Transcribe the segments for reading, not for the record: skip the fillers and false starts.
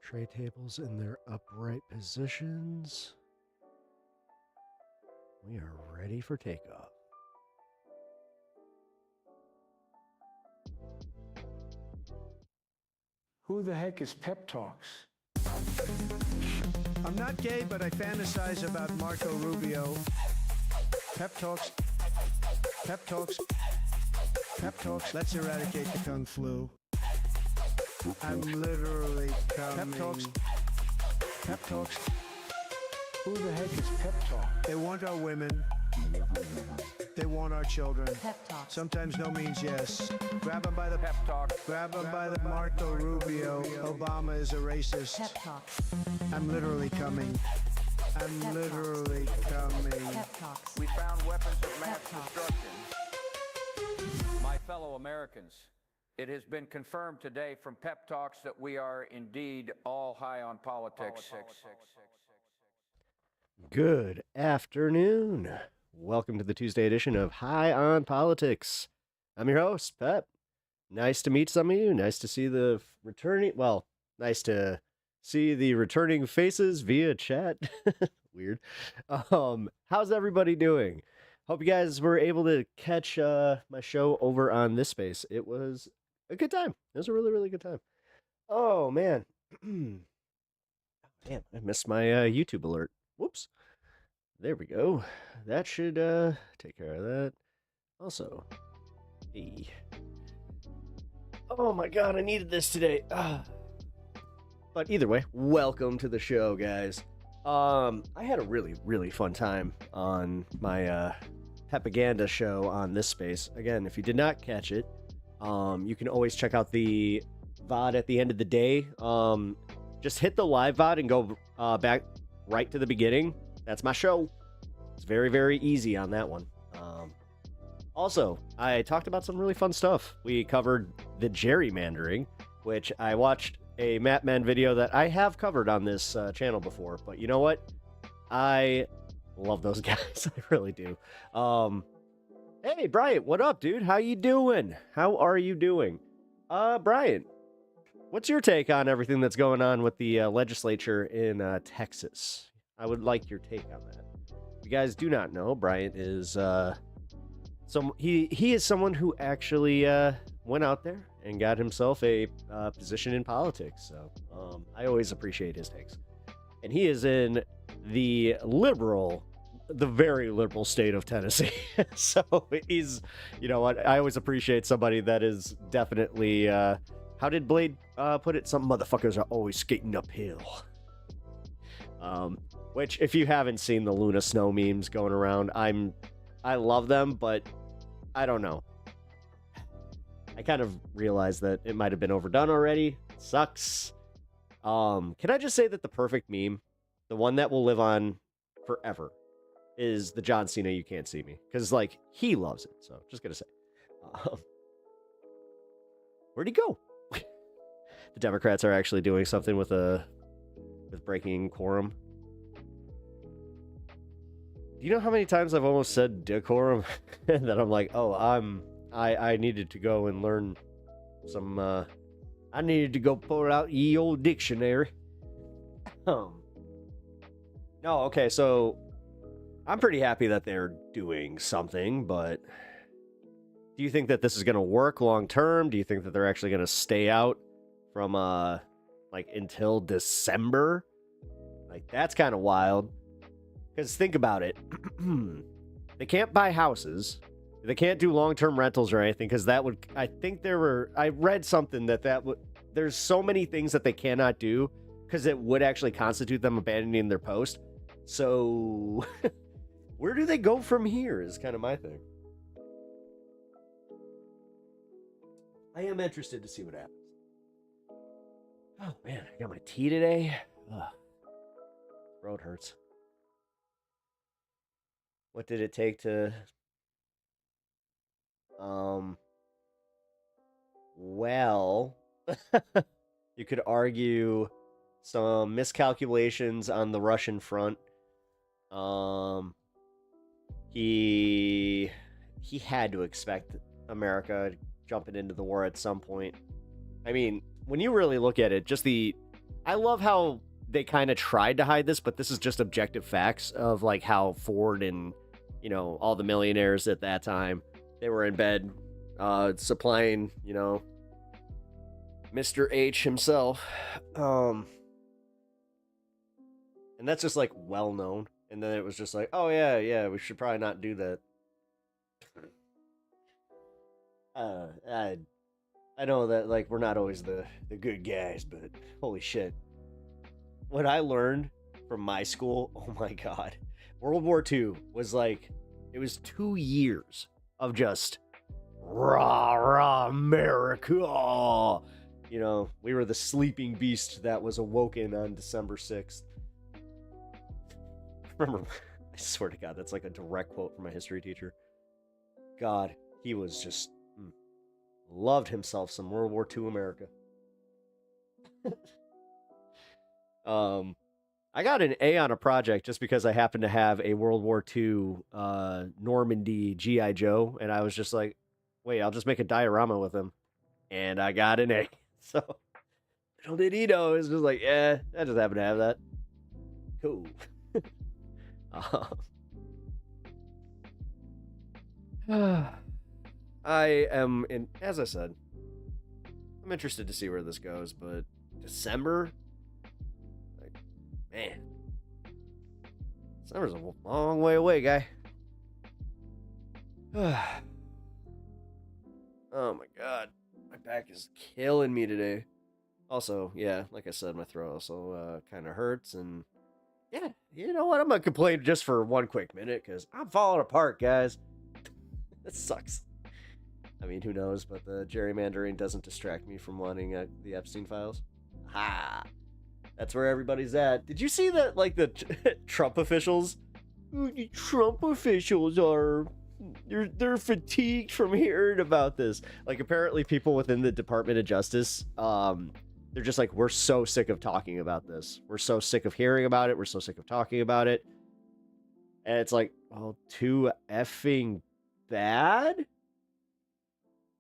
Tray tables in their upright positions. We are ready for takeoff. Who the heck is Pep Talks? I'm not gay, but I fantasize about Marco Rubio. Pep talks. Pep talks. Pep talks. Let's eradicate the Kung flu. I'm literally coming. Pep talks. Pep talks. Who the heck is Pep Talk? They want our women. They want our children. Pep talks. Sometimes no means yes. Grab them by the pep talk. Grab them by the Marco Rubio. Obama is a racist. Pep talks. I'm literally coming. I'm Pep literally coming. Pep talks. We found weapons of mass Pep talks. destruction. My fellow Americans, it has been confirmed today from Pep Talks that we are indeed all high on politics. Good afternoon. Welcome to the Tuesday edition of High on Politics. I'm your host, Pep. Nice to meet some of you. Nice to see the nice to see the returning faces via chat. Weird. How's everybody doing? Hope you guys were able to catch my show over on this space. It was a good time. It was a really, really good time. Oh, man. Damn, I missed my YouTube alert. Whoops. There we go. That should take care of that. Also, hey. Oh my god, I needed this today. But either way, welcome to the show, guys. I had a really, really fun time on my propaganda show on this space. Again, if you did not catch it, you can always check out the VOD at the end of the day. Just hit the live VOD and go back right to the beginning. That's my show. It's very, very easy on that one. Also, I talked about some really fun stuff. We covered the gerrymandering, which I watched a Matman video that I have covered on this channel before. But you know what? I love those guys. I really do. Hey, Bryant, what up, dude? How you doing? How are you doing? Bryant, what's your take on everything that's going on with the legislature in Texas? I would like your take on that. If you guys do not know, Bryant is he is someone who actually went out there and got himself a position in politics. So I always appreciate his takes. And he is in the very liberal state of Tennessee. So he's, you know what? I always appreciate somebody that is definitely, how did Blade put it? Some motherfuckers are always skating uphill. Which, if you haven't seen the Luna Snow memes going around, I love them, but I don't know. I kind of realized that it might have been overdone already. It sucks. Can I just say that the perfect meme, the one that will live on forever, is the John Cena "You Can't See Me," because like he loves it. So just gonna say, where'd he go? The Democrats are actually doing something with breaking quorum. Do you know how many times I've almost said decorum? And then I'm like, oh, I needed to go and learn some, I needed to go pull out ye old dictionary. No, okay, so I'm pretty happy that they're doing something, but do you think that this is going to work long term? Do you think that they're actually going to stay out from, like, until December? Like, that's kind of wild. Because think about it. They can't buy houses. They can't do long-term rentals or anything, because that would, I read something that would, there's so many things that they cannot do, because it would actually constitute them abandoning their post. So, where do they go from here is kind of my thing. I am interested to see what happens. Oh man, I got my tea today. Ugh. Throat hurts. What did it take to... Well... you could argue some miscalculations on the Russian front. He had to expect America jumping into the war at some point. I mean, when you really look at it, just the I love how they kind of tried to hide this, but this is just objective facts of like how Ford and, you know, all the millionaires at that time, they were in bed supplying, you know, Mr. H himself. And that's just like well known. And then it was just like, oh yeah, we should probably not do that. I know that like we're not always the good guys, but holy shit. What I learned from my school, oh my god. World War II was like, it was 2 years of just rah America. You know, we were the sleeping beast that was awoken on December 6th. Remember, I swear to God, that's like a direct quote from my history teacher. God, he was just loved himself some World War II America. I got an A on a project just because I happened to have a World War II Normandy G.I. Joe, and I was just like, wait, I'll just make a diorama with him. And I got an A. So, little did he know, it's just like, yeah, I just happen to have that. Cool. I am, as I said, I'm interested to see where this goes, but December? Like, man. December's a long way away, guy. Oh my god. My back is killing me today. Also, yeah, like I said, my throat also kind of hurts, and yeah, you know what? I'm gonna complain just for one quick minute, because I'm falling apart, guys. This sucks. I mean, who knows, but the gerrymandering doesn't distract me from wanting the Epstein files. Ha! That's where everybody's at. Did you see that, like, the Trump officials? The Trump officials are... They're fatigued from hearing about this. Like, apparently people within the Department of Justice, they're just like, we're so sick of talking about this. We're so sick of hearing about it. We're so sick of talking about it. And it's like, oh, too effing bad?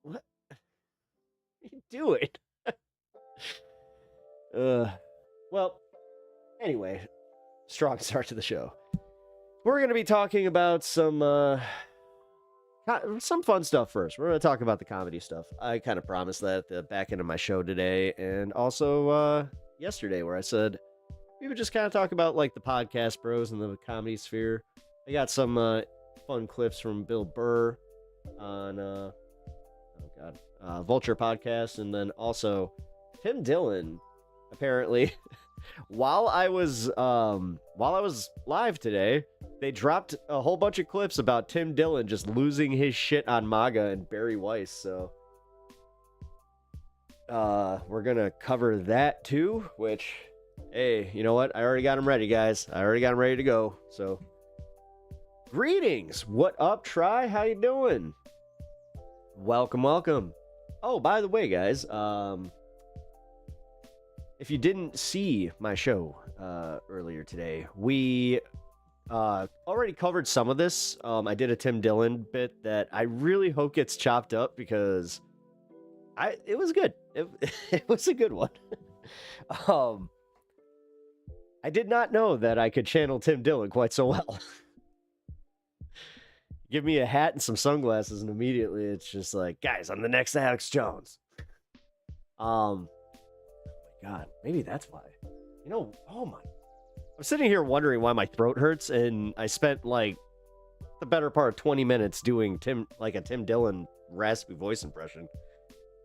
What are you doing? Well, anyway, strong start to the show. We're going to be talking about some fun stuff first. We're going to talk about the comedy stuff. I kind of promised that at the back end of my show today, and also yesterday, where I said we would just kind of talk about like the podcast bros and the comedy sphere. I got some fun clips from Bill Burr on Vulture podcast, and then also Tim Dillon. Apparently, while I was live today, they dropped a whole bunch of clips about Tim Dillon just losing his shit on MAGA and Barry Weiss. So we're gonna cover that too. Which, hey, you know what? I already got them ready, guys. I already got them ready to go. So, greetings. What up, Try? How you doing? Welcome. Oh, by the way, guys, if you didn't see my show earlier today, we already covered some of this. I did a Tim Dillon bit that I really hope gets chopped up, because it was good. It was a good one. I did not know that I could channel Tim Dillon quite so well. Give me a hat and some sunglasses, and immediately it's just like, guys, I'm the next Alex Jones. Oh my god, maybe that's why. You know, oh my. I'm sitting here wondering why my throat hurts, and I spent like the better part of 20 minutes doing a Tim Dillon raspy voice impression.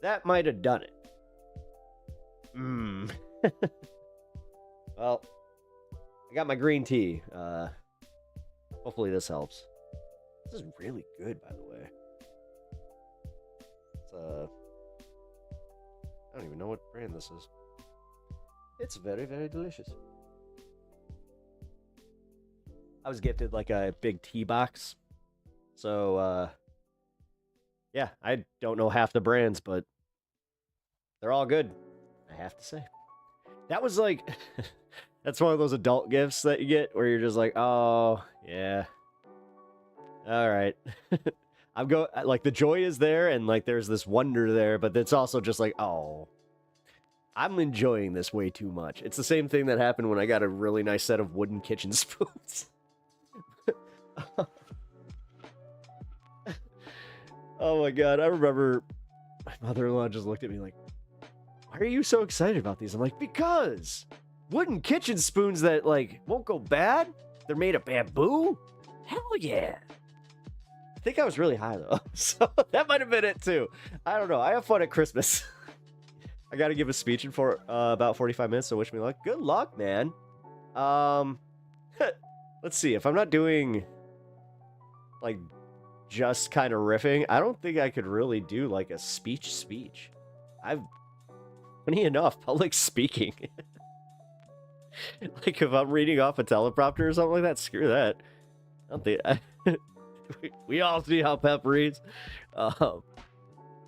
That might have done it. Well, I got my green tea. Hopefully this helps. This is really good, by the way. It's I don't even know what brand this is. It's very, very delicious. I was gifted like a big tea box. So, yeah, I don't know half the brands, but they're all good, I have to say. That was like, that's one of those adult gifts that you get where you're just like, oh, yeah. All right. like the joy is there, and like there's this wonder there, but it's also just like, oh, I'm enjoying this way too much. It's the same thing that happened when I got a really nice set of wooden kitchen spoons. Oh my god, I remember my mother-in-law just looked at me like, why are you so excited about these? I'm like, because wooden kitchen spoons that, like, won't go bad? They're made of bamboo? Hell yeah. I think I was really high, though, so that might have been it, too. I don't know. I have fun at Christmas. I got to give a speech in for about 45 minutes, so wish me luck. Good luck, man. Let's see. If I'm not doing, like, just kind of riffing, I don't think I could really do, like, a speech. I've, funny enough, public speaking. Like, if I'm reading off a teleprompter or something like that, screw that. I don't think... we all see how Pep reads.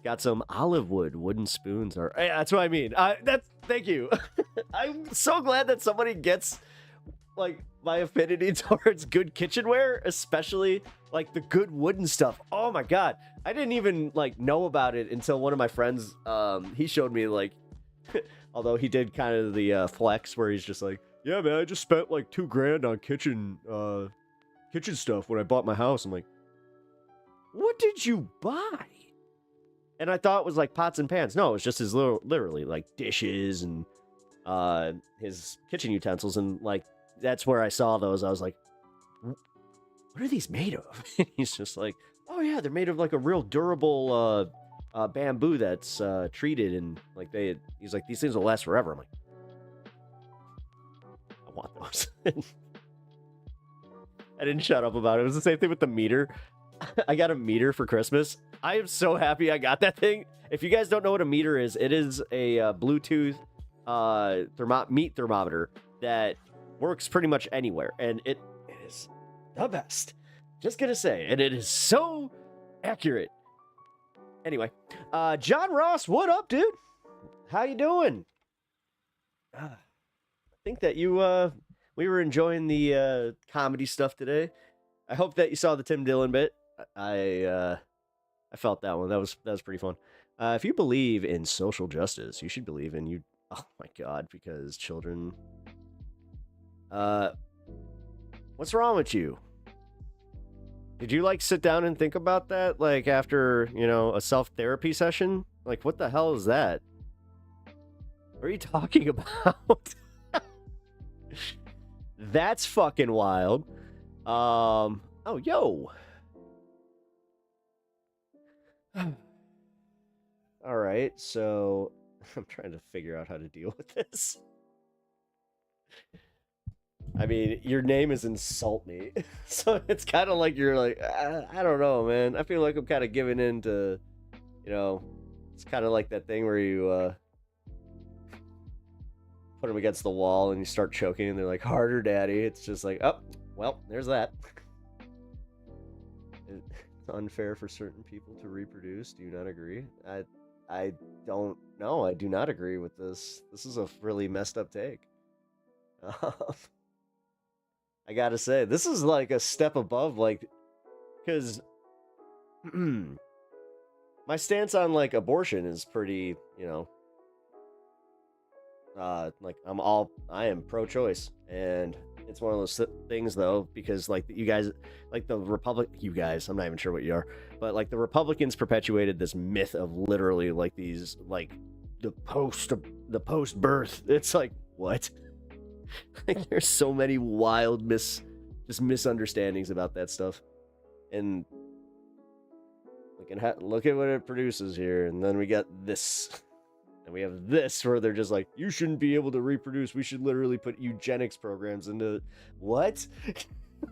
Got some olive wood wooden spoons. Or that's what I mean. Thank you. I'm so glad that somebody gets, like, my affinity towards good kitchenware, especially like the good wooden stuff. Oh my god, I didn't even like know about it until one of my friends. He showed me, like, although he did kind of the flex where he's just like, yeah, man, I just spent like $2,000 on kitchen stuff when I bought my house. I'm like, what did you buy? And I thought it was like pots and pans. No, it was just his literally like dishes and his kitchen utensils. And like, that's where I saw those. I was like, what are these made of? And he's just like, oh yeah, they're made of like a real durable bamboo that's treated, and like he's like, these things will last forever. I'm like, I want those. I didn't shut up about it. It was the same thing with the meter. I got a meter for Christmas. I am so happy I got that thing. If you guys don't know what a meter is, it is a Bluetooth meat thermometer that works pretty much anywhere, and it is the best. Just gonna say, and it is so accurate. Anyway, John Ross, what up, dude? How you doing? I think that we were enjoying the comedy stuff today. I hope that you saw the Tim Dillon bit. I felt that one. That was pretty fun. If you believe in social justice, you should believe in you. Oh my god, because children. What's wrong with you? Did you like sit down and think about that, like after, you know, a self-therapy session? Like, what the hell is that? What are you talking about? That's fucking wild. Oh, yo. All right, so I'm trying to figure out how to deal with this. I mean, your name is Insult Me, so it's kind of like you're like, I don't know, man. I feel like I'm kind of giving in to, you know, it's kind of like that thing where you put them against the wall and you start choking and they're like, harder, daddy. It's just like, oh, well, there's that. It's unfair for certain people to reproduce. Do you not agree? I don't know. I do not agree with this. This is a really messed up take. I gotta say, this is like a step above, like, because my stance on like abortion is pretty, you know, like I am pro-choice, and it's one of those things though, because like you guys, like you guys, I'm not even sure what you are, but like the Republicans perpetuated this myth of literally like these, like the post birth. It's like, what? Like, there's so many wild misunderstandings about that stuff, and look at what it produces here, and then we got this, and we have this where they're just like, you shouldn't be able to reproduce. We should literally put eugenics programs into what?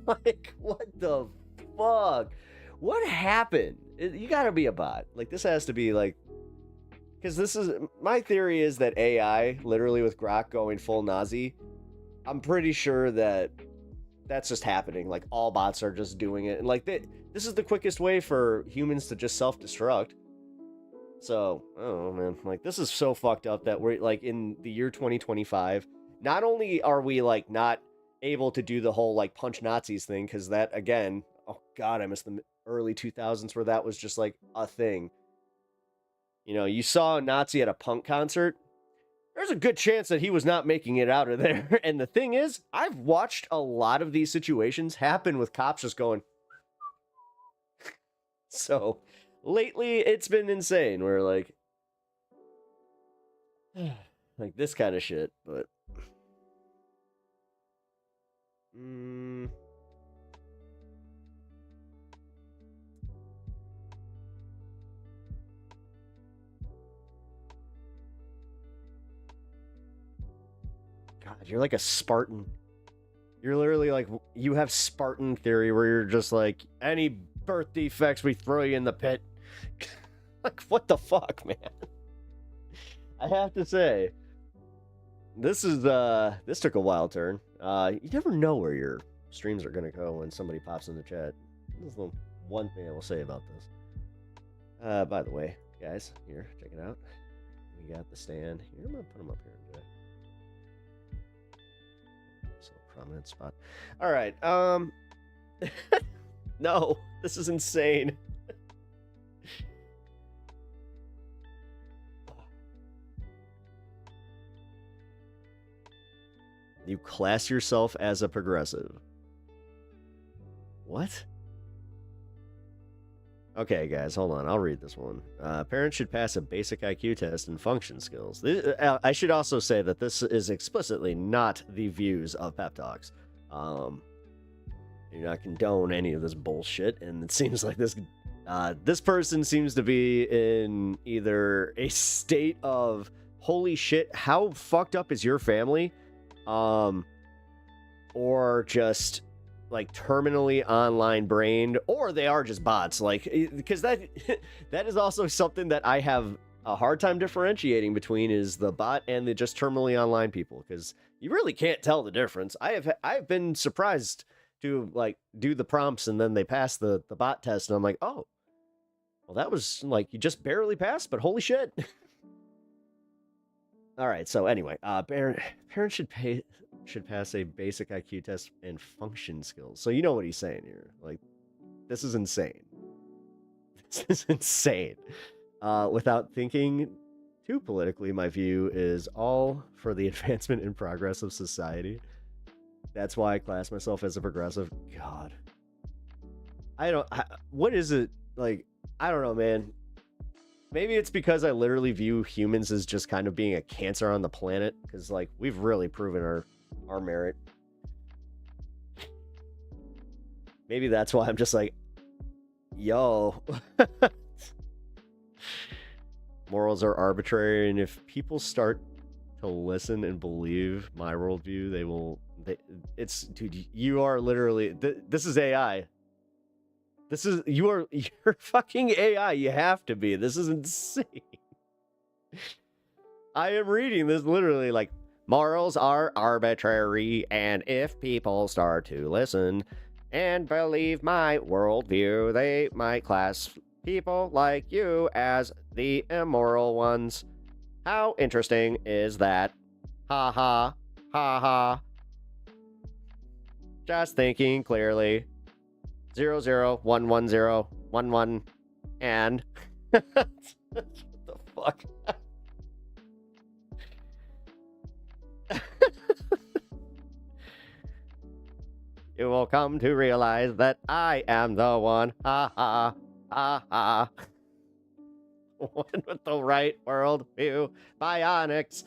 Like, what the fuck? What happened? You gotta be a bot. Like, this has to be like, because this is my theory is that AI, literally with Grok going full Nazi. I'm pretty sure that that's just happening. Like, all bots are just doing it. And, like, this is the quickest way for humans to just self-destruct. So, I don't know, man. Like, this is so fucked up that we're, like, in the year 2025, not only are we, like, not able to do the whole, like, punch Nazis thing, because that, again, oh, God, I miss the early 2000s where that was just, like, a thing. You know, you saw a Nazi at a punk concert, there's a good chance that he was not making it out of there. And the thing is, I've watched a lot of these situations happen with cops just going. So lately it's been insane. Where like this kind of shit, but God, you're like a Spartan. You're literally like, you have Spartan theory where you're just like, any birth defects, we throw you in the pit. Like, what the fuck, man? I have to say, this took a wild turn. You never know where your streams are gonna go when somebody pops in the chat. This is the one thing I will say about this. By the way, guys, here, check it out. We got the stand. Here, I'm gonna put them up here today. Prominent spot. All right. No, this is insane. You class yourself as a progressive. What? Okay, guys, hold on. I'll read this one. Parents should pass a basic IQ test and function skills. I should also say that this is explicitly not the views of Pep Talks. Do not condone any of this bullshit, and it seems like this person seems to be in either a state of holy shit, how fucked up is your family, or just like terminally online brained, or they are just bots, like, because that is also something that I have a hard time differentiating between, is the bot and the just terminally online people, because you really can't tell the difference. I've been surprised to like do the prompts and then they pass the bot test and I'm like, oh, well, that was like, you just barely passed, but holy shit. All right, so anyway, parents should pass a basic IQ test and function skills. So you know what he's saying here. Like, this is insane. This is insane. Without thinking too politically, my view is all for the advancement and progress of society. That's why I class myself as a progressive. God. What is it? Like, I don't know, man. Maybe it's because I literally view humans as just kind of being a cancer on the planet, because like we've really proven our merit. Maybe that's why I'm just like, yo. Morals are arbitrary, and if people start to listen and believe my worldview, dude, you are literally, this is AI. You're fucking AI. You have to be. This is insane. I am reading this literally like, morals are arbitrary, and if people start to listen and believe my worldview, they might class people like you as the immoral ones. How interesting is that? Ha ha. Ha ha. Just thinking clearly. 00111111 and what the fuck? You will come to realize that I am the one. Ha ha ha ha. One with the right world view. Bionics.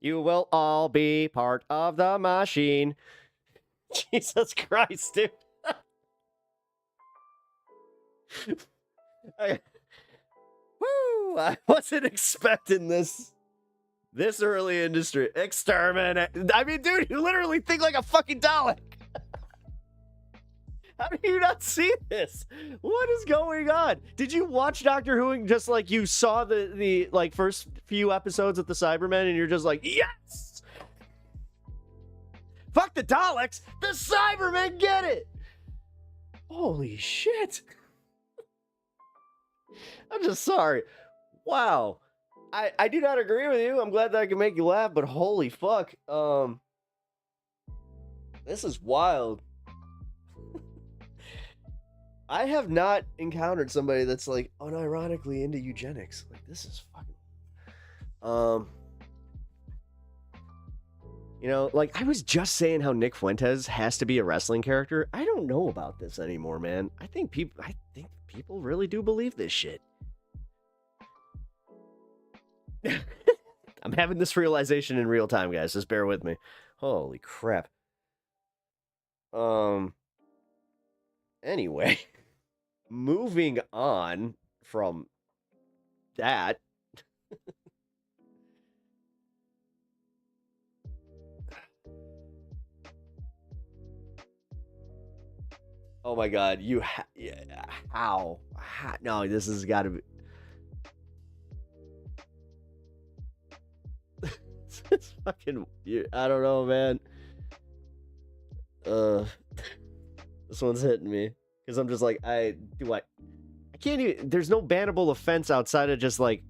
You will all be part of the machine. Jesus Christ, dude. I wasn't expecting this early industry. Exterminate. I mean, dude, you literally think like a fucking Dalek. How do you not see this? What is going on? Did you watch Doctor Who and just like you saw the like first few episodes of the Cybermen and you're just like, yes! Fuck the Daleks! The Cybermen get it! Holy shit! I'm just sorry. Wow. I do not agree with you. I'm glad that I can make you laugh, but holy fuck. This is wild. I have not encountered somebody that's like unironically into eugenics. Like, this is fucking You know, like I was just saying how Nick Fuentes has to be a wrestling character. I don't know about this anymore, man. I think people really do believe this shit. I'm having this realization in real time, guys. Just bear with me. Holy crap. Anyway, moving on from that. Oh my god, yeah, how? No, this has got to be. It's fucking. I don't know, man. This one's hitting me because I'm just like, I can't even. There's no bannable offense outside of just like.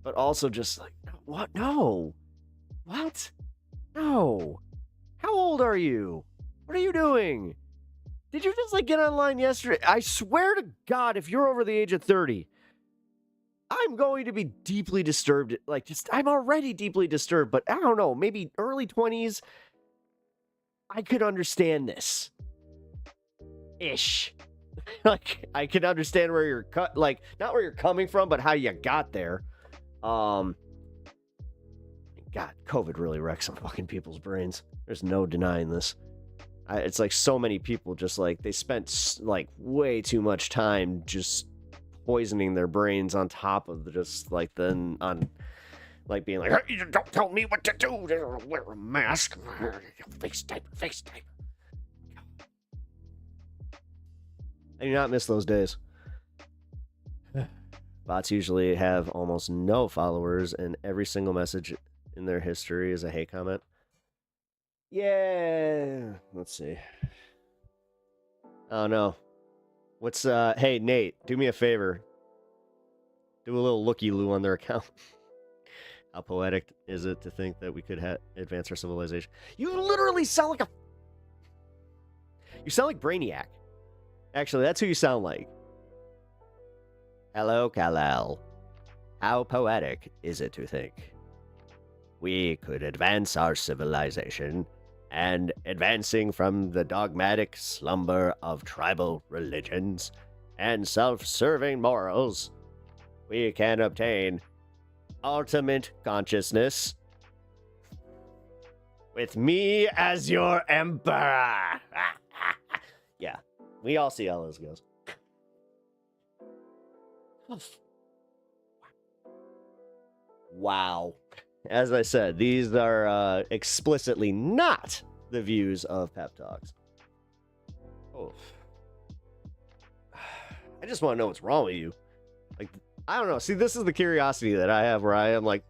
But also just like, what? No. What? No. How old are you? What are you doing? Did you just like get online yesterday? I swear to God, if you're over the age of 30, I'm going to be deeply disturbed. Like, just, I'm already deeply disturbed, but I don't know, maybe early 20s, I could understand this. Ish. Like, I could understand where you're like, not where you're coming from, but how you got there. God, COVID really wrecked some fucking people's brains. There's no denying this. It's like so many people just like, they spent like way too much time just poisoning their brains on top of just like then on like being like, hey, don't tell me what to do, wear a mask, face diaper. I do not miss those days. Bots usually have almost no followers, and every single message in their history is a hate comment. Yeah, let's see. Oh no. What's hey Nate, do me a favor. Do a little looky-loo on their account. How poetic is it to think that we could advance our civilization? You literally sound like you sound like Brainiac. Actually, that's who you sound like. Hello, Kal-El. How poetic is it to think we could advance our civilization, and advancing from the dogmatic slumber of tribal religions and self-serving morals, we can obtain ultimate consciousness with me as your emperor. Yeah, we all see how this goes. Wow. As I said, these are explicitly not the views of Pep Talks. Oh. I just want to know what's wrong with you. Like, I don't know. See, this is the curiosity that I have where I am like,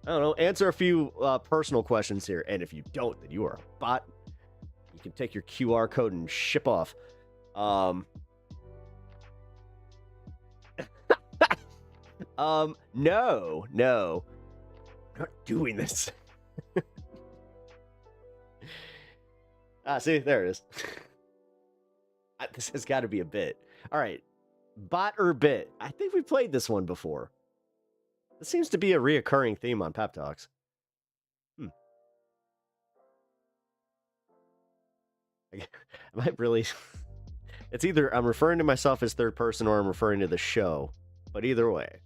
I don't know, answer a few personal questions here. And if you don't, then you are a bot. You can take your QR code and ship off. No. I'm not doing this. See, there it is. This has got to be a bit. All right. Bot or bit? I think we played this one before. This seems to be a reoccurring theme on Pep Talks. I might really... It's either I'm referring to myself as third person or I'm referring to the show. But either way,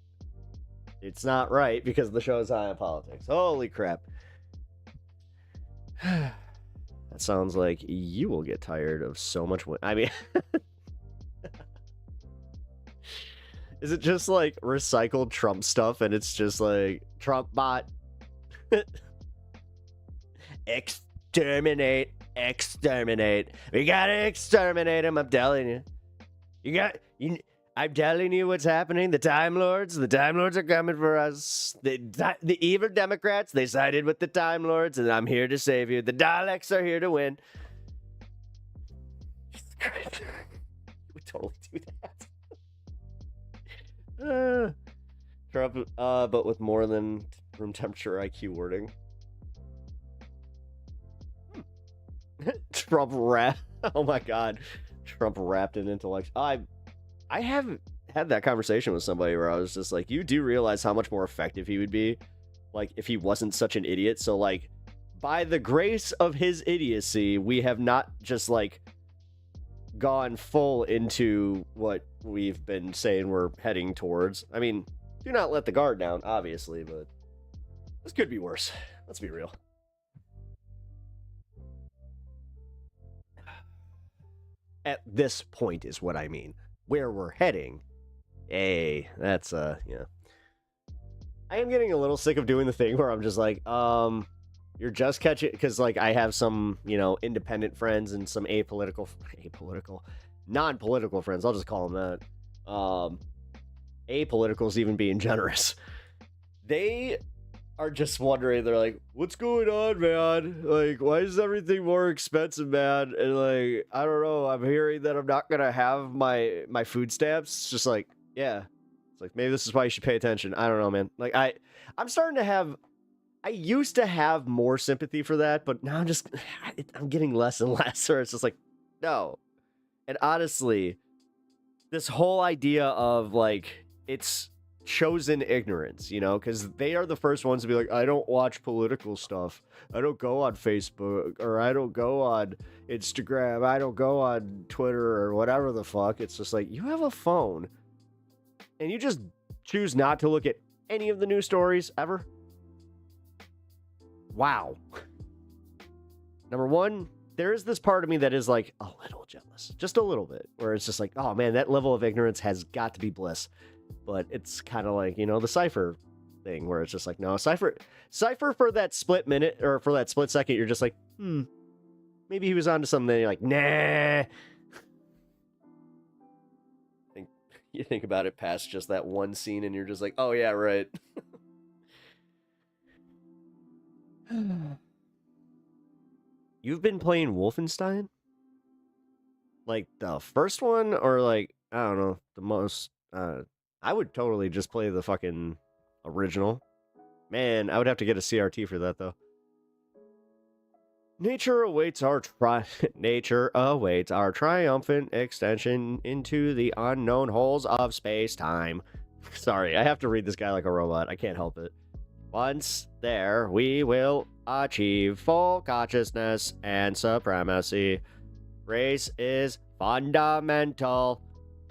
it's not right because the show is high on politics. Holy crap. That sounds like you will get tired of so much... I mean... Is it just like recycled Trump stuff and it's just like Trump bot? Exterminate. We gotta exterminate him, I'm telling you. I'm telling you what's happening. The Time Lords are coming for us. The evil Democrats, they sided with the Time Lords, and I'm here to save you. The Daleks are here to win. You would totally do that. Trump, but with more than room temperature IQ wording. Trump rap. Oh my god. Trump wrapped in intellect. I have had that conversation with somebody where I was just like, you do realize how much more effective he would be, like, if he wasn't such an idiot. So, like, by the grace of his idiocy, we have not just, like, gone full into what we've been saying we're heading towards. I mean, do not let the guard down, obviously, but this could be worse. Let's be real. At this point is what I mean. Where we're heading. Hey, that's, yeah. I am getting a little sick of doing the thing where I'm just like, you're just catching, because, like, I have some, you know, independent friends and some non-political friends. I'll just call them that. Apolitical's even being generous. They are just wondering, they're like, what's going on, man? Like, why is everything more expensive, man? And, like, I don't know, I'm hearing that I'm not gonna have my food stamps. It's just like, yeah. It's like, maybe this is why you should pay attention. I don't know, man. Like, I'm starting to have, I used to have more sympathy for that, but now I'm getting less and less, or it's just like, no. And honestly, this whole idea of, like, it's chosen ignorance, you know, because they are the first ones to be like, I don't watch political stuff. I don't go on Facebook, or I don't go on Instagram. I don't go on Twitter, or whatever the fuck. It's just like, you have a phone, and you just choose not to look at any of the news stories ever. Wow. Number one, there is this part of me that is, like, a little jealous. Just a little bit. Where it's just like, oh man, that level of ignorance has got to be bliss. But it's kind of like, you know, the Cypher thing, where it's just like, no, Cypher for that split minute, or for that split second, you're just like, maybe he was onto something, and you're like, nah. You think about it past just that one scene, and you're just like, oh yeah, right. You've been playing Wolfenstein? Like, the first one, or, like, I don't know, the most, I would totally just play the fucking original. Man, I would have to get a CRT for that, though. Nature awaits our triumphant extension into the unknown holes of space-time. Sorry, I have to read this guy like a robot. I can't help it. Once there, we will achieve full consciousness and supremacy. Race is fundamental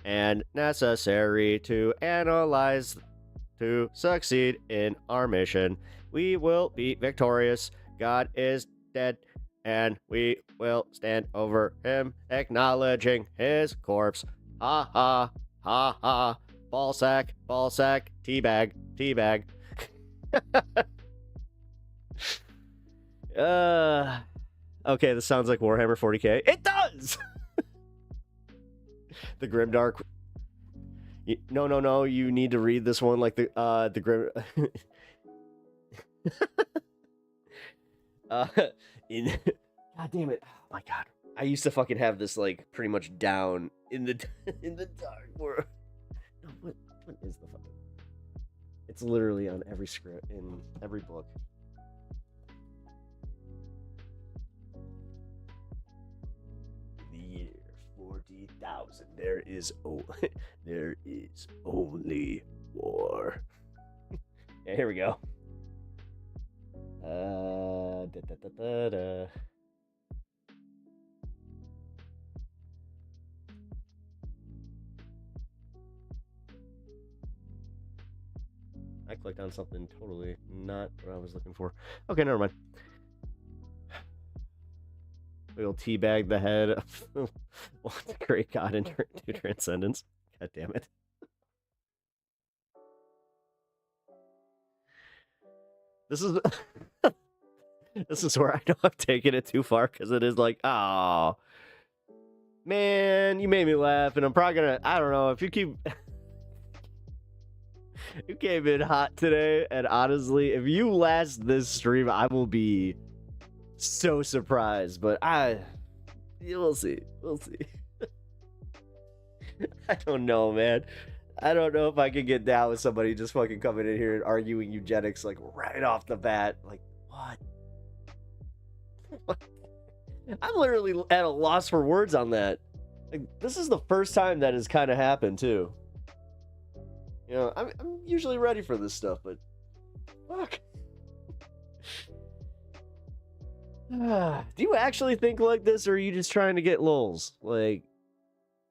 and necessary to analyze to succeed in our mission. We will be victorious. God is dead, and we will stand over him, acknowledging his corpse. Ha ha, ha ha. Ballsack, teabag, teabag. Okay, this sounds like Warhammer 40k. It does! The Grimdark. No, you need to read this one like the Grim... God damn it. Oh my god. I used to fucking have this, like, pretty much down in the dark world. No, what is the fucking... It's literally on every script, in every book. The year 40,000. There is only war. Yeah, here we go. I clicked on something totally not what I was looking for. Okay, never mind. We'll teabag the head of the great god into transcendence. God damn it. This is this is where I know I've taken it too far, because it is like, oh man, you made me laugh, and I'm probably gonna, I don't know, if you keep you came in hot today, and honestly, if you last this stream, I will be so surprised, but we'll see. I don't know, man. I don't know if I can get down with somebody just fucking coming in here and arguing eugenics, like, right off the bat. Like, what? I'm literally at a loss for words on that. Like, this is the first time that has kind of happened, too. You know, I'm usually ready for this stuff, but fuck. Do you actually think like this, or are you just trying to get lulz? Like,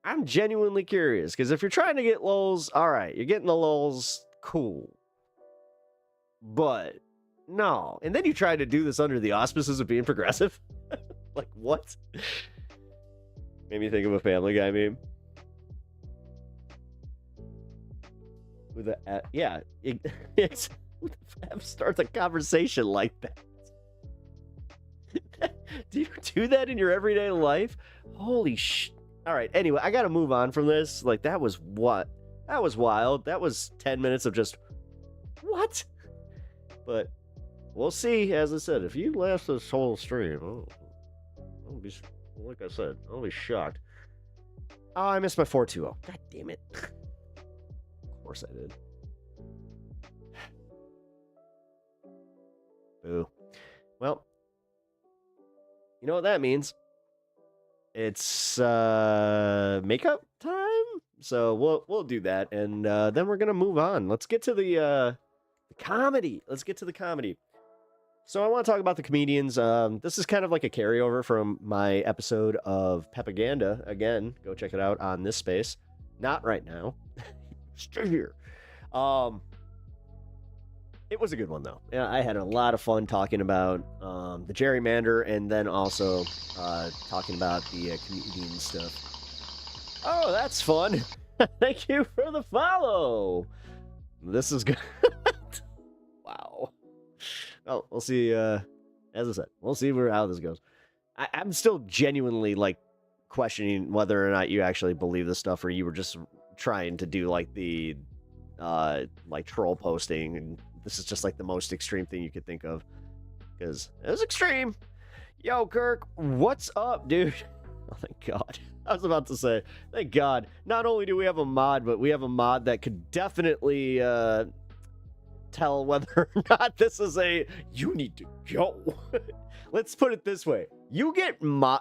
I'm genuinely curious, because if you're trying to get lulz, all right, you're getting the lulz, cool. But no, and then you try to do this under the auspices of being progressive. Like, what? Made me think of a Family Guy meme. With a yeah, it's who the f starts a conversation like that? Do you do that in your everyday life? Holy sh! All right. Anyway, I gotta move on from this. Like, that was what? That was wild. That was 10 minutes of just what? But we'll see. As I said, if you last this whole stream, I'll be, like I said, I'll be shocked. Oh, I missed my 420. God damn it. Of course I did. Boo. Well, you know what that means? It's makeup time. So we'll do that, and then we're gonna move on. Let's get to the comedy. Let's get to the comedy. So I want to talk about the comedians. This is kind of like a carryover from my episode of Pepaganda. Again, go check it out on this space. Not right now. Stay here. It was a good one, though. Yeah, I had a lot of fun talking about the gerrymander, and then also talking about the comedian stuff. Oh, that's fun. Thank you for the follow. This is good. Wow. Well, we'll see. As I said, we'll see how this goes. I'm still genuinely like questioning whether or not you actually believe this stuff, or you were just trying to do like the like troll posting, and this is just like the most extreme thing you could think of, because it was extreme. Yo, Kirk, what's up, dude? Oh, thank God. I was about to say, thank God. Not only do we have a mod, but we have a mod that could definitely tell whether or not this is a you need to go. Let's put it this way: you get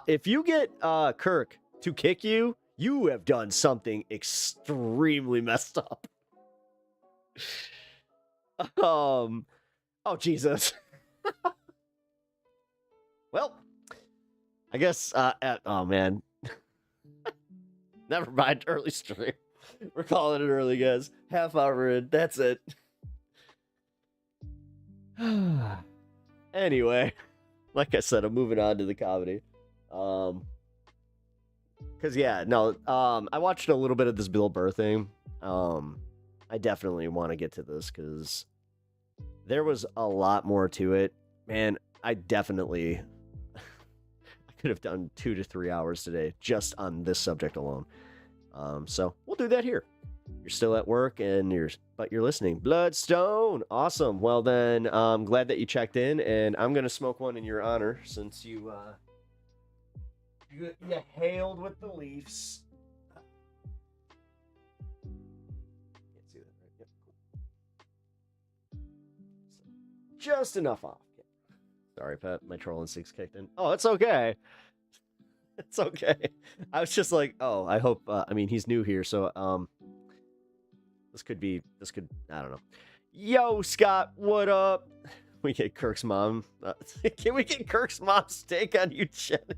if you get Kirk to kick you, you have done something extremely messed up. Oh Jesus. Well, I guess oh man. Never mind, early stream. We're calling it early, guys. Half hour in, that's it. Anyway, like I said, I'm moving on to the comedy. Cause yeah, no, I watched a little bit of this Bill Burr thing. I definitely want to get to this because there was a lot more to it. Man, I definitely I could have done 2 to 3 hours today just on this subject alone. So we'll do that here. You're still at work but you're listening. Bloodstone. Awesome. Well then, I'm glad that you checked in, and I'm gonna smoke one in your honor since you hailed with the Leafs. Can't see that, right? Yep, cool. Just enough off. Sorry, Pat. My troll instincts kicked in. Oh, it's okay. It's okay. I was just like, oh, I hope. I mean, he's new here, so this could, I don't know. Yo, Scott, what up? We get Kirk's mom. Can we get Kirk's mom's take on eugenics?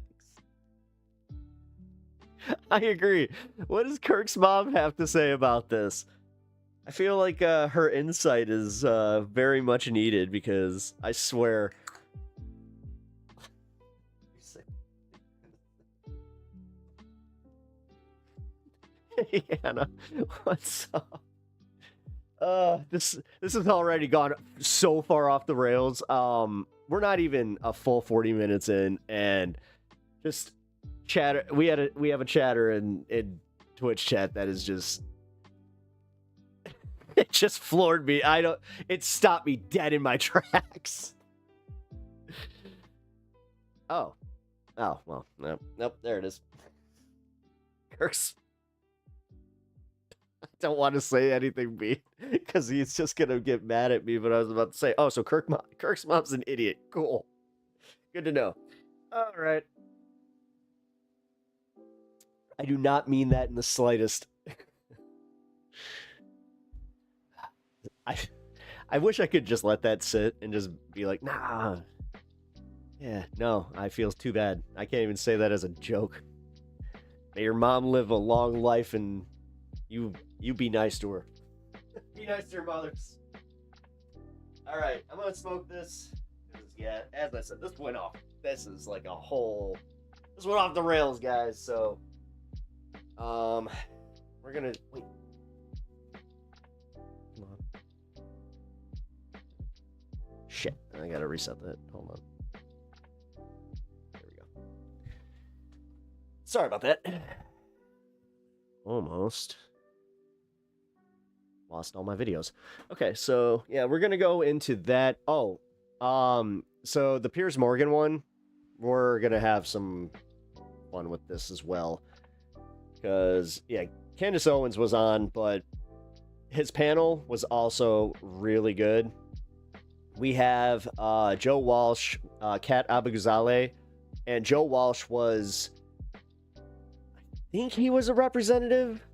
I agree. What does Kirk's mom have to say about this? I feel like her insight is very much needed, because I swear. Hannah, what's up? This has already gone so far off the rails. We're not even a full 40 minutes in, and just chatter. We have a chatter in Twitch chat that is just it just floored me. It stopped me dead in my tracks. Oh, well, nope, there it is. Kirk's. I don't want to say anything mean because he's just gonna get mad at me. But I was about to say, oh, so Kirk's mom's an idiot. Cool, good to know. All right, I do not mean that in the slightest. I wish I could just let that sit and just be like, nah. Yeah, no, I feel too bad. I can't even say that as a joke. May your mom live a long life and you be nice to her. Be nice to your mothers. Alright, I'm gonna smoke this. Yeah, as I said, this went off. This is like a whole. This went off the rails, guys. So, we're gonna wait. Come on. Shit, I gotta reset that. Hold on. There we go. Sorry about that. Almost lost all my videos. Okay, so yeah, we're gonna go into that. Oh, so the Piers Morgan one, we're gonna have some fun with this as well, because yeah, Candace Owens was on, but his panel was also really good. We have Joe Walsh, Kat Abou-Ghazaleh, and Joe Walsh was, I think he was a representative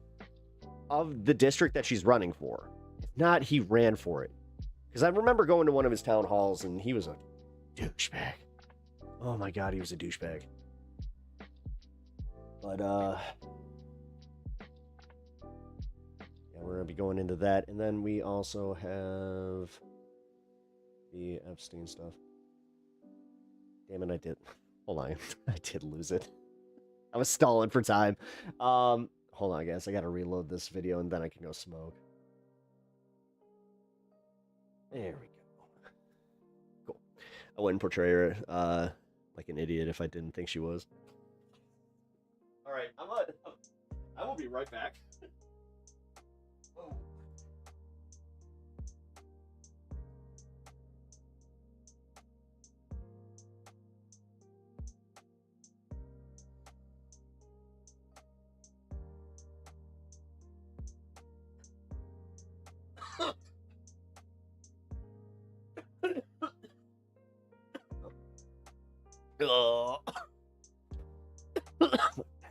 of the district that she's running for. If not, he ran for it. Because I remember going to one of his town halls and he was a douchebag. Oh my god, he was a douchebag. But, yeah, we're going to be going into that. And then we also have the Epstein stuff. Damn it, I did. Hold on. I did lose it. I was stalling for time. Hold on, guys. I gotta reload this video and then I can go smoke. There we go. Cool. I wouldn't portray her like an idiot if I didn't think she was. Alright, I will be right back. Oh.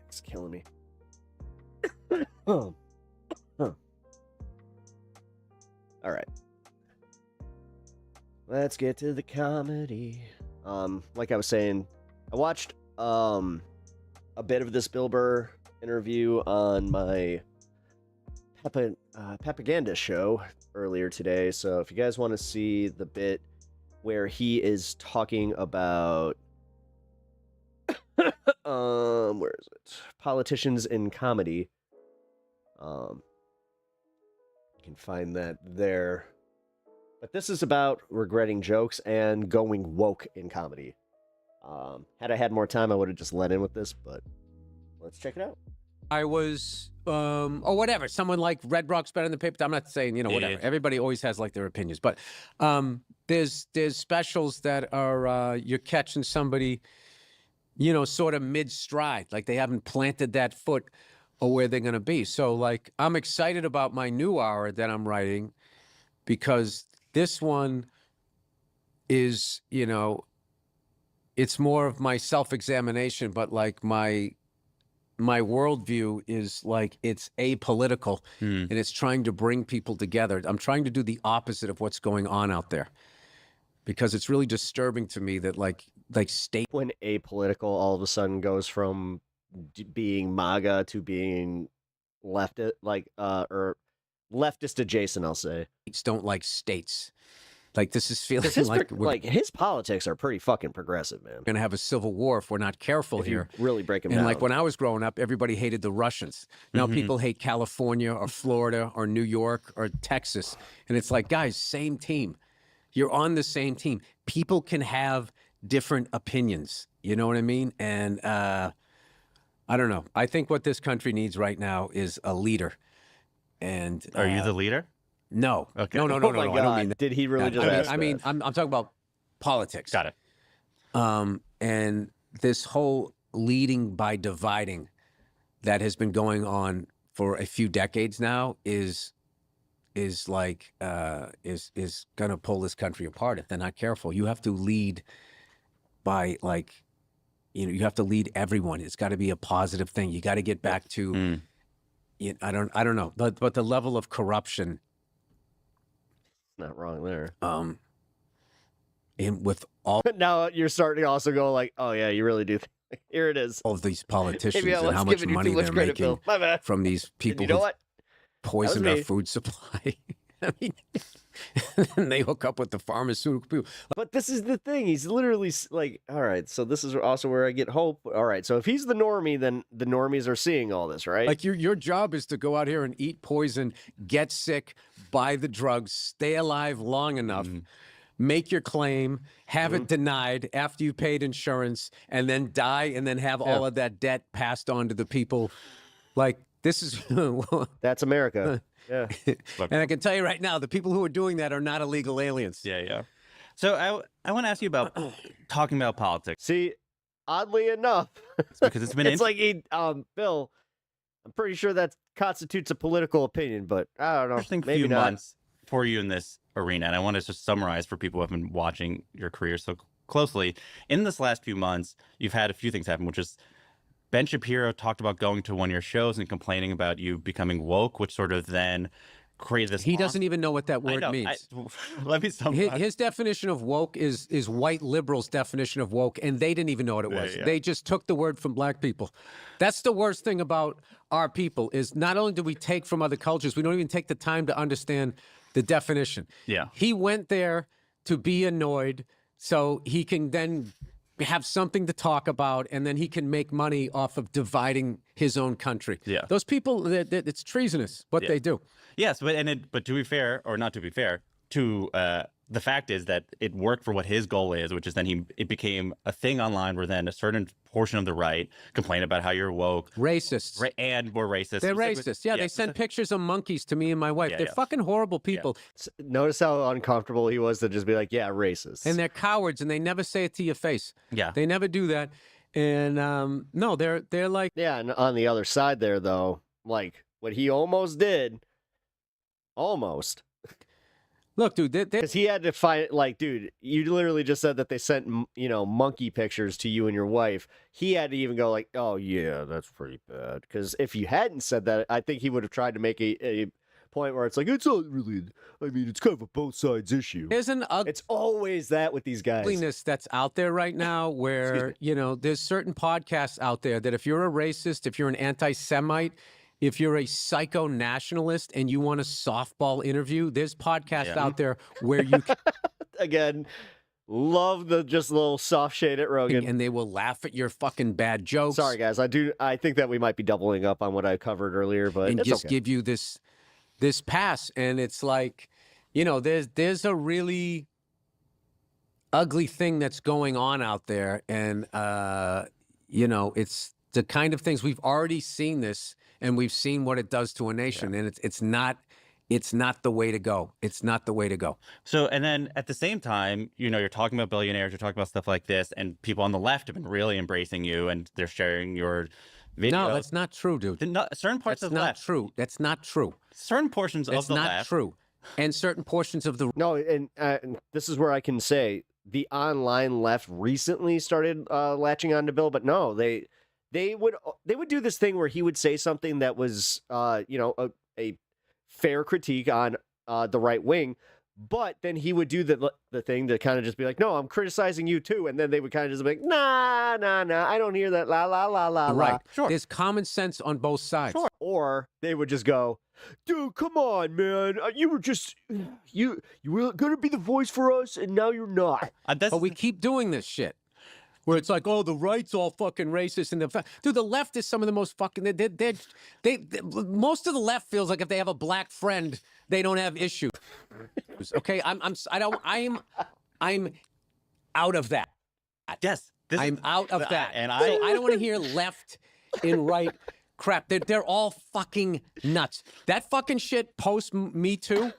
It's killing me. All right. Let's get to the comedy. Like I was saying, I watched a bit of this Bill Burr interview on my propaganda show earlier today. So if you guys want to see the bit where he is talking about where is it? Politicians in comedy. You can find that there. But this is about regretting jokes and going woke in comedy. Had I had more time, I would have just let in with this, but let's check it out. I was, or whatever. Someone like Red Rock's better than the paper. I'm not saying, whatever. Everybody always has like their opinions, but there's specials that are you're catching somebody, sort of mid-stride, like they haven't planted that foot or where they're going to be. So like, I'm excited about my new hour that I'm writing because this one is, it's more of my self-examination, but like my worldview is like, it's apolitical and it's trying to bring people together. I'm trying to do the opposite of what's going on out there because it's really disturbing to me that like state. When apolitical all of a sudden goes from being MAGA to being leftist, or leftist adjacent, I'll say. Don't like states. Like this is feeling like his politics are pretty fucking progressive, man. We're gonna have a civil war if we're not careful here. Really break him down. And like when I was growing up, everybody hated the Russians. Now people hate California or Florida or New York or Texas, and it's like, guys, same team. You're on the same team. People can have different opinions. You know what I mean? And I don't know. I think what this country needs right now is a leader. And are you the leader? No. Okay. No. Oh my I God. don't mean that. Did he really just ask I mean, that? I'm talking about politics. Got it. And this whole leading by dividing that has been going on for a few decades now is going to pull this country apart if they're not careful. You have to lead by you have to lead everyone. It's got to be a positive thing. You got to get back to, I don't know, but the level of corruption Not wrong there. And with all Now you're starting to also go like, oh yeah, you really do. Here it is. of these politicians Maybe I and was how much giving you money too much they're credit, making Bill. My bad. from these And people you know who what? poisoned our me. food supply. I mean, and they hook up with the pharmaceutical people. But this is the thing. He's literally like, all right, so this is also where I get hope. All right, so if he's the normie, then the normies are seeing all this, right? Like your job is to go out here and eat poison, get sick, buy the drugs, stay alive long enough, make your claim, have it denied after you paid insurance, and then die, and then have all of that debt passed on to the people. Like this is, That's America. Yeah. and I can tell you right now, the people who are doing that are not illegal aliens. Yeah. So I want to ask you about talking about politics See, oddly enough, because it's been it's like Bill, I'm pretty sure that constitutes a political opinion, but I don't know. interesting Maybe few not. months for you in this arena, and I want to just summarize for people who have been watching your career so closely. In this last few months, you've had a few things happen, which is Ben Shapiro talked about going to one of your shows and complaining about you becoming woke, which sort of then created this. He doesn't even know what that I word know, means. let me summarize. His definition of woke is white liberals' definition of woke, and they didn't even know what it was. Yeah. They just took the word from black people. That's the worst thing about our people is not only do we take from other cultures, we don't even take the time to understand the definition. Yeah. He went there to be annoyed so he can then have something to talk about, and then he can make money off of dividing his own country. Yeah. Those people, it's treasonous what they do. Yes, but to be fair, or not to be fair, to the fact is that it worked for what his goal is, which is then it became a thing online where then a certain portion of the right complain about how you're woke, Racists. and we're racist. They're It's like- racist. Yeah, they send pictures of monkeys to me and my wife. Yeah, They're yeah. fucking horrible people. Notice how uncomfortable he was to just be like, yeah, racist. And they're cowards, and they never say it to your face. Yeah. They never do that. And no, they're like, Yeah, and on the other side there, though, like what he almost did, look, dude, they're because he had to find, like, dude, you literally just said that they sent, monkey pictures to you and your wife. He had to even go like, oh yeah, that's pretty bad. Because if you hadn't said that, I think he would have tried to make a point where it's like, it's not really, I mean, it's kind of a both sides issue. there's an It's always that with these guys. ugliness that's out there right now where, there's certain podcasts out there that if you're a racist, if you're an anti-Semite, if you're a psycho-nationalist and you want a softball interview, there's podcasts out there where you can, Again, love the just little soft shade at Rogan. and they will laugh at your fucking bad jokes. Sorry, guys. I think that we might be doubling up on what I covered earlier, but And it's just okay. give you this pass. And it's like, there's a really ugly thing that's going on out there. And, it's the kind of things we've already seen this, and we've seen what it does to a nation. And it's not the way to go. It's not the way to go. So, and then at the same time, you're talking about billionaires, you're talking about stuff like this, and people on the left have been really embracing you, and they're sharing your videos. No, that's not true, dude. Certain parts That's of the not left, true. That's not true. certain portions That's of the not left, true. And certain portions of the No, and this is where I can say the online left recently started latching on to Bill, but no, they would do this thing where he would say something that was a fair critique on the right wing, but then he would do the thing to kind of just be like, no, I'm criticizing you too, and then they would kind of just be like, nah, I don't hear that, la la la la la. right. Sure. There's common sense on both sides. Sure. Or they would just go, dude, come on, man, you were just you were gonna be the voice for us, and now you're not. That's But we keep doing this shit. Where it's like, oh, the right's all fucking racist, and dude, the left is some of the most fucking. Most of the left feels like if they have a black friend, they don't have issues. Okay, I'm out of that. yes. I'm out of that, and so I don't want to hear left and right crap. They're all fucking nuts. That fucking shit post Me Too.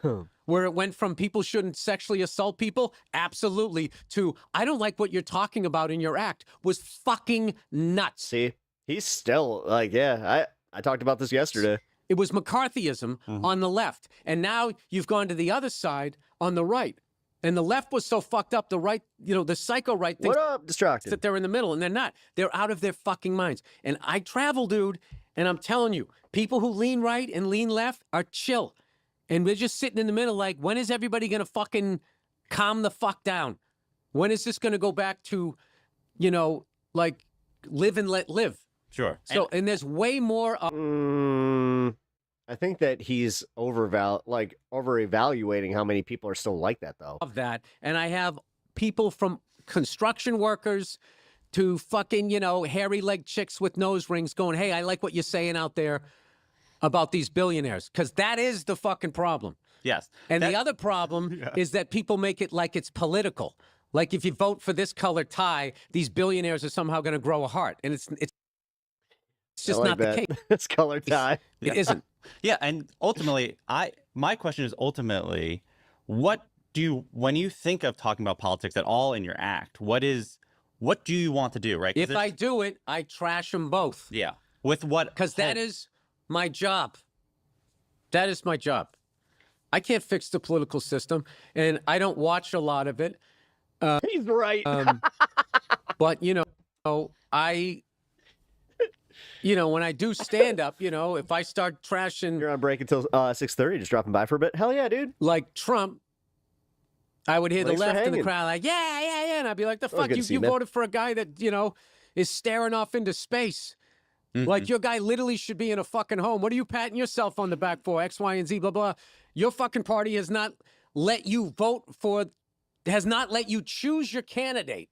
Where it went from people shouldn't sexually assault people, absolutely, to I don't like what you're talking about in your act, was fucking nuts. See, he's still like, yeah, I talked about this yesterday. It was McCarthyism on the left. And now you've gone to the other side on the right. And the left was so fucked up, the right, the psycho right thinks What up, distracted? that they're in the middle, and they're not. They're out of their fucking minds. And I travel, dude, and I'm telling you, people who lean right and lean left are chill. And we're just sitting in the middle like, when is everybody going to fucking calm the fuck down? When is this going to go back to, you know, like live and let live? Sure. So, and there's way more. I think that he's over-evaluating how many people are still like that, though. Of that. And I have people from construction workers to fucking, you know, hairy leg chicks with nose rings going, hey, I like what you're saying out there about these billionaires. Because that is the fucking problem. Yes. And the other problem is that people make it like it's political. Like if you vote for this color tie, these billionaires are somehow going to grow a heart. And it's just not the case. It's color tie. It isn't. Yeah, and ultimately, my question is ultimately, when you think of talking about politics at all in your act, what do you want to do, right? If I do it, I trash them both. Yeah. With what? Because that is my job. That is my job. I can't fix the political system, and I don't watch a lot of it. He's right. But, you know, when I do stand up, you know, if I start trashing You're on break until 6:30, just dropping by for a bit. Hell yeah, dude. like Trump, I would hear Thanks the for left in the hanging. crowd like, yeah. And I'd be like, the fuck, good to see you you, man. voted for a guy that, you know, is staring off into space. Like your guy literally should be in a fucking home. What are you patting yourself on the back for? X, Y, and Z, blah, blah. Your fucking party has not let you has not let you choose your candidate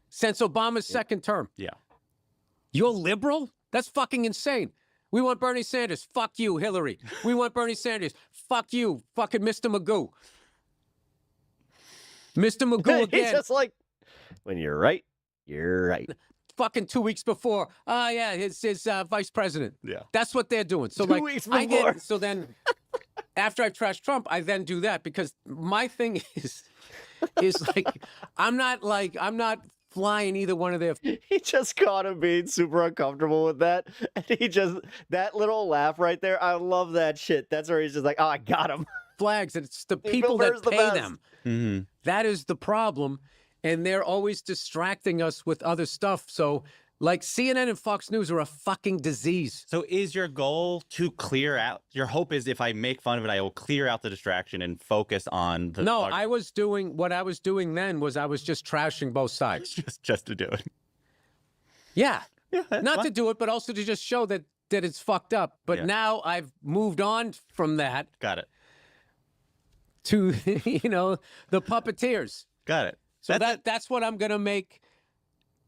since Obama's second term. Yeah. You're liberal? That's fucking insane. We want Bernie Sanders. Fuck you, Hillary. We want Bernie Sanders. Fuck you, fucking Mr. Magoo. Mr. Magoo He's again. just like, when you're right, you're right. Fucking 2 weeks before. Oh, yeah, his vice president. Yeah. That's what they're doing. So 2 like, weeks I before. get, so then after I trash Trump, I then do that because my thing is like, I'm not flying either one of their He just caught him being super uncomfortable with that. And that little laugh right there, I love that shit. That's where he's just like, oh, I got him. flags. And it's the Hey, people Bill that Burr's the pay best. them. Mm-hmm. That is the problem. And they're always distracting us with other stuff. So like CNN and Fox News are a fucking disease. So is your goal to clear out? Your hope is if I make fun of it, I will clear out the distraction and focus on the. No, what I was doing then was I was just trashing both sides. just to do it. Yeah. Yeah, that's Not fine. to do it, but also to just show that it's fucked up. But Yeah. now I've moved on from that Got it. to, you know, the puppeteers. Got it. So that's what I'm going to make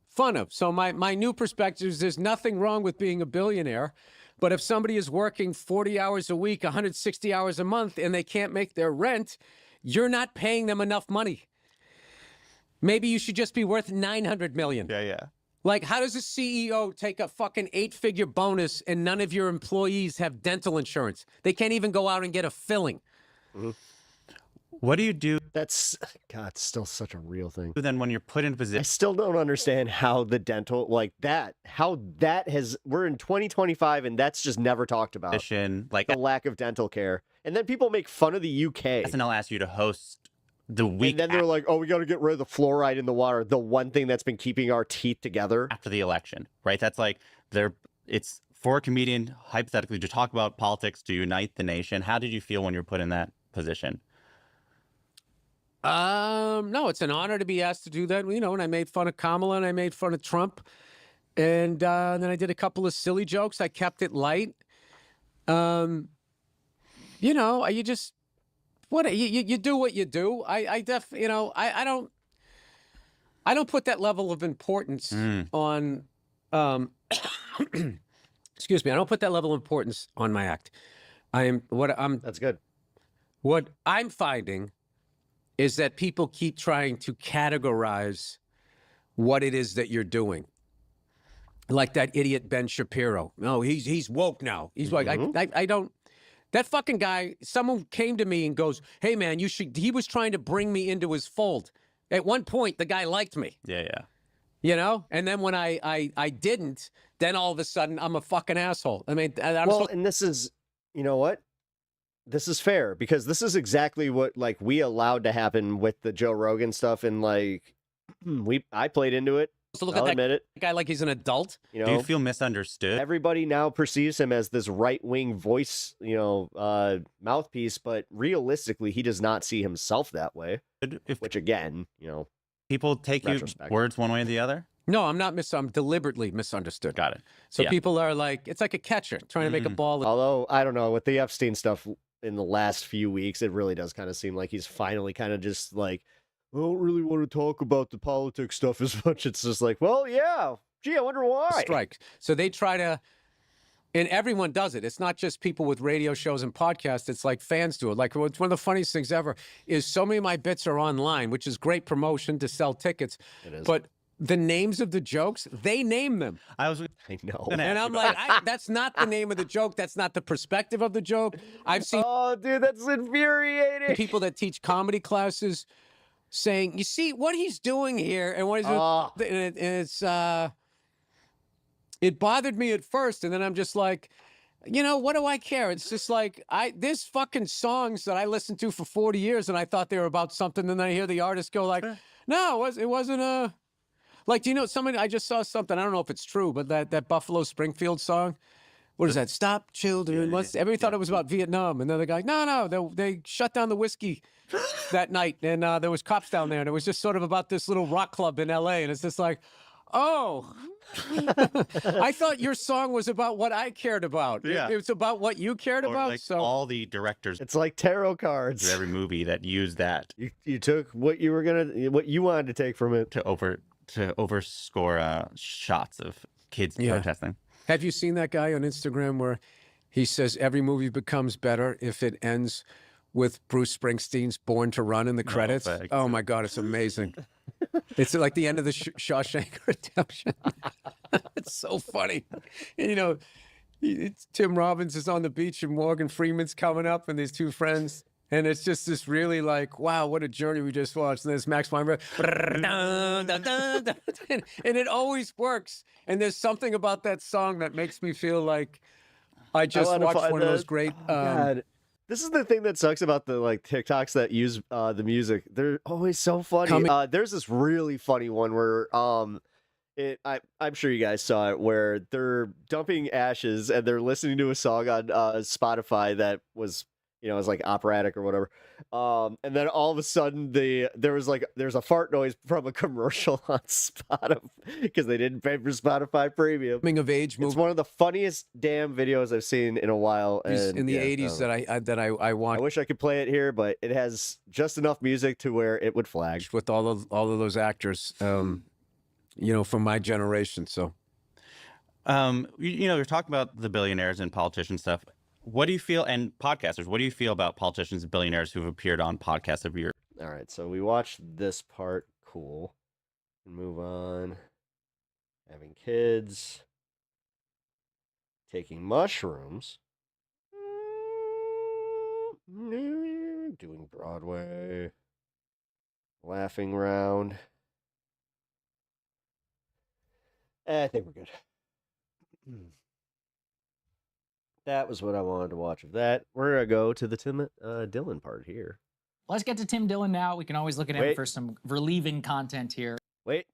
fun of. So my new perspective is there's nothing wrong with being a billionaire. But if somebody is working 40 hours a week, 160 hours a month, and they can't make their rent, you're not paying them enough money. Maybe you should just be worth $900 million. Yeah. Like, how does a CEO take a fucking 8-figure bonus and none of your employees have dental insurance? They can't even go out and get a filling. What do you do That's, God, it's still such a real thing. then when you're put in a I position? still don't understand how the dental, we're in 2025 and that's just never talked about. Like The lack of dental care. And then people make fun of the UK. SNL asks you to host the week And then they're like, oh, we got to get rid of the fluoride in the water. The one thing that's been keeping our teeth together. after the election, right? That's like it's for a comedian hypothetically to talk about politics to unite the nation. How did you feel when you were put in that position? No, it's an honor to be asked to do that. You know, and I made fun of Kamala and I made fun of Trump. And then I did a couple of silly jokes. I kept it light. You know, you just, you do what you do. I don't put that level of importance on, excuse me. I don't put that level of importance on my act. That's good. What I'm finding is that people keep trying to categorize what it is that you're doing. Like that idiot Ben Shapiro. No, he's woke now. He's like, I don't. That fucking guy, someone came to me and goes, hey man, he was trying to bring me into his fold. At one point, the guy liked me. Yeah. You know? And then when I didn't, then all of a sudden I'm a fucking asshole. I mean, And this is, you know what? This is fair because this is exactly what we allowed to happen with the Joe Rogan stuff. And I played into it To look I'll at that admit it. guy like he's an adult. You Do you know, feel misunderstood? everybody now perceives him as this right-wing voice, mouthpiece, but realistically, he does not see himself that way. If Which, again, people take you retrospect. words one way or the other? No, I'm deliberately misunderstood. Got it. So Yeah. people are like, it's like a catcher trying to make a ball. Although, I don't know, with the Epstein stuff in the last few weeks, it really does kind of seem like he's finally kind of just like, I don't really want to talk about the politics stuff as much. It's just like, well, yeah, gee, I wonder why. Strike. So they try to, and everyone does it. It's not just people with radio shows and podcasts. It's like fans do it. Like one of the funniest things ever is so many of my bits are online, which is great promotion to sell tickets. It is. But the names of the jokes, they name them. I was I know. gonna And ask I'm you like, that's not the name of the joke. That's not the perspective of the joke. I've seen Oh, dude, that's infuriating. people that teach comedy classes saying, you see what he's doing here and what he's doing. Oh. And it's, it bothered me at first. And then I'm just like, what do I care? It's just like, there's fucking songs that I listened to for 40 years and I thought they were about something. And then I hear the artist go like, no, it wasn't like, do you know somebody, I just saw something, I don't know if it's true, but that Buffalo Springfield song, what is that? Stop children. Everybody thought it was about Vietnam. And then the guy, no, they shut down the whiskey that night. And there was cops down there. And it was just sort of about this little rock club in LA. And it's just like, oh, I thought your song was about what I cared about. Yeah. It was about what you cared or about. like So all the directors It's like tarot of cards. every movie that use that You took what you wanted to take from it. to overscore shots of kids Yeah. protesting. have you seen that guy on Instagram where he says every movie becomes better if it ends with Bruce Springsteen's Born to Run in the credits? thanks. Oh my God, it's amazing. It's like the end of the Shawshank Redemption. It's so funny. It's Tim Robbins is on the beach and Morgan Freeman's coming up and these two friends. And it's just this really like, wow, what a journey we just watched. And there's Max Weinberg. And it always works. And there's something about that song that makes me feel like I just wanna watched find one of those that. great. God. This is the thing that sucks about the TikToks that use the music. They're always so funny. There's this really funny one where I'm sure you guys saw it, where they're dumping ashes and they're listening to a song on Spotify that was it's like operatic or whatever. And then all of a sudden there's a fart noise from a commercial on Spotify because they didn't pay for Spotify Premium. Coming of age It's movie one of the funniest damn videos I've seen in a while. And, in the yeah, 80s that I I watched wish I could play it here, but it has just enough music to where it would flag. with all of those actors, from my generation. So You're talking about the billionaires and politicians stuff. What do you feel, and podcasters, what do you feel about politicians and billionaires who've appeared on podcasts of yours? All right, so we watched this part. Cool. Move on. Having kids. Taking mushrooms. Doing Broadway. Laughing round. I think we're good. That was what I wanted to watch of that. We're going to go to the Tim Dillon part here. Let's get to Tim Dillon now. We can always look at him Wait. for some relieving content here. Wait.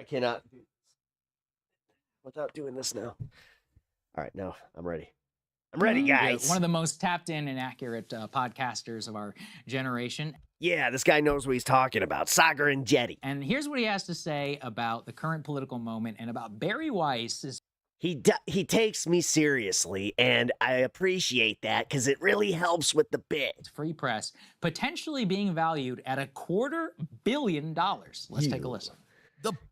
I cannot do this without doing this now. All right, now I'm ready. I'm ready, guys. One of the most tapped in and accurate podcasters of our generation. Yeah, this guy knows what he's talking about. Sagar and Jetty. And here's what he has to say about the current political moment and about Barry Weiss. He takes me seriously, and I appreciate that because it really helps with the bit. Free press potentially being valued at $250 million. Let's take a listen.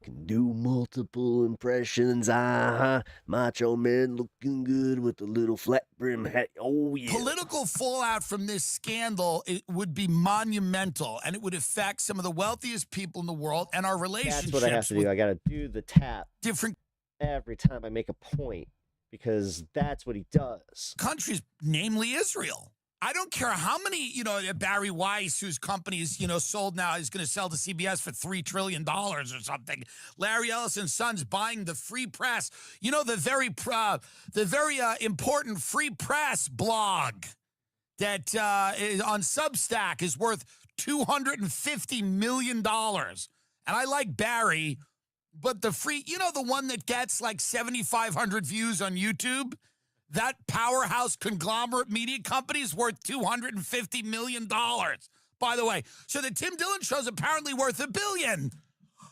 Can do multiple impressions, Macho Man looking good with a little flat brim hat. Oh, yeah. Political fallout from this scandal, it would be monumental, and it would affect some of the wealthiest people in the world and our relationships. That's what I have to do. I got to do the tap different every time I make a point because that's what he does. countries, namely Israel. I don't care how many, Barry Weiss, whose company is, sold now, is going to sell to CBS for $3 trillion or something. Larry Ellison's son's buying the Free Press. The very important Free Press blog that is on Substack is worth $250 million. And I like Barry, but the free, you know, the one that gets like 7,500 views on YouTube? That powerhouse conglomerate media company is worth $250 million. By the way, so the Tim Dillon Show's apparently worth $1 billion.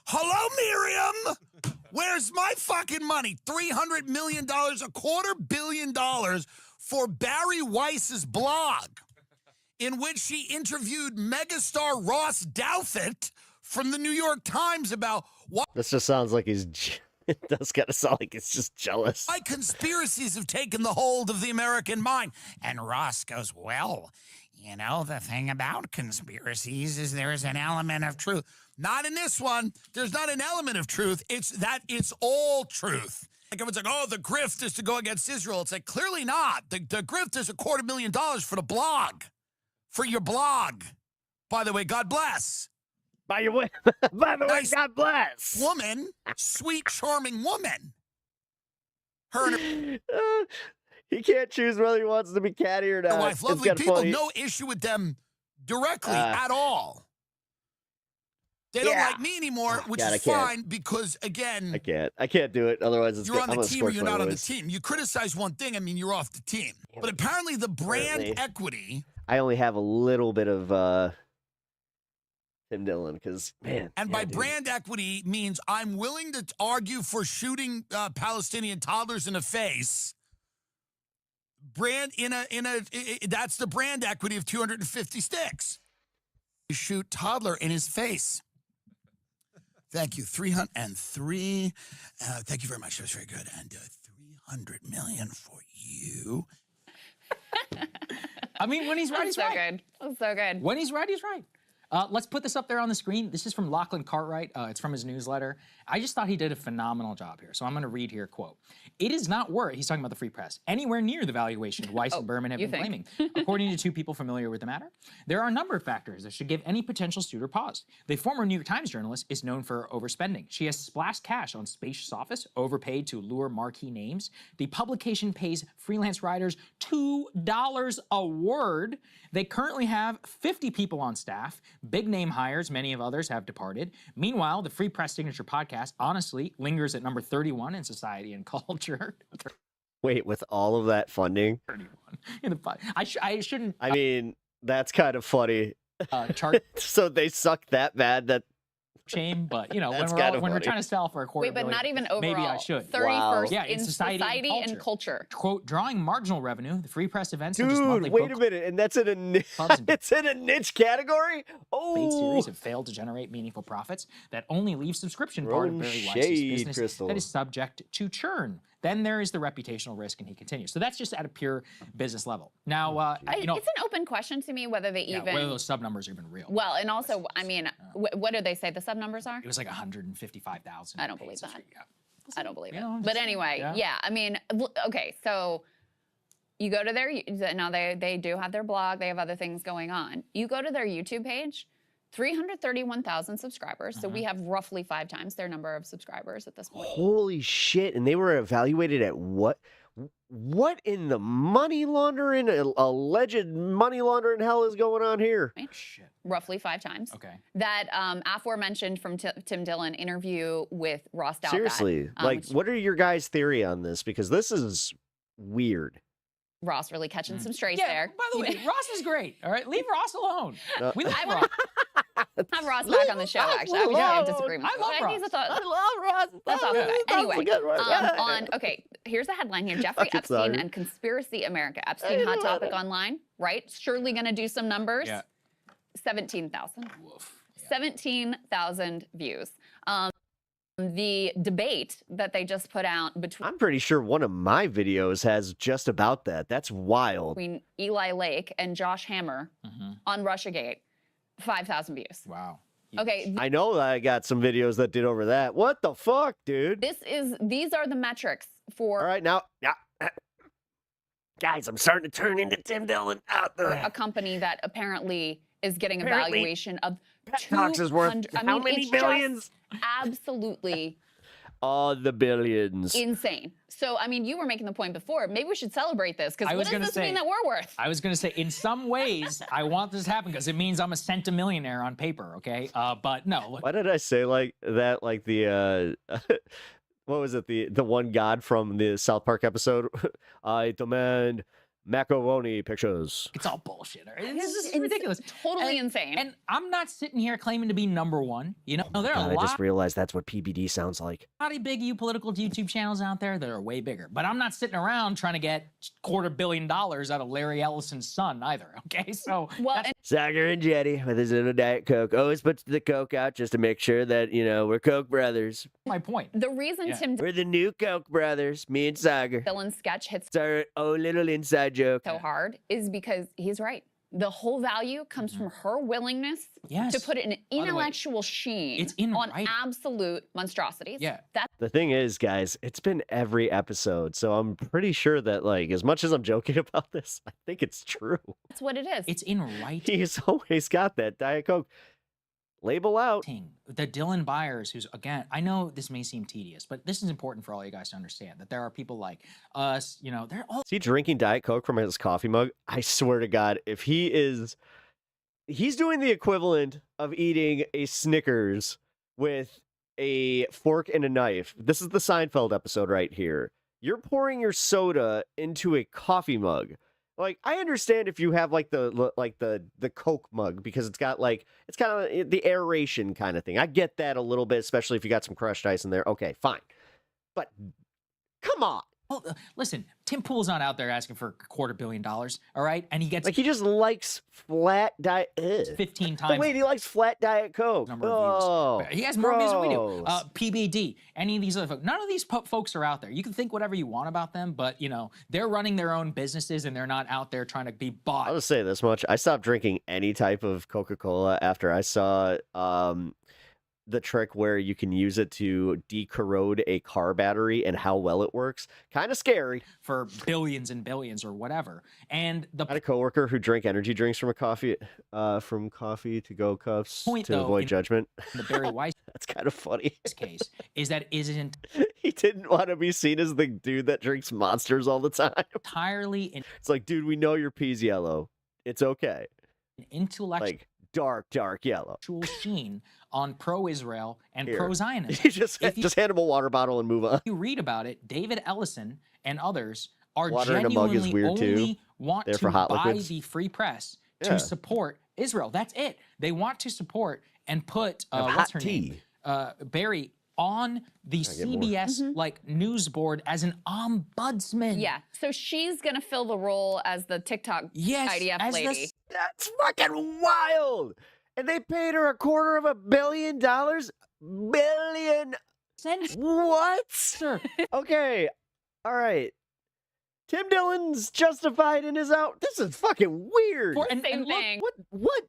Hello, Miriam. Where's my fucking money? $300 million, $250 million for Barry Weiss's blog, in which she interviewed megastar Ross Douthat from the New York Times about why This just sounds like he's. It does kind of sound like he's just jealous. conspiracies have taken the hold of the American mind. And Ross goes, well, you know, the thing about conspiracies is there's an element of truth. Not in this one. There's not an element of truth. It's all truth. Like everyone's like, oh, the grift is to go against Israel. It's like, clearly not. The grift is $250,000 for the blog. For your blog. By the way, God bless. By the way, Nice God bless. Woman, sweet, charming woman. Her and her He can't choose whether he wants to be catty or not. wife, It's lovely kinda people, funny. no issue with them directly at all. They don't Yeah. like me anymore, which God, I is can't. fine because, again, I can't do it. Otherwise, it's you're on I'm the gonna team or scorch you're my not on the voice. team. You criticize one thing, I mean, you're off the team. But apparently the brand Apparently. equity, I only have a little bit of Tim Dillon because, man. and yeah, by dude. brand equity means I'm willing to argue for shooting Palestinian toddlers in the face. That's the brand equity of 250 sticks. You shoot toddler in his face. Thank you. 303. Thank you very much. That was very good. And 300 million for you. I mean, when he's right, he's so right. good. That's so good. When he's right, he's right. Let's put this up there on the screen. This is from Lachlan Cartwright. It's from his newsletter. I just thought he did a phenomenal job here. So I'm going to read here, quote, "It is not worth," he's talking about the Free Press, "anywhere near the valuation Weiss and Berman have you been think? claiming. According to two people familiar with the matter, there are a number of factors that should give any potential suitor pause. The former New York Times journalist is known for overspending. She has splashed cash on spacious office, overpaid to lure marquee names. The publication pays freelance writers $2 a word. They currently have 50 people on staff. Big name hires, many of others have departed. Meanwhile, the Free Press Signature podcast, honestly, lingers at number 31 in society and culture." Wait, with all of that funding? 31 in the I shouldn't I mean, that's kind of funny. chart So they suck that bad that. shame, but you know, That's when kinda we're funny. trying to sell for a quarter Wait, but billion, not even overall. maybe I should. 31st Yeah, in in society and and culture. Quote, "Drawing marginal revenue, the Free Press events such as Dude, monthly wait a book minute, and that's in a clubs and it's in a niche category. debate Oh, series have failed to generate meaningful profits that only leave subscription part of Throwing Barry Weiss's shade, business Crystal. that is subject to churn. Then there is the reputational risk," and he continues. So that's just at a pure business level. Now, you know, It's an open question to me whether they yeah, even. whether those sub numbers are even real. Well, and also, I mean, what do they say the sub numbers are? It was like 155,000. I don't paid believe that. subscription. Yeah. I don't believe it. You know, I'm But just- anyway, yeah. yeah. I mean, okay, so you go to their now they do have their blog. They have other things going on. You go to their YouTube page, 331,000 subscribers. So we have roughly 5 times their number of subscribers at this point. holy shit! And they were evaluated at what? What in the money laundering, alleged money laundering hell is going on here? Right? Shit. Roughly 5 times. Okay. That aforementioned from Tim Dillon interview with Ross Douthat. Seriously, like, which what are your guys' theory on this? Because this is weird. Ross really catching some strays Yeah, there. by the way, Ross is great. All right, leave Ross alone. No. We love I Ross. have Ross back on the show, actually. I would have disagreement. I love He's a Ross. thought. love Ross. That's awesome. Ross. Anyway, okay, here's a headline here. Jeffrey Fucking Epstein sorry. and Conspiracy America. Epstein hot topic online, right? Surely gonna do some numbers. Yeah. 17,000. Woof. 17,000 views. The debate that they just put out I'm pretty sure one of my videos has just about that. That's wild. between Eli Lake and Josh Hammer on Russiagate, 5,000 views. Wow. Okay, I know that I got some videos that did over that. What the fuck, dude? these are the metrics for All right, now, guys, I'm starting to turn into Tim Dillon. a company that apparently is getting a valuation of Talks is worth 200 how many it's billions? just absolutely on the billions. Insane. So, I mean, you were making the point before. Maybe we should celebrate this because I what was does gonna this say- mean that we're worth? I was going to say, in some ways, I want this to happen because it means I'm a centimillionaire on paper, okay? But no, look, Why did I say like that? Like the what was it? The one god from the South Park episode? I demand macaroni pictures. it's all bullshit. All right? This is It's ridiculous. Totally And- insane. And I'm not sitting here claiming to be number one. You know, there are God, a I lot just realized that's what PBD sounds like. of big political YouTube channels out there that are way bigger. But I'm not sitting around trying to get $250 million out of Larry Ellison's son either, okay? So Well, that's and Sagar and Jetty with his little Diet Coke. Always puts the Coke out just to make sure that, we're Coke brothers. my point. the reason Yeah. Tim We're the new Coke brothers, me and Sagar. Dillon's sketch hits It's our own little inside joke. so hard is because he's right. The whole value comes from her willingness Yes. to put an way, intellectual sheen it's in on writing. absolute monstrosities. Yeah. That's The thing is, guys, it's been every episode, so I'm pretty sure that, like, as much as I'm joking about this, I think it's true. what it is. It's in writing. He's always got that Diet Coke label out. The Dylan Byers, who's, again, I know this may seem tedious, but this is important for all you guys to understand that there are people like us, they're all Is he drinking Diet Coke from his coffee mug? I swear to God, if he's doing the equivalent of eating a Snickers with a fork and a knife. This is the Seinfeld episode right here. You're pouring your soda into a coffee mug. Like, I understand if you have like the Coke mug because it's got it's kind of the aeration kind of thing. I get that a little bit, especially if you got some crushed ice in there. Okay, fine. But come on. Well, listen, Tim Pool's not out there asking for $250 million, all right? And he gets Like, he just likes flat diet. 15 The times way he likes flat Diet Coke. number of Oh, views. He has more views than we do. gross. PBD, any of these other folks. None of these folks are out there. You can think whatever you want about them, but, they're running their own businesses and they're not out there trying to be bought. I'll just say this much. I stopped drinking any type of Coca-Cola after I saw the trick where you can use it to decorrode a car battery and how well it works. Kind of scary. For billions and billions or whatever. And the I had a coworker who drank energy drinks from coffee to go cups Point, to though, avoid in- judgment. the Barry Weiss That's kind of funny. case is that isn't He didn't want to be seen as the dude that drinks monsters all the time. entirely an It's like, dude, we know your pee's yellow. It's okay. intellectual Like, dark yellow. sheen on pro-Israel and Here. pro-Zionism. You just If you- hand him a water bottle and move on. You read about it, David Ellison and others are Water in a mug is genuinely weird, too. only want They're to for hot buy liquids. the free press Yeah. to support Israel. That's it. They want to support and put Have what's hot her name, tea. Barry, on the get more. CBS news board as an ombudsman. yeah. So she's gonna fill the role as the TikTok Yes, IDF as the lady. That's fucking wild. And they paid her $250 million? Billion. What? Sir, Okay. All right. Tim Dillon's justified in his out. This is fucking weird. and Same look, thing. What?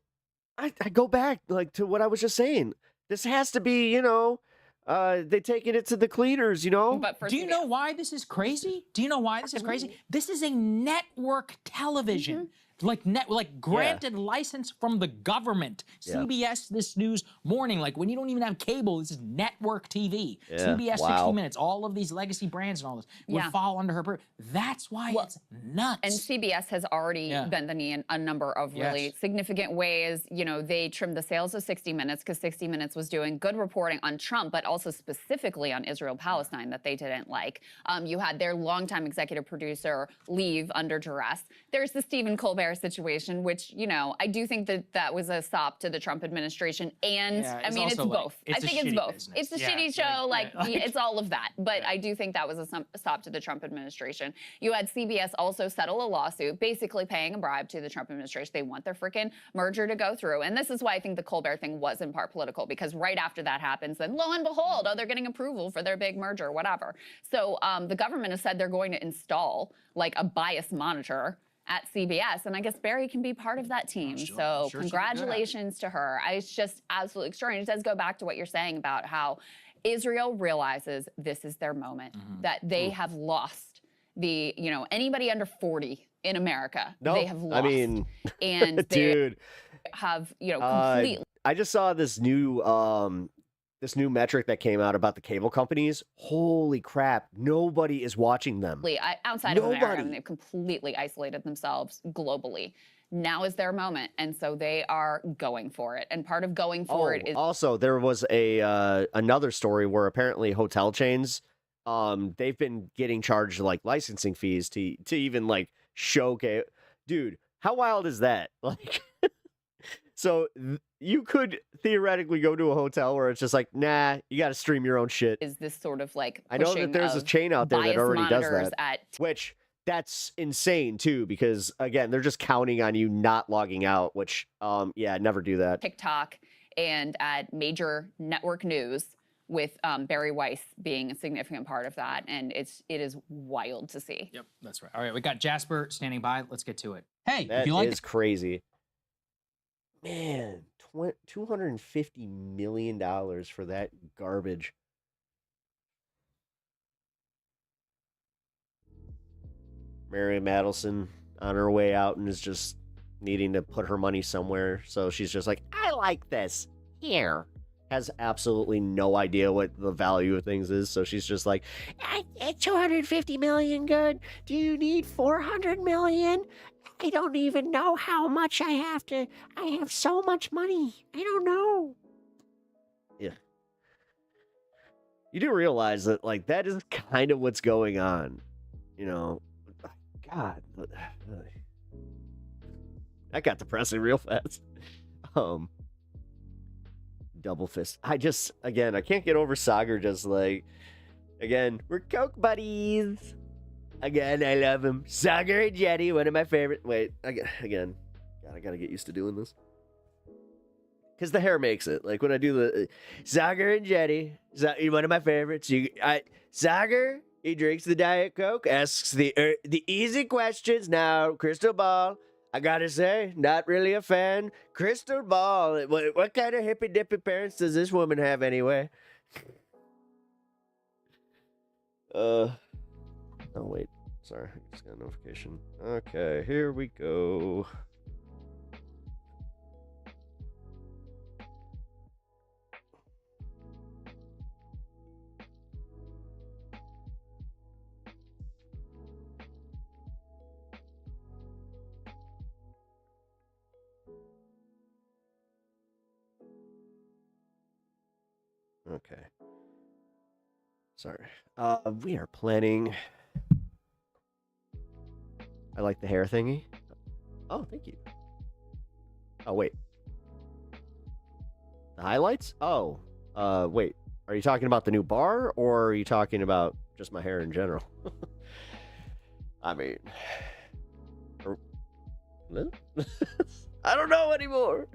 I go back to what I was just saying. This has to be, they taking it to the cleaners, But for do you CBS. know why this is crazy? Do you know why this is crazy? This is a network television. Like granted license from the government. Yeah. CBS This News Morning, like when you don't even have cable, this is network TV. Yeah, CBS wow. 60 Minutes, all of these legacy brands and all this would Yeah. fall under her. That's why it's nuts. And CBS has already Yeah. bent the knee in a number of really Yes. significant ways. They trimmed the sales of 60 Minutes because 60 Minutes was doing good reporting on Trump, but also specifically on Israel-Palestine that they didn't like. You had their longtime executive producer leave under duress. There's the Stephen Colbert situation, which, I do think that was a sop to the Trump administration. And Yeah, I it's mean, it's also, like, both. it's I a think it's shitty both. business. It's a Yeah, shitty show. like, It's all of that. But I do think that was a stop to the Trump administration. You had CBS also settle a lawsuit, basically paying a bribe to the Trump administration. They want their freaking merger to go through. And this is why I think the Colbert thing was in part political, because right after that happens, then lo and behold, they're getting approval for their big merger, whatever. So the government has said they're going to install like a bias monitor at CBS, and I guess Barry can be part of that team. sure- So I'm sure she'd be good at it. congratulations to her. It's just absolutely extraordinary. It does go back to what you're saying about how Israel realizes this is their moment, that they have lost anybody under 40 in America, they have lost. I mean, and they dude, have, completely. I just saw this new this new metric that came out about the cable companies. Holy crap! Nobody is watching them. Outside of America, Nobody. they've completely isolated themselves globally. Now is their moment, and so they are going for it. And part of going for it is Also, there was a another story where apparently hotel chains, they've been getting charged like licensing fees to even like showcase. Dude, how wild is that? Like, so you could theoretically go to a hotel where it's just like, nah, you got to stream your own shit. is this sort of like I know that pushing there's a of chain out there that bias already does monitors that, at which that's insane too, because again, they're just counting on you not logging out, which, yeah, never do that. TikTok and at major network news, with Barry Weiss being a significant part of that, and it is wild to see. Yep, that's right. All right, we got Jasper standing by. Let's get to it. Hey, That if you like is crazy. Man, $250 million for that garbage. Mary Madelson on her way out and is just needing to put her money somewhere. So she's just like, I like this. Here. Has absolutely no idea what the value of things is. So she's just like, 250 million good. Do you need 400 million? I don't even know how much I have to. I have so much money. I don't know. Yeah. You do realize that, like, that is kind of what's going on. You know, God. That got depressing real fast. Double fist. I can't get over Sagar just like, again, we're Coke buddies. Again, I love him. Sagar and Jetty, one of my favorite. Wait, again. God, I gotta get used to doing this. Because the hair makes it. Like when I do the Sagar and Jetty, one of my favorites. Sagar, he drinks the Diet Coke, asks the easy questions. Now, Crystal Ball, I gotta say, not really a fan. Crystal Ball, what kind of hippy dippy parents does this woman have anyway? Oh, wait. Sorry, I just got a notification. Okay, here we go. Okay. Sorry. We are planning. I like the hair thingy. Oh, thank you. Oh, wait. The highlights? Oh, wait. Are you talking about the new bar, or are you talking about just my hair in general? I mean, I don't know anymore.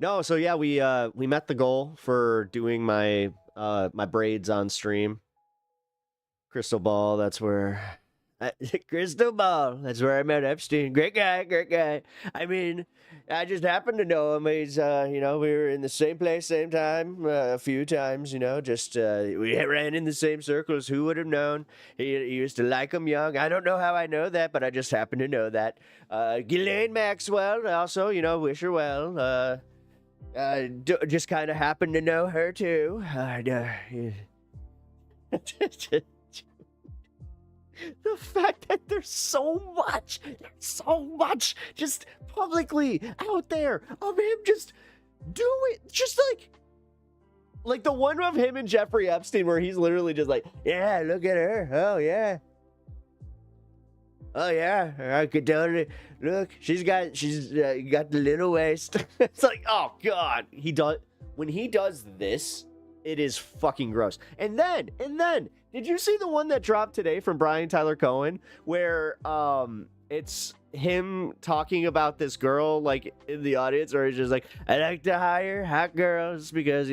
No, so yeah, we met the goal for doing my my braids on stream. Crystal Ball, that's where Crystal Ball, that's where I met Epstein. Great guy. I mean, I just happened to know him. He's we were in the same place, same time, a few times, just we ran in the same circles. Who would have known? He used to like him young. I don't know how I know that, but I just happen to know that. Ghislaine Maxwell, also, wish her well. Just kind of happened to know her too. The fact that there's so much just publicly out there of him just do it, just like the one of him and Jeffrey Epstein where he's literally just like, yeah, look at her, oh yeah, I could totally look. She's got the little waist. It's like, oh god, when he does this, it is fucking gross. And then, did you see the one that dropped today from Brian Tyler Cohen, where it's him talking about this girl like in the audience, or he's just like, I like to hire hot girls because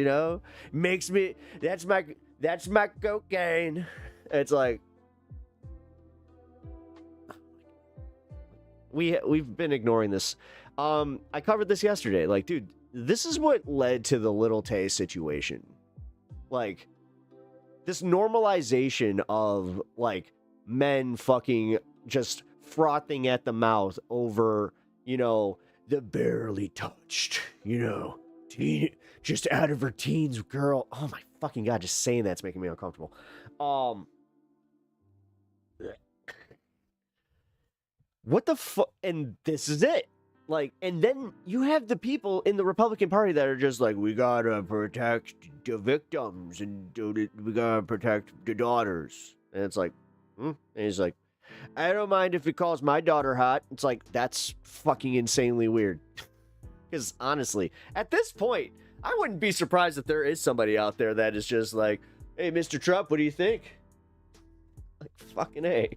makes me that's my cocaine. It's like, we've been ignoring this. I covered this yesterday. Like, dude, this is what led to the Little Tay situation. Like, this normalization of like men fucking just frothing at the mouth over, the barely touched, just out of her teens girl. Oh my fucking God, just saying that's making me uncomfortable. What the fuck? And this is it. Like, and then you have the people in the Republican Party that are just like, we gotta protect the victims and we gotta protect the daughters. And it's like, And he's like, I don't mind if he calls my daughter hot. It's like, that's fucking insanely weird. Because honestly, at this point, I wouldn't be surprised if there is somebody out there that is just like, hey, Mr. Trump, what do you think? Like, fucking A.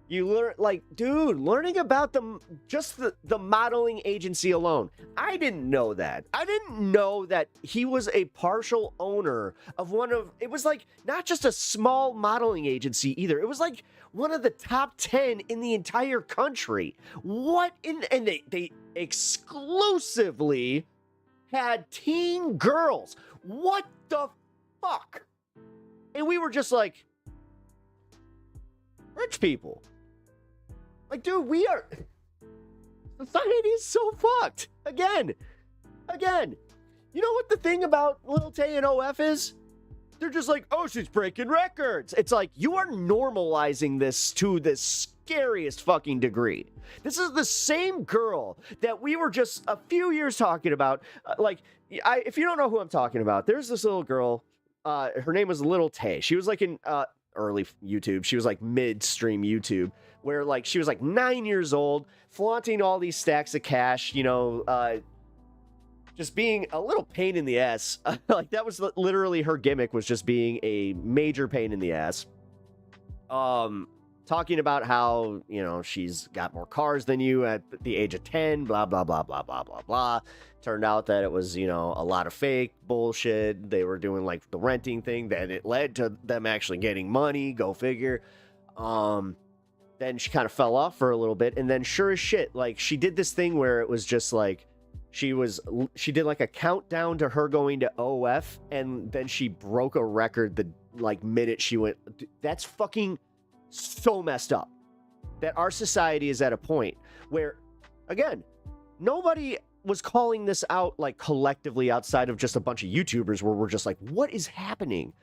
You learn, like, dude, learning about the modeling agency alone. I didn't know that. I didn't know that he was a partial owner of it was like not just a small modeling agency either. It was like one of the top 10 in the entire country. And they exclusively had teen girls. What the fuck? And we were just like, rich people. Like, dude, society is so fucked. Again. You know what the thing about Lil Tay and OF is? They're just like, oh, she's breaking records. It's like, you are normalizing this to the scariest fucking degree. This is the same girl that we were just a few years talking about. If you don't know who I'm talking about, there's this little girl. Her name was Lil Tay. She was like in early YouTube. She was like midstream YouTube, where like she was like 9 years old, flaunting all these stacks of cash, just being a little pain in the ass. Like that was literally her gimmick, was just being a major pain in the ass. Talking about how, she's got more cars than you at the age of 10, blah, blah, blah, blah, blah, blah, blah. Turned out that it was, a lot of fake bullshit. They were doing like the renting thing, that it led to them actually getting money. Go figure. Then she kind of fell off for a little bit. And then sure as shit, like she did this thing where it was just like, she did like a countdown to her going to OF. And then she broke a record the like minute she went. That's fucking so messed up that our society is at a point where, again, nobody was calling this out like collectively outside of just a bunch of YouTubers where we're just like, what is happening?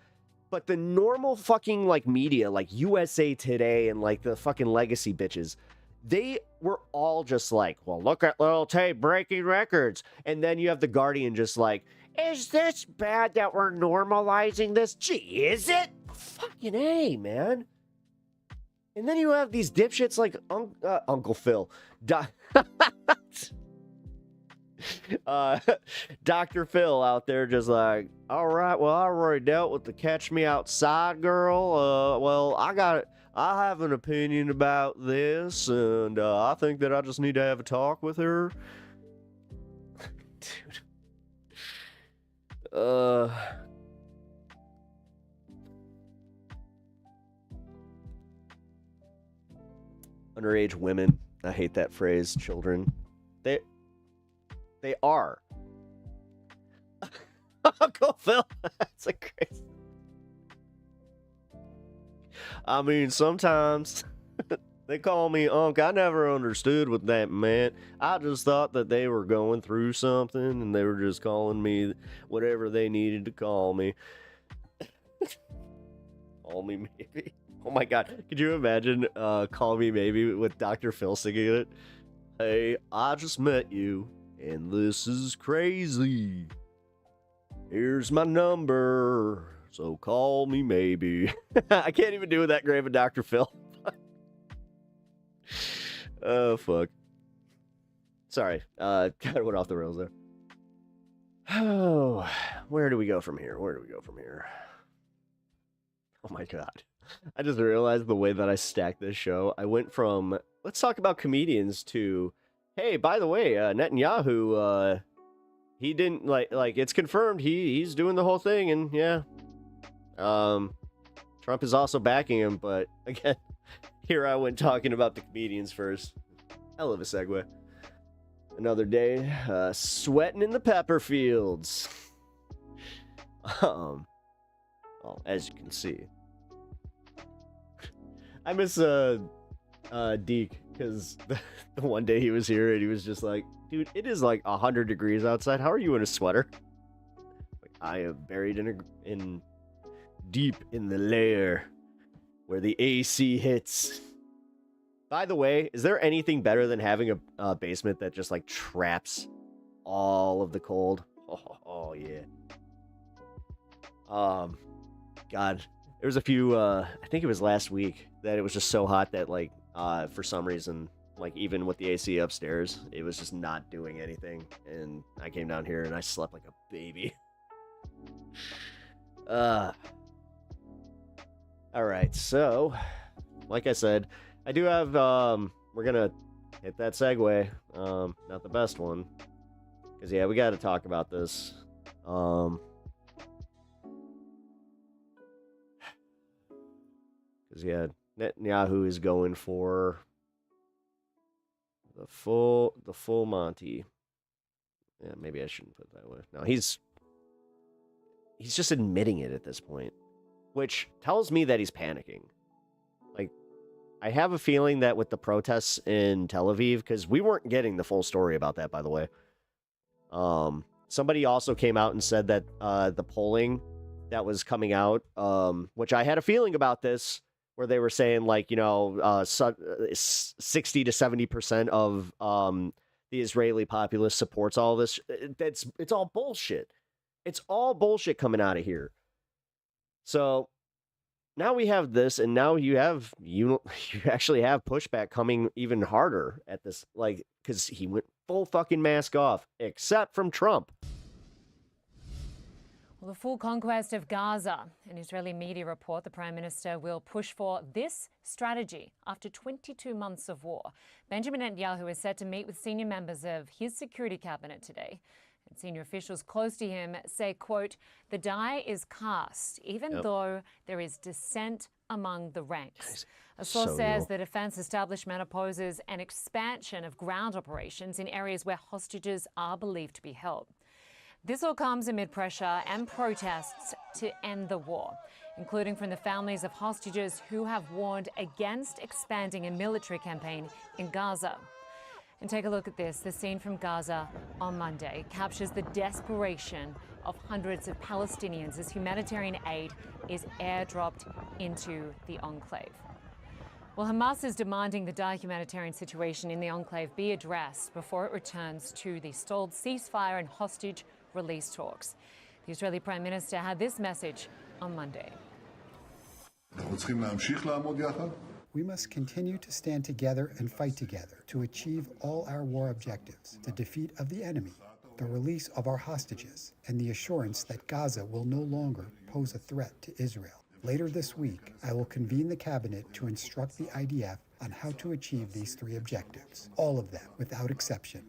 But the normal fucking like media, like USA Today and like the fucking legacy bitches, they were all just like, well, look at Lil Tay breaking records. And then you have the Guardian just like, is this bad that we're normalizing this? Gee, is it? Fucking A, man. And then you have these dipshits like Uncle Phil. Dr. Phil out there just like, all right, well, I already dealt with the catch me outside girl. Well, I have an opinion about this, and I think that I just need to have a talk with her. Dude. Underage women. I hate that phrase. Children. They are. Uncle Phil. That's a crazy. I mean, sometimes they call me Unc. I never understood what that meant. I just thought that they were going through something and they were just calling me whatever they needed to call me. Call me maybe. Oh my God. Could you imagine Call Me Maybe with Dr. Phil singing it? Hey, I just met you and this is crazy. Here's my number, so call me maybe. I can't even do that grave of Dr. Phil. Oh, fuck. Sorry, kind of went off the rails there. Oh, where do we go from here? Oh my God. I just realized the way that I stacked this show. I went from, let's talk about comedians, to, hey, by the way, Netanyahu, he didn't, like it's confirmed he's doing the whole thing, and yeah. Trump is also backing him, but again, here I went talking about the comedians first. Hell of a segue. Another day, sweating in the pepper fields. Well, as you can see. I miss Deke because the one day he was here and he was just like, dude, it is like 100 degrees outside. How are you in a sweater? Like, I am buried in deep in the lair where the AC hits. By the way, is there anything better than having a basement that just like traps all of the cold? Oh yeah. God, there was a few. I think it was last week that it was just so hot that like for some reason, like even with the AC upstairs, it was just not doing anything. And I came down here and I slept like a baby. All right, so like I said, I do have we're gonna hit that segue. Not the best one, because yeah, we got to talk about this. Because yeah, Netanyahu is going for the full Monty. Yeah, maybe I shouldn't put it that way. No, he's just admitting it at this point, which tells me that he's panicking. Like, I have a feeling that with the protests in Tel Aviv, because we weren't getting the full story about that, by the way. Somebody also came out and said that the polling that was coming out, which I had a feeling about this, where they were saying like, 60 to 70% of the Israeli populace supports all this. It's all bullshit. It's all bullshit coming out of here. So now we have this, and now you actually have pushback coming even harder at this, like, because he went full fucking mask off, except from Trump. Well, the full conquest of Gaza. An Israeli media report the Prime Minister will push for this strategy after 22 months of war. Benjamin Netanyahu is set to meet with senior members of his security cabinet today. And senior officials close to him say, quote, the die is cast, even though there is dissent among the ranks. A source says the defense establishment opposes an expansion of ground operations in areas where hostages are believed to be held. This all comes amid pressure and protests to end the war, including from the families of hostages who have warned against expanding a military campaign in Gaza. And take a look at this. The scene from Gaza on Monday captures the desperation of hundreds of Palestinians as humanitarian aid is airdropped into the enclave. Well, Hamas is demanding the dire humanitarian situation in the enclave be addressed before it returns to the stalled ceasefire and hostage release talks. The Israeli Prime Minister had this message on Monday. We must continue to stand together and fight together to achieve all our war objectives, the defeat of the enemy, the release of our hostages, and the assurance that Gaza will no longer pose a threat to Israel. Later this week, I will convene the cabinet to instruct the IDF on how to achieve these three objectives, all of them without exception.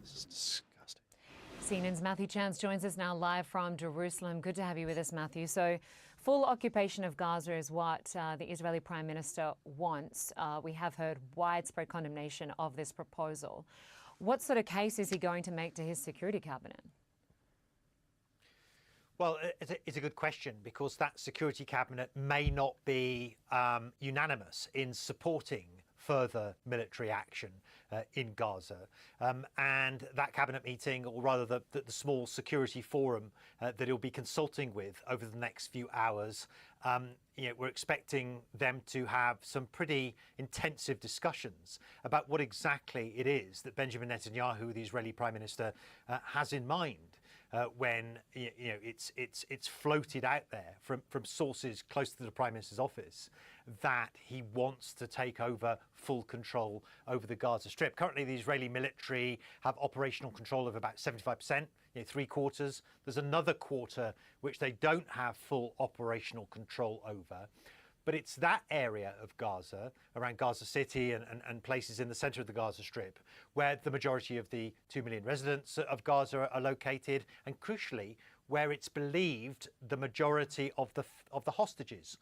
CNN's Matthew Chance joins us now live from Jerusalem. Good to have you with us, Matthew. So, full occupation of Gaza is what the Israeli Prime Minister wants. We have heard widespread condemnation of this proposal. What sort of case is he going to make to his security cabinet? Well, it's a good question, because that security cabinet may not be unanimous in supporting further military action in Gaza. And that cabinet meeting, or rather the small security forum that he'll be consulting with over the next few hours, we're expecting them to have some pretty intensive discussions about what exactly it is that Benjamin Netanyahu, the Israeli Prime Minister, has in mind. When it's floated out there from sources close to the Prime Minister's office that he wants to take over full control over the Gaza Strip. Currently, the Israeli military have operational control of about 75%, three quarters. There's another quarter which they don't have full operational control over. But it's that area of Gaza, around Gaza City and places in the center of the Gaza Strip, where the majority of the 2 million residents of Gaza are located, and crucially, where it's believed the majority of the hostages,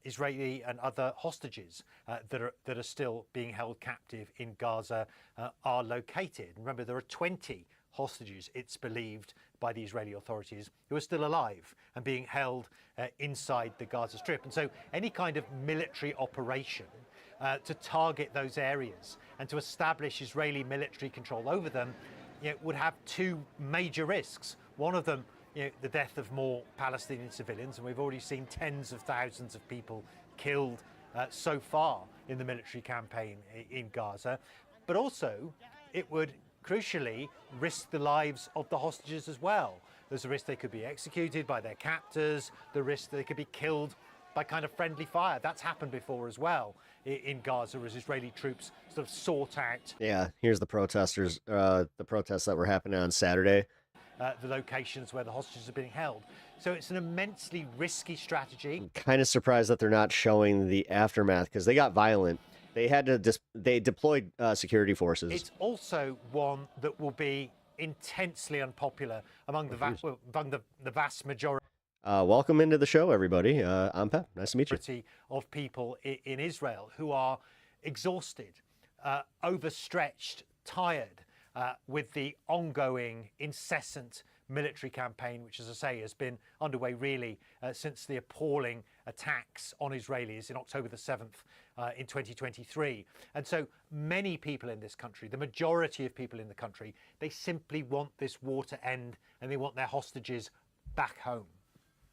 Israeli and other hostages that are still being held captive in Gaza are located. Remember, there are 20 hostages, it's believed by the Israeli authorities, who are still alive and being held inside the Gaza Strip. And so any kind of military operation to target those areas and to establish Israeli military control over them, would have two major risks. One of them, the death of more Palestinian civilians, and we've already seen tens of thousands of people killed so far in the military campaign in Gaza. But also, it would crucially risk the lives of the hostages as well. There's a risk they could be executed by their captors, the risk they could be killed by kind of friendly fire. That's happened before as well in Gaza as Israeli troops sort of sought out. Yeah, here's the protesters, the protests that were happening on Saturday. The locations where the hostages are being held. So it's an immensely risky strategy. I'm kind of surprised that they're not showing the aftermath because they got violent. They had to they deployed security forces. It's also one that will be intensely unpopular among the vast majority. Welcome into the show, everybody. I'm Pep. Nice to meet you. Of people in Israel who are exhausted, overstretched, tired with the ongoing, incessant military campaign, which, as I say, has been underway really since the appalling attacks on Israelis in October the 7th in 2023. And so many people in this country, the majority of people in the country, they simply want this war to end and they want their hostages back home.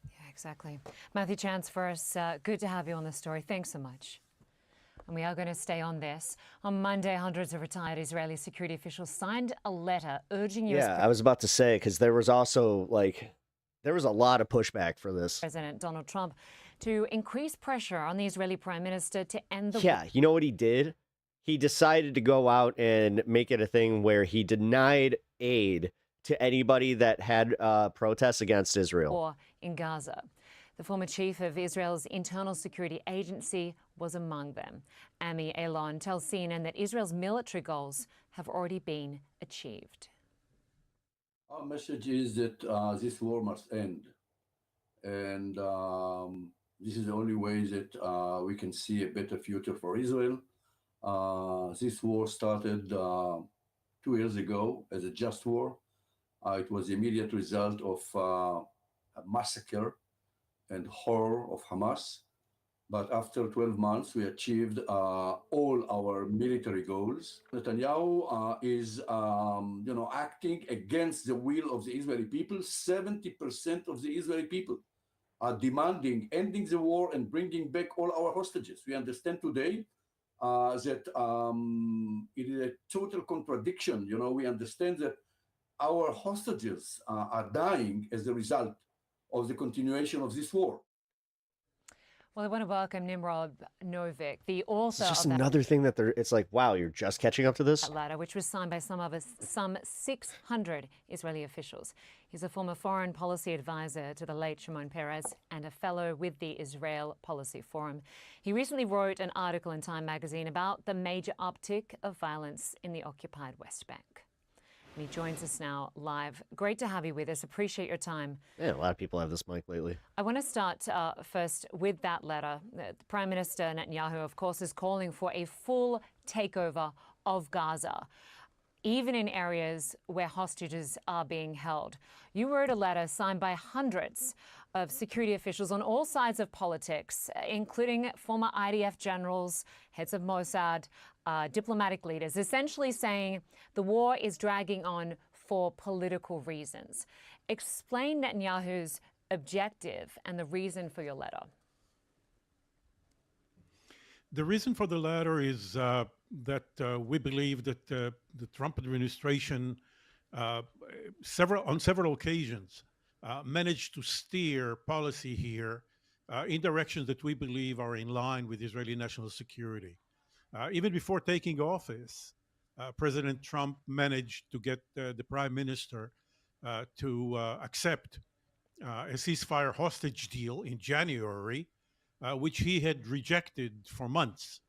Yeah, exactly. Matthew Chance for us. Good to have you on this story. Thanks so much. And we are going to stay on this. On Monday, hundreds of retired Israeli security officials signed a letter urging U.S. Yeah, I was about to say, because there was also, there was a lot of pushback for this. President Donald Trump to increase pressure on the Israeli prime minister to end the war. Yeah, you know what he did? He decided to go out and make it a thing where he denied aid to anybody that had protests against Israel. War in Gaza. The former chief of Israel's internal security agency was among them. Ami Elon tells CNN that Israel's military goals have already been achieved. Our message is that this war must end. And this is the only way that we can see a better future for Israel. This war started 2 years ago as a just war. It was the immediate result of a massacre and horror of Hamas. But after 12 months, we achieved all our military goals. Netanyahu is, acting against the will of the Israeli people. 70% of the Israeli people are demanding ending the war and bringing back all our hostages. We understand today that it is a total contradiction. We understand that our hostages are dying as a result of the continuation of this war. Well, I want to welcome Nimrod Novik, the author It's just of that another thing that it's like, wow, you're just catching up to this? letter, which was signed by some 600 Israeli officials. He's a former foreign policy advisor to the late Shimon Peres and a fellow with the Israel Policy Forum. He recently wrote an article in Time magazine about the major uptick of violence in the occupied West Bank. And he joins us now live. Great to have you with us. Appreciate your time. Yeah, a lot of people have this mic lately. I want to start first with that letter. The Prime Minister Netanyahu, of course, is calling for a full takeover of Gaza, even in areas where hostages are being held. You wrote a letter signed by hundreds of security officials on all sides of politics, including former IDF generals, heads of Mossad, diplomatic leaders, essentially saying the war is dragging on for political reasons. Explain Netanyahu's objective and the reason for your letter. The reason for the letter is that we believe that the Trump administration, on several occasions, managed to steer policy here in directions that we believe are in line with Israeli national security. Even before taking office, President Trump managed to get the prime minister to accept a ceasefire hostage deal in January, which he had rejected for months.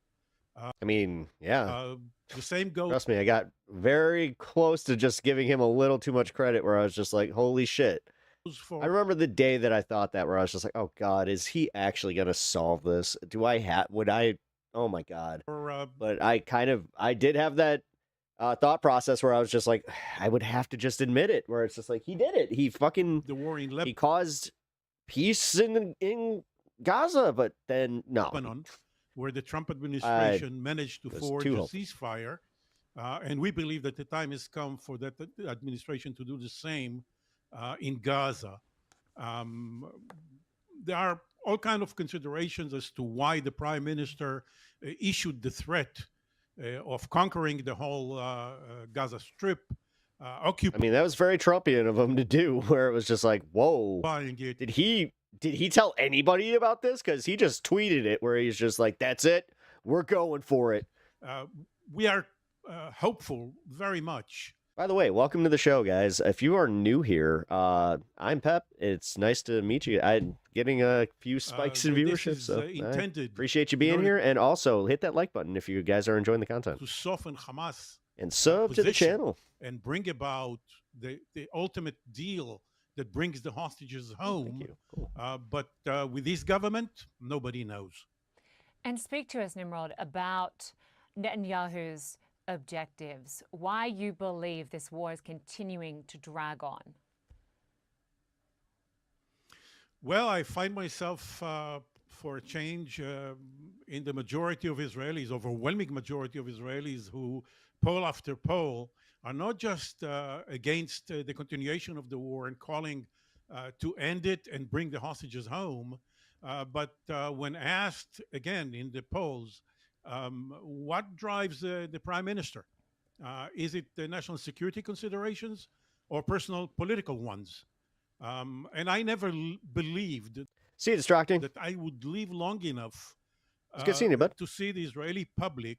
I mean, yeah. The same goes. Trust me, I got very close to just giving him a little too much credit where I was just like, holy shit. I remember the day that I thought that where I was just like, oh God, is he actually going to solve this? Oh my God. But I did have that thought process where I was just like, I would have to just admit it, where it's just like, he did it. He fucking, the war in Lebanon. He caused peace in Gaza, but then no. Lebanon, where the Trump administration managed to was forge too a hopeful. ceasefire. And we believe that the time has come for that administration to do the same in Gaza. There are all kinds of considerations as to why the prime minister issued the threat of conquering the whole Gaza Strip. I mean, that was very Trumpian of him to do, where it was just like, whoa. It. Did he tell anybody about this? Because he just tweeted it, where he's just like, that's it. We're going for it. We are hopeful very much. By the way, welcome to the show, guys. If you are new here, I'm Pep. It's nice to meet you. I'm getting a few spikes in viewership, so I appreciate you being here. And also, hit that like button if you guys are enjoying the content. To soften Hamas and sub to the channel. And bring about the ultimate deal that brings the hostages home. Cool. But with this government, nobody knows. And speak to us, Nimrod, about Netanyahu's objectives, why you believe this war is continuing to drag on. Well, I find myself, for a change, in the majority of Israelis, overwhelming majority of Israelis who, poll after poll, are not just against the continuation of the war and calling to end it and bring the hostages home, but when asked again in the polls, what drives the prime minister? Is it the national security considerations or personal political ones? And I never believed see you distracting that I would live long enough it's good seeing you, bud. To see the Israeli public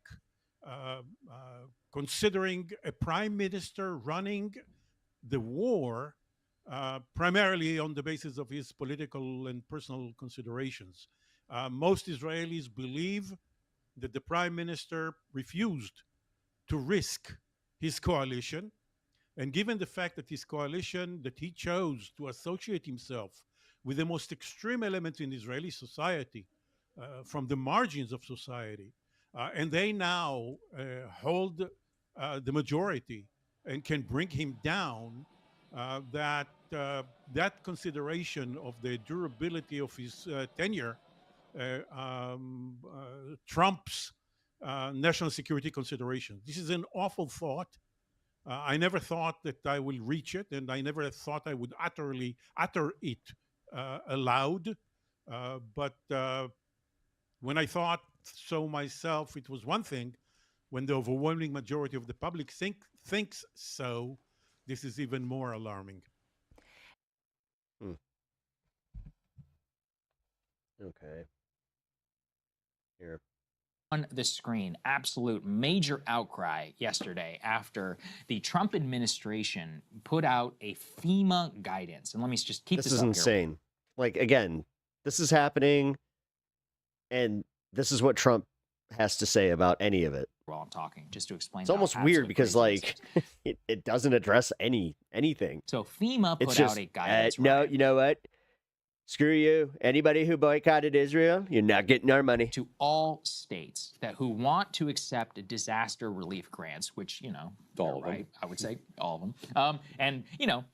considering a prime minister running the war primarily on the basis of his political and personal considerations. Most Israelis believe that the prime minister refused to risk his coalition. And given the fact that his coalition, that he chose to associate himself with the most extreme elements in Israeli society, from the margins of society, and they now hold the majority and can bring him down, that consideration of the durability of his tenure trumps national security considerations. This is an awful thought. I never thought that I will reach it, and I never thought I would utter it aloud. But when I thought so myself, it was one thing. When the overwhelming majority of the public thinks so, this is even more alarming. Okay. Here. On the screen, absolute major outcry yesterday after the Trump administration put out a FEMA guidance. And let me just keep this is up insane. Here. Like, again, this is happening, and this is what Trump has to say about any of it. While I'm talking, just to explain. It's almost weird because, like, it doesn't address anything. So FEMA put out a guidance. No, you know what? Screw you. Anybody who boycotted Israel, you're not getting our money. To all states who want to accept disaster relief grants, which, you know, all of them. I would say all of them. And, you know,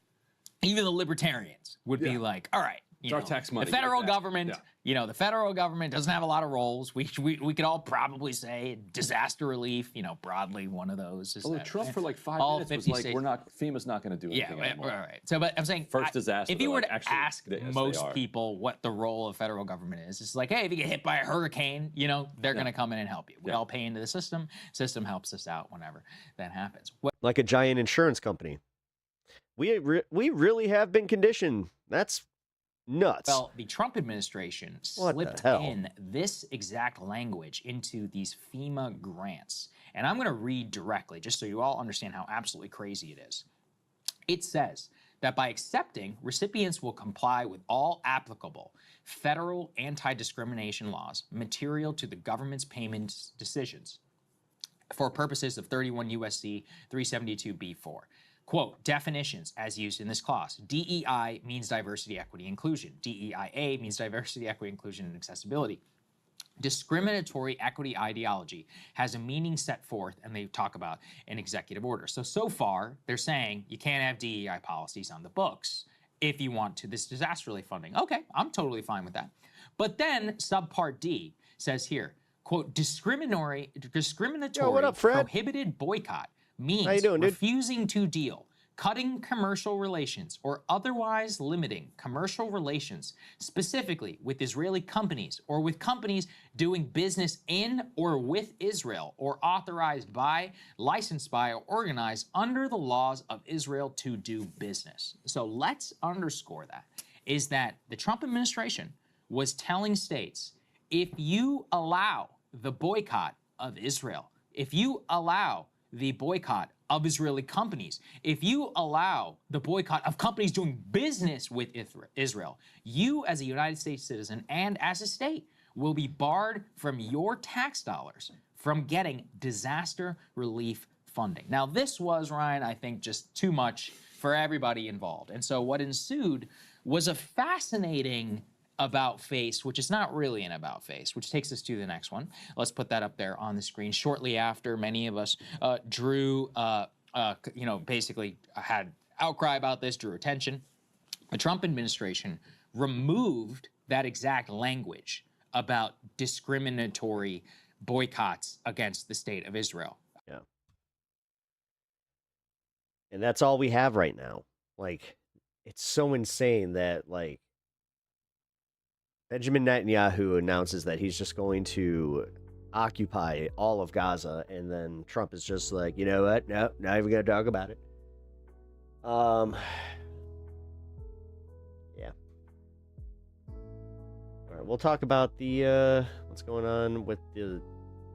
even the libertarians would be like, all right, you know, tax money, the federal government, you know, the federal government doesn't have a lot of roles. We could all probably say disaster relief, you know, broadly one of those. Is that, Trump for like 5 minutes was like, FEMA's not going to do anything anymore. Right. So, but I'm saying, first disaster. If you were to ask most people what the role of federal government is, it's like, hey, if you get hit by a hurricane, you know, they're going to come in and help you. We all pay into the system. System helps us out whenever that happens. Like a giant insurance company. We really have been conditioned. That's nuts. Well, the Trump administration slipped in this exact language into these FEMA grants. And I'm going to read directly, just so you all understand how absolutely crazy it is. It says that by accepting, recipients will comply with all applicable federal anti-discrimination laws material to the government's payment decisions for purposes of 31 U.S.C. 372b4. Quote, definitions as used in this clause. DEI means diversity, equity, inclusion. DEIA means diversity, equity, inclusion, and accessibility. Discriminatory equity ideology has a meaning set forth, and they talk about an executive order. So far, they're saying you can't have DEI policies on the books if you want to this disaster relief funding. Okay, I'm totally fine with that. But then subpart D says here, quote, discriminatory what up, Fred? prohibited boycott means How you doing, dude? refusing to deal, cutting commercial relations, or otherwise limiting commercial relations, specifically with Israeli companies or with companies doing business in or with Israel, or authorized by, licensed by, or organized under the laws of Israel to do business. So let's underscore that, is that the Trump administration was telling states, if you allow the boycott of Israel, if you allow the boycott of Israeli companies, if you allow the boycott of companies doing business with Israel, you as a United States citizen and as a state will be barred from your tax dollars from getting disaster relief funding. Now, this was, Ryan, I think, just too much for everybody involved. And so what ensued was a fascinating about face, which is not really an about face, which takes us to the next one. Let's put that up there on the screen. Shortly after, many of us basically had outcry about this, drew attention. The Trump administration removed that exact language about discriminatory boycotts against the state of Israel. Yeah. And that's all we have right now. Like, it's so insane that, like, Benjamin Netanyahu announces that he's just going to occupy all of Gaza, and then Trump is just like, you know what? No, not even going to talk about it. Yeah. All right, we'll talk about the what's going on with the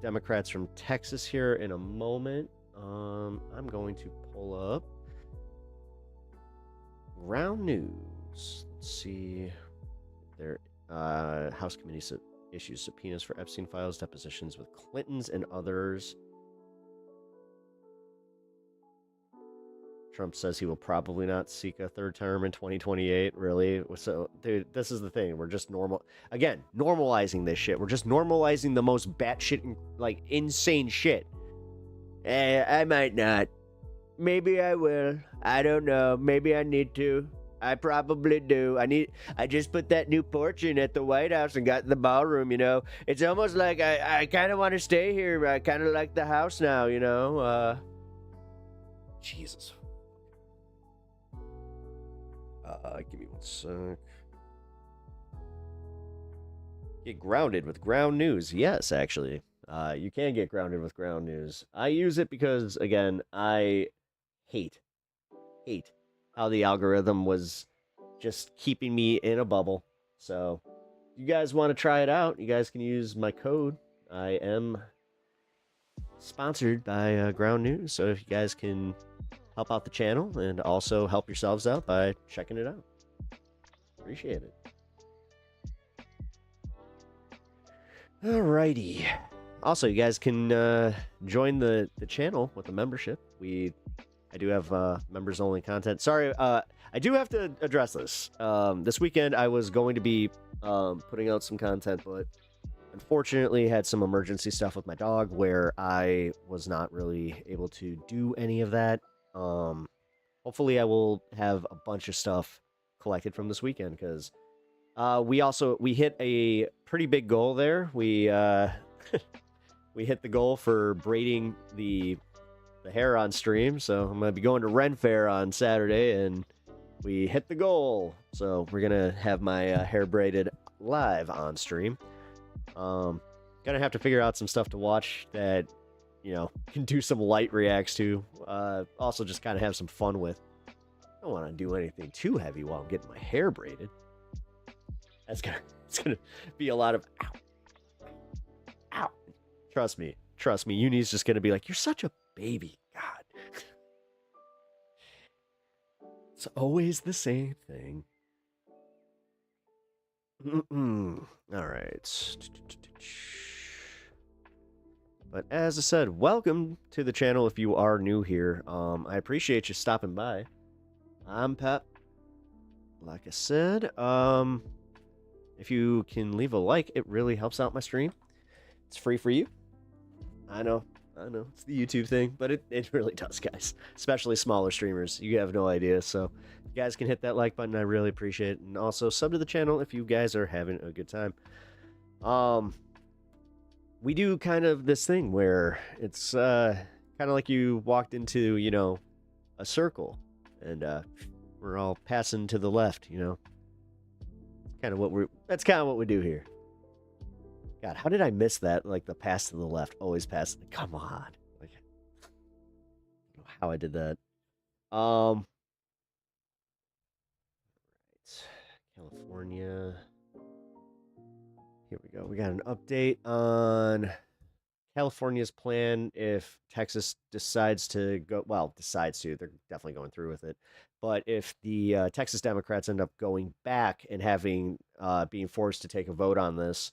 Democrats from Texas here in a moment. I'm going to pull up Ground News. Let's see. There, House Committee issues subpoenas for Epstein files, depositions with Clintons and others. Trump says he will probably not seek a third term in 2028. Really? So, dude, this is the thing. We're just normalizing this shit. We're just normalizing the most batshit, like, insane shit. I might not. Maybe I will. I don't know. Maybe I need to. I probably do. I just put that new porch in at the White House and got in the ballroom, you know. It's almost like I kind of want to stay here. I kind of like the house now, you know. Jesus. Give me one sec. Get grounded with Ground News. Yes, actually. You can get grounded with Ground News. I use it because, again, I hate how the algorithm was just keeping me in a bubble. So, if you guys want to try it out, you guys can use my code. I am sponsored by Ground News, so if you guys can help out the channel and also help yourselves out by checking it out. Appreciate it. Alrighty. Also, you guys can join the channel with a membership. I do have members-only content. Sorry, I do have to address this. This weekend, I was going to be putting out some content, but unfortunately had some emergency stuff with my dog where I was not really able to do any of that. Hopefully, I will have a bunch of stuff collected from this weekend, because we hit a pretty big goal there. We hit the goal for braiding the hair on stream, so I'm going to be going to Ren Fair on Saturday, and we hit the goal. So we're going to have my hair braided live on stream. Gonna have to figure out some stuff to watch that, you know, can do some light reacts to. Also just kind of have some fun with. I don't want to do anything too heavy while I'm getting my hair braided. It's gonna be a lot of ow. Trust me. Uni's just gonna be like, you're such a baby. God. It's always the same thing. All right. But as I said, welcome to the channel if you are new here. I appreciate you stopping by. I'm Pep. Like I said, if you can leave a like, it really helps out my stream. It's free for you. I know. It's the YouTube thing, but it really does, guys. Especially smaller streamers. You have no idea. So, if you guys can hit that like button, I really appreciate it. And also, sub to the channel if you guys are having a good time. we do kind of this thing where it's kind of like you walked into, you know, a circle and we're all passing to the left, you know. That's kind of what we do here. God, how did I miss that? Like the pass to the left, always pass. Come on. Like, I don't know how I did that. Right. California. Here we go. We got an update on California's plan if Texas decides to go. Well, decides to. They're definitely going through with it. But if the Texas Democrats end up going back and having being forced to take a vote on this,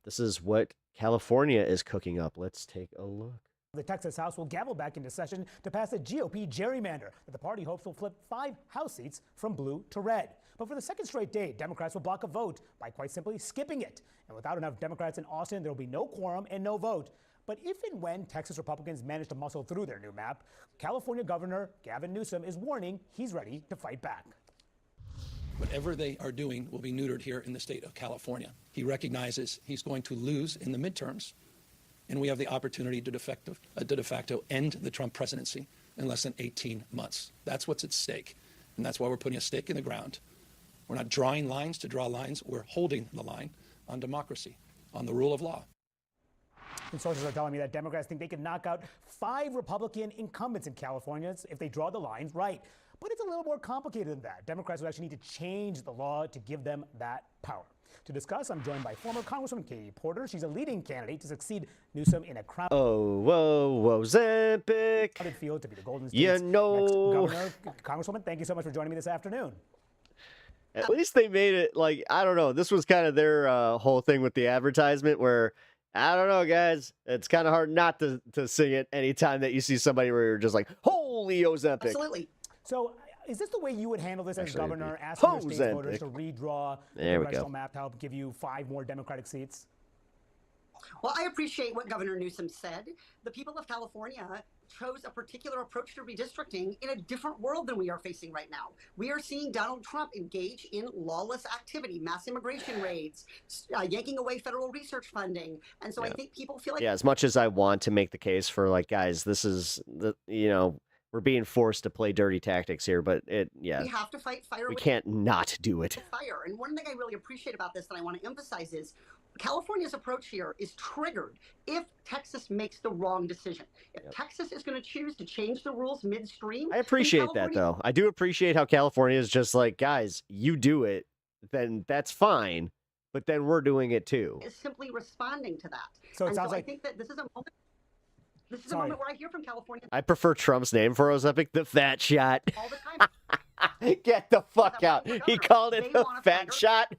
this is what California is cooking up. Let's take a look. The Texas House will gavel back into session to pass a GOP gerrymander that the party hopes will flip 5 House seats from blue to red. But for the second straight day, Democrats will block a vote by quite simply skipping it. And without enough Democrats in Austin, there will be no quorum and no vote. But if and when Texas Republicans manage to muscle through their new map, California Governor Gavin Newsom is warning he's ready to fight back. Whatever they are doing will be neutered here in the state of California. He recognizes he's going to lose in the midterms, and we have the opportunity to de facto end the Trump presidency in less than 18 months. That's what's at stake, and that's why we're putting a stake in the ground. We're not drawing lines to draw lines. We're holding the line on democracy, on the rule of law. And sources are telling me that Democrats think they could knock out 5 Republican incumbents in California if they draw the lines right. But it's a little more complicated than that. Democrats would actually need to change the law to give them that power. To discuss, I'm joined by former Congresswoman Katie Porter. She's a leading candidate to succeed Newsom in a crowded Ozempic. field to be the Golden State's next governor. Congresswoman, thank you so much for joining me this afternoon. At least they made it like, I don't know. This was kind of their whole thing with the advertisement where, I don't know, guys. It's kind of hard not to sing it anytime that you see somebody where you're just like, holy Ozempic. Absolutely. So is this the way you would handle this as governor, asking your state voters to redraw the congressional map to help give you 5 more Democratic seats? Well, I appreciate what Governor Newsom said. The people of California chose a particular approach to redistricting in a different world than we are facing right now. We are seeing Donald Trump engage in lawless activity, mass immigration raids, yanking away federal research funding. And so I think people feel like... Yeah, as much as I want to make the case for like, guys, this is, we're being forced to play dirty tactics here, but we have to fight fire. We can't not do it. Fire. And one thing I really appreciate about this that I want to emphasize is California's approach here is triggered if Texas makes the wrong decision. If Texas is going to choose to change the rules midstream. I appreciate that, though. I do appreciate how California is just like, guys, you do it, then that's fine, but then we're doing it too. Is simply responding to that. So it sounds like I think that this is a moment. This is a moment where I hear from California. I prefer Trump's name for Ozempic, the fat shot. All the time. Get the fuck out. He called it the fat shot.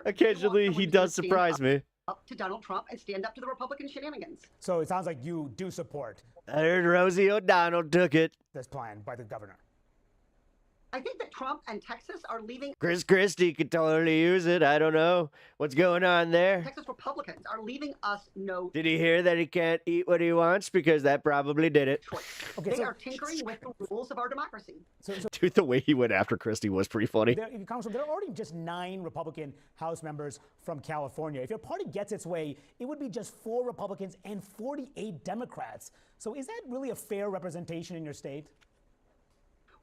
Occasionally he does surprise me. Up to Donald Trump and stand up to the Republican shenanigans. So it sounds like you do support. I heard Rosie O'Donnell took it. This plan by the governor. I think that Trump and Texas are leaving. Chris Christie could totally use it. I don't know what's going on there. Texas Republicans are leaving us no. Did he hear that he can't eat what he wants? Because that probably did it. Okay, they are tinkering with the rules of our democracy. Dude, the way he went after Christie was pretty funny. Congressman, there are already just 9 Republican House members from California. If your party gets its way, it would be just 4 Republicans and 48 Democrats. So is that really a fair representation in your state?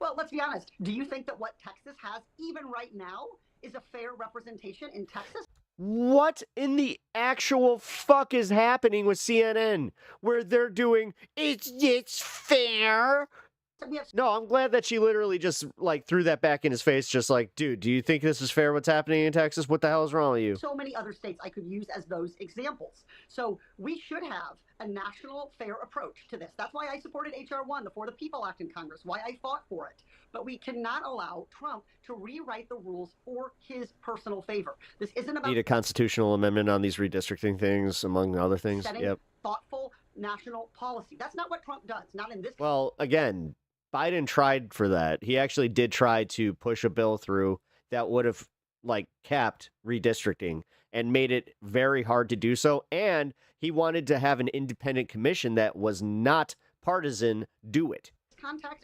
Well, let's be honest. Do you think that what Texas has, even right now, is a fair representation in Texas? What in the actual fuck is happening with CNN? Where they're doing, it's fair? No, I'm glad that she literally just, like, threw that back in his face, just like, dude, do you think this is fair what's happening in Texas? What the hell is wrong with you? So many other states I could use as those examples. So we should have a national fair approach to this. That's why I supported H.R. 1, the For the People Act in Congress, why I fought for it. But we cannot allow Trump to rewrite the rules for his personal favor. This isn't about... Need a constitutional amendment on these redistricting things, among other things. Setting thoughtful national policy. That's not what Trump does, not in this case. Well, again, Biden tried for that. He actually did try to push a bill through that would have, like, capped redistricting and made it very hard to do so. And he wanted to have an independent commission that was not partisan do it,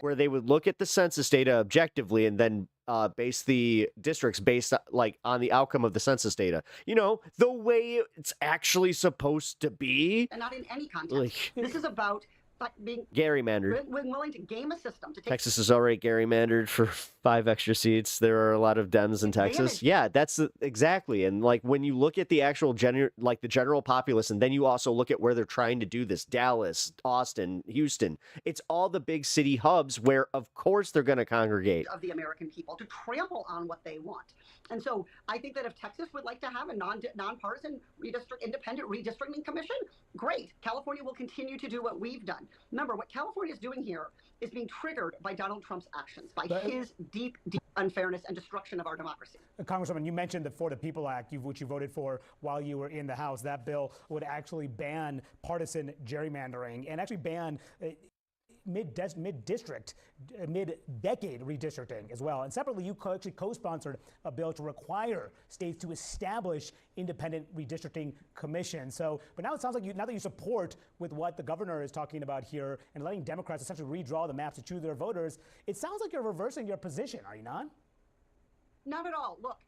where they would look at the census data objectively and then base the districts based like on the outcome of the census data. You know, the way it's actually supposed to be. And not in any context. This is about being gerrymandered. willing to game a system to take Texas is already gerrymandered for 5 extra seats. There are a lot of Dems in Texas. Yeah, that's exactly. And like when you look at the actual the general populace, and then you also look at where they're trying to do this, Dallas, Austin, Houston, it's all the big city hubs where of course they're going to congregate. Of the American people to trample on what they want. And so I think that if Texas would like to have a nonpartisan independent redistricting commission, great. California will continue to do what we've done. Remember, what California is doing here is being triggered by Donald Trump's actions, by his deep unfairness and destruction of our democracy. Congresswoman, you mentioned the For the People Act, which you voted for while you were in the House. That bill would actually ban partisan gerrymandering and actually ban mid-decade redistricting as well. And separately, you actually co-sponsored a bill to require states to establish independent redistricting commissions. So, but now it sounds like now that you support with what the governor is talking about here and letting Democrats essentially redraw the maps to choose their voters, it sounds like you're reversing your position, are you not? Not at all. Look,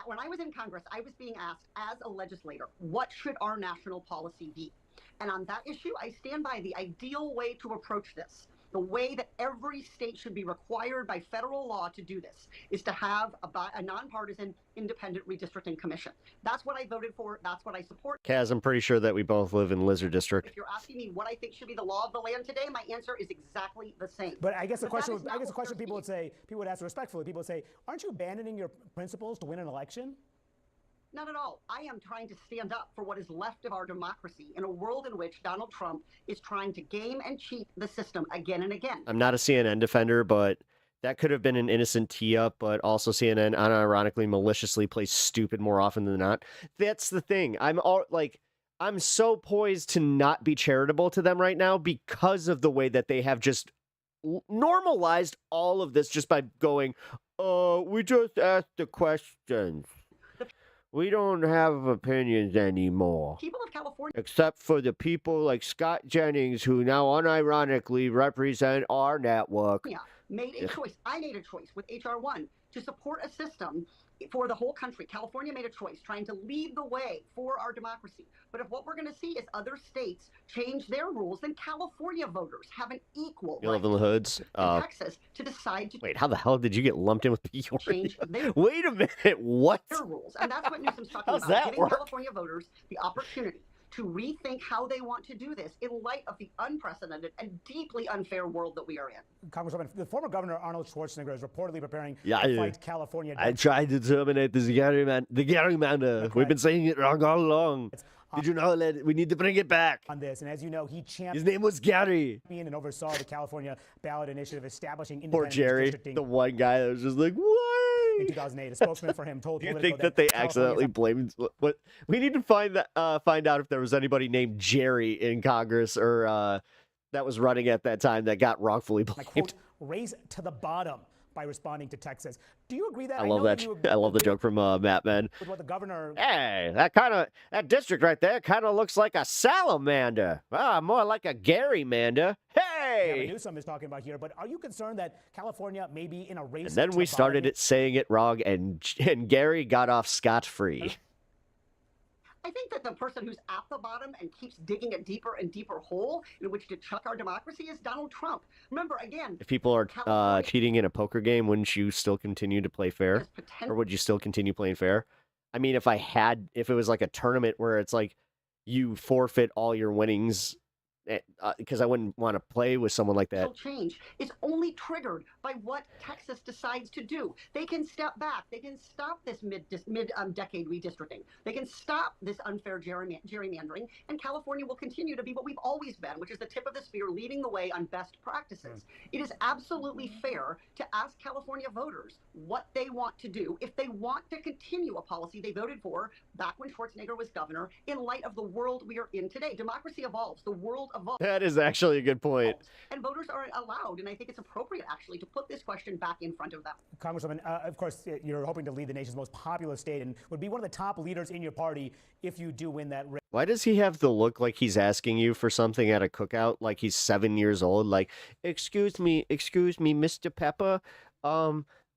when I was in Congress, I was being asked as a legislator, what should our national policy be? And on that issue, I stand by the ideal way to approach this. The way that every state should be required by federal law to do this is to have a nonpartisan independent redistricting commission. That's what I voted for. That's what I support. Kaz, I'm pretty sure that we both live in Lizard District. If you're asking me what I think should be the law of the land today, my answer is exactly the same. But I guess the question people would ask respectfully, people would say, aren't you abandoning your principles to win an election? Not at all. I am trying to stand up for what is left of our democracy in a world in which Donald Trump is trying to game and cheat the system again and again. I'm not a CNN defender, but that could have been an innocent tee-up, but also CNN unironically, maliciously plays stupid more often than not. That's the thing. I'm so poised to not be charitable to them right now because of the way that they have just normalized all of this just by going, oh, we just asked the questions. We don't have opinions anymore. People of California. Except for the people like Scott Jennings, who now unironically represent our network. Made a choice. I made a choice with H.R. 1 to support a system for the whole country. California made a choice trying to lead the way for our democracy. But if what we're going to see is other states change their rules, then California voters have an equal You live in the hoods. in Texas to decide to Wait, how the hell did you get lumped in with Peoria? change their Wait a minute, what? their rules. And that's what Newsom's talking How's about, that giving work? California voters the opportunity to rethink how they want to do this in light of the unprecedented and deeply unfair world that we are in. Congresswoman, the former governor Arnold Schwarzenegger is reportedly preparing Yeah, to fight California. I tried to terminate the gerrymander. We've been saying it wrong all along. Did you know that we need to bring it back? On this, and as you know, he championed. His name was Gary. And oversaw the California ballot initiative establishing Poor independent Jerry, redistricting. the one guy that was just like, why? In 2008, a spokesman for him told Do you Politico think that they California's accidentally blamed what? We need to find out if there was anybody named Jerry in Congress or that was running at that time that got wrongfully blamed. quote, race to the bottom by responding to Texas. Do you agree that? I love that. I love the joke from Matt Man. With what the governor. Hey, that district right there kind of looks like a salamander. More like a gerrymander. Hey. Gavin Newsom is talking about here, but are you concerned that California may be in a race? And then to we the started bottom? it saying it wrong, and Gary got off scot-free. I think that the person who's at the bottom and keeps digging a deeper and deeper hole in which to chuck our democracy is Donald Trump. Remember, again, If people are cheating in a poker game, wouldn't you still continue to play fair? Or would you still continue playing fair? I mean, if it was like a tournament where it's like you forfeit all your winnings, because I wouldn't want to play with someone like that. change is only triggered by what Texas decides to do. They can step back. They can stop this mid-decade redistricting. They can stop this unfair gerrymandering, and California will continue to be what we've always been, which is the tip of the spear, leading the way on best practices. It is absolutely fair to ask California voters what they want to do if they want to continue a policy they voted for back when Schwarzenegger was governor in light of the world we are in today. Democracy evolves. The world evolves. That is actually a good point. And voters are allowed, and I think it's appropriate, actually, to put this question back in front of them. Congresswoman, of course, you're hoping to lead the nation's most populous state and would be one of the top leaders in your party if you do win that race. Why does he have the look like he's asking you for something at a cookout, like he's 7 years old? Like, excuse me, Mr. Pepper.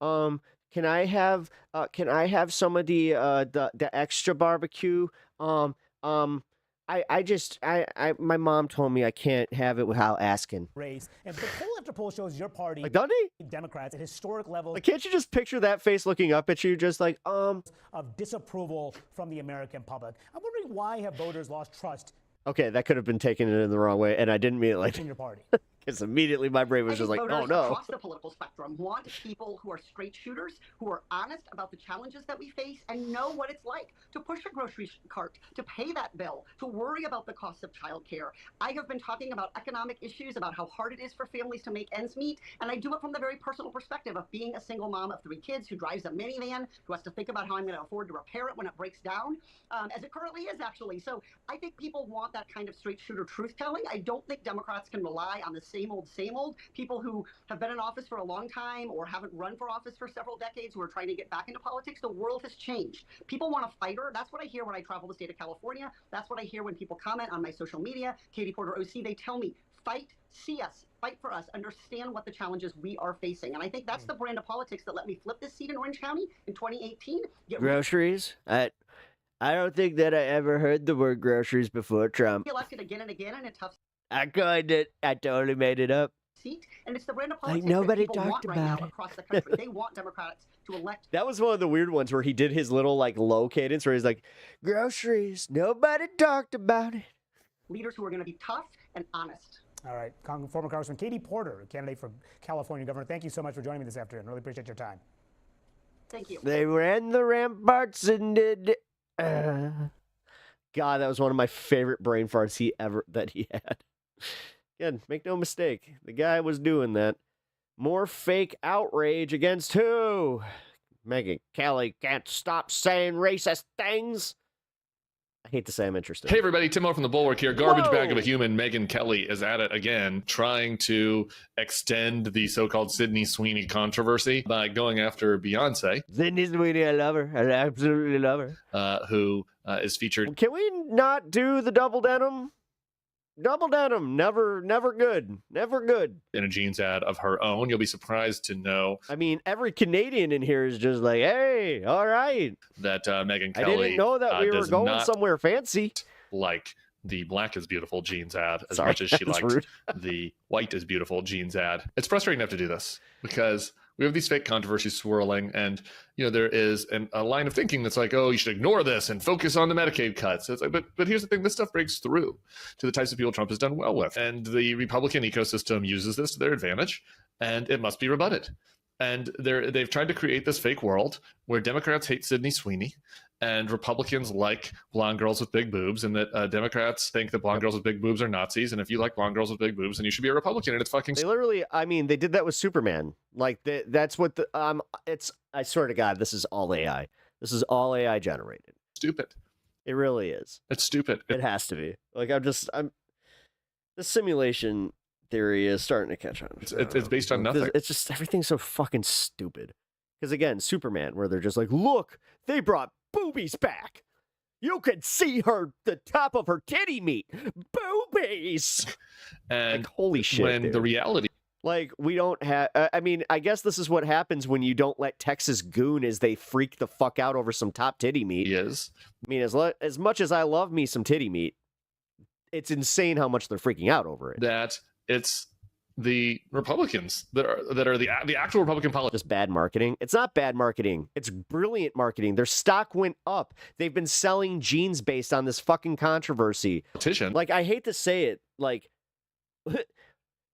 Can I have some of the extra barbecue? My mom told me I can't have it without asking. Race. And the poll after poll shows your party, Like, doesn't he? Democrats, at historic levels Like, can't you just picture that face looking up at you, just like, of disapproval from the American public? I'm wondering, why have voters lost trust Okay, that could have been taken in the wrong way, and I didn't mean it like in your party? because immediately my brain was just like, voters oh no. across the political spectrum want people who are straight shooters, who are honest about the challenges that we face, and know what it's like to push a grocery cart, to pay that bill, to worry about the cost of childcare. I have been talking about economic issues, about how hard it is for families to make ends meet, and I do it from the very personal perspective of being a single mom of 3 kids who drives a minivan, who has to think about how I'm going to afford to repair it when it breaks down, as it currently is, actually. So I think people want that kind of straight shooter truth telling. I don't think Democrats can rely on the same old people who have been in office for a long time or haven't run for office for several decades who are trying to get back into politics. The world has changed. People want a fighter. That's what I hear when I travel the state of California. That's what I hear when people comment on my social media. Katie Porter OC, they tell me, fight, see us, fight for us, understand what the challenges we are facing. And I think that's the brand of politics that let me flip this seat in Orange County in 2018. Groceries? I don't think that I ever heard the word groceries before Trump. Elected again and again in a tough I coined it. I totally made it up. seat, and it's the brand of Like, politics nobody that people want talked right now about it. across the country. They want Democrats to elect That was one of the weird ones where he did his little like low cadence where he's like, groceries, nobody talked about it. leaders who are going to be tough and honest. All right, former Congressman Katie Porter, candidate for California governor. Thank you so much for joining me this afternoon. Really appreciate your time. Thank you. They ran the ramparts and did. God, that was one of my favorite brain farts he had. Again, make no mistake, the guy was doing that. More fake outrage against who? Megyn Kelly can't stop saying racist things. I hate to say I'm interested. Hey everybody, Timo from the Bulwark here. Garbage bag of a Whoa. human, Megyn Kelly is at it again, trying to extend the so-called Sydney Sweeney controversy by going after Beyonce. Sydney Sweeney, I love her. I absolutely love her. Who is featured. Can we not do the double denim? Double denim, never good. Never good. In a jeans ad of her own. You'll be surprised to know. I mean, every Canadian in here is just like, hey, all right. That Megyn I Kelly didn't know that we were does going not somewhere fancy. like the Black is Beautiful jeans ad as Sorry, much as she that's liked rude. the White is Beautiful jeans ad. It's frustrating to have to do this because we have these fake controversies swirling, and there is a line of thinking that's like, oh, you should ignore this and focus on the Medicaid cuts. It's like, but here's the thing: this stuff breaks through to the types of people Trump has done well with, and the Republican ecosystem uses this to their advantage, and it must be rebutted. And they've tried to create this fake world where Democrats hate Sydney Sweeney and Republicans like blonde girls with big boobs, and that Democrats think that blonde girls with big boobs are Nazis. And if you like blonde girls with big boobs, then you should be a Republican. And it's fucking. They literally, I mean, they did that with Superman. Like that's what it's. I swear to God, this is all AI. This is all AI generated. Stupid. It really is. It's stupid. It has to be. Like the simulation theory is starting to catch on. It's based on nothing. It's just everything's so fucking stupid. Because again, Superman, where they're just like, look, they brought boobies back. You can see the top of her titty meat. Boobies. And like, holy shit. When dude. the reality. Like, we don't have. I mean, I guess this is what happens when you don't let Texas goon as they freak the fuck out over some top titty meat. Is. I mean, as much as I love me some titty meat, it's insane how much they're freaking out over it. That it's the Republicans that are the actual Republican politics. Just bad marketing. It's not bad marketing. It's brilliant marketing. Their stock went up. They've been selling jeans based on this fucking controversy. Like, I hate to say it, like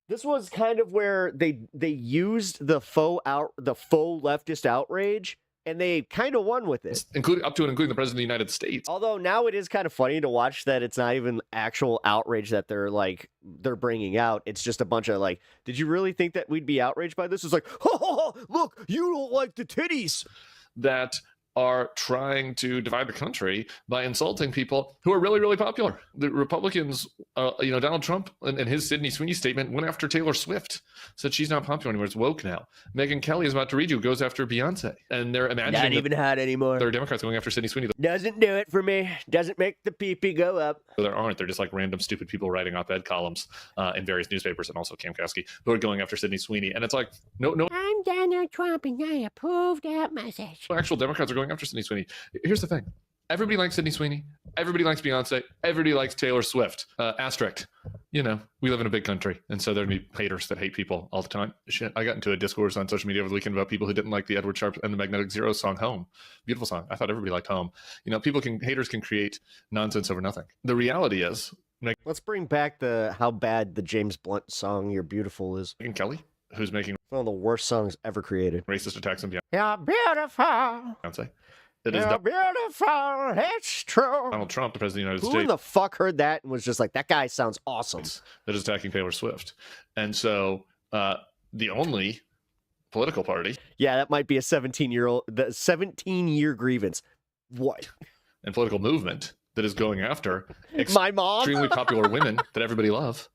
this was kind of where they used the faux leftist outrage, and they kind of won with it. Including the President of the United States. Although now it is kind of funny to watch that it's not even actual outrage that they're bringing out. It's just a bunch of like, did you really think that we'd be outraged by this? It's like, oh, look, you don't like the titties. That are trying to divide the country by insulting people who are really, really popular. The Republicans, Donald Trump in his Sydney Sweeney statement went after Taylor Swift, said she's not popular anymore. It's woke now. Megyn Kelly is about to read you, goes after Beyonce. And they're imagining not even hot anymore. There are Democrats going after Sydney Sweeney. Doesn't do it for me. Doesn't make the pee-pee go up. There aren't. They're just like random stupid people writing op-ed columns in various newspapers, and also Cam Kasky, who are going after Sydney Sweeney. And it's like, no. I'm I'm Donald Trump and I approve that message. Actual Democrats are going after Sydney Sweeney. Here's the thing. Everybody likes Sydney Sweeney. Everybody likes Beyonce. Everybody likes Taylor Swift. Asterisk. You know, we live in a big country, and so there'd be haters that hate people all the time. Shit, I got into a discourse on social media over the weekend about people who didn't like the Edward Sharpe and the Magnetic Zeros song "Home." Beautiful song. I thought everybody liked "Home." You know, haters can create nonsense over nothing. The reality is, let's bring back the how bad the James Blunt song "You're Beautiful" is. Megyn Kelly, who's making one of the worst songs ever created. Racist attacks on You're beautiful. Beyonce. It is You're beautiful. It's true. Donald Trump, the president of the United Who States. the fuck heard that and was just like, that guy sounds awesome? That is attacking Taylor Swift. And so the only political party. Yeah, that might be a 17-year grievance. What? And political movement that is going after my mom. Extremely popular women that everybody love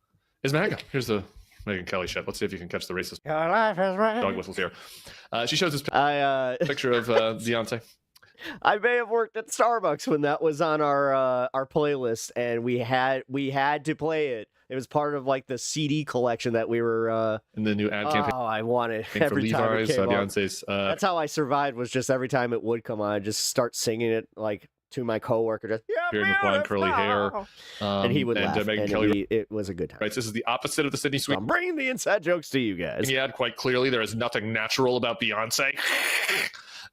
is MAGA. Here's the Megyn Kelly shit. Let's see if you can catch the racist Your life is right. dog whistles here. She shows this picture of Beyonce. I may have worked at Starbucks when that was on our playlist, and we had to play it. It was part of like the CD collection that we were in the new ad campaign. Oh, I wanted for every time it Levi's, came on. Beyonce's. That's how I survived. Was just every time it would come on, I'd just start singing it like to my coworker. Just Beard McFly and curly hair, and he would laugh. Megyn And Kelly. it was a good time. Right, so this is the opposite of the Sydney Sweeney. I'm bringing the inside jokes to you guys. And you add quite clearly there is nothing natural about Beyonce.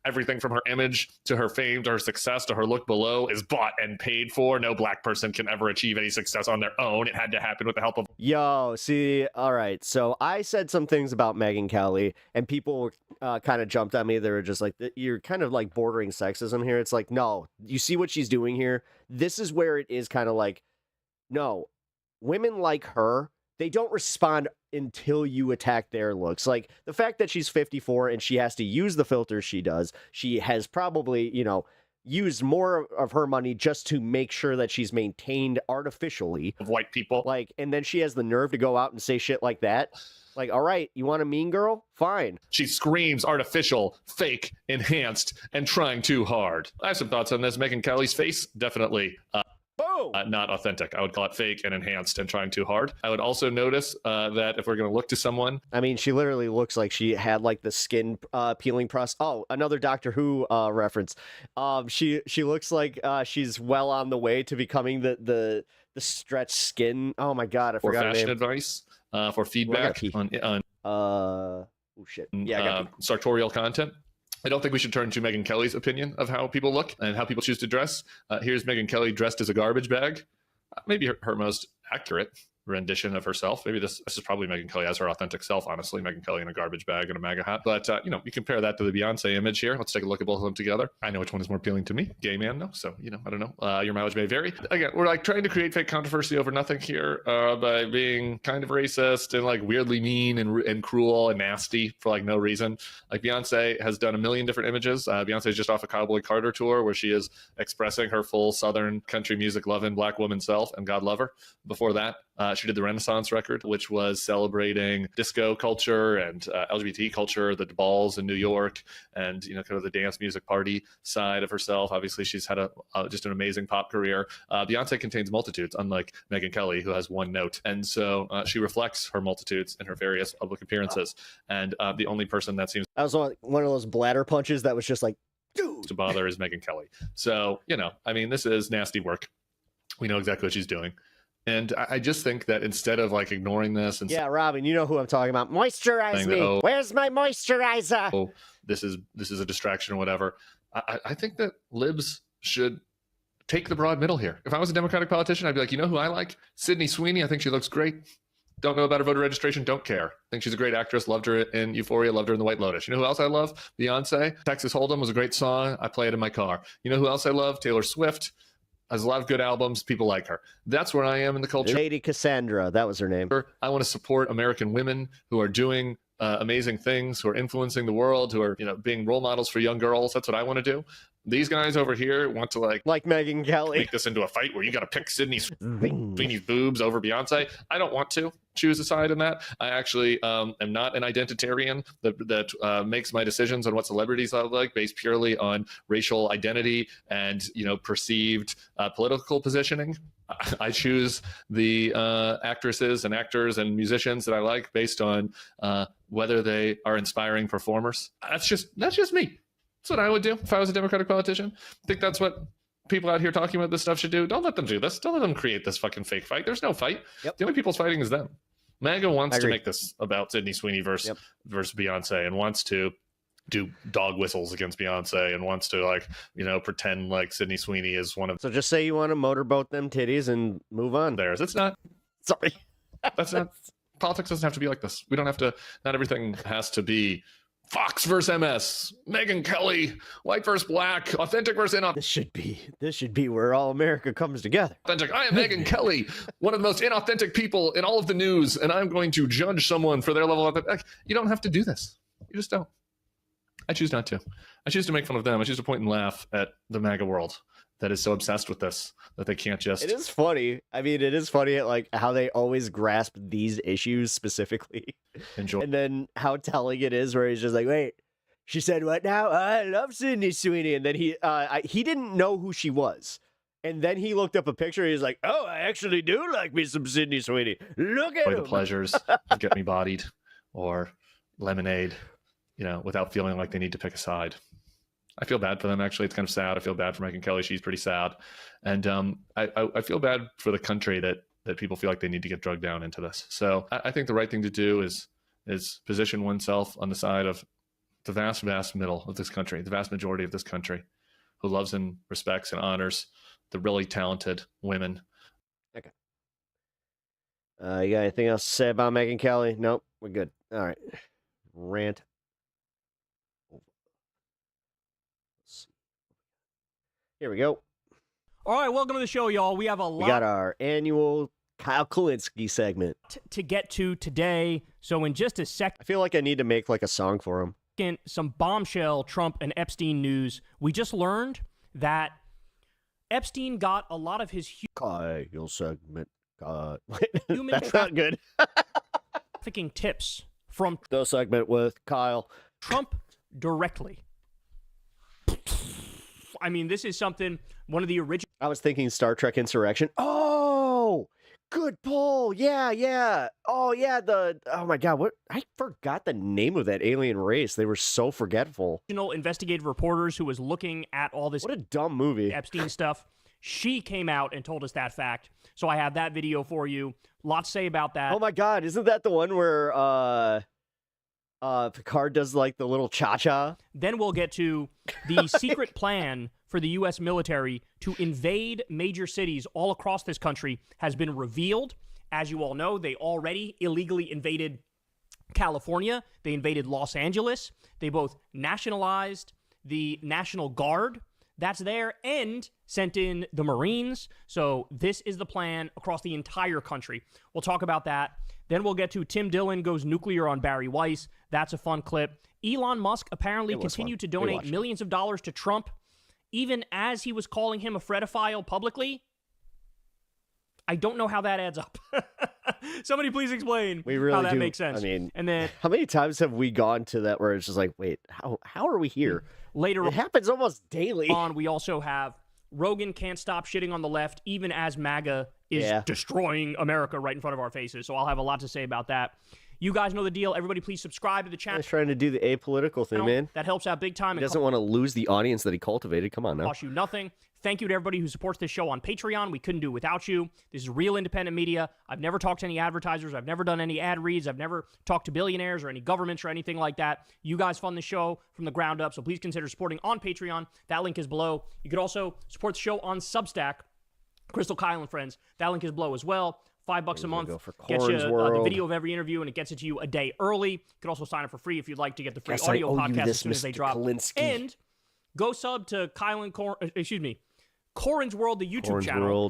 Everything from her image to her fame to her success to her look below is bought and paid for. No black person can ever achieve any success on their own. It had to happen with the help of... Yo, see, all right. So I said some things about Megyn Kelly, and people kind of jumped at me. They were just like, you're kind of like bordering sexism here. It's like, no, you see what she's doing here? This is where it is kind of like, no, women like her, they don't respond until you attack their looks. Like the fact that she's 54 and she has to use the filters she does, she has probably, used more of her money just to make sure that she's maintained artificially of white people. Like, and then she has the nerve to go out and say shit like that. Like, all right, you want a mean girl? Fine. She screams artificial, fake, enhanced, and trying too hard. I have some thoughts on this. Megyn Kelly's face, definitely. Not authentic. I would call it fake and enhanced and trying too hard. I would also notice that if we're going to look to someone, I mean, she literally looks like she had like the skin peeling process. Oh, another Doctor Who reference. She looks like she's well on the way to becoming the stretched skin. Oh my god, I for forgot her fashion name. advice, for feedback on oh shit. Yeah, I got sartorial content. I don't think we should turn to Megyn Kelly's opinion of how people look and how people choose to dress. Here's Megyn Kelly dressed as a garbage bag. Maybe her most accurate rendition of herself. Maybe this is probably Megyn Kelly as her authentic self, honestly. Megyn Kelly in a garbage bag and a MAGA hat. But, you compare that to the Beyonce image here. Let's take a look at both of them together. I know which one is more appealing to me. Gay man, though. So, I don't know. Your mileage may vary. Again, we're like trying to create fake controversy over nothing here by being kind of racist and like weirdly mean and cruel and nasty for like no reason. Like Beyonce has done a million different images. Beyonce is just off a Cowboy Carter tour where she is expressing her full Southern country music loving black woman self, and God love her. Before that, she did the Renaissance record, which was celebrating disco culture and LGBT culture, the balls in New York, and kind of the dance music party side of herself. Obviously, she's had just an amazing pop career. Beyonce contains multitudes, unlike Megyn Kelly, who has one note, and so she reflects her multitudes in her various public appearances. And the only person that seems that was one of those bladder punches that was just like to bother is Megyn Kelly. So this is nasty work. We know exactly what she's doing. And I just think that instead of like ignoring this and Robin, you know who I'm talking about. Moisturize me. Where's my moisturizer? Oh, this is a distraction or whatever. I think that libs should take the broad middle here. If I was a Democratic politician, I'd be like, you know who I like? Sydney Sweeney. I think she looks great. Don't know about her voter registration. Don't care. Think she's a great actress. Loved her in Euphoria. Loved her in The White Lotus. You know who else I love? Beyonce. Texas Hold'em was a great song. I play it in my car. You know who else I love? Taylor Swift. Has a lot of good albums. People like her. That's where I am in the culture. Lady Cassandra, that was her name. I want to support American women who are doing amazing things, who are influencing the world, who are being role models for young girls. That's what I want to do. These guys over here want to like Megyn Kelly make this into a fight where you got to pick Sydney Sweeney's boobs over Beyonce. I don't want to choose a side in that. I actually am not an identitarian that makes my decisions on what celebrities I like based purely on racial identity and perceived political positioning. I choose the actresses and actors and musicians that I like based on whether they are inspiring performers. That's just me. That's what I would do if I was a Democratic politician. I think that's what people out here talking about this stuff should do. Don't let them do this. Don't let them create this fucking fake fight. There's no fight. Yep. The only people's fighting is them. MAGA wants to make this about Sydney Sweeney versus Beyonce, and wants to do dog whistles against Beyonce, and wants to pretend like Sydney Sweeney is one of. So just say you want to motorboat them titties and move on. Theirs. It's not. Sorry. That's not. Politics doesn't have to be like this. We don't have to. Not everything has to be Fox versus MS, Megyn Kelly, white versus black, authentic versus inauthentic. This should be where all America comes together. Authentic. I am Megyn Kelly, one of the most inauthentic people in all of the news, and I'm going to judge someone for their level of authentic. You don't have to do this. You just don't. I choose not to. I choose to make fun of them. I choose to point and laugh at the MAGA world that is so obsessed with this that they can't just. It is funny. I mean, it is funny at like how they always grasp these issues specifically. Enjoy. And then how telling it is where he's just like, wait, she said what now? I love Sydney Sweeney. And then he didn't know who she was. And then he looked up a picture. He's like, oh, I actually do like me some Sydney Sweeney. Look at enjoy him. The pleasures of Get Me Bodied or Lemonade, without feeling like they need to pick a side. I feel bad for them, actually. It's kind of sad. I feel bad for Megyn Kelly. She's pretty sad. And I feel bad for the country that people feel like they need to get drugged down into this. So I think the right thing to do is position oneself on the side of the vast, vast middle of this country, the vast majority of this country, who loves and respects and honors the really talented women. Okay. You got anything else to say about Megyn Kelly? Nope, we're good. All right. Rant. Here we go. All right, welcome to the show, y'all. We have a lot. We got our annual Kyle Kulinski segment to get to today. So in just a second, I feel like I need to make like a song for him. Some bombshell Trump and Epstein news. We just learned that Epstein got a lot of his Kyle segment. Human That's not good. trafficking tips from the segment with Kyle Trump directly. I mean, this is something, one of the original. I was thinking Star Trek Insurrection. Oh, good pull. Yeah. Oh, yeah. Oh my God. I forgot the name of that alien race. They were so forgetful. Investigative reporters who was looking at all this. What a dumb movie. Epstein stuff. She came out and told us that fact. So I have that video for you. Lots to say about that. Oh my God. Isn't that the one where, Picard does like the little cha-cha? Then we'll get to the secret plan for the U.S. military to invade major cities all across this country has been revealed. As you all know, they already illegally invaded California. They invaded Los Angeles. They both nationalized the National Guard that's there and sent in the Marines. So this is the plan across the entire country. We'll talk about that. Then we'll get to Tim Dillon goes nuclear on Barry Weiss. That's a fun clip. Elon Musk apparently continued to donate millions of dollars to Trump, even as he was calling him a fredophile publicly. I don't know how that adds up. Somebody please explain how that makes sense. I mean, and then how many times have we gone to that where it's just like, wait, how are we here? Later, it happens almost daily. We also have Rogan can't stop shitting on the left, even as MAGA is destroying America right in front of our faces. So I'll have a lot to say about that. You guys know the deal. Everybody, please subscribe to the channel. He's trying to do the apolitical thing, man. That helps out big time. He doesn't want to lose the audience that he cultivated. Come on now. Cost you nothing. Thank you to everybody who supports this show on Patreon. We couldn't do it without you. This is real independent media. I've never talked to any advertisers. I've never done any ad reads. I've never talked to billionaires or any governments or anything like that. You guys fund the show from the ground up, so please consider supporting on Patreon. That link is below. You could also support the show on Substack, Crystal Kyle and Friends. That link is below as well. $5 a month gets you the video of every interview, and it gets it to you a day early. You can also sign up for free if you'd like to get the free audio podcast as soon as they drop. And go sub to Corin's World, the YouTube channel,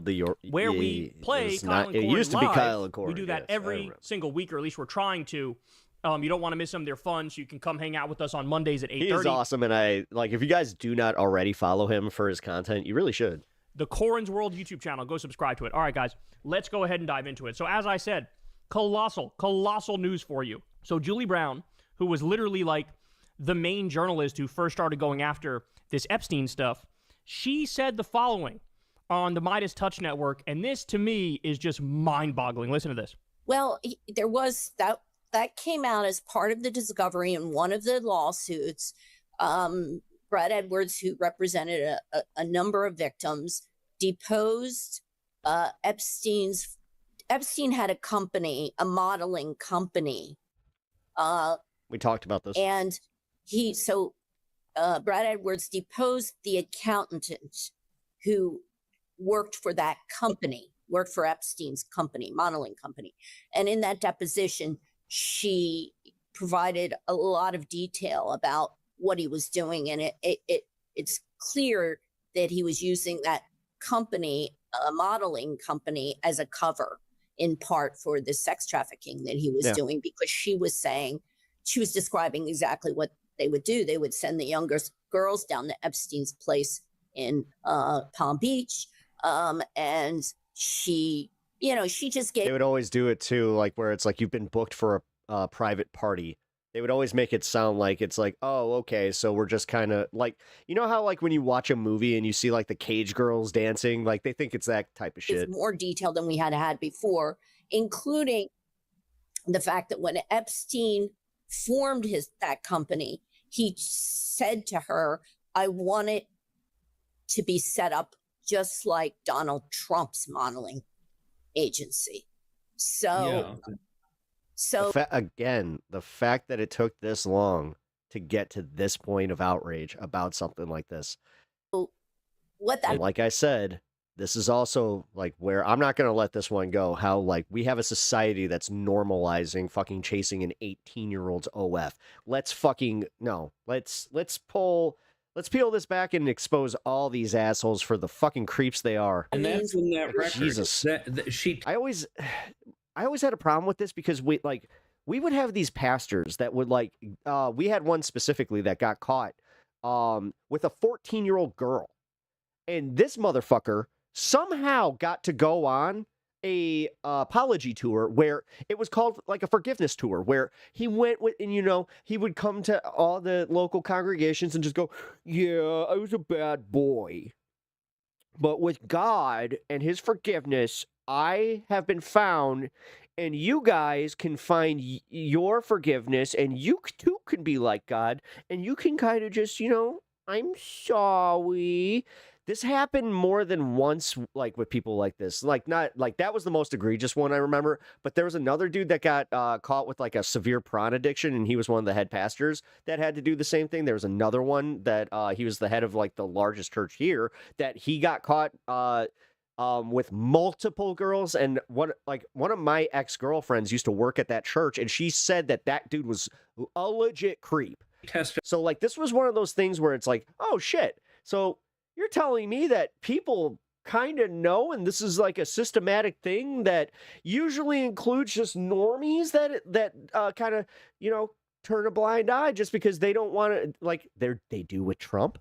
where we play Kyle and Corin It used to be live. Kyle and Corin. We do that every single week, or at least we're trying to. You don't want to miss them. They're fun, so you can come hang out with us on Mondays at 8:30. He is awesome, and if you guys do not already follow him for his content, you really should. The Corin's World YouTube channel. Go subscribe to it. All right, guys, let's go ahead and dive into it. So as I said, colossal news for you. So Julie Brown, who was literally like the main journalist who first started going after this Epstein stuff, she said the following on the Midas Touch Network, and this to me is just mind-boggling. Listen to this. Well, there was that came out as part of the discovery in one of the lawsuits. Brad Edwards, who represented a number of victims, deposed Epstein had a company, a modeling company. We talked about this. And Brad Edwards deposed the accountant who worked for that company, worked for Epstein's company, modeling company. And in that deposition, she provided a lot of detail about what he was doing. And it's clear that he was using that company, a modeling company, as a cover in part for the sex trafficking that he was doing, because she was describing exactly what they would do. They would send the younger girls down to Epstein's place in Palm Beach. And she just gave. They would always do it too, like where it's like you've been booked for a private party. They would always make it sound like it's like, oh, okay, so we're just kind of like, you know how like when you watch a movie and you see like the cage girls dancing, like they think it's that type of shit. It's more detail than we had before, including the fact that when Epstein formed that company, he said to her, I want it to be set up just like Donald Trump's modeling agency. So again, the fact that it took this long to get to this point of outrage about something like this. And like I said, this is also like where I'm not going to let this one go. How like we have a society that's normalizing fucking chasing an 18-year-old's OF. Let's peel this back and expose all these assholes for the fucking creeps they are. And that's in that record. Jesus. I always had a problem with this because we would have these pastors that would we had one specifically that got caught with a 14-year-old girl. And this motherfucker somehow got to go on a apology tour where it was called like a forgiveness tour, where he went with, and he would come to all the local congregations and just go, yeah, I was a bad boy, but with God and his forgiveness, I have been found, and you guys can find your forgiveness, and you too can be like God, and you can kind of just, I'm sorry. This happened more than once, like with people like this. Not like that was the most egregious one I remember, but there was another dude that got caught with like a severe prawn addiction, and he was one of the head pastors that had to do the same thing. There was another one that he was the head of like the largest church here, that he got caught with multiple girls, and one of my ex-girlfriends used to work at that church, and she said that dude was a legit creep. So like this was one of those things where it's like, oh shit, so you're telling me that people kind of know, and this is like a systematic thing that usually includes just normies that kind of turn a blind eye just because they don't want to, like they do with Trump.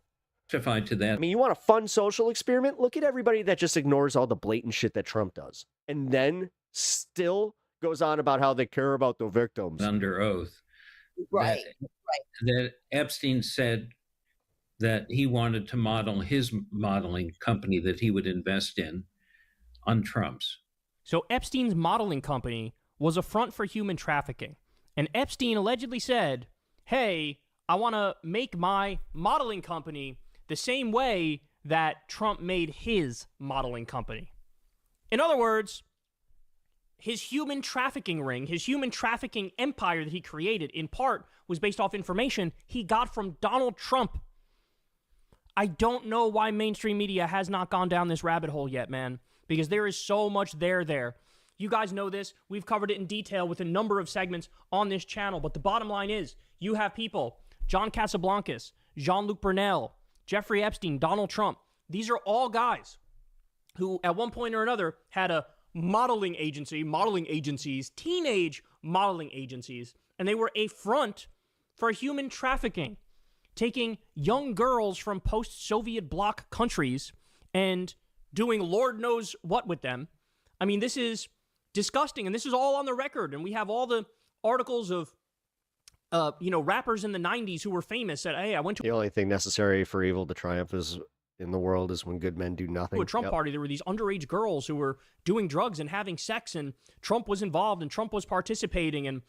To that. I mean, you want a fun social experiment? Look at everybody that just ignores all the blatant shit that Trump does, and then still goes on about how they care about the victims under oath. Right. That Epstein said that he wanted to model his modeling company that he would invest in on Trump's. So Epstein's modeling company was a front for human trafficking. And Epstein allegedly said, hey, I want to make my modeling company the same way that Trump made his modeling company. In other words, his human trafficking ring, his human trafficking empire that he created, in part, was based off information he got from Donald Trump. I don't know why mainstream media has not gone down this rabbit hole yet, man, because there is so much there. You guys know this. We've covered it in detail with a number of segments on this channel, but the bottom line is you have people, John Casablancas, Jean-Luc Brunel, Jeffrey Epstein, Donald Trump. These are all guys who at one point or another had a modeling agencies, teenage modeling agencies, and they were a front for human trafficking, taking young girls from post-Soviet bloc countries and doing Lord knows what with them. I mean, this is disgusting, and this is all on the record, and we have all the articles of, rappers in the 90s who were famous said, hey, I went to... The only thing necessary for evil to triumph is in the world is when good men do nothing. To a Trump party, there were these underage girls who were doing drugs and having sex, and Trump was involved and Trump was participating. And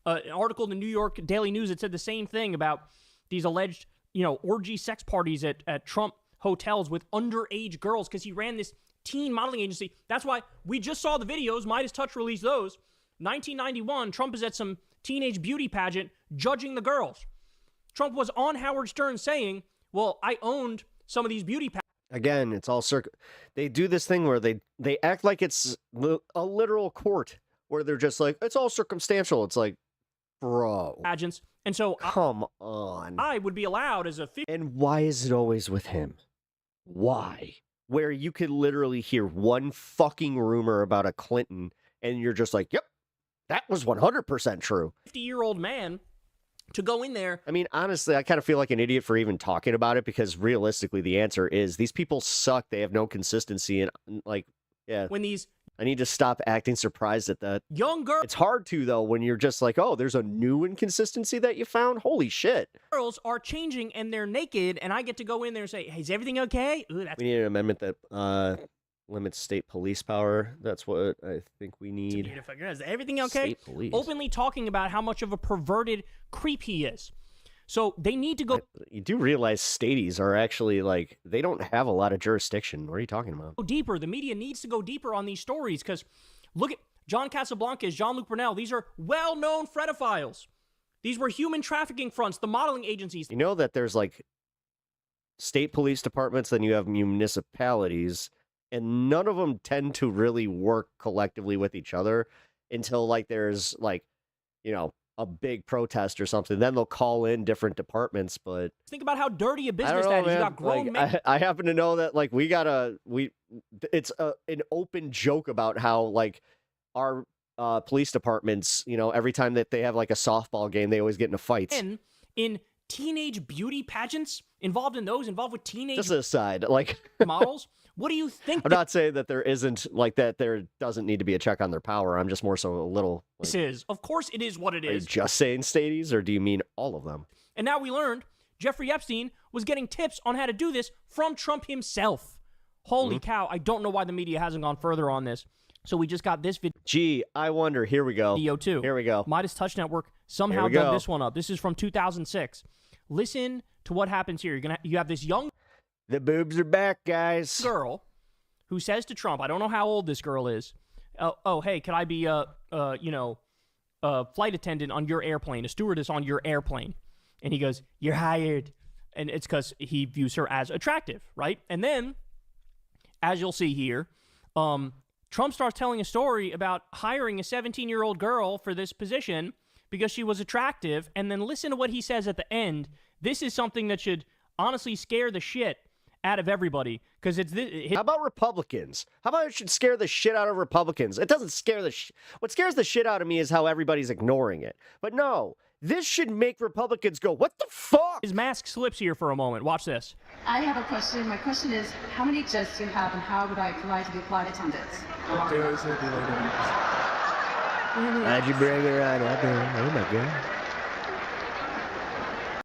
an article in the New York Daily News that said the same thing about these alleged, orgy sex parties at Trump hotels with underage girls, because he ran this teen modeling agency. That's why we just saw the videos. Midas Touch released those. 1991, Trump is at some teenage beauty pageant judging the girls. Trump was on Howard Stern saying, well, I owned some of these beauty pageants. Again, it's all they do this thing where they act like it's a literal court, where they're just like, it's all circumstantial. It's like, bro. Pageants. And so come on. I would be allowed as a... And why is it always with him? Why? Where you could literally hear one fucking rumor about a Clinton and you're just like, yep, that was 100% true. 50-year-old man to go in there. I mean, honestly, I kind of feel like an idiot for even talking about it, because realistically, the answer is these people suck. They have no consistency. And like, yeah. When these... I need to stop acting surprised at that. Young girl. It's hard to, though, when you're just like, oh, there's a new inconsistency that you found? Holy shit. Girls are changing and they're naked, and I get to go in there and say, hey, is everything okay? Ooh, we need an amendment that limits state police power. That's what I think we need. Is everything okay? State police. Openly talking about how much of a perverted creep he is. So they need to go... You do realize stadies are actually, like, they don't have a lot of jurisdiction. What are you talking about? Go deeper. The media needs to go deeper on these stories, because look at John Casablancas, Jean-Luc Brunel. These are well-known fredophiles. These were human trafficking fronts, the modeling agencies. You know that there's, like, state police departments, then you have municipalities, and none of them tend to really work collectively with each other until, like, there's, like, a big protest or something. Then they'll call in different departments. But think about how dirty a business that is. You got grown men. I happen to know that, like, it's an open joke about how, like, our police departments, every time that they have, like, a softball game, they always get into fights. In teenage beauty pageants, involved with teenage... Just an aside, like... models? What do you think? I'm not saying that there isn't, like, that there doesn't need to be a check on their power. I'm just more so a little... Like, this is. Of course it is what it is. Are you just saying stadies, or do you mean all of them? And now we learned Jeffrey Epstein was getting tips on how to do this from Trump himself. Holy cow. I don't know why the media hasn't gone further on this. So we just got this video. Gee, I wonder. Here we go. Video too. Here we go. Midas Touch Network somehow dug this one up. This is from 2006. Listen to what happens here. You have this young... The boobs are back, guys. Girl who says to Trump, I don't know how old this girl is. Hey, could I be a flight attendant on your airplane, a stewardess on your airplane? And he goes, you're hired. And it's because he views her as attractive, right? And then, as you'll see here, Trump starts telling a story about hiring a 17-year-old girl for this position because she was attractive. And then listen to what he says at the end. This is something that should honestly scare the shit out of everybody, because it's this. How about Republicans? How about it should scare the shit out of Republicans? It doesn't scare what scares the shit out of me is how everybody's ignoring it. But no, this should make Republicans go, what the fuck? His mask slips here for a moment. Watch this. I have a question. My question is, how many jets do you have, and how would I apply to be flight attendants? How'd you bring her on up there? Oh my god.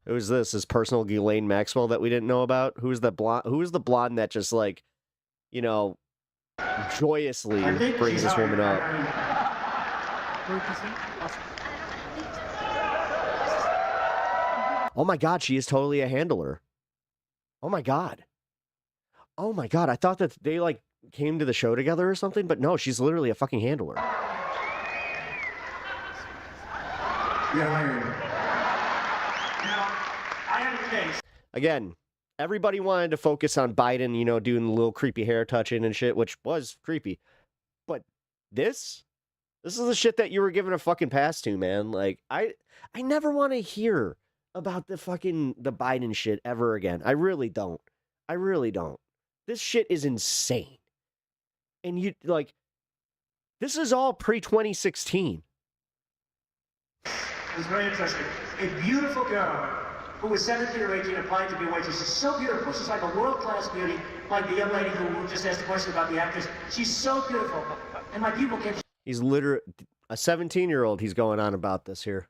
Who's this? His personal Ghislaine Maxwell that we didn't know about? Who's the blonde? Who's the blonde that just, like, joyously brings this woman up? Oh my god, she is totally a handler. Oh my god. Oh my god, I thought that they, like, came to the show together or something, but no, she's literally a fucking handler. Again, everybody wanted to focus on Biden, doing the little creepy hair touching and shit, which was creepy. But this is the shit that you were giving a fucking pass to, man. Like, I never want to hear about the Biden shit ever again. I really don't. I really don't. This shit is insane. And this is all pre-2016. It was very interesting. A beautiful girl who was 17 or 18 applied to be a waitress. She's so beautiful. She's like a world-class beauty, like the young lady who just asked the question about the actress. She's so beautiful. And my people came... He's literally a 17-year-old. He's going on about this here.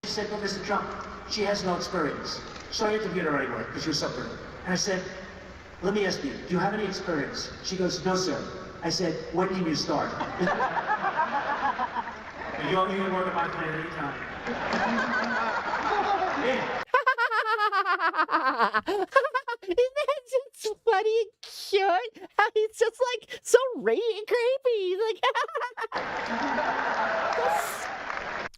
She said, but Mr. Trump, she has no experience. So I interviewed her anyway, because she was so pretty. And I said, let me ask you, do you have any experience? She goes, no, sir. I said, when can you start? You can work at my plant anytime. That's just funny and cute. How he's just like so creepy. Like,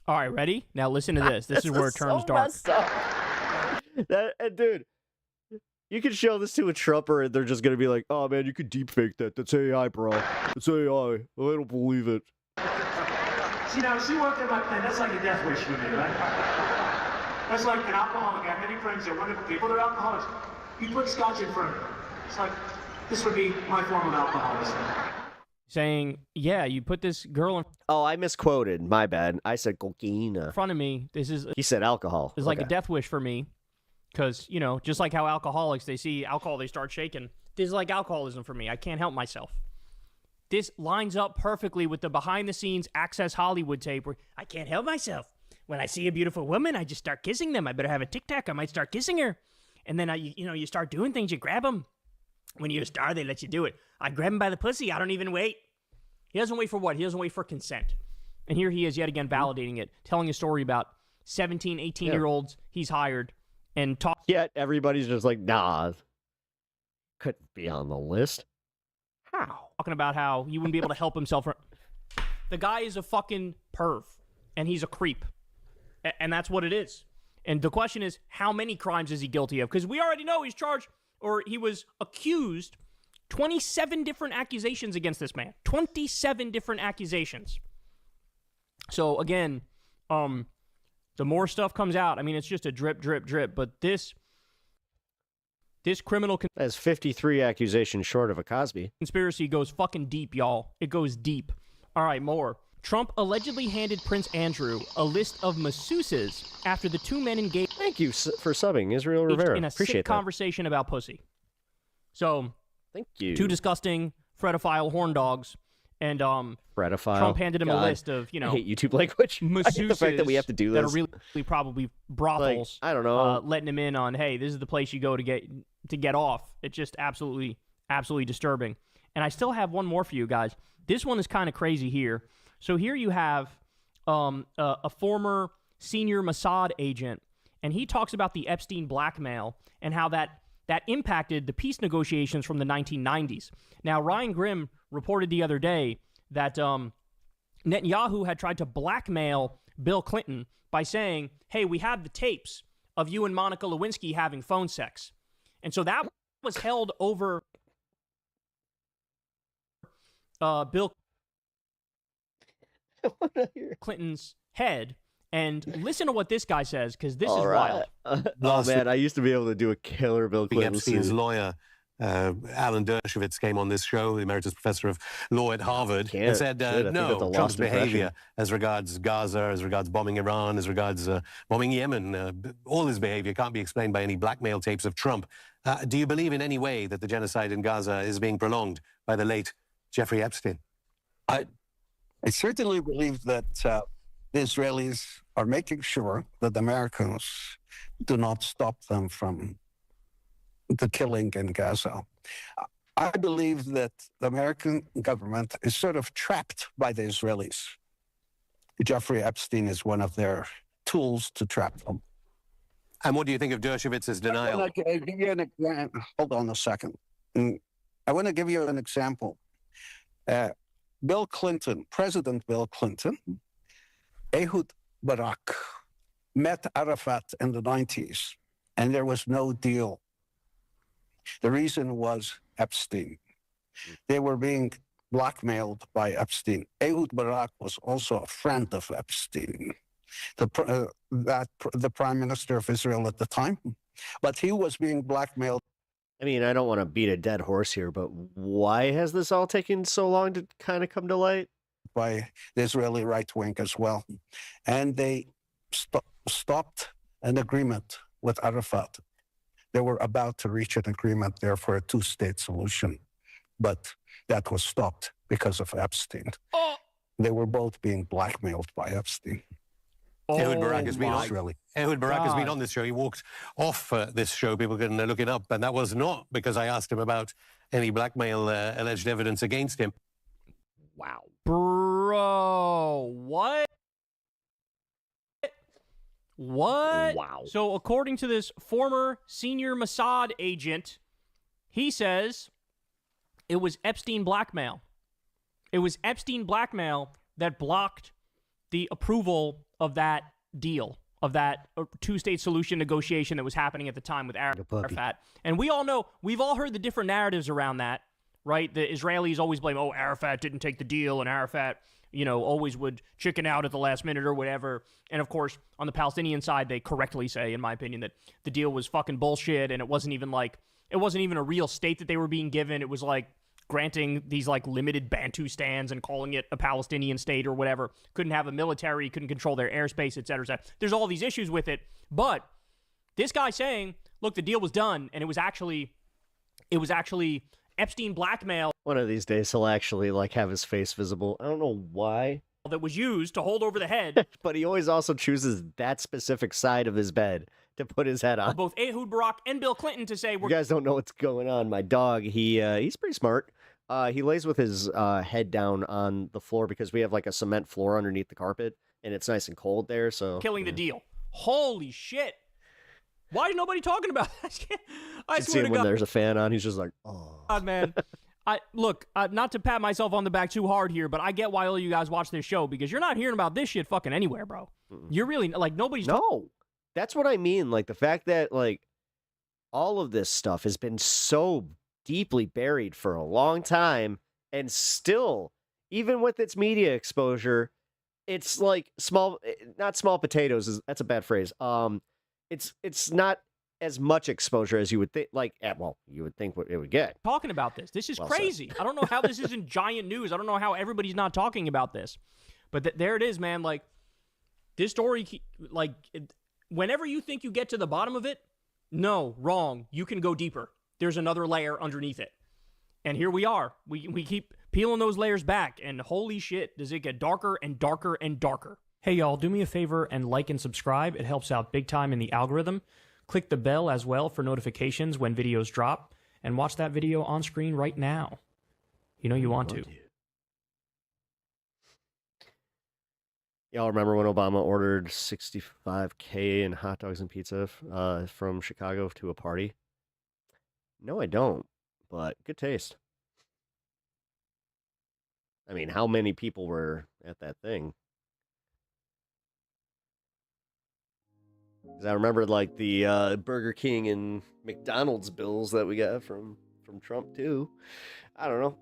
All right, ready? Now listen to this. This is where it turns so dark. messed up. And dude, you can show this to a Trumper and they're just gonna be like, "Oh man, you could deepfake that. That's AI, bro. It's AI. I don't believe it." See, now, she worked at my plant. That's like a death wish for me, right? That's like an alcoholic. I have many friends that wonderful people. They're alcoholics. You put scotch in front of them. It's like, this would be my form of alcoholism. Saying, yeah, you put this girl in Oh, I misquoted. My bad. I said cocaine. front of me. This is He said alcohol. is like a Okay. death wish for me. Because, you know, just like how alcoholics, they see alcohol, they start shaking. This is like alcoholism for me. I can't help myself. This lines up perfectly with the behind-the-scenes Access Hollywood tape where I can't help myself. When I see a beautiful woman, I just start kissing them. I better have a Tic Tac. I might start kissing her. And then, you start doing things. You grab them. When you're a star, they let you do it. I grab him by the pussy. I don't even wait. He doesn't wait for what? He doesn't wait for consent. And here he is yet again validating it, telling a story about 17, 18-year-olds he's hired and talk. Yet everybody's just like, nah, couldn't be on the list. How? Talking about how he wouldn't be able to help himself. The guy is a fucking perv, and he's a creep. And that's what it is. And the question is, how many crimes is he guilty of? Because we already know he's charged, or he was accused, 27 different accusations against this man. 27 different accusations. So, again, the more stuff comes out, I mean, it's just a drip, drip, drip. But this criminal That's 53 accusations short of a Cosby. conspiracy goes fucking deep, y'all. It goes deep. All right, more. Trump allegedly handed Prince Andrew a list of masseuses after the two men engaged. Thank you for subbing, Israel Rivera. In a Appreciate sick that. conversation about pussy. So, thank you. Two disgusting Fredophile horn dogs, and Fredophile. Trump handed him God. a list of I hate YouTube language. I hate the fact that we have to do that this. are really probably brothels. Like, I don't know. Letting him in on, hey, this is the place you go to get off. It's just absolutely disturbing. And I still have one more for you guys. This one is kind of crazy here. So here you have a former senior Mossad agent, and he talks about the Epstein blackmail and how that impacted the peace negotiations from the 1990s. Now, Ryan Grimm reported the other day that Netanyahu had tried to blackmail Bill Clinton by saying, hey, we have the tapes of you and Monica Lewinsky having phone sex. And so that was held over Bill Clinton's head. And listen to what this guy says, because this is wild. Oh, man, I used to be able to do a killer Bill Clinton Epstein's scene. lawyer, Alan Dershowitz, came on this show, the emeritus professor of law at Harvard, and said, I think no, that's a Trump's lost impression. behavior as regards Gaza, as regards bombing Iran, as regards bombing Yemen, all his behavior can't be explained by any blackmail tapes of Trump. Do you believe in any way that the genocide in Gaza is being prolonged by the late Jeffrey Epstein? I certainly believe that the Israelis are making sure that the Americans do not stop them from the killing in Gaza. I believe that the American government is sort of trapped by the Israelis. Jeffrey Epstein is one of their tools to trap them. And what do you think of Dershowitz's denial? Hold on a second. I want to give you an example. Bill Clinton, President Bill Clinton, Ehud Barak met Arafat in the 90s, and there was no deal. The reason was Epstein. They were being blackmailed by Epstein. Ehud Barak was also a friend of Epstein, the prime minister of Israel at the time, but he was being blackmailed. I mean, I don't want to beat a dead horse here, but why has this all taken so long to kind of come to light? By the Israeli right wing as well. And they stopped an agreement with Arafat. They were about to reach an agreement there for a two-state solution, but that was stopped because of Epstein. They were both being blackmailed by Epstein. Ehud Barak has been my on. Ehud Barak has been God. on this show. He walked off this show. People can look it up, and that was not because I asked him about any blackmail alleged evidence against him. Wow, bro, what? What? Wow. So according to this former senior Mossad agent, he says it was Epstein blackmail. It was Epstein blackmail that blocked the approval of that deal, of that two-state solution negotiation that was happening at the time with Arafat. And we all know, we've all heard the different narratives around that, right? The Israelis always blame, oh, Arafat didn't take the deal, and Arafat, you know, always would chicken out at the last minute or whatever. And of course, on the Palestinian side, they correctly say, in my opinion, that the deal was fucking bullshit, and it wasn't even a real state that they were being given. It was like granting these like limited Bantustans and calling it a Palestinian state or whatever. Couldn't have a military, couldn't control their airspace, et cetera, et cetera. There's all these issues with it. But this guy saying, look, the deal was done, and it was actually Epstein blackmail. One of these days he'll actually like have his face visible. I don't know why. That was used to hold over the head. But he always also chooses that specific side of his bed to put his head on. Both Ehud Barak and Bill Clinton to say, You guys don't know what's going on. My dog, he's pretty smart. He lays with his head down on the floor because we have like a cement floor underneath the carpet, and it's nice and cold there. So killing the deal. Holy shit! Why is nobody talking about that? I see swear him to when God, there's a fan on, he's just like, oh. God, man. Look, not to pat myself on the back too hard here, but I get why all you guys watch this show, because you're not hearing about this shit fucking anywhere, bro. You're really like nobody's. No, that's what I mean. Like the fact that like all of this stuff has been so deeply buried for a long time, and still, even with its media exposure, it's like not small potatoes. That's a bad phrase. It's not as much exposure as you would think. Like, you would think it would get. Talking about this. This is Well crazy. I don't know how this isn't giant news. I don't know how everybody's not talking about this. But there it is, man. Like, this story, like, whenever you think you get to the bottom of it, no, wrong. You can go deeper. There's another layer underneath it. And here we are. We keep peeling those layers back, and holy shit, does it get darker and darker and darker. Hey, y'all, do me a favor and like and subscribe. It helps out big time in the algorithm. Click the bell as well for notifications when videos drop, and watch that video on screen right now. You know you want to. Y'all remember when Obama ordered $65K in hot dogs and pizza from Chicago to a party? No, I don't, but good taste. I mean, how many people were at that thing? Because I remember like the Burger King and McDonald's bills that we got from Trump too. I don't know.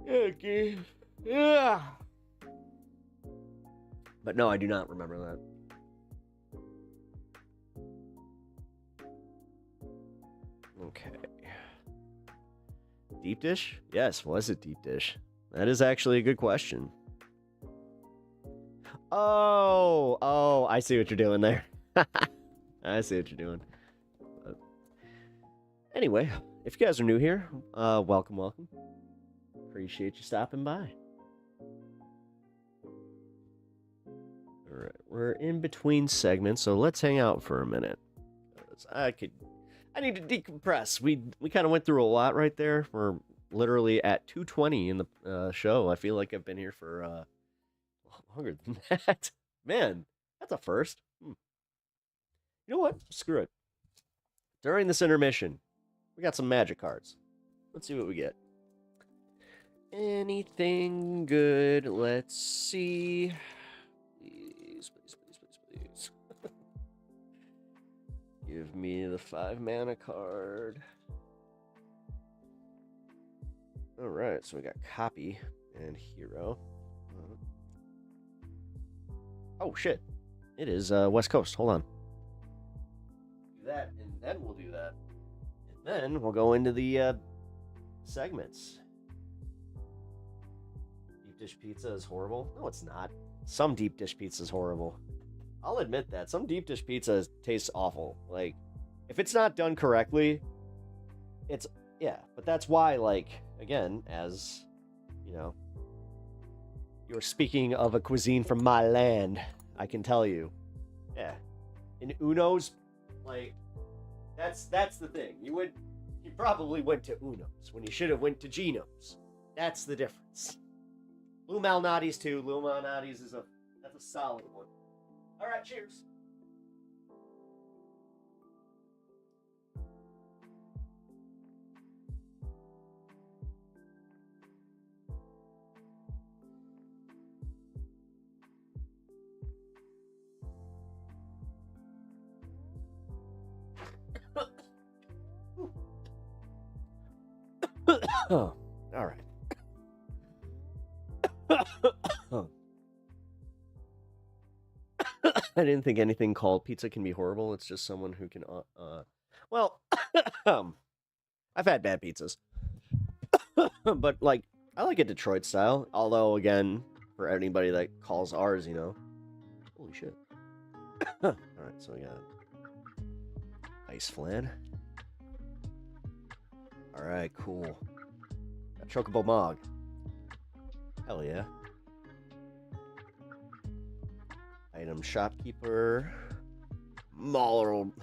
Okay. Yeah. But no, I do not remember that. Okay. Deep dish? Yes, was it deep dish? That is actually a good question. Oh, I see what you're doing there. I see what you're doing. But anyway, if you guys are new here, welcome. Appreciate you stopping by. All right, we're in between segments, so let's hang out for a minute. I need to decompress. We kind of went through a lot right there. We're literally at 2:20 in the show. I feel like I've been here for longer than that. Man, that's a first. You know what? Screw it. During this intermission, we got some magic cards. Let's see what we get. Anything good? Let's see. Please. Give me the 5-mana card. All right, so we got copy and hero. Oh shit! It is West Coast. Hold on. Do that, and then we'll do that, and then we'll go into the segments. Deep dish pizza is horrible. No, it's not. Some deep dish pizza is horrible. I'll admit that. Some deep dish pizza tastes awful. Like, if it's not done correctly, it's, yeah. But that's why, like, again, as, you know, You're speaking of a cuisine from my land, I can tell you. Yeah. In Uno's, like, that's the thing. You probably went to Uno's when you should have went to Geno's. That's the difference. Lou Malnati's too. Lou Malnati's that's a solid one. All right, cheers. Oh, all right. I didn't think anything called pizza can be horrible. It's just someone who can, well, I've had bad pizzas, but like, I like a Detroit style. Although, again, for anybody that calls ours, you know, holy shit. All right, so we got ice flan. All right, cool. Got Chocobo Mog. Hell yeah. Item shopkeeper. Marlboro.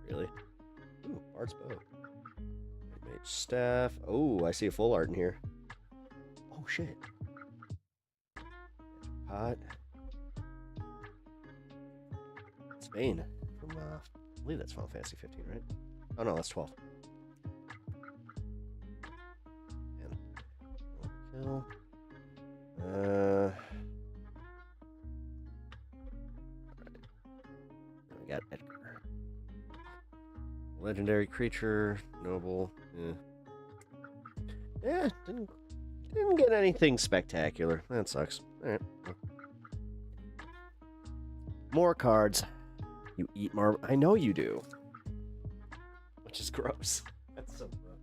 Really? Ooh, Art's bow. Mage staff. Oh, I see a full art in here. Oh shit. Pot. Spain. From I believe that's Final Fantasy 15, right? Oh no, that's 12. And kill. We got Edgar. Legendary creature, noble. Yeah, didn't get anything spectacular. That sucks. All right. More cards. You eat marble. I know you do. Which is gross. That's so gross.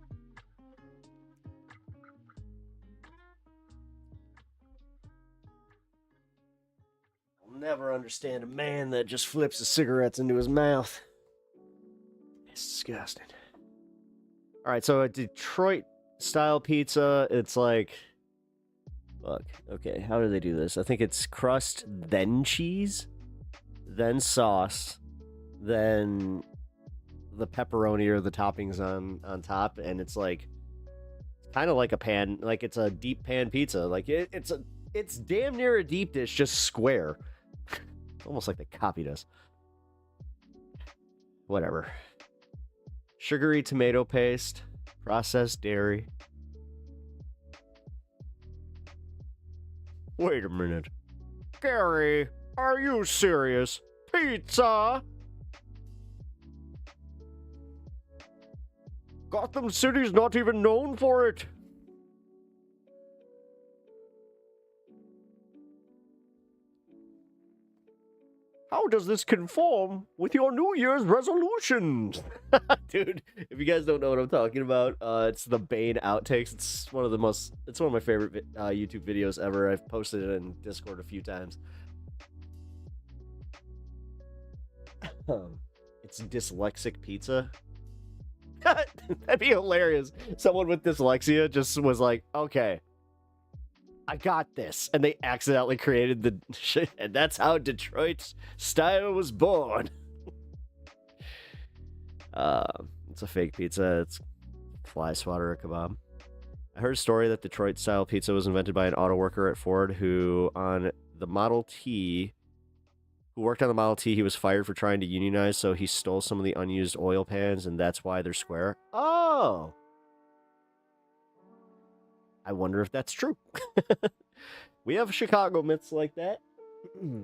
I'll never understand a man that just flips his cigarettes into his mouth. It's disgusting. All right, so a Detroit style pizza, it's like, fuck. Okay, how do they do this? I think it's crust, then cheese, then sauce, then the pepperoni or the toppings on top, and it's like kind of like a pan, like it's a deep pan pizza. Like it's damn near a deep dish, just square. Almost like they copied us. Whatever. Sugary tomato paste, processed dairy. Wait a minute. Gary, are you serious? Pizza? Gotham City's not even known for it. How does this conform with your New Year's resolutions? Dude, if you guys don't know what I'm talking about, it's the Bane outtakes. It's one of my favorite YouTube videos ever. I've posted it in Discord a few times. It's dyslexic pizza. That'd be hilarious. Someone with dyslexia just was like, okay, I got this. And they accidentally created the shit. And that's how Detroit style was born. It's a fake pizza. It's fly swatter kebab. I heard a story that Detroit style pizza was invented by an auto worker at Ford who worked on the Model T, he was fired for trying to unionize, so he stole some of the unused oil pans, and that's why they're square. Oh! I wonder if that's true. We have Chicago myths like that. I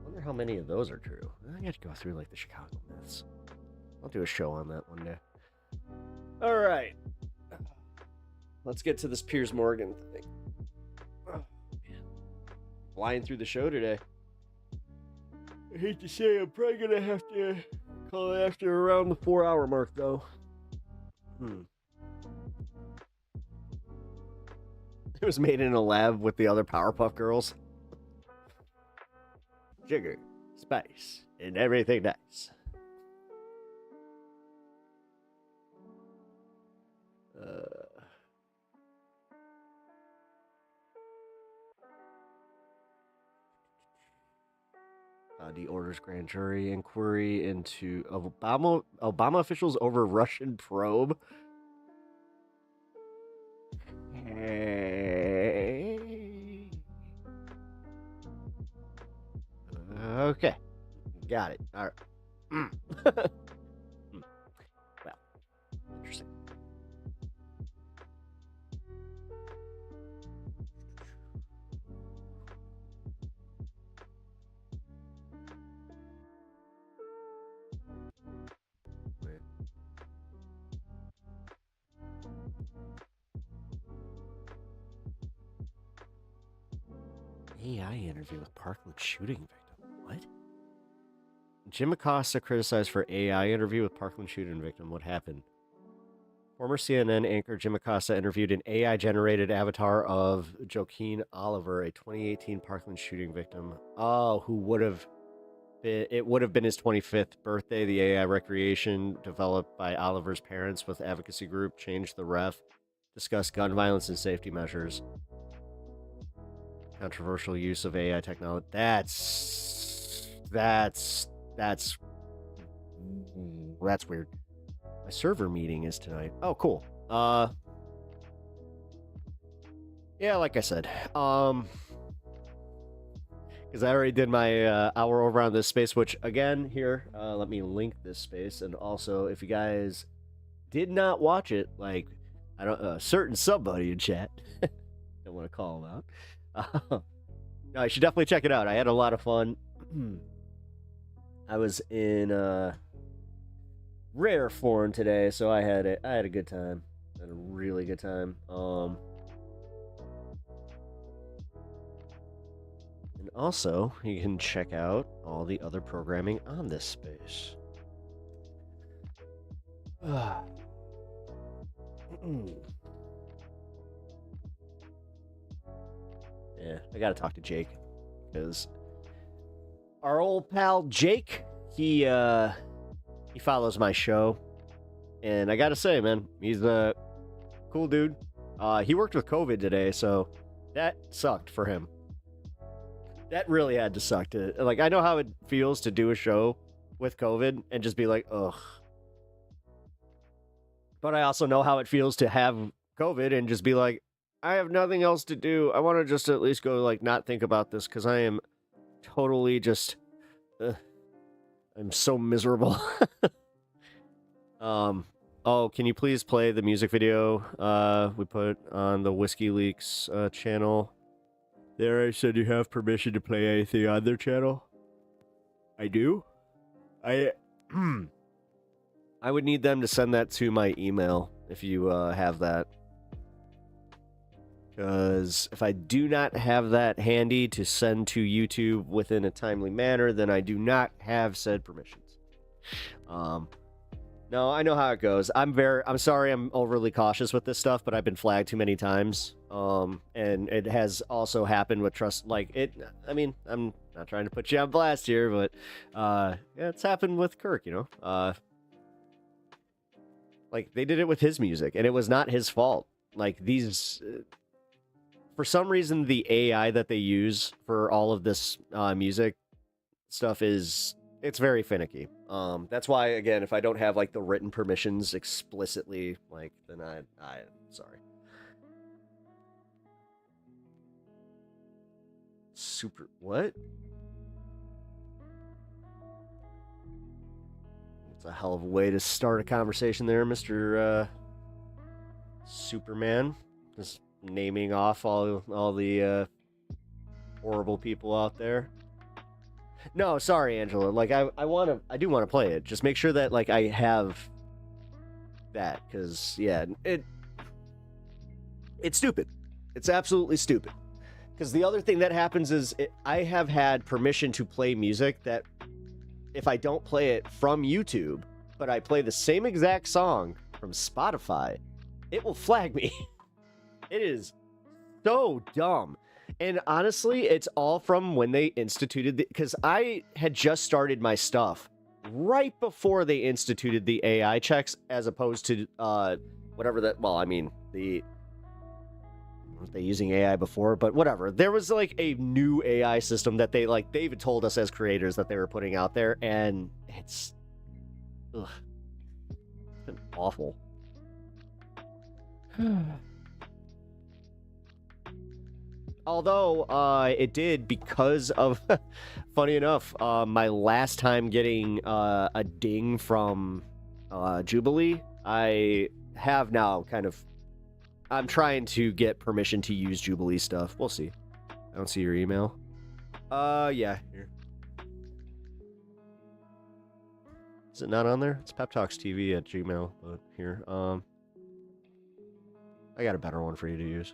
wonder how many of those are true. I got to go through like the Chicago myths. I'll do a show on that one day. All right. Let's get to this Piers Morgan thing. Oh, man. Flying through the show today. I hate to say I'm probably going to have to call it after around the 4-hour mark, though. It was made in a lab with the other Powerpuff Girls. Sugar, spice, and everything nice. body orders grand jury inquiry into Obama officials over Russian probe. Okay. Got it. All right. Well, interesting. AI interview with Parkland shooting victim. What? Jim Acosta criticized for AI interview with Parkland shooting victim. What happened? Former CNN anchor Jim Acosta interviewed an AI-generated avatar of Joaquin Oliver, a 2018 Parkland shooting victim. Oh, who would have been... It would have been his 25th birthday. The AI recreation developed by Oliver's parents with advocacy group Change the Ref discussed gun violence and safety measures. Controversial use of AI technology. That's weird. My server meeting is tonight. Oh, cool. Yeah, like I said, because I already did my hour over on this space, which again, here, let me link this space. And also, if you guys did not watch it, like, I don't, a certain somebody in chat, don't want to call him out. No, you should definitely check it out. I had a lot of fun. I was in rare form today, so I had a good time. I had a really good time. And also, you can check out all the other programming on this space. Yeah, I gotta talk to Jake, because our old pal Jake, he follows my show, and I gotta say, man, he's a cool dude. He worked with COVID today, so that sucked for him. That really had to suck. Like, I know how it feels to do a show with COVID and just be like, ugh. But I also know how it feels to have COVID and just be like, I have nothing else to do. I want to just at least go, like, not think about this, because I am totally just... I'm so miserable. Oh, can you please play the music video we put on the Whiskey Leaks channel? There, I said you have permission to play anything on their channel. I do? I would need them to send that to my email, if you have that. Because if I do not have that handy to send to YouTube within a timely manner, then I do not have said permissions. No, I know how it goes. I'm sorry I'm overly cautious with this stuff, but I've been flagged too many times. And it has also happened with trust, like, it, I mean, I'm not trying to put you on blast here, but, yeah, it's happened with Kirk, you know? Like, they did it with his music, and it was not his fault. Like, these... for some reason, the AI that they use for all of this music stuff it's very finicky. That's why, again, if I don't have, like, the written permissions explicitly, like, then I'm sorry. What? It's a hell of a way to start a conversation there, Mr. Superman. Just naming off all the horrible people out there. No, sorry, Angela. Like, I do want to play it. Just make sure that, like, I have that, because yeah, it's stupid. It's absolutely stupid. Because the other thing that happens is I have had permission to play music that if I don't play it from YouTube, but I play the same exact song from Spotify, it will flag me. It is so dumb. And honestly, it's all from when they instituted because I had just started my stuff right before they instituted the AI checks, as opposed to whatever that, well, I mean, weren't they using AI before? But whatever. There was like a new AI system that they even told us as creators that they were putting out there, and it's been awful. Although it did, because of funny enough, my last time getting a ding from Jubilee, I have now I'm trying to get permission to use Jubilee stuff. We'll see. I don't see your email. Yeah, here. Is it not on there? It's peptalkstv@gmail, but here. I got a better one for you to use.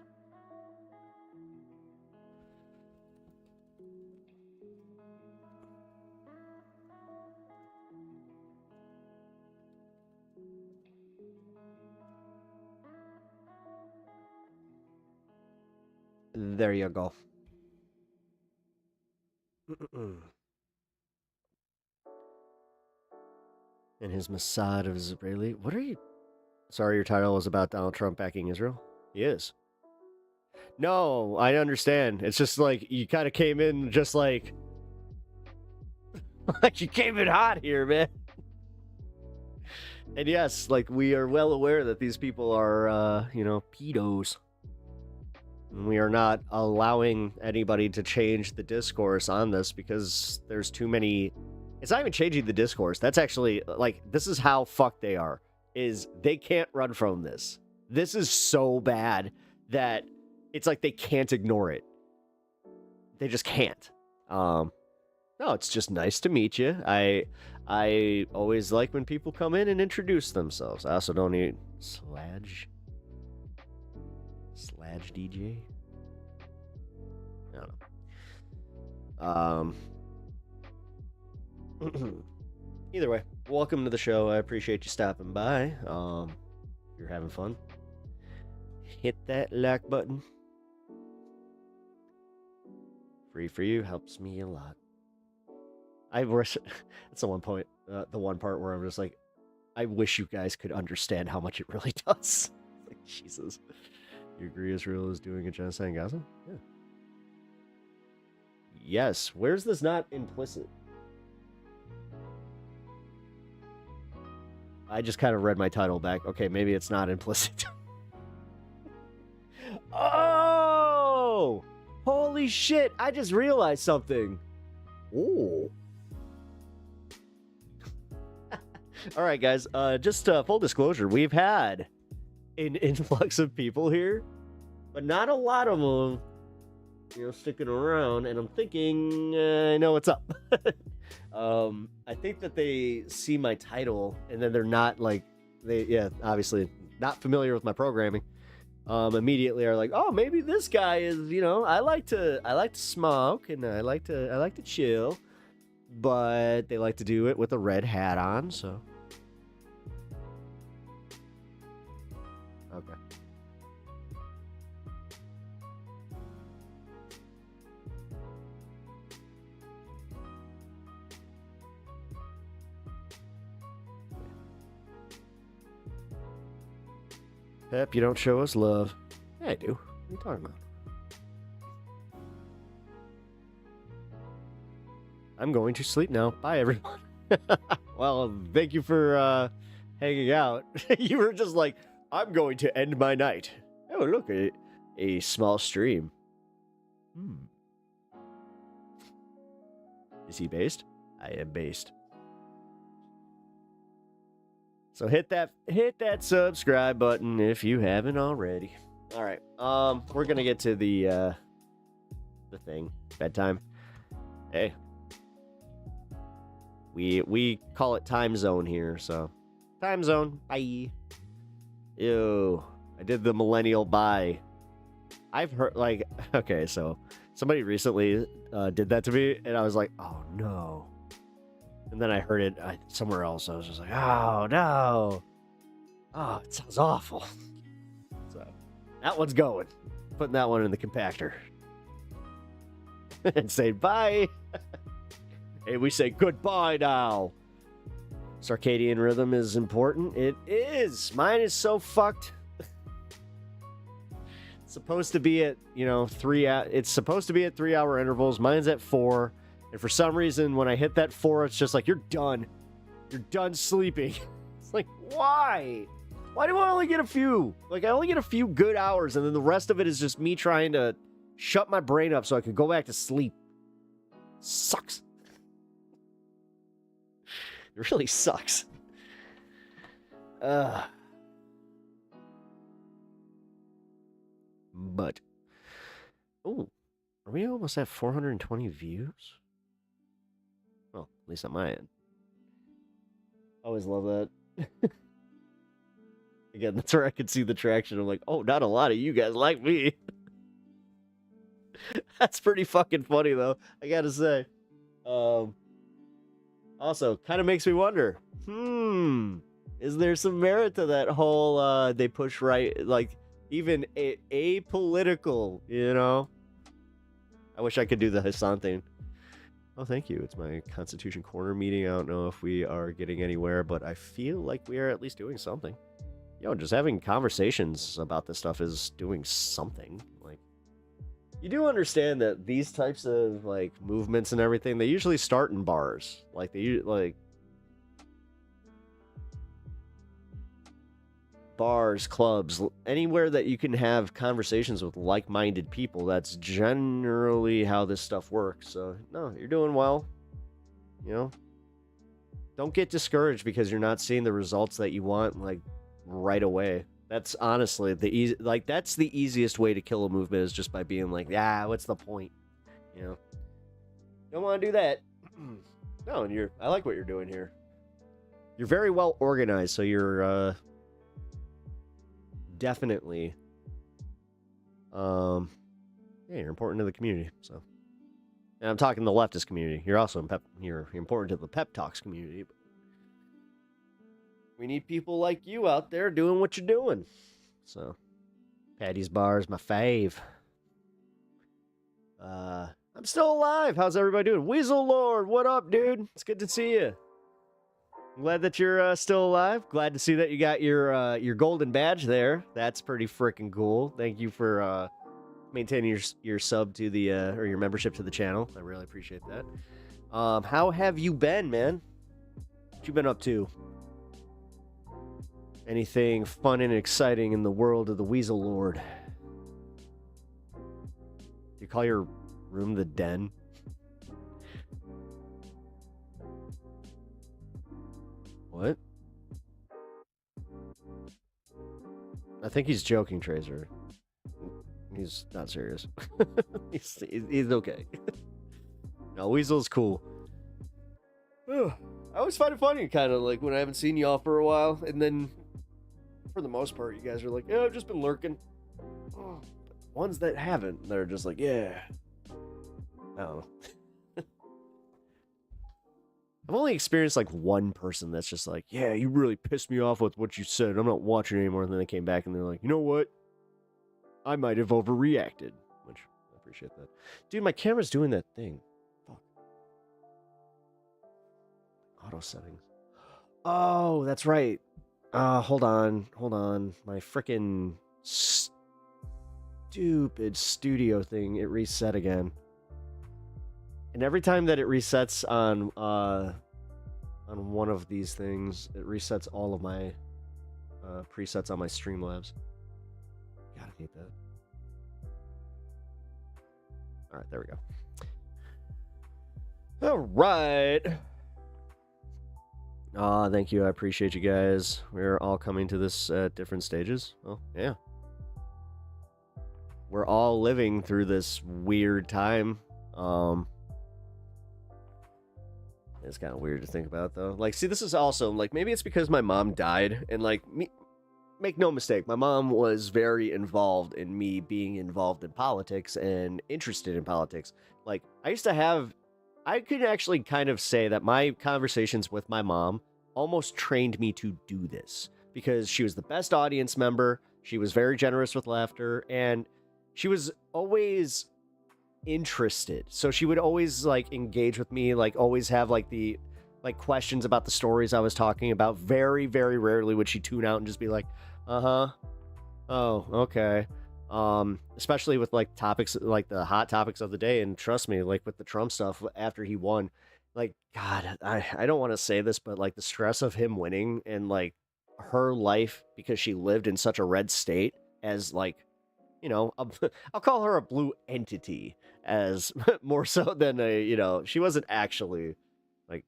There you go. And his Mossad of Israeli. What are you? Sorry, your title was about Donald Trump backing Israel? He is. No, I understand. It's just like you kind of came in just like you came in hot here, man. And yes, like we are well aware that these people are, pedos. We are not allowing anybody to change the discourse on this because there's too many. It's not even changing the discourse. That's actually this is how fucked they are. Is they can't run from this. This is so bad that it's like they can't ignore it. They just can't. No, it's just nice to meet you. I always like when people come in and introduce themselves. I also don't eat Sludge DJ. I don't know. Either way, welcome to the show. I appreciate you stopping by. If you're having fun, hit that like button. Free for you, helps me a lot. That's the one point, the one part where I'm just like, I wish you guys could understand how much it really does. Like, Jesus. You agree Israel is doing a genocide in Gaza? Yeah. Yes. Where's this not implicit? I just kind of read my title back. Okay, maybe it's not implicit. Oh! Holy shit! I just realized something. Oh. All right, guys. Just full disclosure, we've had an influx of people here, but not a lot of them, sticking around. And I'm thinking, I know what's up. I think that they see my title and then they're not obviously not familiar with my programming. Immediately are like, oh, maybe this guy is, I like to smoke and I like to chill, but they like to do it with a red hat on, so. Okay. Pep, you don't show us love. Yeah, I do. What are you talking about? I'm going to sleep now. Bye, everyone. Well, thank you for hanging out. You were just like, I'm going to end my night. Oh, look, a small stream. Is he based? I am based. So hit that subscribe button if you haven't already. All right. We're gonna get to the thing. Bedtime. Hey. We call it time zone here, so time zone. Bye. Ew. I did the millennial bye. I've heard okay, so somebody recently did that to me, and I was like, oh no. And then I heard it somewhere else. I was just like, oh, no. Oh, it sounds awful. So, that one's going. Putting that one in the compactor. And say bye. Hey, we say goodbye now. Circadian rhythm is important. It is. Mine is so fucked. supposed to be at, it's supposed to be at 3-hour intervals. Mine's at 4. And for some reason, when I hit that 4, it's just like, you're done. You're done sleeping. It's like, why? Why do I only get a few? Like, I only get a few good hours, and then the rest of it is just me trying to shut my brain up so I can go back to sleep. Sucks. It really sucks. But, oh, are we almost at 420 views? Well, at least on my end. Always love that. Again, that's where I can see the traction. I'm like, oh, not a lot of you guys like me. That's pretty fucking funny, though, I gotta say. Also, kind of makes me wonder, is there some merit to that whole, they push right, like, even apolitical, you know? I wish I could do the Hassan thing. Oh, thank you. It's my Constitution Corner meeting. I don't know if we are getting anywhere, but I feel like we are at least doing something. Just having conversations about this stuff is doing something. Like, you do understand that these types of, like, movements and everything, they usually start in bars. Like, bars, clubs, anywhere that you can have conversations with like-minded people. That's generally how this stuff works. So, no, you're doing well. Don't get discouraged because you're not seeing the results that you want, like, right away. That's honestly that's the easiest way to kill a movement, is just by being like, what's the point? Don't want to do that. No, and I like what you're doing here. You're very well organized, so you're definitely you're important to the community. So, and I'm talking the leftist community. You're also you're important to the pep talks community. But we need people like you out there doing what you're doing. So, Patty's Bar is my fave. I'm still alive. How's everybody doing? Weasel Lord, what up, dude? It's good to see you. I'm glad that you're still alive. Glad to see that you got your golden badge there. That's pretty freaking cool. Thank you for maintaining your sub to the or your membership to the channel. I really appreciate that. How have you been, man? What you been up to? Anything fun and exciting in the world of the Weasel Lord? Do you call your room the den? What? I think he's joking, Tracer. He's not serious. he's okay. No, Weasel's cool. I always find it funny, kind of like when I haven't seen y'all for a while, and then for the most part, you guys are like, yeah, I've just been lurking. Oh, ones that haven't, they're just like, yeah. I don't know. I've only experienced like one person that's just like, yeah, you really pissed me off with what you said. I'm not watching anymore. And then they came back and they're like, you know what? I might have overreacted. Which, I appreciate that. Dude, my camera's doing that thing. Fuck. Auto settings. Oh, that's right. Hold on. My frickin' stupid studio thing, it reset again. And every time that it resets on one of these things, it resets all of my presets on my Streamlabs. Gotta hate that. All right, there we go. All right. Thank you. I appreciate you guys. We're all coming to this at different stages. Well, yeah. We're all living through this weird time. It's kind of weird to think about, though. Like, see, this is also, like, maybe it's because my mom died, and, like, make no mistake, my mom was very involved in me being involved in politics and interested in politics. Like, I could actually kind of say that my conversations with my mom almost trained me to do this, because she was the best audience member, she was very generous with laughter, and she was always interested. So she would always, like, engage with me, like, always have, like, the, like, questions about the stories I was talking about. Very, very rarely would she tune out and just be like, oh, okay. Especially with like topics, like the hot topics of the day. And trust me, like with the Trump stuff after he won, like, God, I don't want to say this, but like the stress of him winning and like her life because she lived in such a red state as like, you know, I'll call her a blue entity as more so than a, you know, she wasn't actually like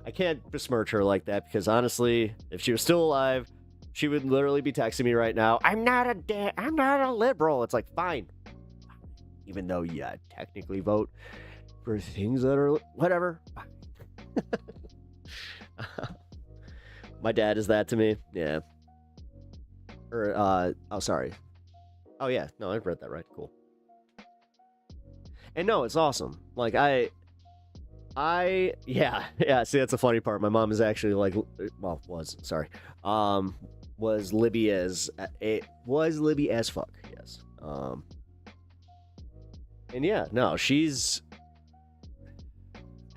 I can't besmirch her like that because honestly, if she was still alive, she would literally be texting me right now. I'm not a liberal. It's like, fine. Even though, yeah, technically vote for things that are whatever. My dad is that to me. Yeah. Or, oh, sorry. Oh, yeah. No, I've read that right. Cool. And no, it's awesome. Like, yeah. See, that's the funny part. My mom is actually like, well, was Libby as fuck. Yes. And yeah, no,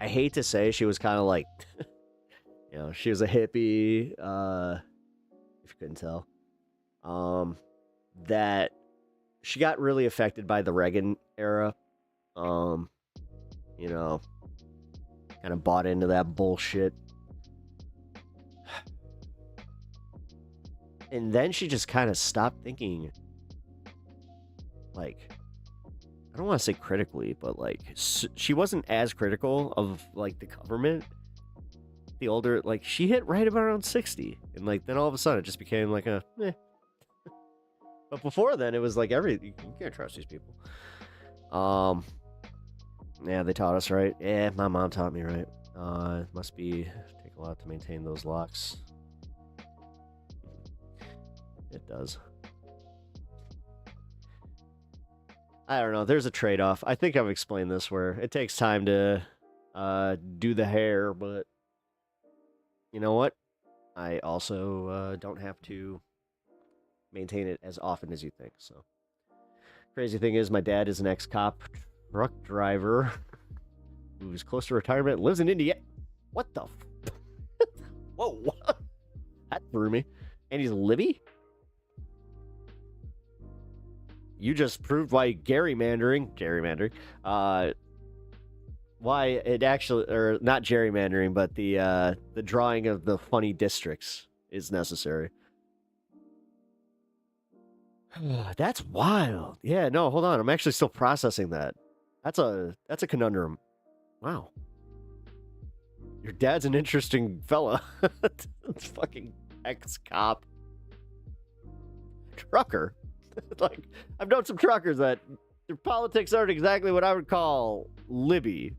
I hate to say she was kind of like, you know, she was a hippie, if you couldn't tell. That she got really affected by the Reagan era. You know, kind of bought into that bullshit. And then she just kind of stopped thinking, like, I don't want to say critically, but like, she wasn't as critical of like the government. The older, like, she hit right about around 60. And like, then all of a sudden it just became like a, eh. But before then, it was like you can't trust these people. Yeah, they taught us right. Yeah, my mom taught me right. It must take a lot to maintain those locks. It does. I don't know. There's a trade-off. I think I've explained this where it takes time to do the hair, but you know what? I also don't have to maintain it as often as you think. So, crazy thing is, my dad is an ex-cop truck driver who's close to retirement, lives in India. What the? Whoa! What? That threw me. And he's Libby? You just proved why gerrymandering, why it actually, or not gerrymandering, but the drawing of the funny districts is necessary. That's wild. Yeah, no, hold on. I'm actually still processing that. That's a conundrum. Wow. Your dad's an interesting fella. It's fucking ex-cop. Trucker. Like, I've known some truckers that their politics aren't exactly what I would call Libby.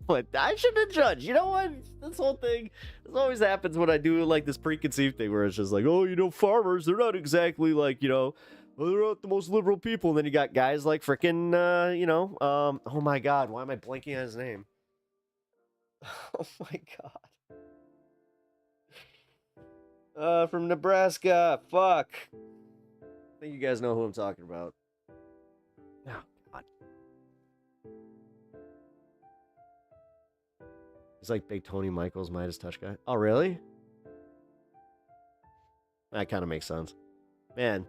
But I shouldn't judge. You know what? This whole thing, this always happens when I do like this preconceived thing where it's just like, oh, you know, farmers, they're not exactly like, you know, they're not the most liberal people. And then you got guys like freaking, oh my God, why am I blanking on his name? Oh my God. From Nebraska. Fuck. I think you guys know who I'm talking about. Oh, God. He's like big Tony Michaels Midas Touch guy. Oh, really? That kind of makes sense. Man,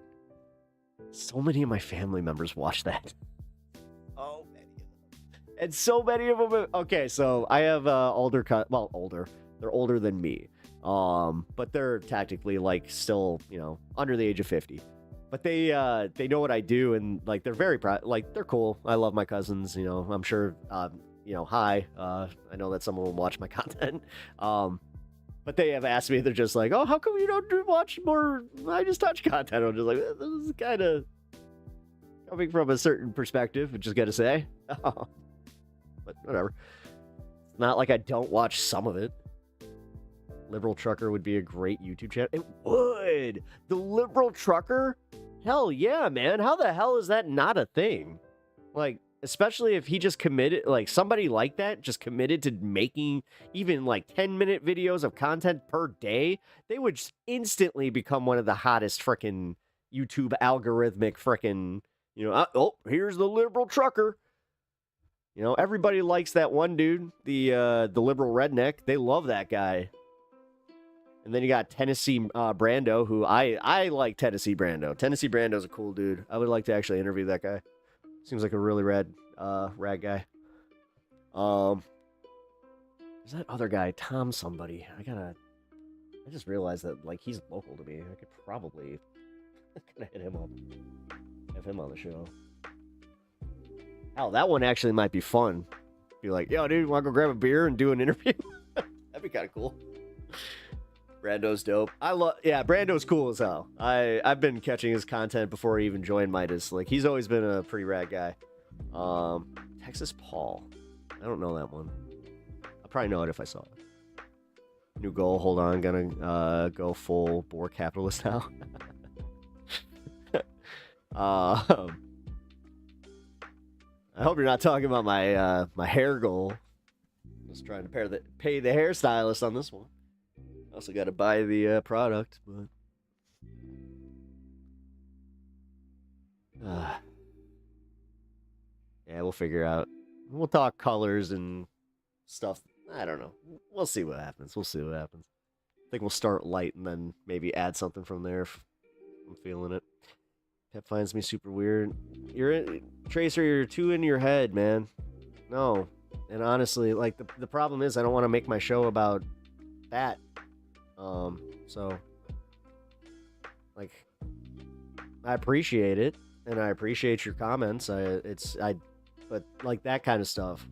so many of my family members watch that. Oh, many of them. And so many of them. Okay, so I have older. They're older than me. But they're tactically like still, you know, under the age of 50. But they know what I do, and like they're very proud. Like, they're cool. I love my cousins. You know, I'm sure. You know, hi. I know that someone will watch my content. But they have asked me. They're just like, oh, how come you don't watch more I Just Touch content? I'm just like, this is kind of coming from a certain perspective. I just gotta say. But whatever. It's not like I don't watch some of it. Liberal Trucker would be a great YouTube channel. It would. The Liberal Trucker? Hell yeah, man. How the hell is that not a thing? Like, especially if he just committed, like somebody like that just committed to making even like 10-minute videos of content per day, they would just instantly become one of the hottest frickin' YouTube algorithmic frickin', you know, oh, here's the Liberal Trucker. You know, everybody likes that one dude, the liberal redneck. They love that guy. And then you got Tennessee Brando, who I like Tennessee Brando. Tennessee Brando's a cool dude. I would like to actually interview that guy. Seems like a really rad guy. There's that other guy, Tom somebody. I just realized that like he's local to me. I could probably hit him up. Have him on the show. Hell, that one actually might be fun. Be like, yo, dude, want to go grab a beer and do an interview? That'd be kind of cool. Brando's dope. Brando's cool as hell. I've been catching his content before he even joined Midas. Like, he's always been a pretty rad guy. Texas Paul. I don't know that one. I'll probably know it if I saw it. New goal. Hold on. Gonna go full bore capitalist now. I hope you're not talking about my my hair goal. Just trying to pay the hairstylist on this one. Also got to buy the product, but yeah, we'll figure out. We'll talk colors and stuff. I don't know. We'll see what happens. I think we'll start light and then maybe add something from there if I'm feeling it. Pep finds me super weird. Tracer, you're too in your head, man. No. And honestly, like, the problem is I don't want to make my show about that. So, like, I appreciate it, and I appreciate your comments. But like that kind of stuff,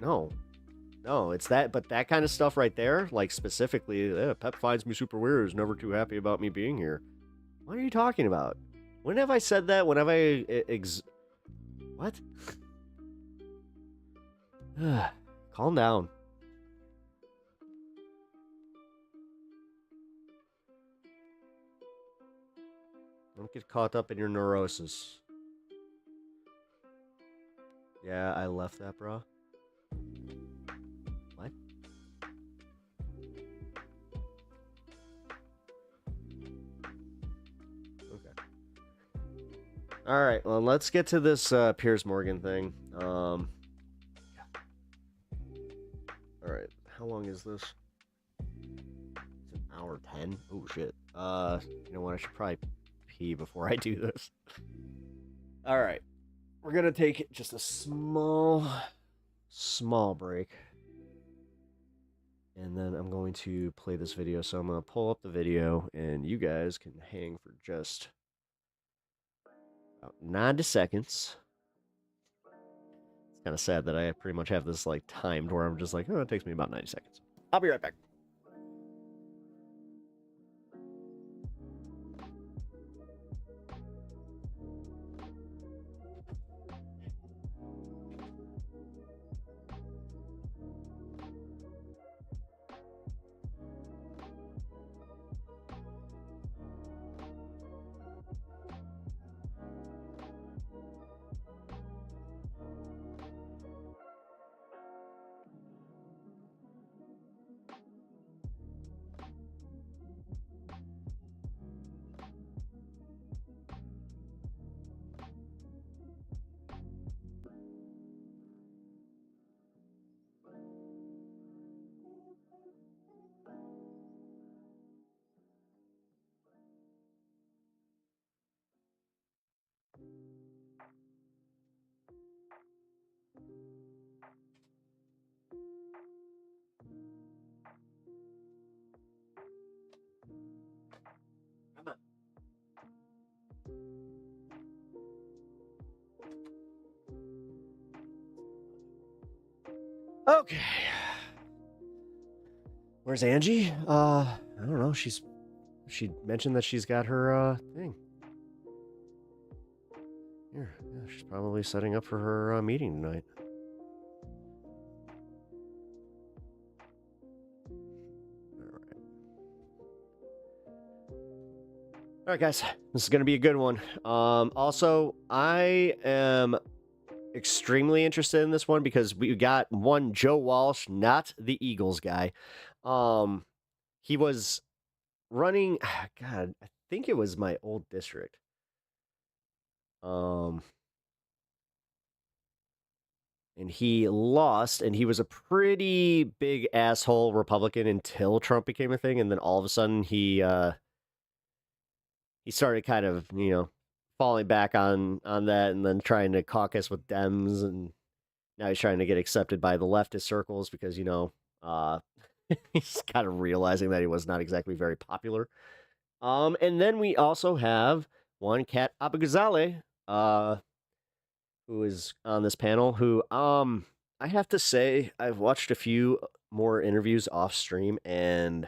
no, it's that. But that kind of stuff right there, like specifically, Pep finds me super weird. Is never too happy about me being here. What are you talking about? When have I said that? When have I what? Calm down. Don't get caught up in your neurosis. Yeah, I left that, bro. What? Okay. All right, well, let's get to this Piers Morgan thing. All right, how long is this? It's an hour 10. Oh shit. You know what? I should probably pee before I do this. All right, we're gonna take just a small break, and then I'm going to play this video. So I'm gonna pull up the video, and you guys can hang for just about 90 seconds. It's kind of sad that I pretty much have this like timed where I'm just like, oh, it takes me about 90 seconds. I'll be right back. Okay. Where's Angie? I don't know. She mentioned that she's got her thing. Here, yeah, she's probably setting up for her meeting tonight. All right, guys, this is going to be a good one. Also, I am extremely interested in this one because we got one Joe Walsh, not the Eagles guy. He was running, God, I think it was my old district. and he lost, and he was a pretty big asshole Republican until Trump became a thing, and then all of a sudden he started kind of, falling back on that, and then trying to caucus with Dems, and now he's trying to get accepted by the leftist circles because, he's kind of realizing that he was not exactly very popular. And then we also have one Kat Abou-Ghazaleh, who is on this panel, who, I have to say, I've watched a few more interviews off stream, and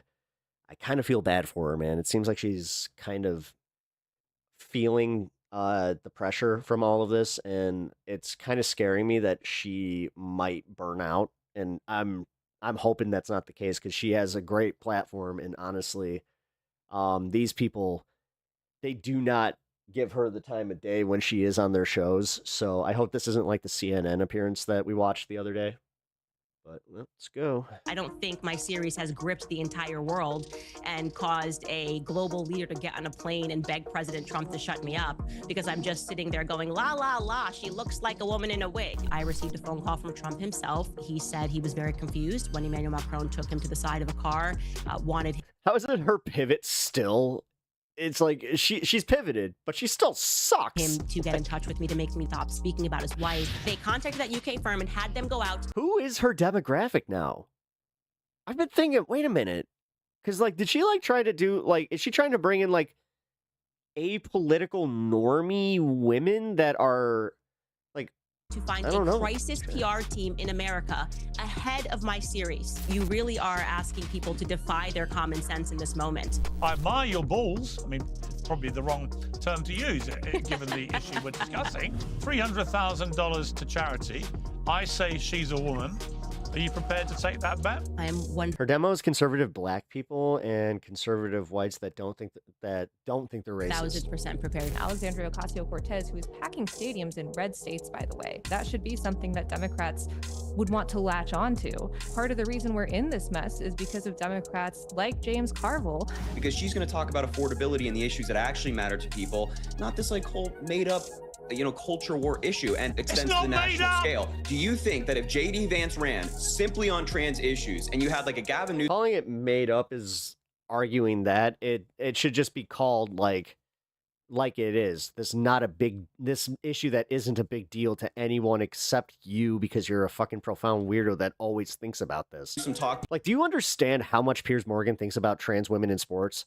I kind of feel bad for her, man. It seems like she's kind of feeling the pressure from all of this, and it's kind of scaring me that she might burn out. And I'm hoping that's not the case, because she has a great platform, and honestly, these people, they do not give her the time of day when she is on their shows. So I hope this isn't like the CNN appearance that we watched the other day. But let's go. I don't think my series has gripped the entire world and caused a global leader to get on a plane and beg President Trump to shut me up, because I'm just sitting there going, la, la, la, she looks like a woman in a wig. I received a phone call from Trump himself. He said he was very confused when Emmanuel Macron took him to the side of a car, wanted... How is it her pivot still? It's like she's pivoted, but she still sucks. Him to get in touch with me to make me stop speaking about his wife. They contacted that UK firm and had them go out. Who is her demographic now? I've been thinking, wait a minute. Because, did she, try to do, is she trying to bring in, apolitical normie women that are, to find a crisis PR team in America ahead of my series. You really are asking people to defy their common sense in this moment. I admire your balls. I mean, probably the wrong term to use, given the issue we're discussing. $300,000 to charity. I say she's a woman. Are you prepared to take that bet? I am one. Her demo is conservative black people and conservative whites that don't think they're racist. 1,000% prepared. Alexandria Ocasio-Cortez, who is packing stadiums in red states, by the way. That should be something that Democrats would want to latch onto. Part of the reason we're in this mess is because of Democrats like James Carville. Because she's going to talk about affordability and the issues that actually matter to people, not this whole made-up culture war issue, and extends to the national scale. Do you think that if J.D. Vance ran simply on trans issues and you had a Gavin Newsom... Calling it made up is arguing that it should just be called like it is. This issue that isn't a big deal to anyone except you, because you're a fucking profound weirdo that always thinks about this. Some talk. Do you understand how much Piers Morgan thinks about trans women in sports?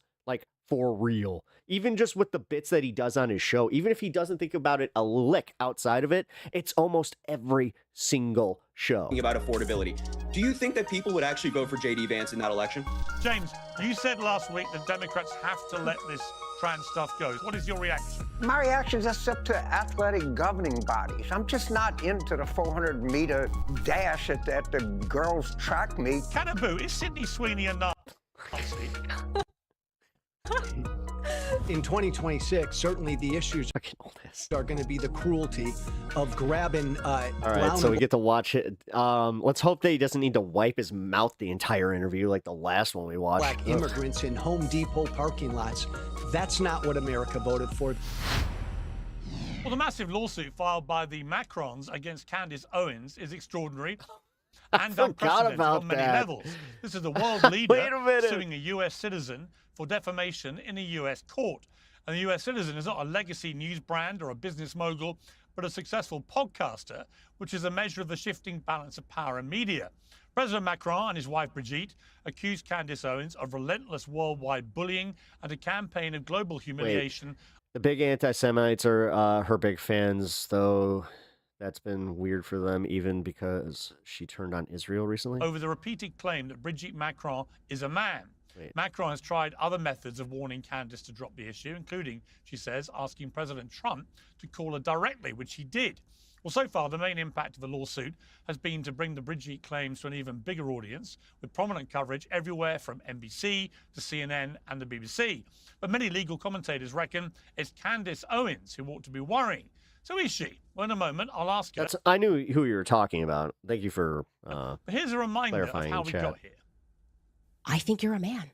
For real. Even just with the bits that he does on his show, even if he doesn't think about it a lick outside of it, it's almost every single show. About affordability. Do you think that people would actually vote for J.D. Vance in that election? James, you said last week that Democrats have to let this trans stuff go. What is your reaction? My reaction is that's up to athletic governing bodies. I'm just not into the 400-meter dash at the girls' track meet. Canaboo, is Sydney Sweeney a Nazi? In 2026, certainly the issues are going to be the cruelty of grabbing. All right, so we get to watch it. Let's hope that he doesn't need to wipe his mouth the entire interview like the last one we watched. Black immigrants in Home Depot parking lots. That's not what America voted for. Well, the massive lawsuit filed by the Macrons against Candace Owens is extraordinary and unprecedented on many levels. This is the world leader suing a U.S. citizen for defamation in a U.S. court. And the U.S. citizen is not a legacy news brand or a business mogul, but a successful podcaster, which is a measure of the shifting balance of power in media. President Macron and his wife Brigitte accused Candace Owens of relentless worldwide bullying and a campaign of global humiliation. The big anti-Semites are her big fans, though. That's been weird for them, even because she turned on Israel recently. Over the repeated claim that Brigitte Macron is a man. Macron has tried other methods of warning Candace to drop the issue, including, she says, asking President Trump to call her directly, which he did. Well, so far, the main impact of the lawsuit has been to bring the Brigitte claims to an even bigger audience, with prominent coverage everywhere from NBC to CNN and the BBC. But many legal commentators reckon it's Candace Owens who ought to be worrying. So is she? Well, in a moment, I'll ask her. I knew who you were talking about. Thank you for But here's a reminder of how we got here. I think you're a man.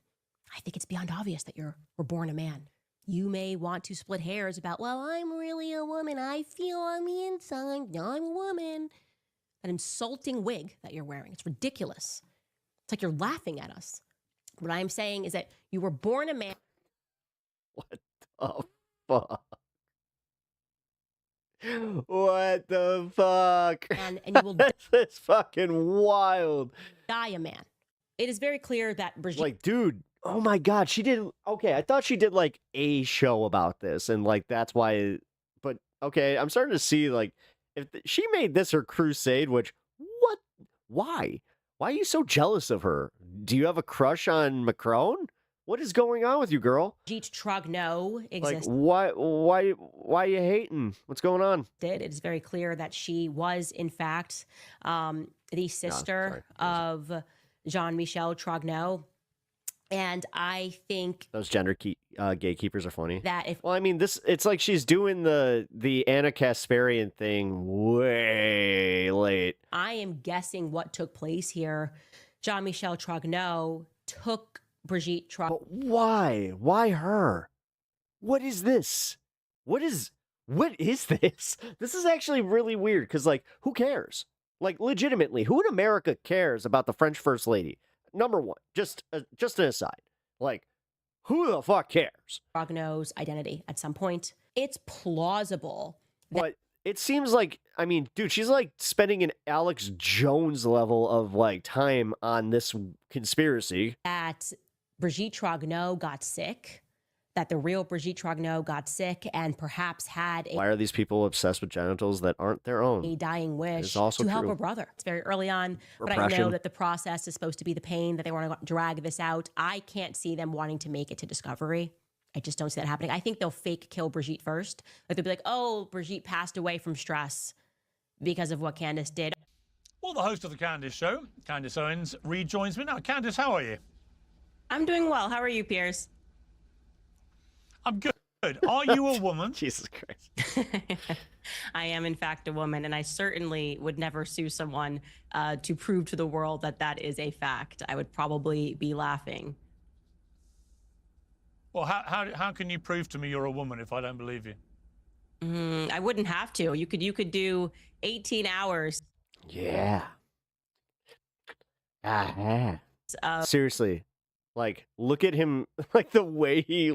I think it's beyond obvious that we're born a man. You may want to split hairs about, well, I'm really a woman. I feel on the inside, I'm a woman. that insulting wig that you're wearing. It's ridiculous. It's like you're laughing at us. What I'm saying is that you were born a man. What the fuck? What the fuck? And you will This is fucking wild. die a man. It is very clear that Brigitte. Like, dude, oh my God, she did. Okay, I thought she did like a show about this, and like that's why. But okay, I'm starting to see like if she made this her crusade, which what? Why? Why are you so jealous of her? Do you have a crush on Macron? What is going on with you, girl? Brigitte Trogneau Like, exists. why are you hating? What's going on? It is very clear that she was, in fact, the sister of Jean-Michel Trogneau. And I think Those gender gatekeepers are funny. that if Well, I mean, it's like she's doing the Anna Kasparian thing way late. I am guessing what took place here, Jean-Michel Trogneau took Brigitte Trogneau. But why? Why her? What is this? What is this? This is actually really weird because, like, who cares? Like, legitimately, who in America cares about the French First Lady? Number one, just an aside. Like, who the fuck cares? Trogneau's identity at some point. It's plausible. But it seems like, I mean, dude, she's like spending an Alex Jones level of like time on this conspiracy. That Brigitte Trogneau got sick, that the real Brigitte Trogneau got sick and perhaps had Why are these people obsessed with genitals that aren't their own? a dying wish It's also to help true. her brother. It's very early on, but I know Repression. that the process is supposed to be the pain, that they want to drag this out. I can't see them wanting to make it to Discovery. I just don't see that happening. I think they'll fake kill Brigitte first. Like they'll be like, oh, Brigitte passed away from stress because of what Candace did. Well, the host of the Candace Show, Candace Owens, rejoins me now. Candace, how are you? I'm doing well. How are you, Piers? I'm good. Are you a woman? Jesus Christ. I am, in fact, a woman, and I certainly would never sue someone to prove to the world that that is a fact. I would probably be laughing. Well, how can you prove to me you're a woman if I don't believe you? I wouldn't have to. You could do 18 hours. Yeah. Seriously. Like, look at him, like the way he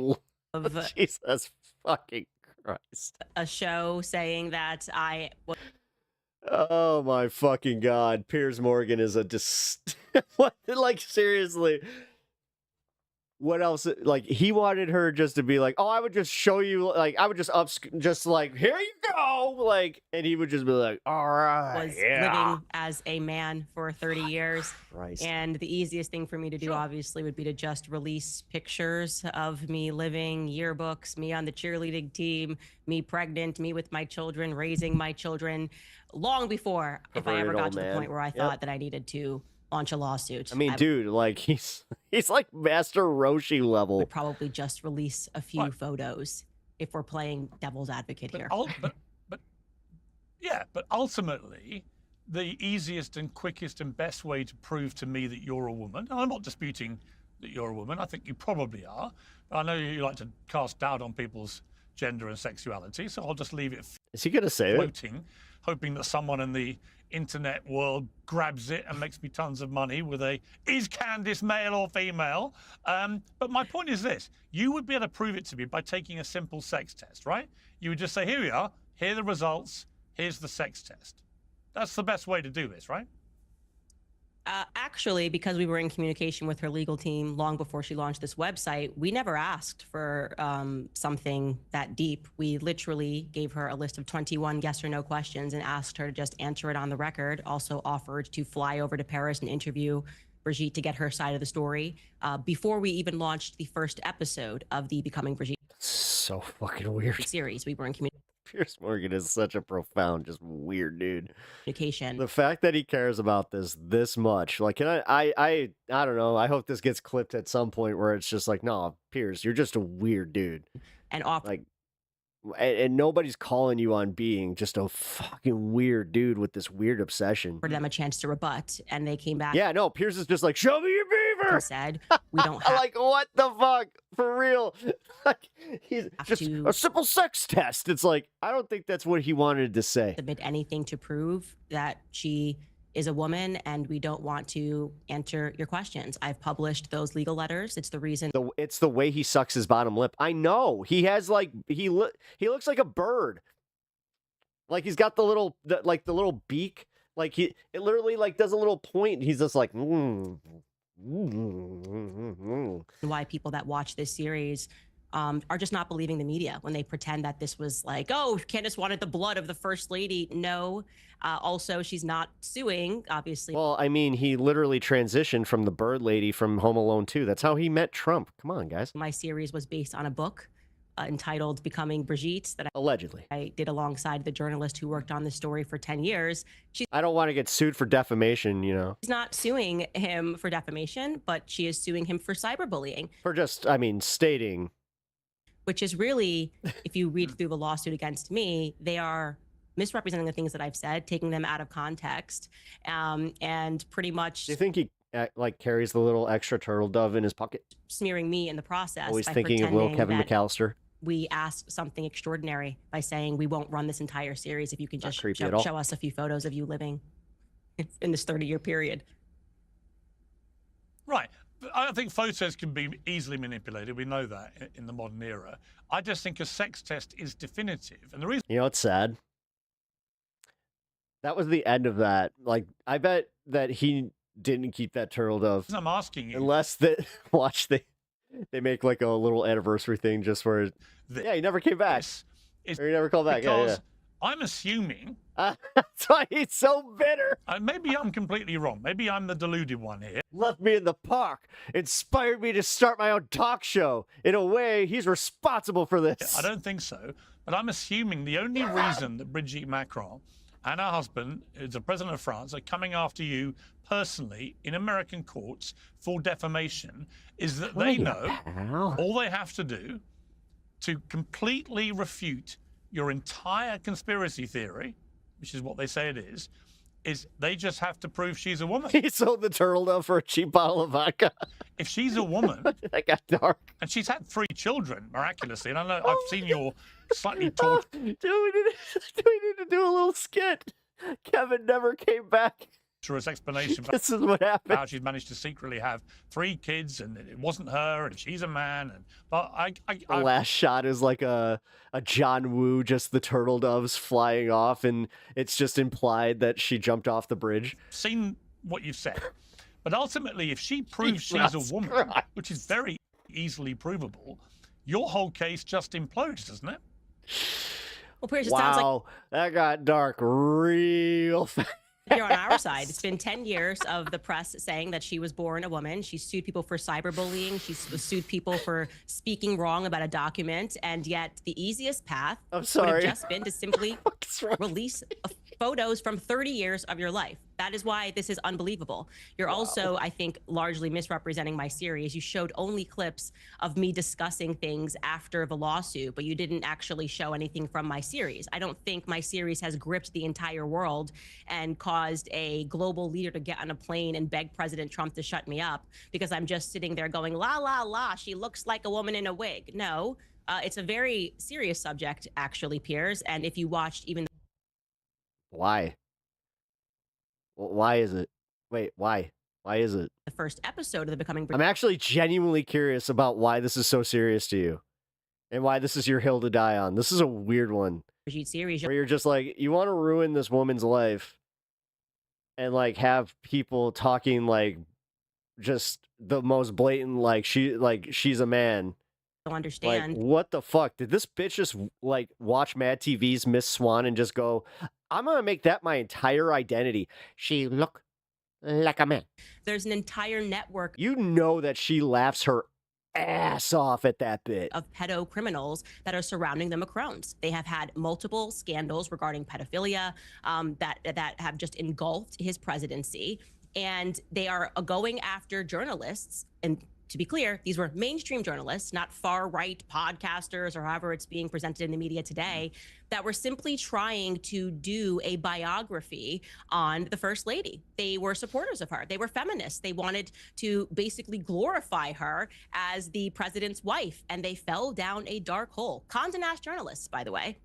Of Jesus fucking Christ. a show saying that I was Oh my fucking God. Piers Morgan is a what? Like, seriously. What else? Like, he wanted her just to be like, oh, I would just show you, like, I would just like, here you go. Like, and he would just be like, all right. living as a man for 30 years. Christ. And the easiest thing for me to do, obviously, would be to just release pictures of me living, yearbooks, me on the cheerleading team, me pregnant, me with my children, raising my children, long before if I ever Perverted got old to the man. point where I Yep. thought that I needed to launch a lawsuit. I mean, dude, like, he's like Master Roshi level. would probably just release a few photos if we're playing devil's advocate here. But ultimately, the easiest and quickest and best way to prove to me that you're a woman, and I'm not disputing that you're a woman, I think you probably are, but I know you like to cast doubt on people's gender and sexuality, so I'll just leave it Is he going to say it? floating, hoping that someone in the internet world grabs it and makes me tons of money with a, is Candace male or female? But my point is this, you would be able to prove it to me by taking a simple sex test, right? You would just say, here we are, here are the results, here's the sex test. That's the best way to do this, right? Actually, because we were in communication with her legal team long before she launched this website, we never asked for something that deep. We literally gave her a list of 21 yes or no questions and asked her to just answer it on the record. Also offered to fly over to Paris and interview Brigitte to get her side of the story before we even launched the first episode of the Becoming Brigitte So fucking weird. series. We were in communication. Piers Morgan is such a profound, just weird dude. Communication. The fact that he cares about this much, like, can I don't know. I hope this gets clipped at some point where it's just like, no, Piers, you're just a weird dude. And off like, and nobody's calling you on being just a fucking weird dude with this weird obsession. for them a chance to rebut, and they came back. Yeah, no, Piers is just like, show me your beaver. her. Said we don't have like, what the fuck? For real. Like, he's just a simple sex test. It's like, I don't think that's what he wanted to say. Submit anything to prove that she is a woman, and we don't want to answer your questions. I've published those legal letters. It's the reason. It's the way he sucks his bottom lip. I know. He has like he looks like a bird. Like he's got the little beak. Like it literally like does a little point. He's just like. Why people that watch this series are just not believing the media when they pretend that this was like, oh, Candace wanted the blood of the first lady. No. Also, she's not suing, obviously. Well, I mean, he literally transitioned from the bird lady from Home Alone 2. That's how he met Trump. Come on, guys. My series was based on a book entitled Becoming Brigitte that allegedly I did alongside the journalist who worked on the story for 10 years. I don't want to get sued for defamation, you know. She's not suing him for defamation, but she is suing him for cyberbullying. For just, I mean, stating. Which is really, if you read through the lawsuit against me, they are misrepresenting the things that I've said, taking them out of context, and pretty much. Do you think he like carries the little extra turtle dove in his pocket? Smearing me in the process. Always thinking of little Kevin McAllister. We asked something extraordinary by saying we won't run this entire series if you can just show us a few photos of you living in this 30-year period. Right. I think photos can be easily manipulated. We know that in the modern era. I just think a sex test is definitive. And the reason... You know what's sad? That was the end of that. Like, I bet that he didn't keep that turtle dove. I'm asking you. Unless they make like a little anniversary thing just for... Yeah, he never came back. Or he never called back. Because I'm assuming... That's why he's so bitter. Maybe I'm completely wrong. Maybe I'm the deluded one here. Left me in the park. Inspired me to start my own talk show. In a way, he's responsible for this. I don't think so. But I'm assuming the only reason that Brigitte Macron and her husband, who's the president of France, are coming after you personally in American courts for defamation is that they know all they have to do to completely refute your entire conspiracy theory, which is what they say it is they just have to prove she's a woman. He sold the turtle dove for a cheap bottle of vodka. If she's a woman... That got dark. And she's had 3 children, miraculously. And I know I've seen your slightly tortured... Do we need to do a little skit? Kevin never came back. Explanation. This is what happened. How she's managed to secretly have 3 kids, and it wasn't her, and she's a man. And but the last shot is like a John Woo, just the turtle doves flying off, and it's just implied that she jumped off the bridge. Seen what you've said, but ultimately, if she proves she's a woman, which is very easily provable, your whole case just implodes, doesn't it? Well, Piers, it sounds like that got dark real fast. You're on our side. It's been 10 years of the press saying that she was born a woman. She sued people for cyberbullying. She sued people for speaking wrong about a document. And yet the easiest path would have just been to simply release photos from 30 years of your life. That is why this is unbelievable. You're also, I think, largely misrepresenting my series. You showed only clips of me discussing things after the lawsuit, but you didn't actually show anything from my series. I don't think my series has gripped the entire world and caused a global leader to get on a plane and beg President Trump to shut me up because I'm just sitting there going, la, la, la, she looks like a woman in a wig. No, it's a very serious subject, actually, Piers. And if you watched even... Why? Why is it? Wait, why? Why is it? The first episode of the Becoming... I'm actually genuinely curious about why this is so serious to you. And why this is your hill to die on. This is a weird one. Series. Where you're just like, you want to ruin this woman's life. And like have people talking like just the most blatant, like she's a man. Understand. Like, what the fuck? Did this bitch just like watch Mad TV's Miss Swan and just go, I'm gonna make that my entire identity. She look like a man. There's an entire network. You know that she laughs her ass off at that bit. Of pedo criminals that are surrounding the Macrons. They have had multiple scandals regarding pedophilia that have just engulfed his presidency. And they are going after journalists and to be clear, these were mainstream journalists, not far-right podcasters or however it's being presented in the media today, that were simply trying to do a biography on the First Lady. They were supporters of her. They were feminists. They wanted to basically glorify her as the president's wife, and they fell down a dark hole. Condé Nast journalists, by the way.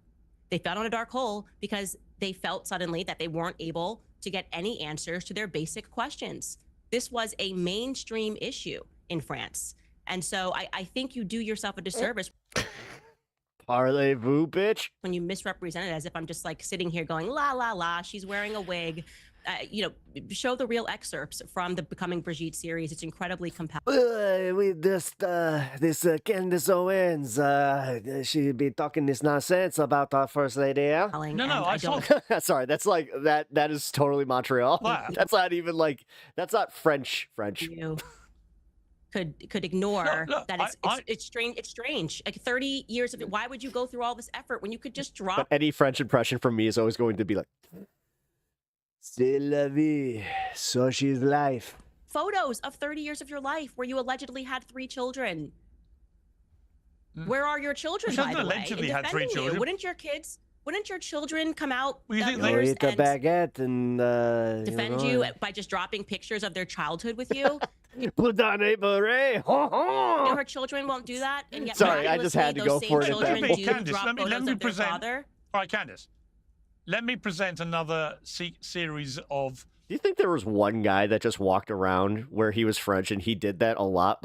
They fell down a dark hole because they felt suddenly that they weren't able to get any answers to their basic questions. This was a mainstream issue in France. And so I think you do yourself a disservice. Parlez-vous, bitch. When you misrepresent it as if I'm just like sitting here going, la, la, la, she's wearing a wig. You know, show the real excerpts from the Becoming Brigitte series. It's incredibly compelling. We just, this Candace Owens, she be talking this nonsense about our First Lady, yeah? No, I saw. Sorry, that's like, that is totally Montreal. Wow. That's not even like, that's not French. You could ignore Look, that it's strange. It's strange. Like 30 years of it. Why would you go through all this effort when you could just drop? But any French impression from me is always going to be like, c'est la vie, so she's life. Photos of 30 years of your life where you allegedly had 3 children. Where are your children, by the way? Allegedly had 3 children. Wouldn't your children come out Eat the baguette and defend you by just dropping pictures of their childhood with you? Put on a beret. Her children won't do that, and yet sorry, I just had to go for it. Candace, let me present. All right, Candace, let me present another series of. Do you think there was one guy that just walked around where he was French and he did that a lot?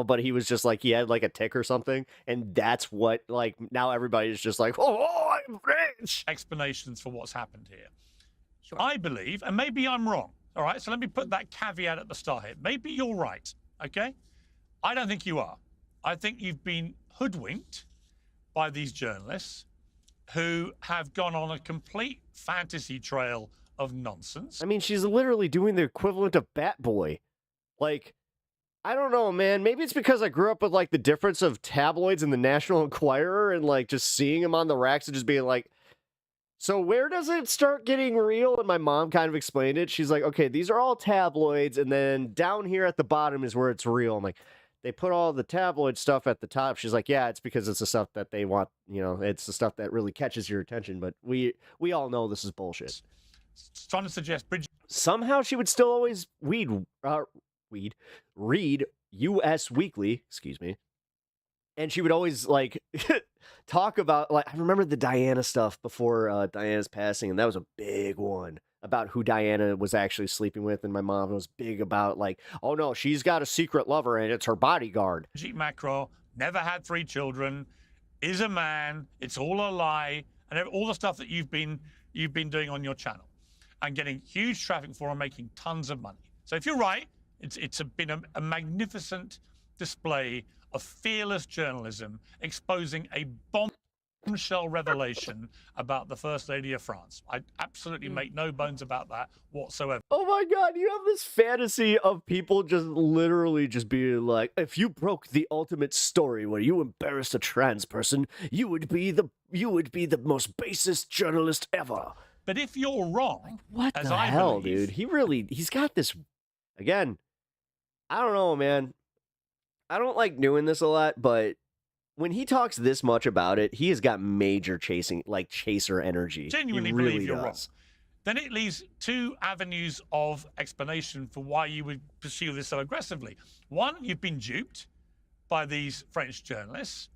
But he was just like, he had like a tick or something. And that's what, like, now everybody's just like, I'm French. Explanations for what's happened here. Sure. I believe, and maybe I'm wrong. All right, so let me put that caveat at the start here. Maybe you're right, okay? I don't think you are. I think you've been hoodwinked by these journalists who have gone on a complete fantasy trail of nonsense. I mean, she's literally doing the equivalent of Bat Boy. Like, I don't know, man. Maybe it's because I grew up with, like, the difference of tabloids and the National Enquirer and, like, just seeing them on the racks and just being like, so where does it start getting real? And my mom kind of explained it. She's like, okay, these are all tabloids, and then down here at the bottom is where it's real. I'm like, they put all the tabloid stuff at the top. She's like, yeah, it's because it's the stuff that they want, you know, it's the stuff that really catches your attention. But we all know this is bullshit. Trying to suggest Bridget. Somehow she would still always read U.S. Weekly, excuse me. And she would always, like, talk about, like, I remember the Diana stuff before Diana's passing, and that was a big one about who Diana was actually sleeping with, and my mom was big about, like, oh, no, she's got a secret lover, and it's her bodyguard. Brigitte Macron never had 3 children, is a man, it's all a lie, and all the stuff that you've been doing on your channel, and getting huge traffic for and making tons of money. So if you're right, it's been a magnificent display of fearless journalism exposing a bombshell revelation about the First Lady of France. I absolutely make no bones about that whatsoever. Oh my God, you have this fantasy of people just literally just being like, if you broke the ultimate story where you embarrassed a trans person, you would be the most basest journalist ever. But if you're wrong, what the hell, dude? He's got this, again, I don't know, man. I don't like doing this a lot, but when he talks this much about it, he has got major chaser energy. Genuinely really believe you're wrong. Then it leaves 2 avenues of explanation for why you would pursue this so aggressively. One, you've been duped by these French journalists.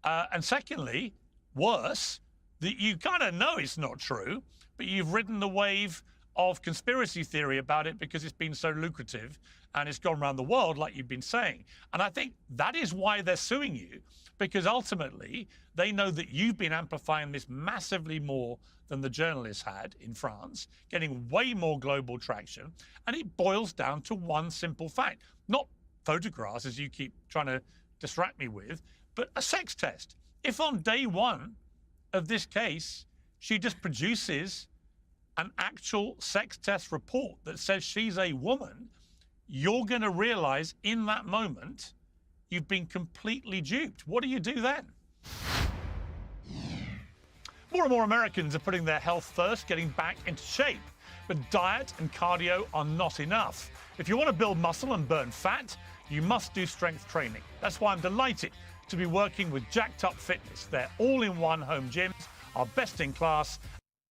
And secondly, worse, that you kind of know it's not true, but you've ridden the wave of conspiracy theory about it because it's been so lucrative and it's gone around the world, like you've been saying. And I think that is why they're suing you, because ultimately they know that you've been amplifying this massively more than the journalists had in France, getting way more global traction. And it boils down to one simple fact, not photographs, as you keep trying to distract me with, but a sex test. If on day 1 of this case, she just produces an actual sex test report that says she's a woman, you're going to realize in that moment you've been completely duped. What do you do then? More and more Americans are putting their health first, getting back into shape. But diet and cardio are not enough. If you want to build muscle and burn fat, you must do strength training. That's why I'm delighted to be working with Jacked Up Fitness. Their all-in-one home gyms are best in class.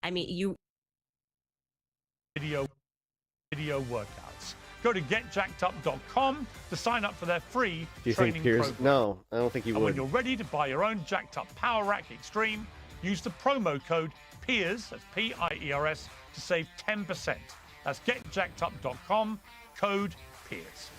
I mean, video workouts. Go to getjackedup.com to sign up for their free Do you training think Piers? program. No, I don't think you And would. when you're ready to buy your own Jacked Up Power Rack Extreme, use the promo code PIERS, that's P-I-E-R-S, to save 10%. That's getjackedup.com, code PIERS.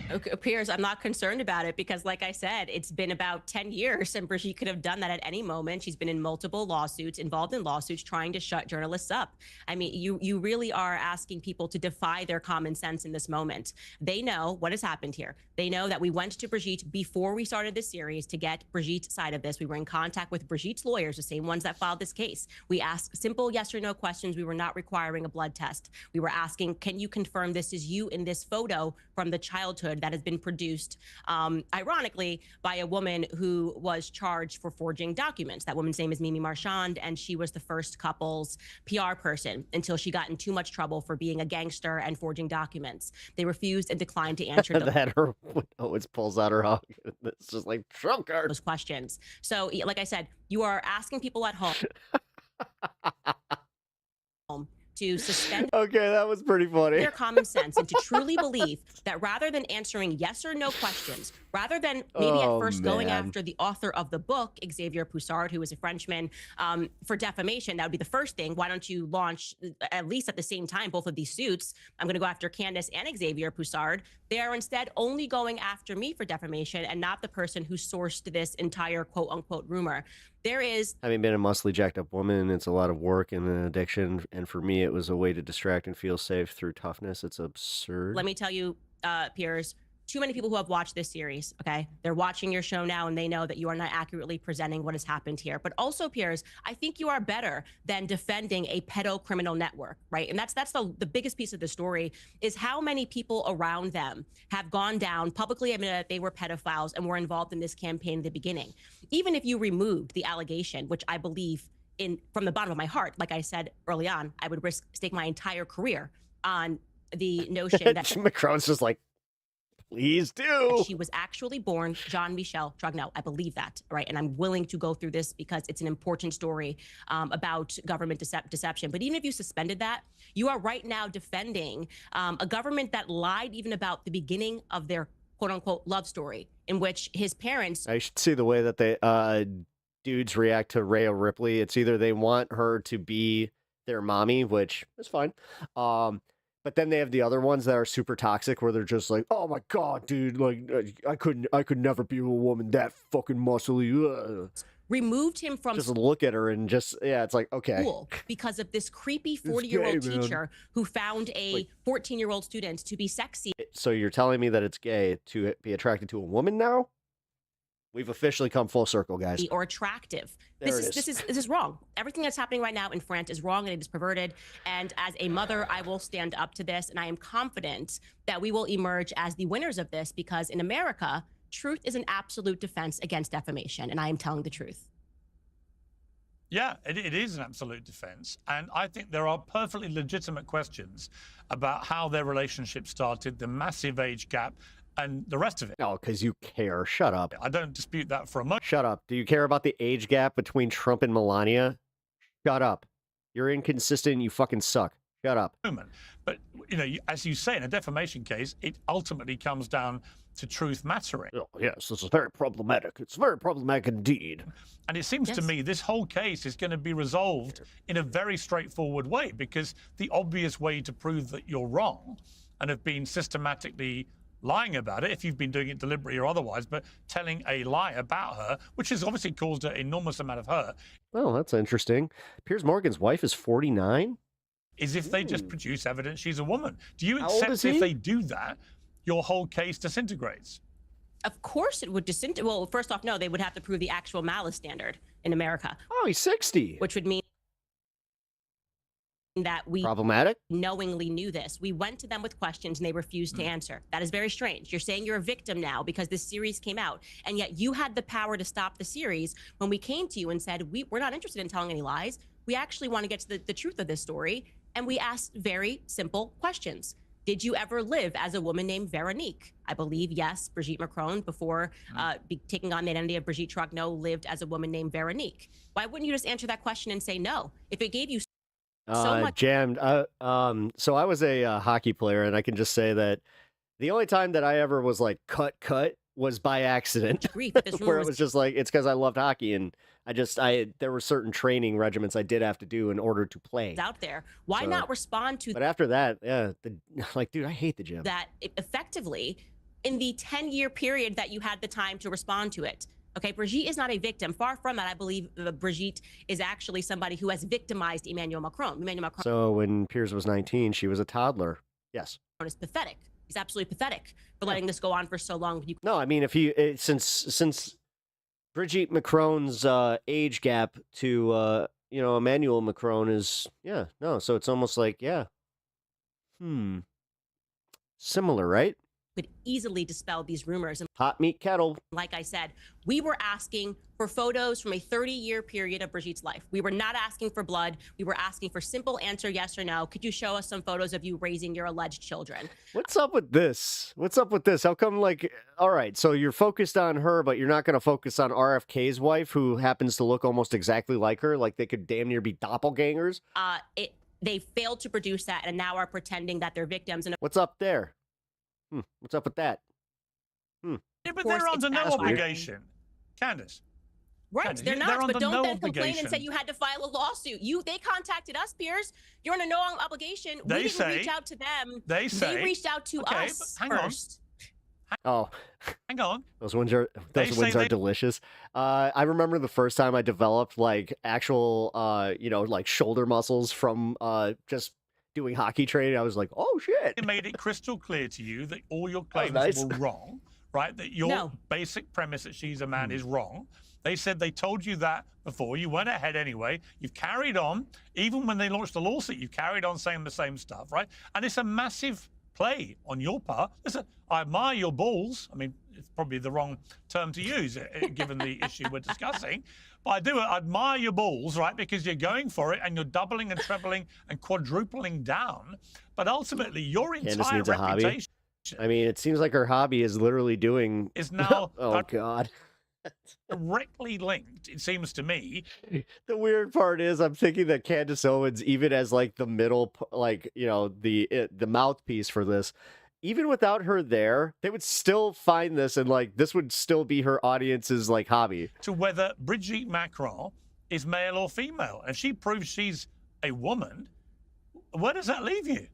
Okay, Piers, I'm not concerned about it because, like I said, it's been about 10 years and Brigitte could have done that at any moment. She's been in multiple lawsuits, involved in lawsuits, trying to shut journalists up. I mean, you really are asking people to defy their common sense in this moment. They know what has happened here. They know that we went to Brigitte before we started this series to get Brigitte's side of this. We were in contact with Brigitte's lawyers, the same ones that filed this case. We asked simple yes or no questions. We were not requiring a blood test. We were asking, can you confirm this is you in this photo from the childhood that has been produced, ironically, by a woman who was charged for forging documents. That woman's name is Mimi Marchand, and she was the first couple's PR person until she got in too much trouble for being a gangster and forging documents. They refused and declined to answer That her always pulls out her hog. It's just like trump card. those questions. So, like I said, you are asking people at home to suspend Okay, that was pretty funny. their common sense and to truly believe that rather than answering yes or no questions, rather than maybe at first going man. after the author of the book, Xavier Poussard, who is a Frenchman, for defamation, that would be the first thing. Why don't you launch, at least at the same time, both of these suits? I'm going to go after Candace and Xavier Poussard. They are instead only going after me for defamation and not the person who sourced this entire quote unquote rumor. There is Having been a muscly jacked up woman, it's a lot of work and an addiction. And for me, it was a way to distract and feel safe through toughness. It's absurd. let me tell you, Piers, too many people who have watched this series, okay? They're watching your show now and they know that you are not accurately presenting what has happened here. But also, Piers, I think you are better than defending a pedo-criminal network, right? And that's the biggest piece of the story is how many people around them have gone down, publicly admitted that they were pedophiles and were involved in this campaign at the beginning. Even if you removed the allegation, which I believe from the bottom of my heart, like I said early on, I would stake my entire career on the notion that Macron's just like, please do. she was actually born Jean-Michel Trogneau. I believe that, right? And I'm willing to go through this because it's an important story about government deception. But even if you suspended that, you are right now defending a government that lied even about the beginning of their quote-unquote love story, in which his parents... I should see the way that they dudes react to Rhea Ripley. It's either they want her to be their mommy, which is fine. But then they have the other ones that are super toxic where they're just like, oh my God, dude, like I could never be with a woman that fucking muscly. Removed him from Just look at her and just, yeah, it's like, okay. school because of this creepy 40-year-old gay, man. teacher who found a 14-year-old student to be sexy. So you're telling me that it's gay to be attracted to a woman now? We've officially come full circle, guys. Or attractive. There This is wrong. Everything that's happening right now in France is wrong and it is perverted. And as a mother, I will stand up to this, and I am confident that we will emerge as the winners of this because in America, truth is an absolute defense against defamation, and I am telling the truth. Yeah, it is an absolute defense. And I think there are perfectly legitimate questions about how their relationship started, the massive age gap, and the rest of it. No, because you care. Shut up. I don't dispute that for a moment. Shut up. Do you care about the age gap between Trump and Melania? Shut up. You're inconsistent and you fucking suck. Shut up. But, you know, as you say, in a defamation case, it ultimately comes down to truth mattering. Oh, yes, this is very problematic. It's very problematic indeed. And it seems to me this whole case is going to be resolved in a very straightforward way because the obvious way to prove that you're wrong and have been systematically lying about it, if you've been doing it deliberately or otherwise, but telling a lie about her, which has obviously caused an enormous amount of hurt. Well, that's interesting. Piers Morgan's wife is 49? Is if they just produce evidence she's a woman. Do you How old accept is he? if they do that, your whole case disintegrates? Of course it would disintegrate. Well, first off, no, they would have to prove the actual malice standard in America. Oh, he's 60. Which would mean that we Problematic? knowingly knew this. We went to them with questions and they refused to answer. That is very strange. You're saying you're a victim now because this series came out, and yet you had the power to stop the series when we came to you and said, we're not interested in telling any lies. We actually want to get to the truth of this story. And we asked very simple questions. Did you ever live as a woman named Veronique? I believe, yes, Brigitte Macron, before taking on the identity of Brigitte Trogneau, lived as a woman named Veronique. Why wouldn't you just answer that question and say no? If it gave you so much... Jammed. So I was a hockey player, and I can just say that the only time that I ever was like cut was by accident, where it was just like, it's because I loved hockey, and there were certain training regimens I did have to do in order to play. Out there. Why not respond to But after that, yeah, like, dude, I hate the gym. that effectively in the 10-year period that you had the time to respond to it? Okay, Brigitte is not a victim. Far from that, I believe Brigitte is actually somebody who has victimized Emmanuel Macron. Emmanuel Macron So when Piers was 19, she was a toddler. Yes. is pathetic. He's absolutely pathetic for letting this go on for so long. No, I mean, since Brigitte Macron's age gap to Emmanuel Macron is so it's almost like similar, right? Could easily dispel these rumors. And hot meat kettle. Like I said, we were asking for photos from a 30-year period of Brigitte's life. We were not asking for blood. We were asking for simple answer, yes or no. Could you show us some photos of you raising your alleged children? What's up with this? How come, like, all right, so you're focused on her, but you're not going to focus on RFK's wife, who happens to look almost exactly like her, like they could damn near be doppelgangers? They failed to produce that and now are pretending that they're victims. And what's up there? What's up with that? Yeah, but they're under no obligation. Candace. Right, Candace, they're not, they're but under don't no then complain obligation. and say you had to file a lawsuit. They contacted us, Piers. You're under no obligation. They we didn't say, reach out to them. They reached out to us first. Hang on. Those wins are delicious. I remember the first time I developed like actual like shoulder muscles from just doing hockey training. I was like, oh shit. It made it crystal clear to you that all your claims were wrong, right? That your basic premise that she's a man is wrong. They said they told you that before. You went ahead anyway. You've carried on. Even when they launched the lawsuit, you carried on saying the same stuff, right? And it's a massive play on your part. Listen, I admire your balls. I mean, it's probably the wrong term to use given the issue we're discussing. But I do admire your balls, right? Because you're going for it and you're doubling and trebling and quadrupling down. But ultimately, your entire reputation... I mean, it seems like her hobby is literally doing... is now... oh, God. directly linked, it seems to me. The weird part is I'm thinking that Candace Owens, even as like the middle, like, the mouthpiece for this, even without her there, they would still find this and like this would still be her audience's like hobby. To whether Brigitte Macron is male or female. If she proves she's a woman, where does that leave you?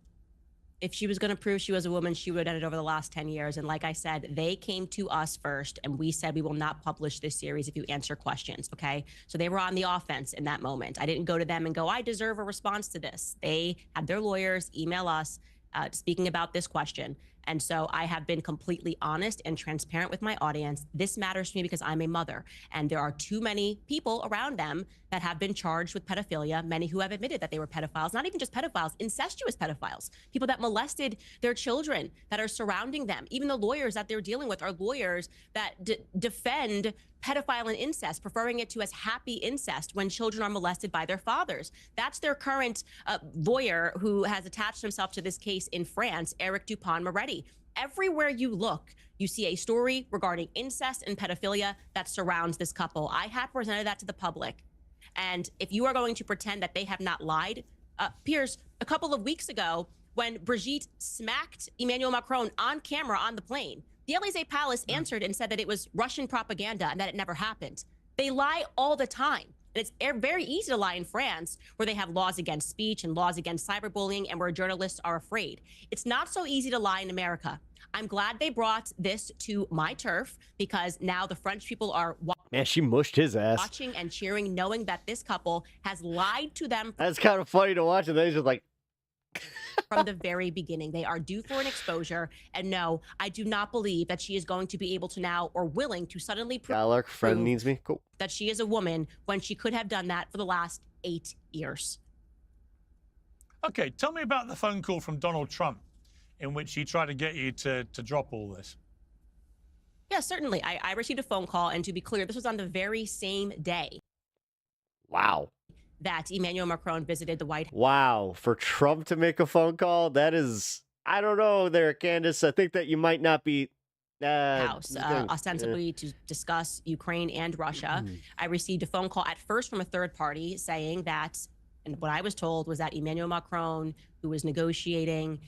If she was going to prove she was a woman, she would have done it over the last 10 years. And like I said, they came to us first, and we said we will not publish this series if you answer questions, okay? So they were on the offense in that moment. I didn't go to them and go, I deserve a response to this. They had their lawyers email us speaking about this question. And so I have been completely honest and transparent with my audience. This matters to me because I'm a mother, and there are too many people around them that have been charged with pedophilia, many who have admitted that they were pedophiles, not even just pedophiles, incestuous pedophiles, people that molested their children that are surrounding them. Even the lawyers that they're dealing with are lawyers that defend pedophile and incest, preferring it to as happy incest when children are molested by their fathers. That's their current lawyer who has attached himself to this case in France, Eric Dupont-Moretti. Everywhere you look, you see a story regarding incest and pedophilia that surrounds this couple. I have presented that to the public. And if you are going to pretend that they have not lied, Piers, a couple of weeks ago, when Brigitte smacked Emmanuel Macron on camera on the plane, the Élysée Palace answered and said that it was Russian propaganda and that it never happened. They lie all the time. And it's very easy to lie in France, where they have laws against speech and laws against cyberbullying and where journalists are afraid. It's not so easy to lie in America. I'm glad they brought this to my turf, because now the French people are Man, she mushed his ass. watching and cheering, knowing that this couple has lied to them. That's kind of funny to watch, and then he's just like... from the very beginning. They are due for an exposure. And no, I do not believe that she is going to be able to now or willing to suddenly prove friend needs me. Cool. that she is a woman when she could have done that for the last 8 years. Okay, tell me about the phone call from Donald Trump in which he tried to get you to drop all this. Yeah, certainly. I received a phone call, and to be clear, this was on the very same day. Wow. That Emmanuel Macron visited the White House. Wow. For Trump to make a phone call, that is... I don't know there, Candace. I think that you might not be House, ostensibly to discuss Ukraine and Russia. I received a phone call at first from a third party saying that, and what I was told was that Emmanuel Macron, who was negotiating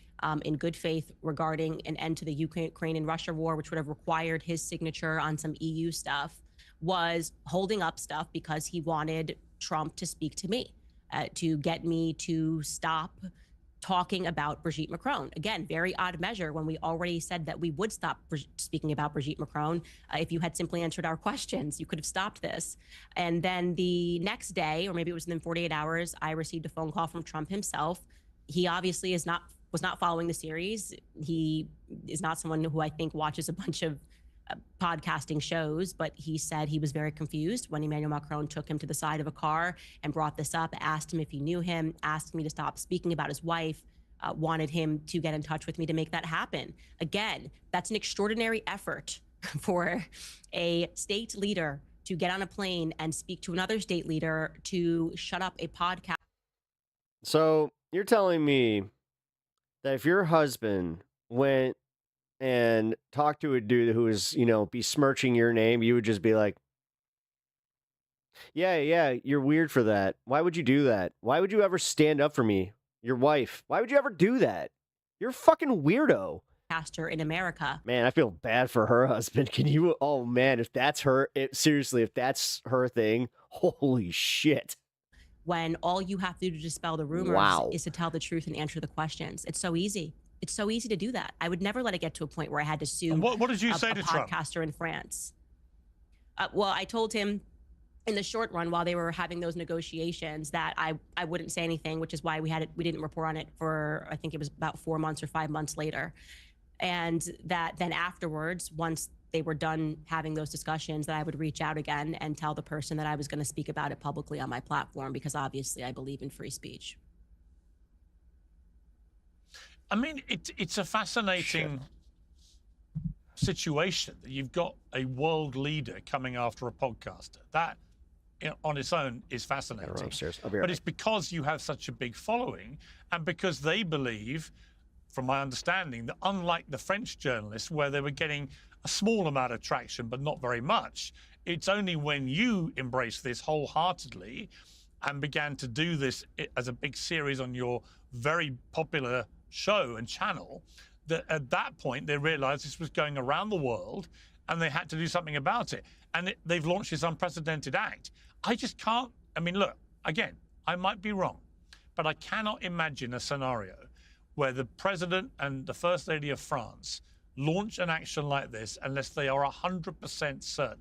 in good faith regarding an end to the Ukraine and Russia war, which would have required his signature on some EU stuff, was holding up stuff because he wanted Trump to speak to me, to get me to stop talking about Brigitte Macron. Again, very odd measure when we already said that we would stop speaking about Brigitte Macron. If you had simply answered our questions, you could have stopped this. And then the next day, or maybe it was within 48 hours, I received a phone call from Trump himself. He obviously was not following the series. He is not someone who I think watches a bunch of podcasting shows, but he said he was very confused when Emmanuel Macron took him to the side of a car and brought this up, asked him if he knew him, asked me to stop speaking about his wife, wanted him to get in touch with me to make that happen. Again, that's an extraordinary effort for a state leader to get on a plane and speak to another state leader to shut up a podcast. So you're telling me that if your husband went and talk to a dude who is, besmirching your name, you would just be like, yeah, you're weird for that. Why would you do that? Why would you ever stand up for me, your wife? Why would you ever do that? You're a fucking weirdo. Pastor in America. Man, I feel bad for her husband. Can you? Oh man, if that's seriously, if that's her thing, holy shit. When all you have to do to dispel the rumors is to tell the truth and answer the questions. It's so easy. It's so easy to do that. I would never let it get to a point where I had to sue what did you say a to Trump? podcaster in France. Well, I told him in the short run while they were having those negotiations that I wouldn't say anything, which is why we didn't report on it for, I think it was about 4 months or 5 months later. And that then afterwards, once they were done having those discussions, that I would reach out again and tell the person that I was going to speak about it publicly on my platform, because obviously I believe in free speech. I mean, it's a fascinating situation that you've got a world leader coming after a podcaster. That, on its own, is fascinating. But it's because you have such a big following, and because they believe, from my understanding, that unlike the French journalists, where they were getting a small amount of traction, but not very much, it's only when you embraced this wholeheartedly and began to do this as a big series on your very popular show and channel, that at that point they realized this was going around the world and they had to do something about it. And they've launched this unprecedented act. I just can't, I mean, look, again, I might be wrong, but I cannot imagine a scenario where the president and the first lady of France launch an action like this unless they are 100% certain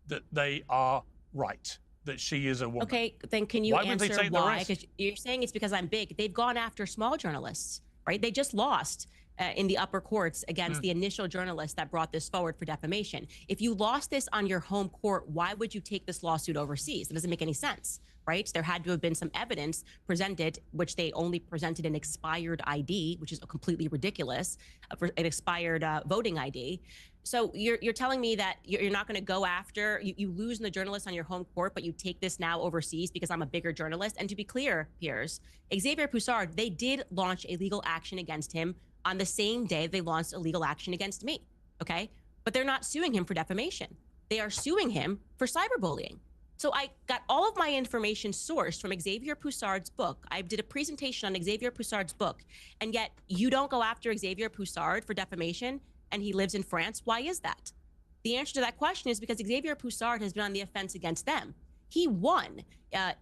that they are right, that she is a woman. Okay, then can you answer why? Because you're saying it's because I'm big. They've gone after small journalists, right? They just lost in the upper courts against the initial journalist that brought this forward for defamation. If you lost this on your home court, why would you take this lawsuit overseas? It doesn't make any sense, right? There had to have been some evidence presented, which they only presented an expired ID, which is completely ridiculous, for an expired voting ID. So you're telling me that you're not going to go after, you lose in the journalist on your home court, but you take this now overseas because I'm a bigger journalist. And to be clear, Piers, Xavier Poussard, they did launch a legal action against him on the same day they launched a legal action against me, okay? But they're not suing him for defamation. They are suing him for cyberbullying. So I got all of my information sourced from Xavier Poussard's book. I did a presentation on Xavier Poussard's book, and yet you don't go after Xavier Poussard for defamation, and he lives in France. Why is that? The answer to that question is because Xavier Poussard has been on the offense against them. He won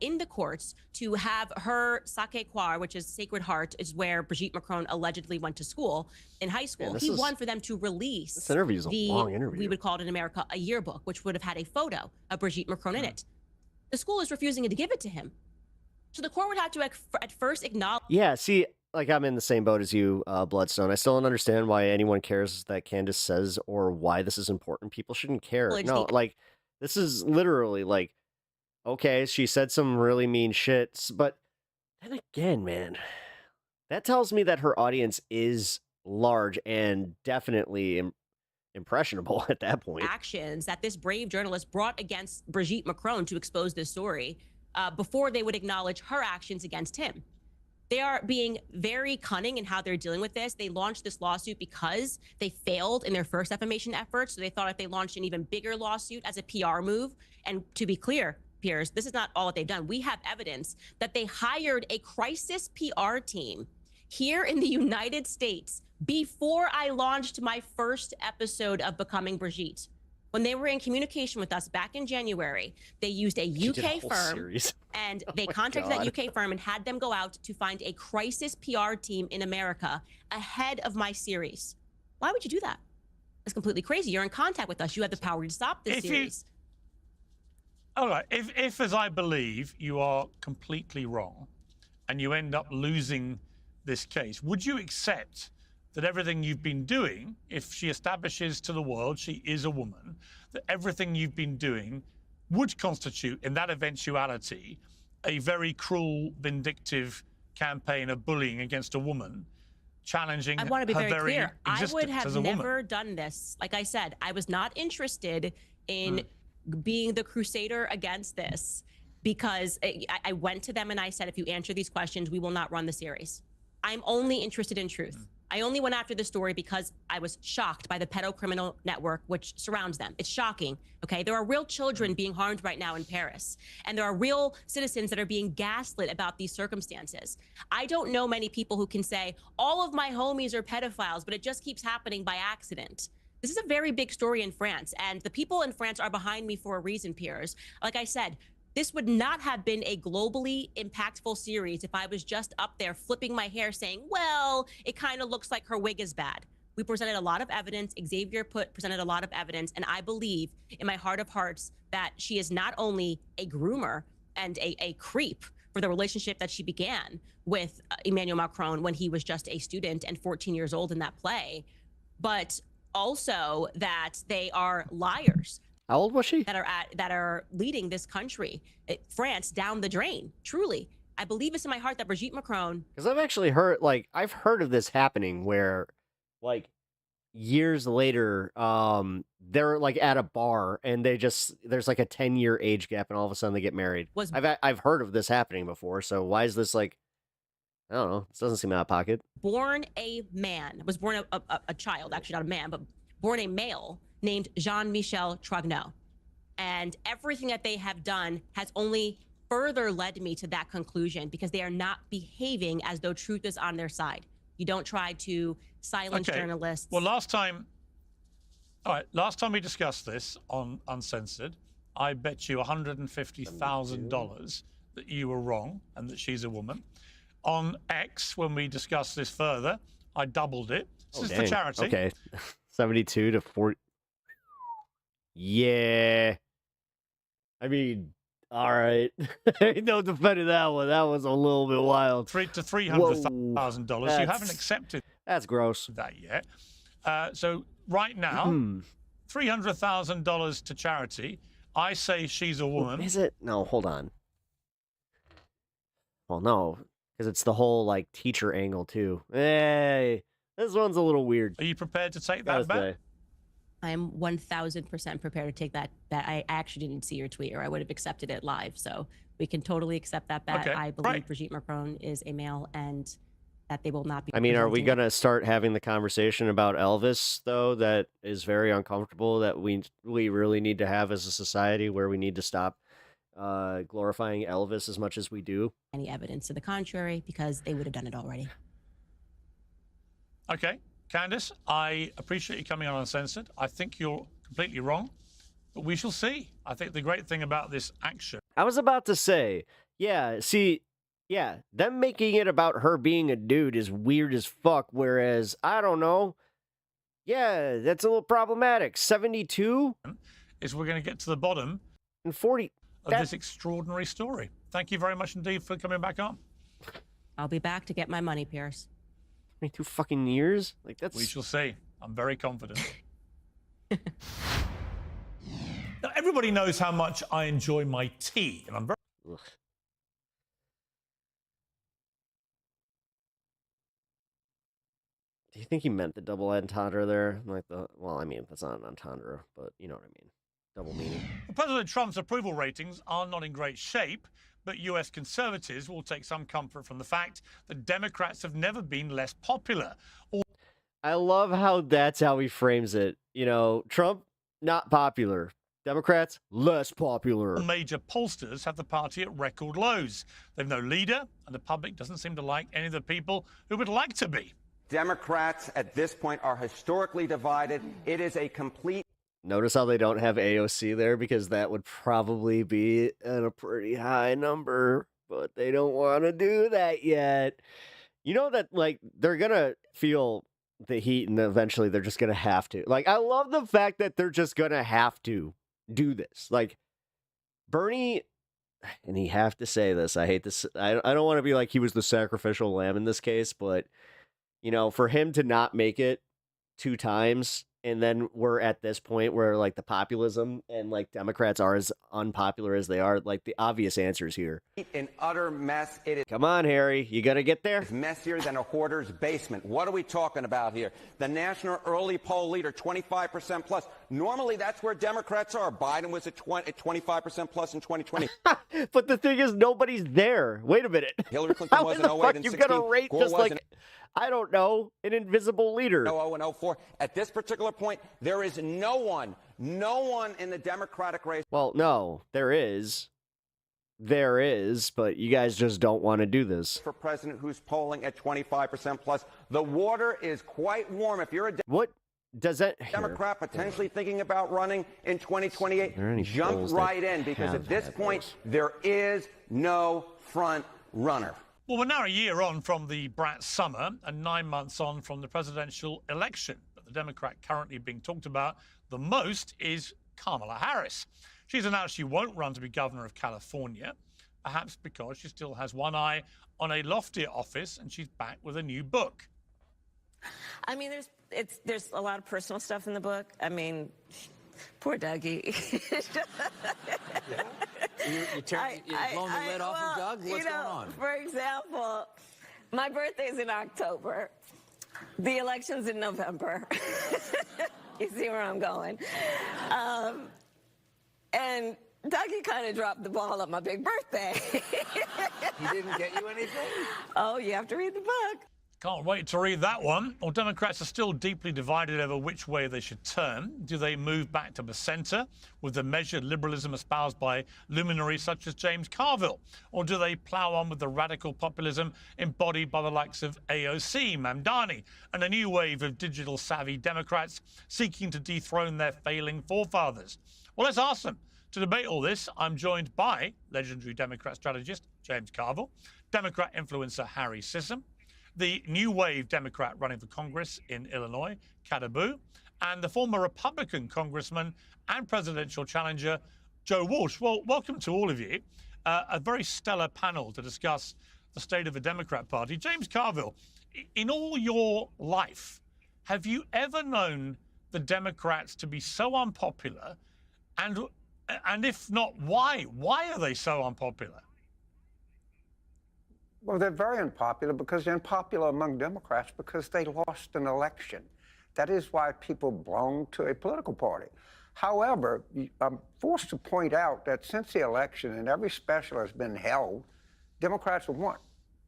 in the courts to have her Sacré-Cœur, which is Sacred Heart, is where Brigitte Macron allegedly went to school in high school. He won for them to release this interview is a long interview. We would call it in America a yearbook, which would have had a photo of Brigitte Macron in it. The school is refusing to give it to him. So the court would have to at first acknowledge. Yeah, see, like I'm in the same boat as you, Bloodstone. I still don't understand why anyone cares that Candace says or why this is important. People shouldn't care. No, like this is literally like, okay, she said some really mean shit, but then again, man, that tells me that her audience is large and definitely impressionable at that point. Actions that this brave journalist brought against Brigitte Macron to expose this story before they would acknowledge her actions against him. They are being very cunning in how they're dealing with this. They launched this lawsuit because they failed in their first defamation efforts. So they thought if they launched an even bigger lawsuit as a PR move, and to be clear, Piers, this is not all that they've done. We have evidence that they hired a crisis PR team here in the United States before I launched my first episode of Becoming Brigitte. When they were in communication with us back in January, they used a UK firm and they contacted that UK firm and had them go out to find a crisis PR team in America ahead of my series. Why would you do that? That's completely crazy. You're in contact with us. You have the power to stop this series. All right. If, as I believe, you are completely wrong and you end up losing this case, would you accept that everything you've been doing, if she establishes to the world she is a woman, that everything you've been doing would constitute, in that eventuality, a very cruel, vindictive campaign of bullying against a woman, challenging I want to be her very clear. I existence would have as a never woman? done this. Like I said, I was not interested in being the crusader against this because I went to them and I said, if you answer these questions, we will not run the series. I'm only interested in truth. I only went after the story because I was shocked by the pedocriminal network which surrounds them. It's shocking, okay? There are real children being harmed right now in Paris, and there are real citizens that are being gaslit about these circumstances. I don't know many people who can say, all of my homies are pedophiles, but it just keeps happening by accident. This is a very big story in France, and the people in France are behind me for a reason, Piers. Like I said, this would not have been a globally impactful series if I was just up there flipping my hair saying, well, it kind of looks like her wig is bad. We presented a lot of evidence. Xavier presented a lot of evidence. And I believe in my heart of hearts that she is not only a groomer and a creep for the relationship that she began with Emmanuel Macron when he was just a student and 14 years old in that play, but also that they are liars. How old was she? That are leading this country, France, down the drain. Truly, I believe it's in my heart that Brigitte Macron. Because I've actually heard, like, I've heard of this happening where, like, years later, they're like at a bar and there's like a 10-year age gap, and all of a sudden they get married. I've heard of this happening before. So why is this like? I don't know. This doesn't seem out of pocket. Born a man, was born a child, actually not a man, but born a male named Jean-Michel Tragneau. And everything that they have done has only further led me to that conclusion because they are not behaving as though truth is on their side. You don't try to silence journalists. Well, last time we discussed this on Uncensored, I bet you $150,000 that you were wrong and that she's a woman. On X, when we discussed this further, I doubled it. This is for charity. Okay. 72 to 40. Yeah. I mean, all right. Ain't no defending that one. That was a little bit wild. to $300,000. You haven't accepted. That's gross. That yet. So right now, $300,000 to charity. I say she's a woman. Is it? No, hold on. Well, no, because it's the whole like teacher angle too. Hey, this one's a little weird. Are you prepared to take that bet? I'm 1,000% prepared to take that bet. I actually didn't see your tweet, or I would have accepted it live. So we can totally accept that bet. I believe Brigitte Macron is a male, and that they will not be. I mean, are we gonna start having the conversation about Elvis though? That is very uncomfortable. That we really need to have as a society, where we need to stop glorifying Elvis as much as we do. Any evidence to the contrary, because they would have done it already. Okay. Candace, I appreciate you coming on Uncensored. I think you're completely wrong, but we shall see. I think the great thing about this action... I was about to say, yeah, see, yeah, them making it about her being a dude is weird as fuck, whereas, I don't know, yeah, that's a little problematic. 72? Is we're going to get to the bottom... And 40... of this extraordinary story. Thank you very much indeed for coming back on. I'll be back to get my money, Piers. 22 fucking years? Like, that's... We shall see. I'm very confident. Now, everybody knows how much I enjoy my tea, and I'm very... Ugh. Do you think he meant the double entendre there? Like well, I mean, that's not an entendre, but you know what I mean. Double meaning. President Trump's approval ratings are not in great shape, But US conservatives will take some comfort from the fact that Democrats have never been less popular. I love how that's how he frames it. You know, Trump, not popular. Democrats, less popular. Major pollsters have the party at record lows. They've no leader, and the public doesn't seem to like any of the people who would like to be. Democrats at this point are historically divided. It is a complete... Notice how they don't have AOC there, because that would probably be at a pretty high number, but they don't want to do that yet. You know that, like, they're going to feel the heat and eventually they're just going to have to. Like, I love the fact that they're just going to have to do this. Like, Bernie, and he have to say this, I hate this, I don't want to be like he was the sacrificial lamb in this case, but, you know, for him to not make it 2 times, and then we're at this point where, like, the populism and, like, Democrats are as unpopular as they are, like, the obvious answers here. An utter mess. It is. Come on, Harry. You gonna get there? It's messier than a hoarder's basement. What are we talking about here? The national early poll leader, 25% plus. Normally, that's where Democrats are. Biden was at 25% plus in 2020. But the thing is, nobody's there. Wait a minute. Hillary Clinton was in 08 and 16. How gonna rate just like, I don't know, an invisible leader? 00 and 04. At this particular point, there is no one in the Democratic race. Well, no, there is. There is, but you guys just don't want to do this. For president who's polling at 25% plus. The water is quite warm. If you're a what does that Democrat potentially thinking about running in 2028, jump right in, because at this point, there is no front runner. Well, we're now a year on from the brat summer and 9 months on from the presidential election. But the Democrat currently being talked about the most is Kamala Harris. She's announced she won't run to be governor of California, perhaps because she still has one eye on a loftier office and she's back with a new book. I mean, there's a lot of personal stuff in the book. I mean, poor Dougie. You're blowing the lid off of Doug? What's going on? For example, my birthday's in October. The election's in November. You see where I'm going. And Dougie kind of dropped the ball on my big birthday. He didn't get you anything? Oh, you have to read the book. Can't wait to read that one. Well, Democrats are still deeply divided over which way they should turn. Do they move back to the centre with the measured liberalism espoused by luminaries such as James Carville? Or do they plough on with the radical populism embodied by the likes of AOC, Mamdani, and a new wave of digital-savvy Democrats seeking to dethrone their failing forefathers? Well, let's ask them. To debate all this, I'm joined by legendary Democrat strategist James Carville, Democrat influencer Harry Sissom, the new wave Democrat running for Congress in Illinois, Katabu, and the former Republican congressman and presidential challenger, Joe Walsh. Well, welcome to all of you. A very stellar panel to discuss the state of the Democrat Party. James Carville, in all your life, have you ever known the Democrats to be so unpopular? And if not, why? Why are they so unpopular? Well, they're very unpopular because they're unpopular among Democrats because they lost an election. That is why people belong to a political party. However, I'm forced to point out that since the election and every special has been held, Democrats have won.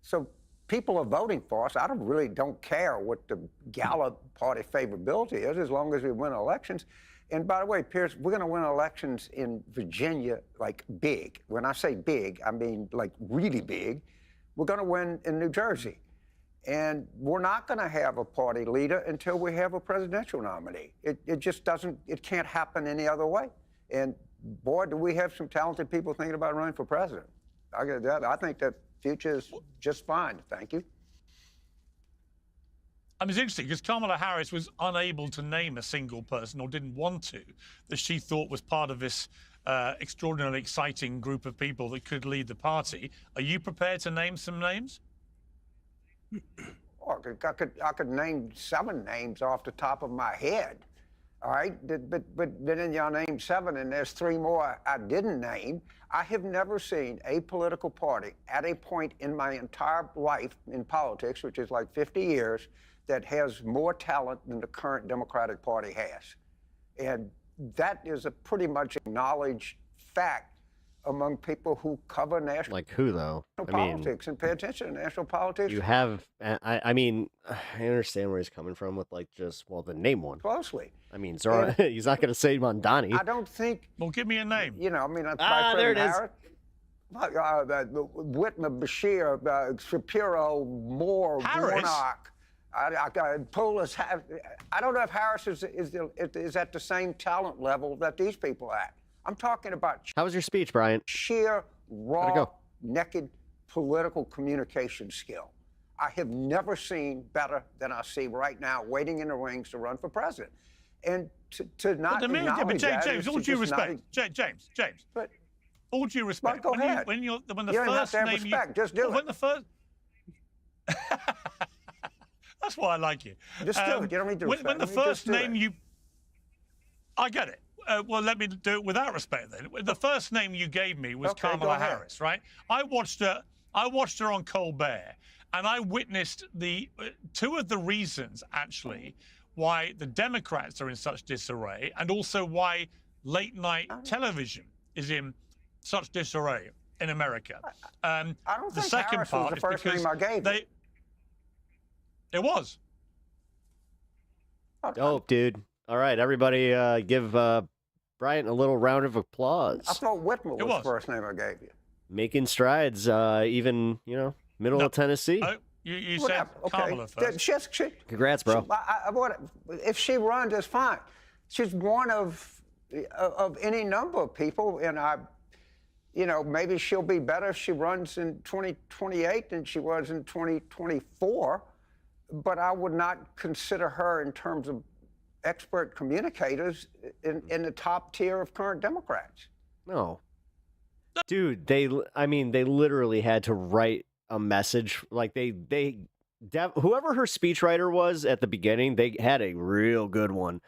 So people are voting for us. I don't care what the Gallup party favorability is as long as we win elections. And by the way, Piers, we're going to win elections in Virginia, like big. When I say big, I mean like really big. We're going to win in New Jersey. And we're not going to have a party leader until we have a presidential nominee. It just doesn't, it can't happen any other way. And boy, do we have some talented people thinking about running for president. I think the future is just fine. Thank you. I mean, it's interesting because Kamala Harris was unable to name a single person, or didn't want to, that she thought was part of this extraordinarily exciting group of people that could lead the party. Are you prepared to name some names? Oh, I could name 7 names off the top of my head. All right, but then y'all named 7, and there's 3 more I didn't name. I have never seen a political party at a point in my entire life in politics, which is like 50 years, that has more talent than the current Democratic Party has. And that is a pretty much acknowledged fact among people who cover national Like who, though? I mean, politics and pay attention to national politics. you have, I mean, I understand where he's coming from with like just, well, the name one. Closely. I mean, Zora, he's not going to say Mondani. I don't think. Well, give me a name. You know, I mean, my there friend it is. Harris, Whitmer, Bashir, Shapiro, Moore, Harris? Warnock. Poulos. I don't know if Harris is at the same talent level that these people are at. I'm talking about How was your speech, Brian? sheer, raw, go. naked political communication skill. I have never seen better than I see right now, waiting in the wings to run for president. And to not acknowledge that James, is all to due just not- respect, James. But all due respect. go ahead. When the You don't have first to have name respect, you just do when it. the first. That's why I like you. Just do it. You don't need to when respect the me, just first do name it. you. I get it. Well, let me do it without respect then. The first name you gave me was Okay, go Kamala ahead. Harris, right? I watched her on Colbert, and I witnessed the two of the reasons actually why the Democrats are in such disarray, and also why late night television is in such disarray in America. I don't The think second Harris was part the is first because name I gave you. It was. Dope, dude. All right, everybody, give Bryant a little round of applause. I thought Whitmer was was. the first name I gave you. Making strides, even, middle of Tennessee. Oh, you said Whatever, okay. Kamala first. Congrats, bro. If she runs, it's fine. She's one of any number of people, and maybe she'll be better if she runs in 2028 than she was in 2024. But I would not consider her, in terms of expert communicators, in the top tier of current Democrats. No. Dude, they literally had to write a message. Like whoever her speechwriter was at the beginning, they had a real good one.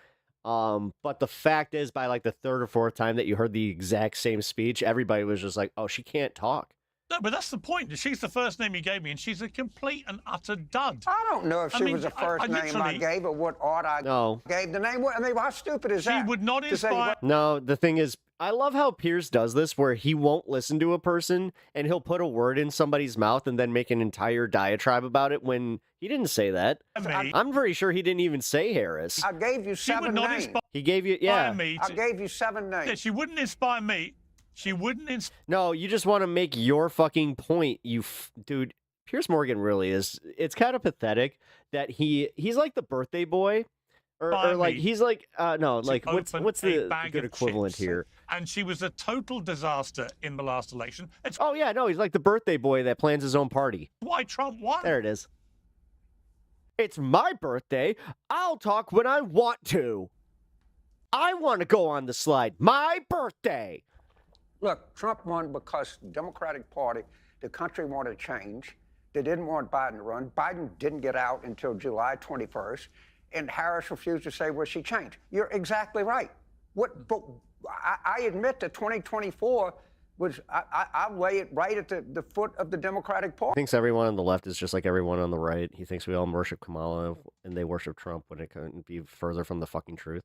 But the fact is, by like the third or fourth time that you heard the exact same speech, everybody was just like, oh, she can't talk. No, but that's the point. She's the first name you gave me, and she's a complete and utter dud. I don't know if she was the first name I gave or what order I gave the name. I mean, how stupid is that? She would not to say, inspire. No, the thing is, I love how Pierce does this, where he won't listen to a person and he'll put a word in somebody's mouth and then make an entire diatribe about it when he didn't say that. I'm pretty sure he didn't even say Harris. I gave you She would 7 not names. inspire He gave you, yeah. me. I gave you 7 names. Yeah, she wouldn't inspire me. She wouldn't inspire. No, you just want to make your fucking point, dude. Piers Morgan really is. It's kind of pathetic that he's like the birthday boy, or like he's like no, like what's the good equivalent here? And she was a total disaster in the last election. It's Oh yeah, no, he's like the birthday boy that plans his own party. why Trump won. There it is. It's my birthday. I'll talk when I want to. I want to go on the slide. My birthday. Look, Trump won because the Democratic Party, the country wanted change. They didn't want Biden to run. Biden didn't get out until July 21st, and Harris refused to say where she changed. You're exactly right. But I admit that 2024 was, I lay it right at the foot of the Democratic He Party. thinks everyone on the left is just like everyone on the right. He thinks we all worship Kamala and they worship Trump when it couldn't be further from the fucking truth.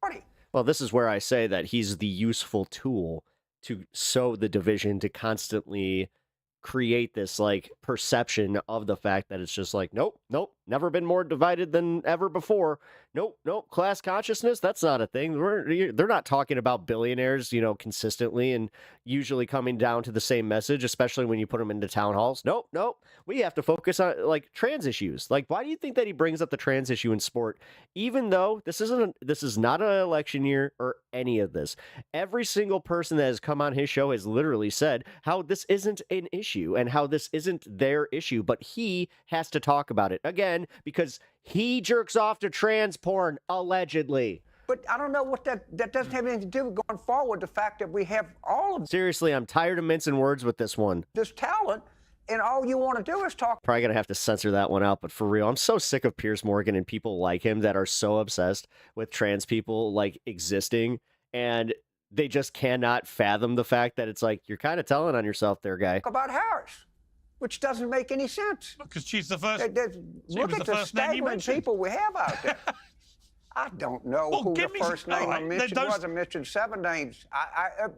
Well, this is where I say that he's the useful tool to sow the division, to constantly create this like perception of the fact that it's just like, nope, never been more divided than ever before. Nope, class consciousness, that's not a thing. They're not talking about billionaires, consistently and usually coming down to the same message, especially when you put them into town halls. Nope, we have to focus on like trans issues. Like, why do you think that he brings up the trans issue in sport, even though this is not an election year or any of this? Every single person that has come on his show has literally said how this isn't an issue and how this isn't their issue, but he has to talk about it again because he jerks off to trans porn, allegedly. But I don't know what that doesn't have anything to do with going forward. The fact that we have all of Seriously, I'm tired of mincing words with this one. this talent, and all you want to do is talk. Probably gonna have to censor that one out, but for real, I'm so sick of Piers Morgan and people like him that are so obsessed with trans people like existing, and they just cannot fathom the fact that it's like, you're kind of telling on yourself there, guy. About Harris, which doesn't make any sense. Because she's the first. Look at the staggering people we have out there. I don't know who the first name I mentioned was. I mentioned 7 names.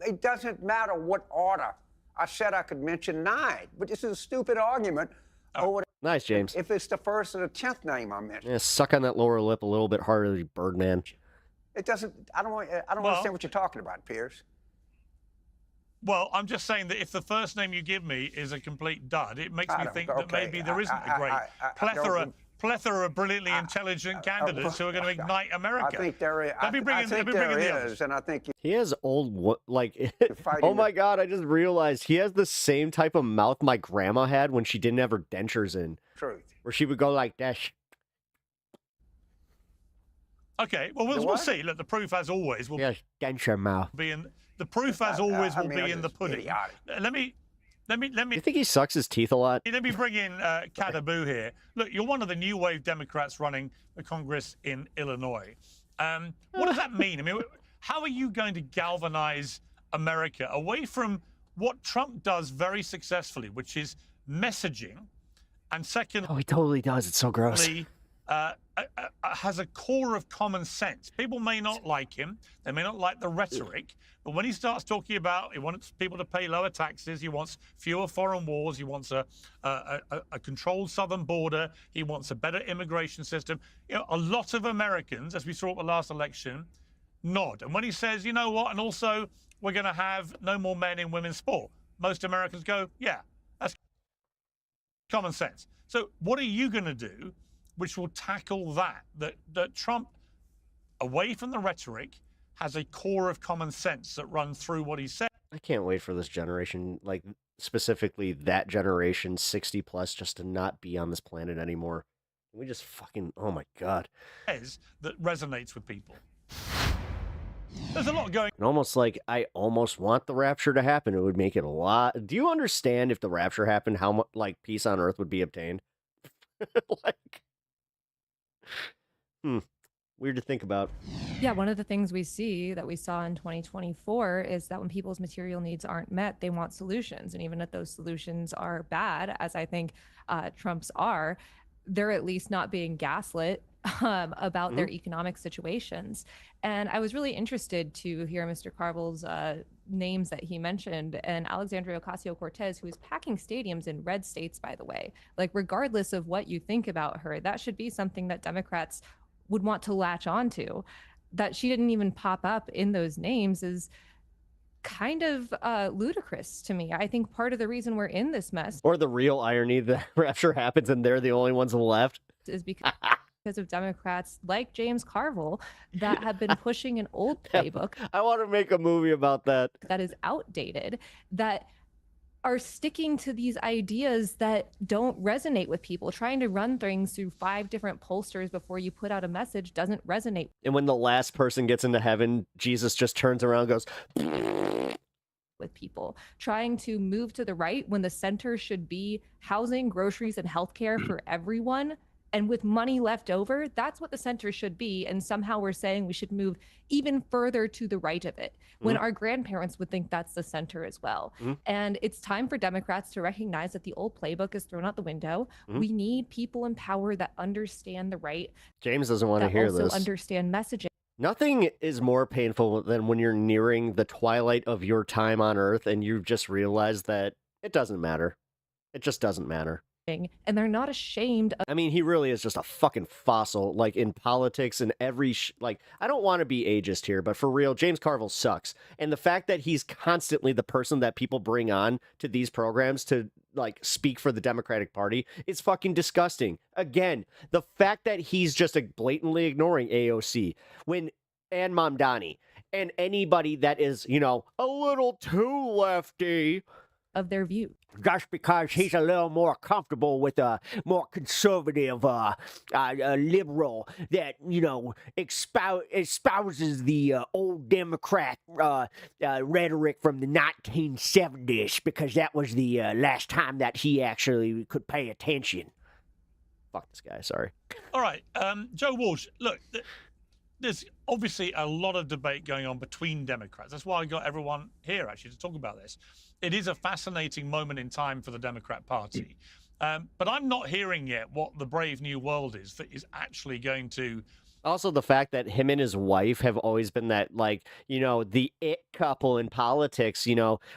It doesn't matter what order I said I could mention 9, but this is a stupid argument over Nice, James. if it's the first or the 10th name I mentioned. Yeah, suck on that lower lip a little bit harder, you Birdman. It doesn't. I don't understand what you're talking about, Piers. Well, I'm just saying that if the first name you give me is a complete dud, it makes me think that maybe there isn't a great plethora of brilliantly intelligent candidates who are going to ignite America. I think there is. Let me bring in the others. And I think he has old oh my God! I just realized he has the same type of mouth my grandma had when she didn't have her dentures in. Truth. Where she would go like this. Okay, well, we'll see. Look, the proof, as always, will denture mouth. be in the proof, as always, will be in the pudding. Let me. You think he sucks his teeth a lot? Let me bring in Kadabu here. Look, you're one of the new wave Democrats running the Congress in Illinois. What does that mean? I mean, how are you going to galvanize America away from what Trump does very successfully, which is messaging, and second, oh, he totally does. It's so gross. Has a core of common sense. People may not like him. They may not like the rhetoric. But when he starts talking about he wants people to pay lower taxes, he wants fewer foreign wars, he wants a controlled southern border, he wants a better immigration system. You know, a lot of Americans, as we saw at the last election, nod. And when he says, you know what, and also we're going to have no more men in women's sport, most Americans go, yeah, that's common sense. So what are you going to do which will tackle that Trump, away from the rhetoric, has a core of common sense that runs through what he said? I can't wait for this generation, like specifically that generation, 60 plus, just to not be on this planet anymore. We just fucking, oh my God. That resonates with people. There's a lot going. And almost like I almost want the rapture to happen. It would make it a lot. Do you understand if the rapture happened, how much like peace on earth would be obtained? Weird to think about. Yeah, one of the things we saw in 2024 is that when people's material needs aren't met, they want solutions. And even if those solutions are bad, as I think Trump's are, they're at least not being gaslit about their economic situations. And I was really interested to hear Mr. Carville's names that he mentioned, and Alexandria Ocasio-Cortez, who is packing stadiums in red states, by the way. Like, regardless of what you think about her, that should be something that Democrats would want to latch onto. That she didn't even pop up in those names is kind of ludicrous to me. I think part of the reason we're in this mess, or the real irony that rapture happens and they're the only ones left, is because of Democrats like James Carville that have been pushing an old playbook. I want to make a movie about that. That is outdated, that are sticking to these ideas that don't resonate with people. Trying to run things through 5 different pollsters before you put out a message doesn't resonate. And when the last person gets into heaven, Jesus just turns around and goes with people. Trying to move to the right when the center should be housing, groceries, and healthcare for everyone. And with money left over, that's what the center should be. And somehow we're saying we should move even further to the right of it, when our grandparents would think that's the center as well. And it's time for Democrats to recognize that the old playbook is thrown out the window. We need people in power that understand the right. James doesn't want to hear also this. Understand messaging. Nothing is more painful than when you're nearing the twilight of your time on Earth and you just realize that it doesn't matter. It just doesn't matter. And they're not ashamed of. I mean, he really is just a fucking fossil, like in politics and every like, I don't want to be ageist here, but for real, James Carville sucks. And the fact that he's constantly the person that people bring on to these programs to like speak for the Democratic Party is fucking disgusting. Again, the fact that he's just blatantly ignoring AOC when and Mamdani and anybody that is, you know, a little too lefty of their view. Just because he's a little more comfortable with a more conservative liberal that, you know, espouses the old Democrat rhetoric from the 1970s, because that was the last time that he actually could pay attention. Fuck this guy, sorry. All right, Joe Walsh, look, there's obviously a lot of debate going on between Democrats. That's why I got everyone here, actually, to talk about this. It is a fascinating moment in time for the Democrat Party. But I'm not hearing yet what the brave new world is that is actually going to Also, the fact that him and his wife have always been that, like, the it couple in politics,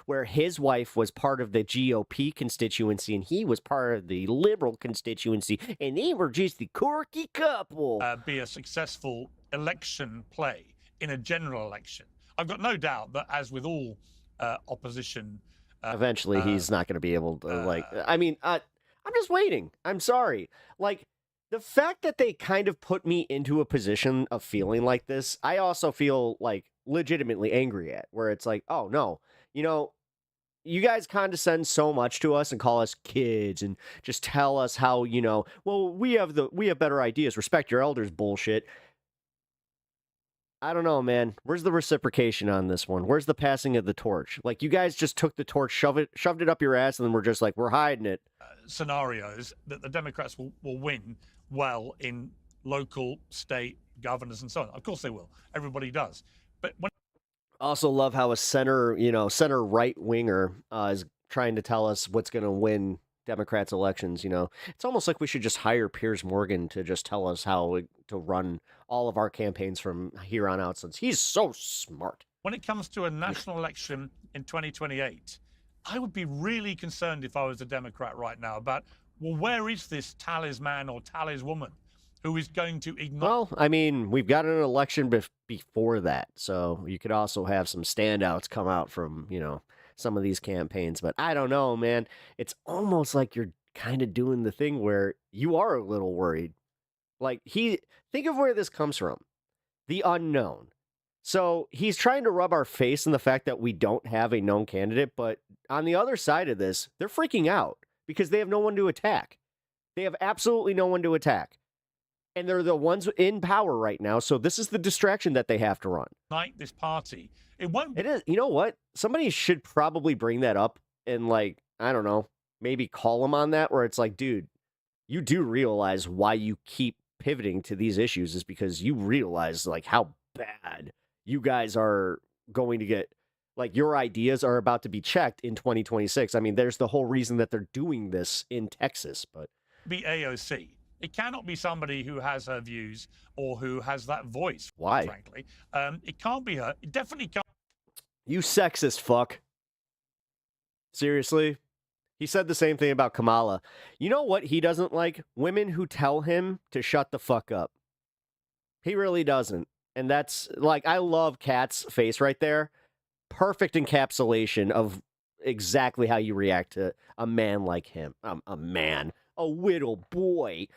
where his wife was part of the GOP constituency and he was part of the liberal constituency, and they were just the quirky couple. Be a successful election play in a general election. I've got no doubt that, as with all opposition, eventually he's not going to be able to, I'm just waiting. I'm sorry. Like, the fact that they kind of put me into a position of feeling like this, I also feel like legitimately angry at, where it's like, oh no, you guys condescend so much to us and call us kids and just tell us how, well, we have better ideas, respect your elders bullshit. I don't know, man. Where's the reciprocation on this one? Where's the passing of the torch? Like, you guys just took the torch, shoved it up your ass, and then we're just like, we're hiding it. Scenarios that the Democrats will win well in local, state governors and so on. Of course they will. Everybody does. But when also love how a center right winger is trying to tell us what's going to win Democrats elections. It's almost like we should just hire Piers Morgan to just tell us how to run all of our campaigns from here on out, since he's so smart. When it comes to a national election in 2028, I would be really concerned if I was a Democrat right now about, well, where is this talisman or taliswoman who is going to ignite? Well, I mean, we've got an election before that, so you could also have some standouts come out from, some of these campaigns. But I don't know, man. It's almost like you're kind of doing the thing where you are a little worried. Like, think of where this comes from. The unknown. So he's trying to rub our face in the fact that we don't have a known candidate, but on the other side of this, they're freaking out because they have no one to attack. They have absolutely no one to attack. And they're the ones in power right now, so this is the distraction that they have to run. Like this party. It won't. It is. You know what? Somebody should probably bring that up and, like, I don't know, maybe call them on that, where it's like, dude, you do realize why you keep pivoting to these issues is because you realize, like, how bad you guys are going to get, like, your ideas are about to be checked in 2026. I mean, there's the whole reason that they're doing this in Texas, but be AOC. It cannot be somebody who has her views or who has that voice. Why? Frankly, it can't be her. It definitely can't. You sexist fuck. Seriously? He said the same thing about Kamala. You know what he doesn't like? Women who tell him to shut the fuck up. He really doesn't. And that's, like, I love Kat's face right there. Perfect encapsulation of exactly how you react to a man like him. A man. A little boy.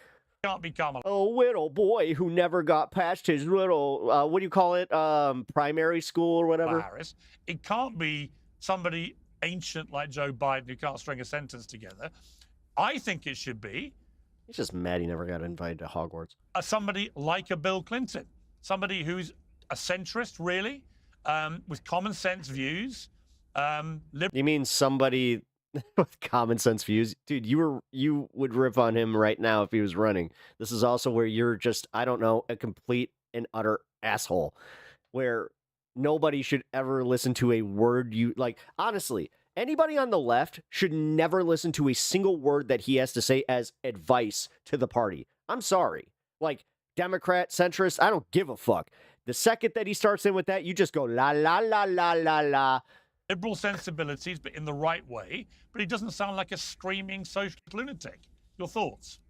Can't become a little boy who never got past his little, what do you call it? Primary school or whatever. Harris. It can't be somebody ancient like Joe Biden who can't string a sentence together. I think it should be. He's just mad he never got invited to Hogwarts. Somebody like a Bill Clinton. Somebody who's a centrist, really, with common sense views. You mean somebody with common sense views? Dude, you would rip on him right now if he was running. This is also where you're just, I don't know, a complete and utter asshole, where nobody should ever listen to a word you, like, honestly, anybody on the left should never listen to a single word that he has to say as advice to the party. I'm sorry. Like, Democrat, centrist, I don't give a fuck. The second that he starts in with that, you just go la la la la la la. Liberal sensibilities, but in the right way. But he doesn't sound like a screaming social lunatic. Your thoughts?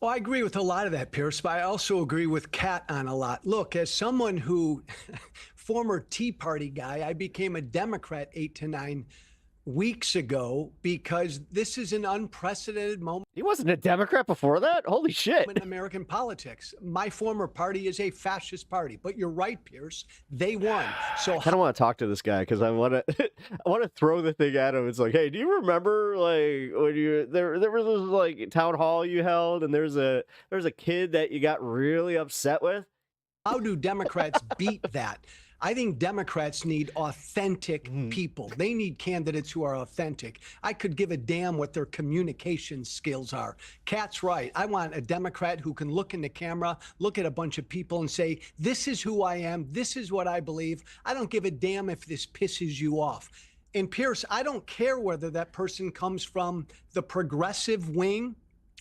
Well, I agree with a lot of that, Pierce, but I also agree with Kat on a lot. Look, as someone who, former Tea Party guy, I became a Democrat 8 to 9 weeks ago because this is an unprecedented moment. He wasn't a Democrat before that? Holy shit. In American politics. My former party is a fascist party, but you're right, Pierce. They won. So I kind of want to talk to this guy because I want to throw the thing at him. It's like, hey, do you remember, like, when there was this, like, town hall you held and there's a kid that you got really upset with? How do Democrats beat that? I think Democrats need authentic people. They need candidates who are authentic. I could give a damn what their communication skills are. Kat's right. I want a Democrat who can look in the camera, look at a bunch of people and say, this is who I am. This is what I believe. I don't give a damn if this pisses you off. And Pierce, I don't care whether that person comes from the progressive wing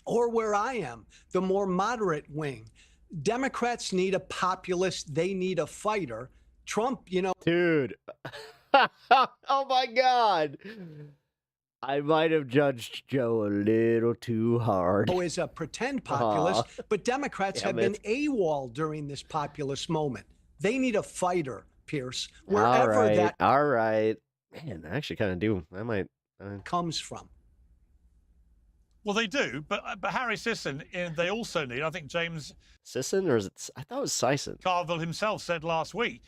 or where I am, the more moderate wing. Democrats need a populist. They need a fighter. Trump, Dude. Oh, my God. I might have judged Joe a little too hard. is a pretend populist, but Democrats have been AWOL during this populist moment. They need a fighter, Pierce, wherever that All right. Man, I actually kind of do. I might. comes from. Well, they do, but Harry Sisson, they also need, I think James Sisson, or is it? I thought it was Sison. Carville himself said last week,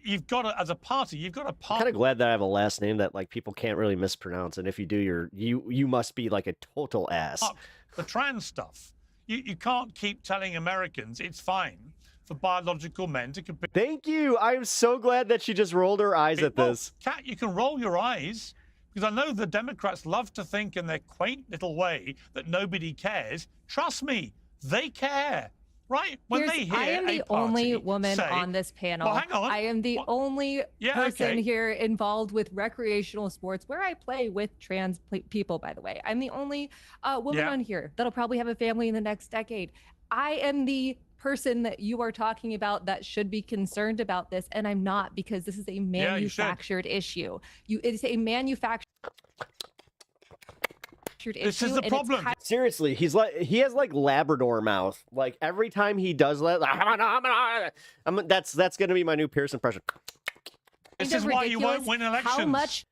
you've got to, as a party, you've got to I'm kind of glad that I have a last name that like people can't really mispronounce, and if you do, you must be like a total ass. The trans stuff. You can't keep telling Americans it's fine for biological men to compete. Thank you. I'm so glad that she just rolled her eyes at this. Kat, you can roll your eyes, because I know the Democrats love to think in their quaint little way that nobody cares. Trust me, they care. Right? When they hear I am the only woman on this panel. Well, hang on. I am the only person here involved with recreational sports where I play with trans people, by the way. I'm the only woman on here that'll probably have a family in the next decade. I am the person that you are talking about that should be concerned about this, and I'm not, because this is a manufactured issue. It's a manufactured issue. This is the problem. Seriously, he has like Labrador mouth. Like every time he does that, that's gonna be my new Pierce impression. This is why you won't win elections. How much?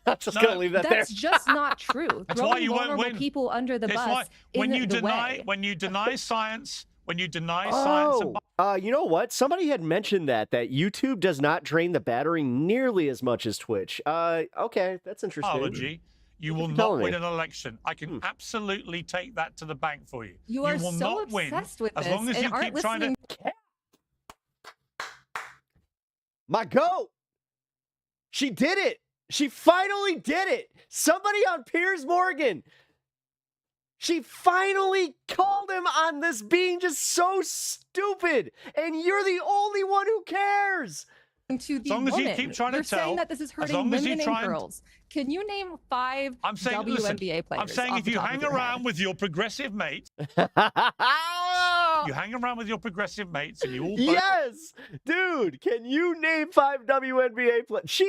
I'm just gonna leave that there. That's just not true. That's Throwing why you won't vulnerable win. people under the It's bus why, when in you the deny way. when you deny science, when you deny science. You know what? Somebody had mentioned that YouTube does not drain the battery nearly as much as Twitch. Okay, that's interesting. Apology. You will not win an election. I can absolutely take that to the bank for you. You are will so not win obsessed with as this long as and you aren't keep trying to. listening. My goat. She did it. She finally did it. Somebody on Piers Morgan. She finally called him on this being just so stupid. And you're the only one who cares. To the As long as you woman. keep trying to You're tell, saying that this is as hurting long as you women try and and- girls. Can you name 5 I'm saying, WNBA listen, players? I'm saying off if the you top of hang your around head? with your progressive mates, you hang around with your progressive mates, and you all. Yes, dude. Can you name 5 WNBA players? She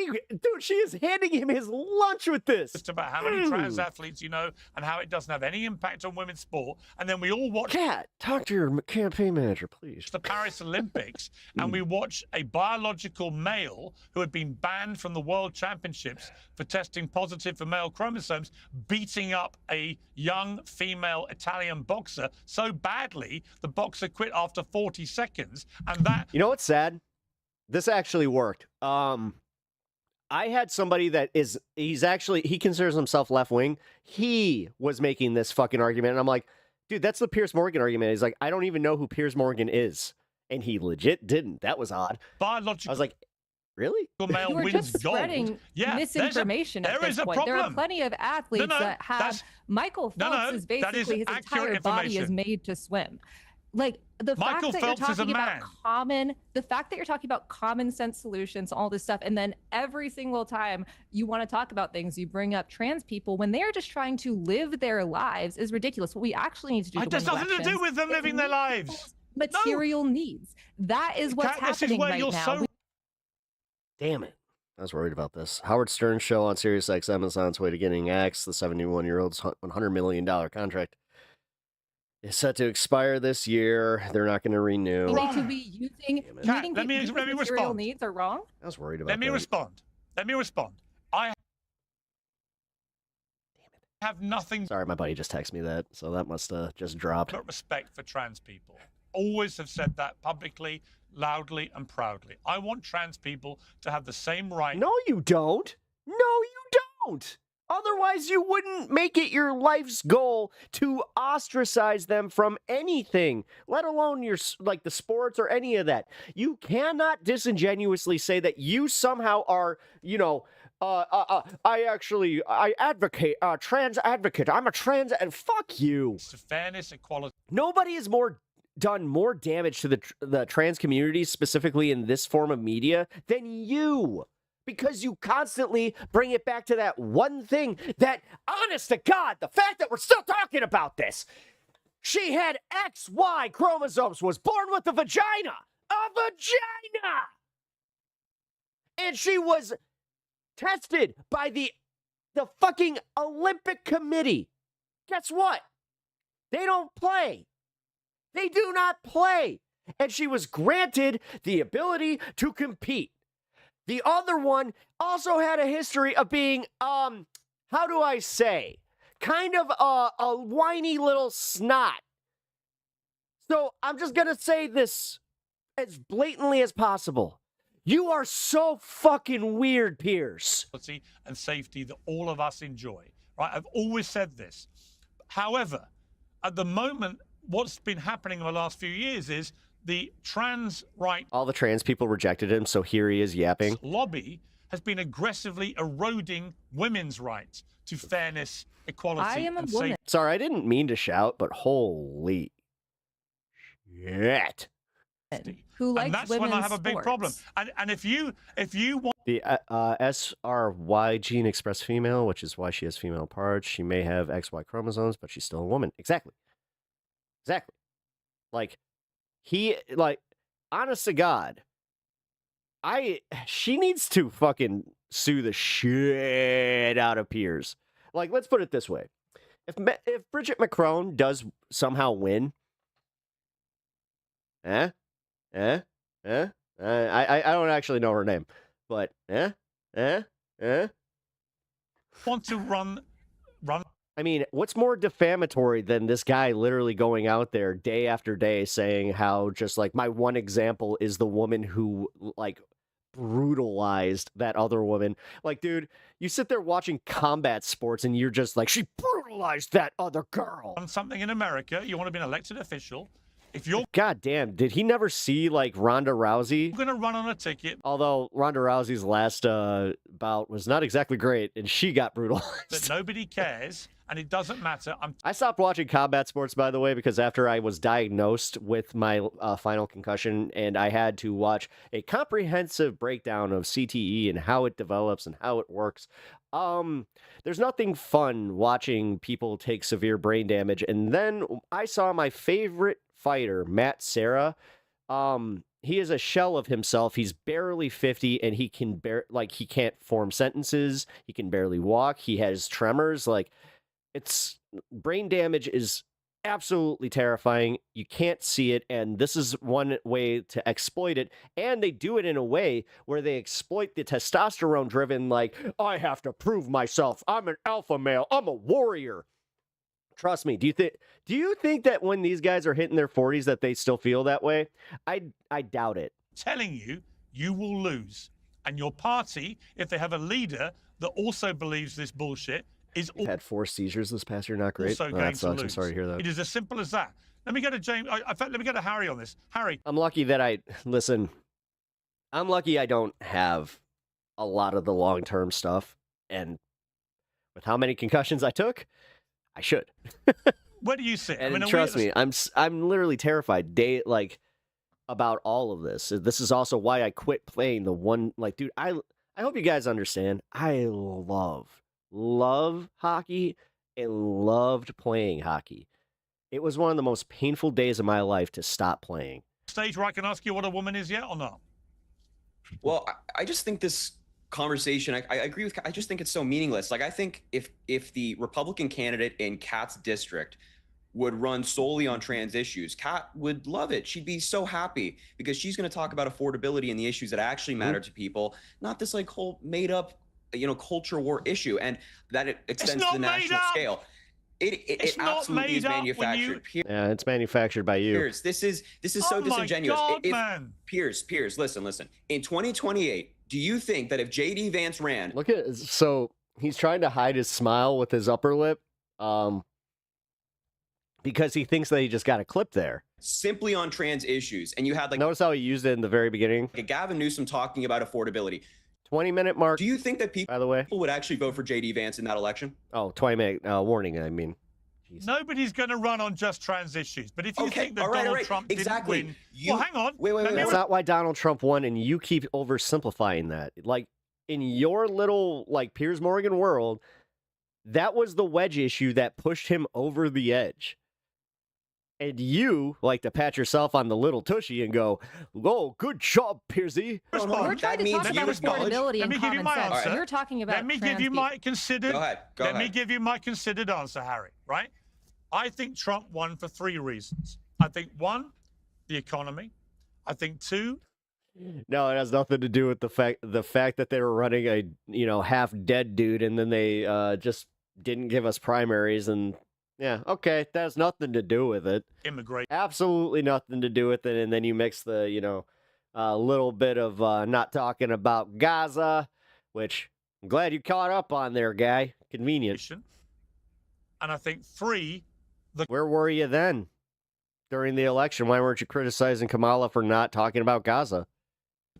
is handing him his lunch with this. Just about how many trans athletes you know, and how it doesn't have any impact on women's sport, and then we all watch. Kat, talk to your campaign manager, please. The Paris Olympics, and we watch a biological male who had been banned from the World Championships for testing positive for male chromosomes, beating up a young female Italian boxer so badly the boxer quit after 40 seconds, and that. You know what's sad? This actually worked. I had somebody that he considers himself left wing. He was making this fucking argument, and I'm like, dude, that's the Piers Morgan argument. He's like, I don't even know who Piers Morgan is, and he legit didn't. That was odd. Biological. I was like, really? Male You are wins just gold. spreading Yeah, misinformation at this point. There are plenty of athletes that have. Michael Phelps is basically his entire body is made to swim. Like the fact Michael that Phelps you're is a talking man. about the fact that you're talking about common sense solutions, all this stuff, and then every single time you want to talk about things, you bring up trans people when they are just trying to live their lives is ridiculous. What we actually need to do. It has nothing to do with them living their lives. Material needs. That is what's Kat, this is happening where right you're now. so- Damn it. I was worried about this. Howard Stern show on SiriusXM is on its way to getting axed. The 71-year-old's $100 million contract is set to expire this year. They're not going to renew. You need to be using Kat, meeting let me people's material respond. needs are wrong. I was worried about Let me that. respond. I have nothing Sorry, my buddy just texted me that, so that must have just dropped. but respect for trans people. Always have said that publicly, loudly, and proudly. I want trans people to have the same right. No, you don't. No, you don't. Otherwise, you wouldn't make it your life's goal to ostracize them from anything, let alone the sports or any of that. You cannot disingenuously say that you somehow are, I advocate, trans advocate. I'm a trans, and fuck you. It's fairness, equality. Nobody has done more damage to the trans community, specifically in this form of media, than you. Because you constantly bring it back to that one thing that, honest to God, the fact that we're still talking about this, She had XY chromosomes, was born with a vagina. A vagina! And she was tested by the fucking Olympic Committee. Guess what? They don't play. They do not play. And she was granted the ability to compete. The other one also had a history of being, how do I say, kind of a whiny little snot. So I'm just going to say this as blatantly as possible. You are so fucking weird, Piers. And safety that all of us enjoy, right? I've always said this. However, at the moment, what's been happening in the last few years is the trans right All the trans people rejected him, so here he is yapping. lobby has been aggressively eroding women's rights to fairness, equality, I am a and woman. safety. Sorry, I didn't mean to shout, but holy shit. Who likes And that's women's when I have a big sports. problem. And if you want The SRY gene expressed female, which is why she has female parts. She may have XY chromosomes, but she's still a woman. Exactly. Like, honest to God, she needs to fucking sue the shit out of Piers. Like, let's put it this way. If Bridget Macron does somehow win, I don't actually know her name, but want to run. I mean, what's more defamatory than this guy literally going out there day after day saying how just like my one example is the woman who like brutalized that other woman. Like, dude, you sit there watching combat sports and you're just like, she brutalized that other girl. On something in America, you want to be an elected official. If you're God damn, did he never see like Ronda Rousey? going to run on a ticket Although Ronda Rousey's last bout was not exactly great and she got brutalized. that nobody cares and it doesn't matter, I stopped watching combat sports, by the way, because after I was diagnosed with my final concussion and I had to watch a comprehensive breakdown of CTE and how it develops and how it works, there's nothing fun watching people take severe brain damage. And then I saw my favorite fighter, Matt Serra. He is a shell of himself. He's barely 50 and he can he can't form sentences. He can barely walk. He has tremors. Like, it's brain damage is absolutely terrifying. You can't see it, and this is one way to exploit it. And they do it in a way where they exploit the testosterone driven, like, I have to prove myself. I'm an alpha male. I'm a warrior. Trust me. Do you think that when these guys are hitting their 40s that they still feel that way? I doubt it. telling you, you will lose. And your party, if they have a leader that also believes this bullshit, is had 4 seizures this past year. Not great. also Oh, going that to sucks. lose. I'm sorry to hear that. It is as simple as that. Let me go to James. In fact, let me go to Harry on this. Harry. I'm lucky that listen, I'm lucky I don't have a lot of the long-term stuff. And with how many concussions I took, I should. Where do you sit? And I mean, trust me, I'm literally terrified about all of this. This is also why I quit playing the one, dude, I hope you guys understand. I love hockey and loved playing hockey. It was one of the most painful days of my life to stop playing. Stage where I can ask you what a woman is yet or not? Well, I just think this conversation, I agree with, I just think it's so meaningless. Like, I think if the Republican candidate in Kat's district would run solely on trans issues, Kat would love it. She'd be so happy because she's going to talk about affordability and the issues that actually matter to people, not this whole made up, culture war issue, and that it extends to the national scale. It absolutely is manufactured. Yeah, it's manufactured by you. Piers, this is so disingenuous. God, man. Piers, listen. In 2028, do you think that if JD Vance ran, So he's trying to hide his smile with his upper lip, because he thinks that he just got a clip there. Simply on trans issues, and you had notice how he used it in the very beginning. Gavin Newsom talking about affordability. 20-minute mark. Do you think that people, by the way, would actually vote for JD Vance in that election? Oh, 20-minute warning. I mean, nobody's going to run on just trans issues. But if you think that all right, Donald Trump didn't win, well, hang on. Wait. That's not why Donald Trump won, and you keep oversimplifying that. In your little Piers Morgan world, that was the wedge issue that pushed him over the edge. And you like to pat yourself on the little tushy and go, "Oh, good job, Piersy." We're trying to talk about affordability and common sense. Answer. You're talking about Let me give you my considered. Go me give you my considered answer, Harry. Right? I think Trump won for 3 reasons. I think 1, the economy. I think 2. No, it has nothing to do with the fact that they were running a half dead dude, and then they just didn't give us primaries and. Yeah, okay, that has nothing to do with it. Immigrate. Absolutely nothing to do with it, and then you mix the, little bit of not talking about Gaza, which I'm glad you caught up on there, guy. Convenient. And I think 3, Where were you then during the election? Why weren't you criticizing Kamala for not talking about Gaza?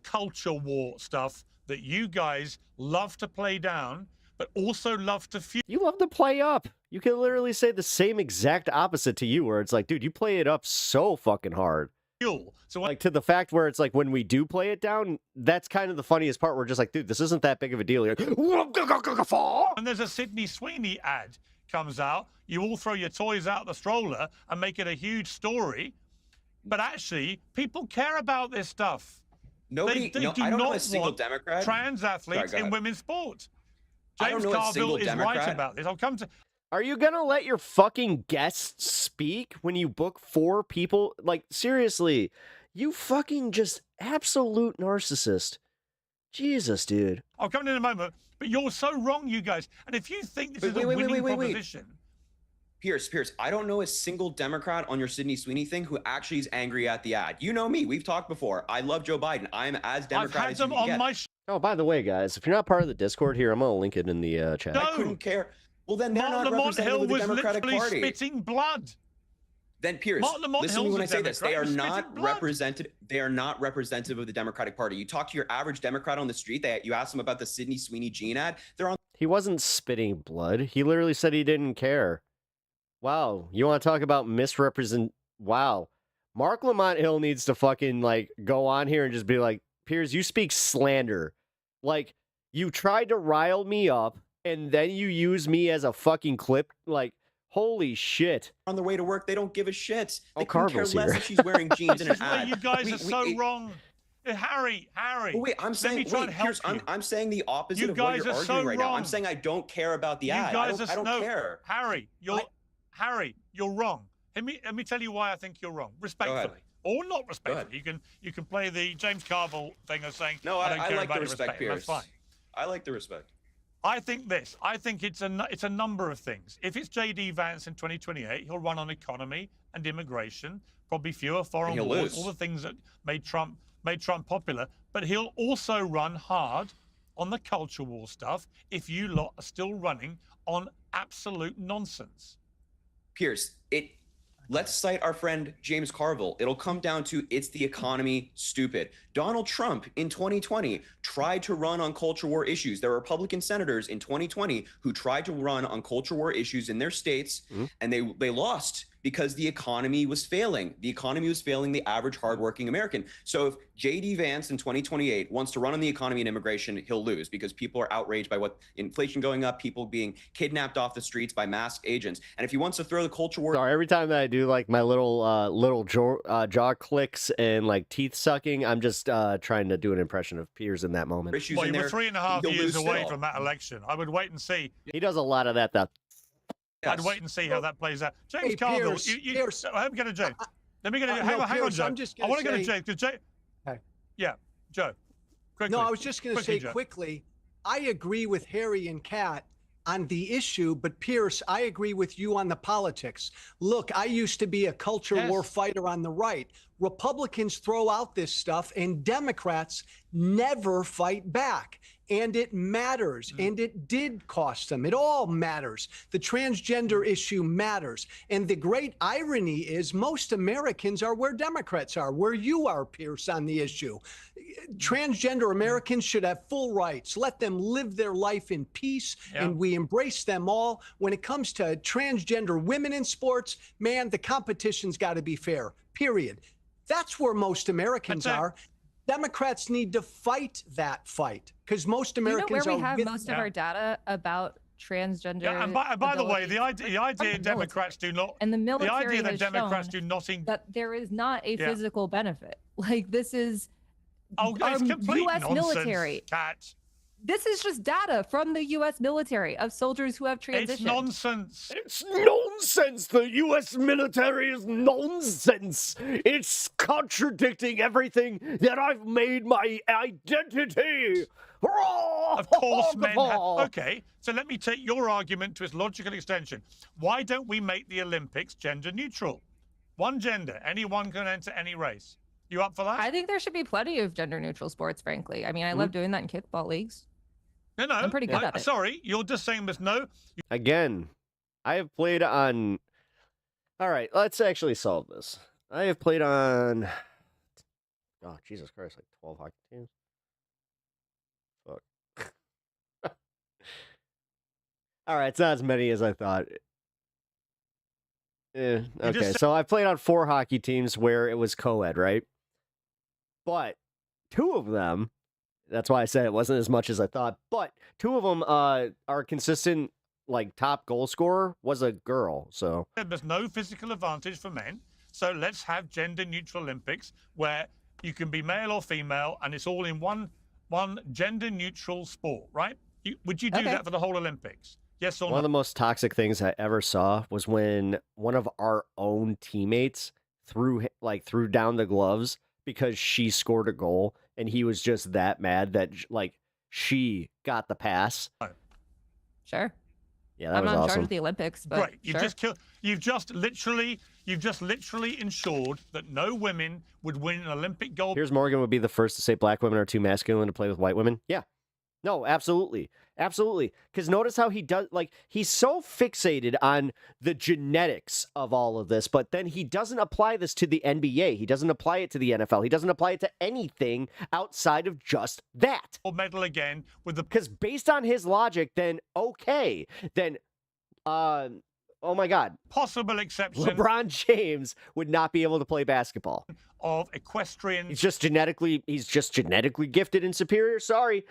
Culture war stuff that you guys love to play down, but also love to fuel. You love to play up. You can literally say the same exact opposite to you, where it's like, dude, you play it up so fucking hard. So like to the fact where it's like when we do play it down, that's kind of the funniest part. We're just like, dude, this isn't that big of a deal. You're like, and there's a Sydney Sweeney ad comes out, you all throw your toys out the stroller and make it a huge story. But actually, people care about this stuff. Nobody, they do I don't not know a single want Democrat. Trans athletes in women's sports. James know a Carville single is Democrat. right about this. I'll come to. Are you gonna let your fucking guests speak when you book 4 people? Like, seriously, you fucking just absolute narcissist. Jesus, dude. I'll come in a moment, but you're so wrong, you guys. And if you think this is a winning proposition. Pierce, I don't know a single Democrat on your Sydney Sweeney thing who actually is angry at the ad. You know me. We've talked before. I love Joe Biden. I'm as Democratic as you can get. Oh, by the way, guys, if you're not part of the Discord here, I'm gonna link it in the chat. I couldn't care. Well, then they're Mark not Lamont representative Hill of the was Democratic literally Party. spitting blood. Then Pierce, Mark Lamont listen to me Hill's when a I say this. They are Democrat. not Spitting blood. represented. They are not representative of the Democratic Party. You talk to your average Democrat on the street. You ask them about the Sydney Sweeney Jean ad. They're on. He wasn't spitting blood. He literally said he didn't care. Wow, you want to talk about misrepresent? Wow, Mark Lamont Hill needs to fucking go on here and just be like, Piers, you speak slander. Like, you tried to rile me up, and then you use me as a fucking clip. Like, holy shit. On the way to work, they don't give a shit. They couldn't care Carville's less here. if she's wearing jeans in an ad. You guys are so wrong. Harry. Well, wait, I'm saying, Pierce, I'm saying the opposite You of what guys you're are arguing so right now. wrong. I'm saying I don't care about the You ad. guys I don't care. Harry, you're wrong. Let me tell you why I think you're wrong. Respectfully. Or not respectfully. You can play the James Carville thing of saying, No, I don't care like about the your respect, That's Pierce. fine. I like the respect. I think this. I think it's a number of things. If it's J.D. Vance in 2028, he'll run on economy and immigration, probably fewer foreign he'll wars, lose. all the things that made Trump popular. But he'll also run hard on the culture war stuff if you lot are still running on absolute nonsense. Pierce, let's cite our friend James Carville. It'll come down to it's the economy, stupid. Donald Trump in 2020 tried to run on culture war issues. There were Republican senators in 2020 who tried to run on culture war issues in their states, and they lost because the economy was failing. The economy was failing the average hardworking American. So if J.D. Vance in 2028 wants to run on the economy and immigration, he'll lose because people are outraged by what inflation going up, people being kidnapped off the streets by masked agents. And if he wants to throw the culture war... Sorry, every time that I do my little jaw clicks and teeth sucking, I'm just trying to do an impression of Piers in that moment. Well, you were 3.5 years away from that election. I would wait and see. He does a lot of that. I'd wait and see how that plays out. James Carville, Pierce. I'm going to James. Let me get hang on, Pierce, Joe. I'm just I want to gonna go to James because yeah, Joe. Quickly. No, I was just going to say Joe. quickly, I agree with Harry and Kat on the issue, but Pierce, I agree with you on the politics. Look, I used to be a culture war fighter on the right. Republicans throw out this stuff and Democrats never fight back. And it matters. And it did cost them. It all matters. The transgender issue matters. And the great irony is most Americans are where Democrats are, where you are, Pierce, on the issue. Transgender Americans should have full rights. Let them live their life in peace, and we embrace them all. When it comes to transgender women in sports, man, the competition's got to be fair, period. That's where most Americans are. Democrats need to fight that fight because most Americans where are we have most of our data about transgender. Yeah, and by the way, the idea Democrats do not, and the the military idea that has Democrats shown do not that there is not a Yeah. physical benefit. Like this is Oh, our it's complete U.S. nonsense, military. Kat. This is just data from the U.S. military of soldiers who have transitioned. It's nonsense. It's nonsense. The U.S. military is nonsense. It's contradicting everything that I've made my identity. Of course, men have. Okay, so let me take your argument to its logical extension. Why don't we make the Olympics gender neutral? One gender. Anyone can enter any race. You up for that? I think there should be plenty of gender neutral sports, frankly. I mean, I love doing that in kickball leagues. No, I'm pretty good at it. Sorry, you're just saying there's no. Again, I have played on. All right, let's actually solve this. I have played on. Oh, Jesus Christ, like 12 hockey teams. Fuck. All right, it's not as many as I thought. Okay, so I played on 4 hockey teams where it was co-ed, right? But 2 of them, that's why I said it wasn't as much as I thought, but 2 of them are consistent, like, top goal scorer was a girl, so. There's no physical advantage for men, so let's have gender neutral Olympics where you can be male or female and it's all in one gender neutral sport, right? Would you do that for the whole Olympics? Yes or no? One of the most toxic things I ever saw was when one of our own teammates threw down the gloves because she scored a goal, and he was just that mad that like she got the pass. Sure. Yeah, that I'm was not in awesome. charge of the Olympics, but Right, sure. you've just literally ensured that no women would win an Olympic gold. Piers Morgan would be the first to say black women are too masculine to play with white women. Yeah. No, absolutely. Absolutely. Because notice how he does, like, he's so fixated on the genetics of all of this, but then he doesn't apply this to the NBA. He doesn't apply it to the NFL. He doesn't apply it to anything outside of just that. Medal again with the. Because based on his logic, then, okay, then, oh my God. Possible exception. LeBron James would not be able to play basketball. Of equestrian. He's just genetically gifted and superior. Sorry.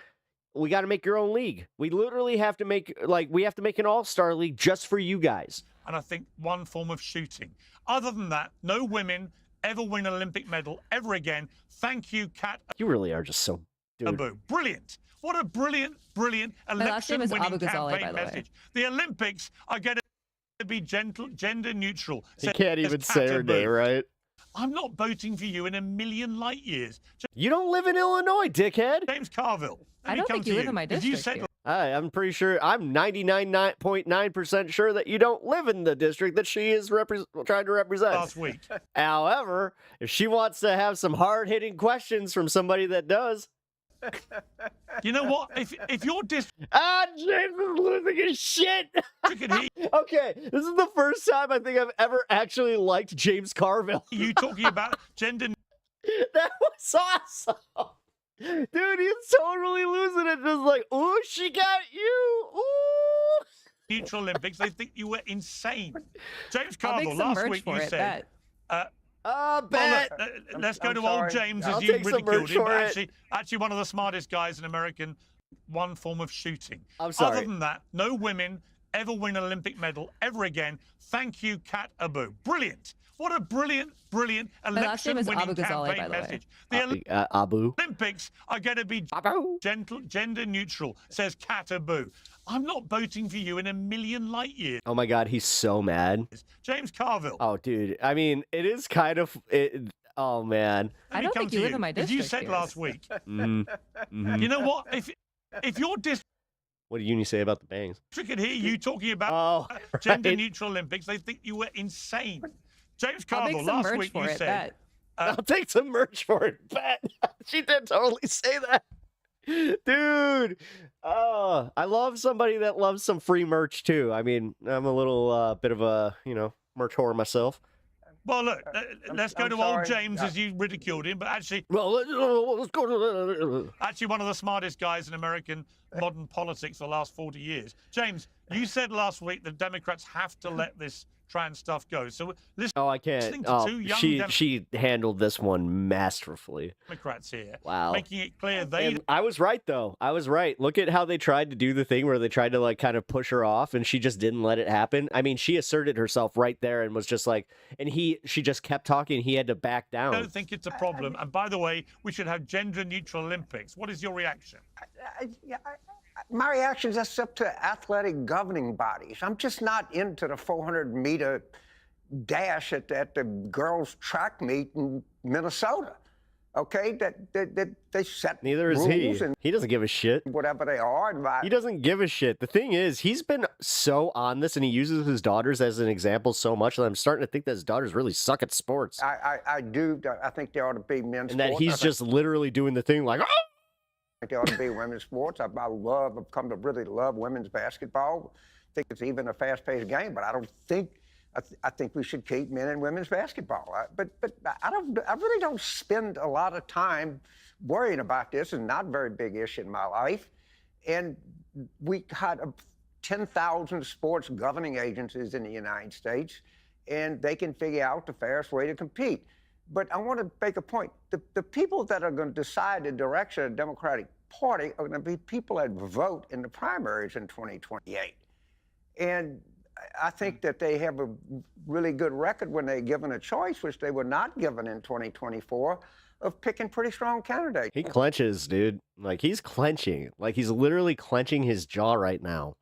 We got to make your own league. We literally have to make an all-star league just for you guys. And I think one form of shooting. Other than that, no women ever win an Olympic medal ever again. Thank you, Kat. You really are just so Brilliant. What a brilliant election-winning campaign message. The Olympics are going to be gender neutral. You can't even say her name, right? I'm not voting for you in a million light years. You don't live in Illinois, dickhead. James Carville. I don't think you live in my district. I'm pretty sure, I'm 99.9% sure that you don't live in the district that she is trying to represent. Last week. However, if she wants to have some hard-hitting questions from somebody that does. You know what? If your district... James is losing his shit. Okay, this is the first time I think I've ever actually liked James Carville. You talking about gender... That was awesome. Dude, he's totally losing it. Just like, ooh, she got you. Ooh. Neutral Olympics, they think you were insane. James I'll Carville, make some last merch week for you it, said... bet. Let's go I'm to sorry. old James I'll as you take some ridiculed merch him. for But actually one of the smartest guys in American, one form of shooting. I'm sorry. Other than that, no women ever win an Olympic medal ever again. Thank you, Kat Abu. Brilliant. What a brilliant last name is election-winning Abu Ghazali, by campaign the way. message. The Abu. Olympics are going to be gender neutral, says Kat Abu. I'm not voting for you in a million light years. Oh my God, he's so mad. James Carville. Oh, dude. I mean, it is kind of. Oh man. I don't think you live in my district. You said last week. Mhm. You know what? If your district What did you say about the bangs? could hear you talking about gender neutral Olympics, they think you were insane. James I'll Carville, make some last merch week for you it, said. bet. I'll take some merch for it. Bet. She did totally say that. Dude. Oh, I love somebody that loves some free merch too. I mean, I'm a little bit of a, merch whore myself. Well, look, let's go I'm to sorry. old James as you ridiculed him, but actually, well, let's go to actually one of the smartest guys in American, modern politics the last 40 years. James, you said last week that Democrats have to let this trans stuff go. So listen. Oh, I can't. Oh, she handled this one masterfully. Democrats here, wow, making it clear they. And I was right though. I was right. Look at how they tried to do the thing where they tried to like kind of push her off, and she just didn't let it happen. I mean, she asserted herself right there and was just like, and she just kept talking. He had to back down. I don't think it's a problem. And by the way, we should have gender-neutral Olympics. What is your reaction? My reaction is that's up to athletic governing bodies. I'm just not into the 400-meter dash at the girls' track meet in Minnesota. Okay, that they set Neither is rules he. and He doesn't give a shit. whatever they are. He doesn't give a shit. The thing is, he's been so on this, and he uses his daughters as an example so much that I'm starting to think that his daughters really suck at sports. I do. I think they ought to be men's and that sports. he's just literally doing the thing like, oh! I think they ought to be women's sports. I've come to really love women's basketball. I think it's even a fast-paced game, but I don't think. I think we should keep men and women's basketball. But I really don't spend a lot of time worrying about this. It's not a very big issue in my life. And we had 10,000 sports governing agencies in the United States, and they can figure out the fairest way to compete. But I want to make a point. The people that are going to decide the direction of the Democratic Party are going to be people that vote in the primaries in 2028. And I think that they have a really good record when they're given a choice, which they were not given in 2024, of picking pretty strong candidates. He clenches, dude. Like, he's clenching. Like, he's literally clenching his jaw right now.